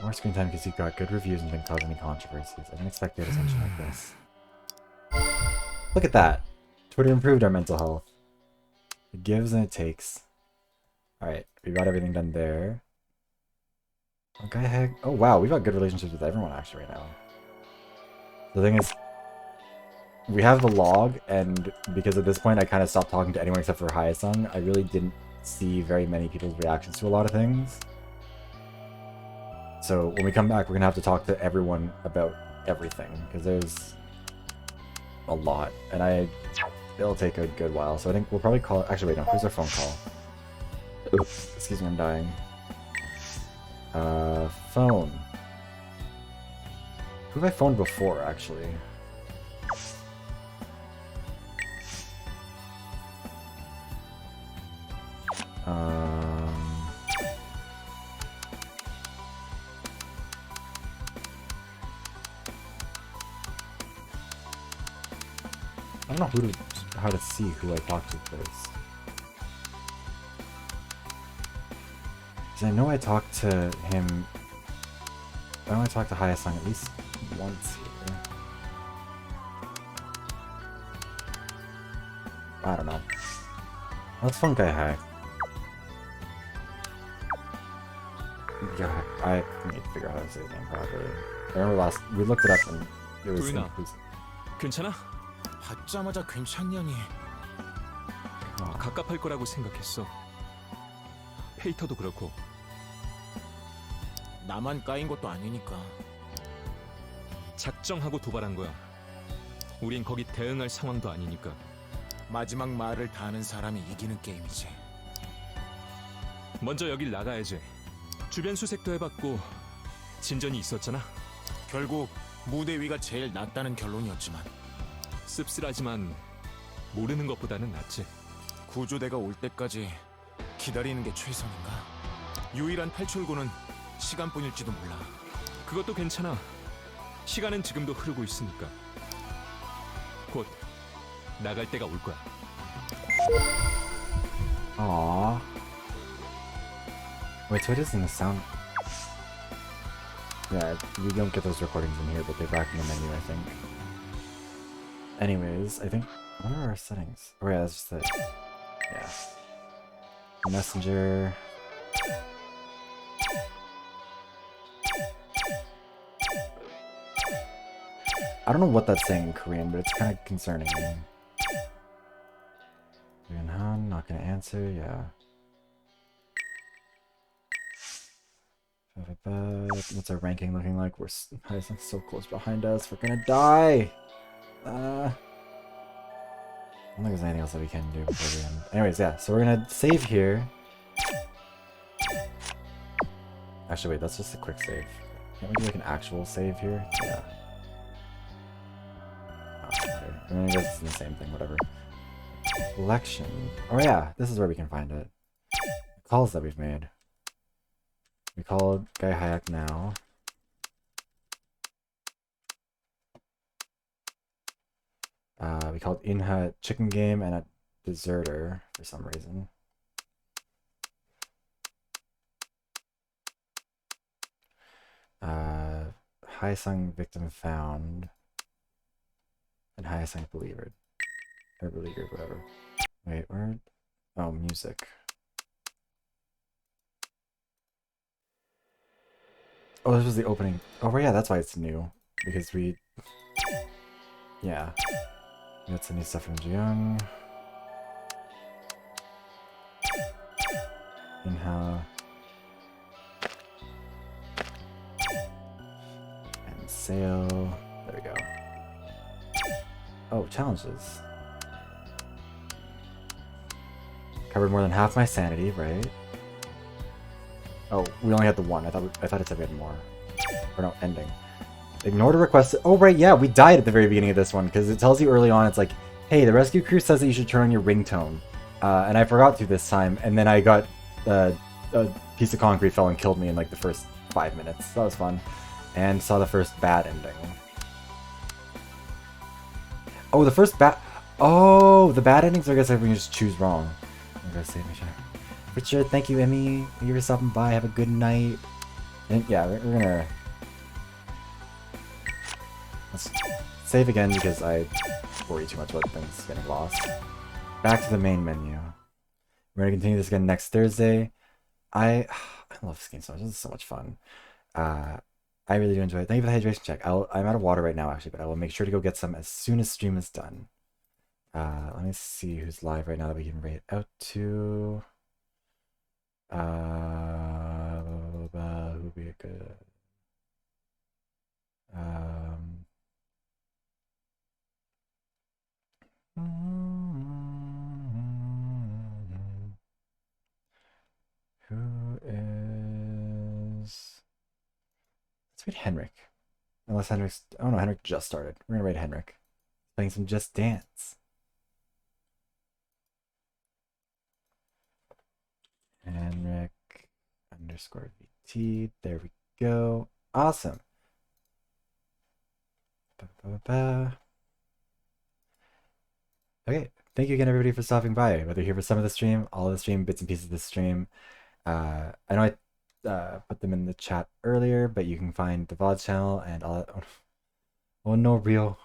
More screen time because you got good reviews and didn't cause any controversies. I didn't expect your attention like this. Look at that! Twitter improved our mental health. It gives and it takes. Alright, we got everything done there. Okay, heck. Oh wow, we've got good relationships with everyone actually right now. The thing is, we have the log, and because at this point I kind of stopped talking to anyone except for Hyasung, I really didn't see very many people's reactions to a lot of things. So when we come back, we're gonna have to talk to everyone about everything, because there's a lot, and it'll take a good while. So I think we'll probably call. Actually, wait, no. Who's our phone call? Oops, excuse me, I'm dying. Phone. Who have I phoned before, actually? I don't know how to see who I talked to first. Because I know I talked to him. I know I talked to Hyasung at least once here. I don't know. Let's phone Guy High. Yeah, I need to figure out how to say his name properly. I remember we looked it up and it was 도윤아, 괜찮아? 받자마자 괜찮냐니. 갑갑할 거라고 생각했어. 페이터도 그렇고. 나만 까인 것도 아니니까. 작정하고 도발한 거야. 우린 거기 대응할 상황도 아니니까. 마지막 말을 다 하는 사람이 이기는 게임이지. 먼저 여길 나가야지. 주변 수색도 해봤고 진전이 있었잖아. 결국 무대 위가 제일 낫다는 결론이었지만 씁쓸하지만 모르는 것보다는 낫지. 구조대가 올 때까지 기다리는 게 최선인가? 유일한 탈출구는 시간뿐일지도 몰라. 그것도 괜찮아. 시간은 지금도 흐르고 있으니까. 곧 나갈 때가 올 거야. Aww. Wait, so it is in the sound. Yeah, you don't get those recordings in here, but they're back in the menu, I think. Anyways, I think. What are our settings? Oh, yeah, that's just it. Yeah. Messenger. I don't know what that's saying in Korean, but it's kind of concerning me. Han, not gonna answer, yeah. What's our ranking looking like? We're so close behind us. We're gonna die! I don't think there's anything else that we can do before the end. Anyways, yeah, so we're gonna save here. Actually, wait, that's just a quick save. Can't we do like an actual save here? Yeah. I mean, I guess it's the same thing, whatever. Collection. Oh yeah, this is where we can find it. The calls that we've made. We called Guy Hayak now. We called Inha Chicken Game and a Deserter for some reason. Hyasung Victim Found. And Hyasung Believer. Or Beleaguered, whatever. Wait, where? Oh, music. Oh, this was the opening. Oh, yeah, that's why it's new. Because we... Yeah. We got some new stuff from Jiyoung. Inha. And Sail. There we go. Oh, challenges. Covered more than half my sanity, right? Oh, we only had the one. I thought it said we had more. Or no, ending. Ignored a request. Oh, right, yeah, we died at the very beginning of this one, because it tells you early on, it's like, hey, the rescue crew says that you should turn on your ringtone. And I forgot to this time, and then I got a piece of concrete fell and killed me in like the first 5 minutes. That was fun. And saw the first bad ending. Oh, the first bad... Oh, the bad endings, I guess I can just choose wrong. I'm gonna save me, sure. Richard, thank you, Emmy. Thank you for stopping by. Have a good night. And yeah, we're gonna... Let's save again because I worry too much about things getting lost. Back to the main menu. We're gonna continue this again next Thursday. I love this game so much. This is so much fun. I really do enjoy it. Thank you for the hydration check. I'm out of water right now, actually, but I will make sure to go get some as soon as stream is done. Let me see who's live right now that we can rate out to. Who would be a good? Who is? Let's read Henrik. Unless Henrik's... Oh no, Henrik just started. We're gonna rate Henrik. Playing some Just Dance. Henrik _ VT. There we go. Awesome. Okay, thank you again everybody for stopping by, whether you're here for some of the stream, all of the stream, bits and pieces of the stream. I know I put them in the chat earlier, but you can find the VoD channel and all that. Oh no, real.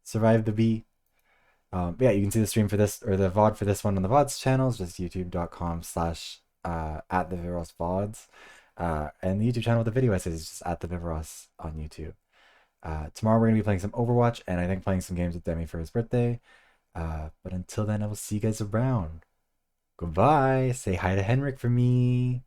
Survive the bee. Yeah, you can see the stream for this, or the VoD for this one on the VoD's channel. It's just youtube.com/@thevivrosvods. And the YouTube channel with the video essays is just @thevivros on YouTube. Tomorrow we're going to be playing some Overwatch, and I think playing some games with Demi for his birthday. But until then, I will see you guys around. Goodbye. Say hi to Henrik for me.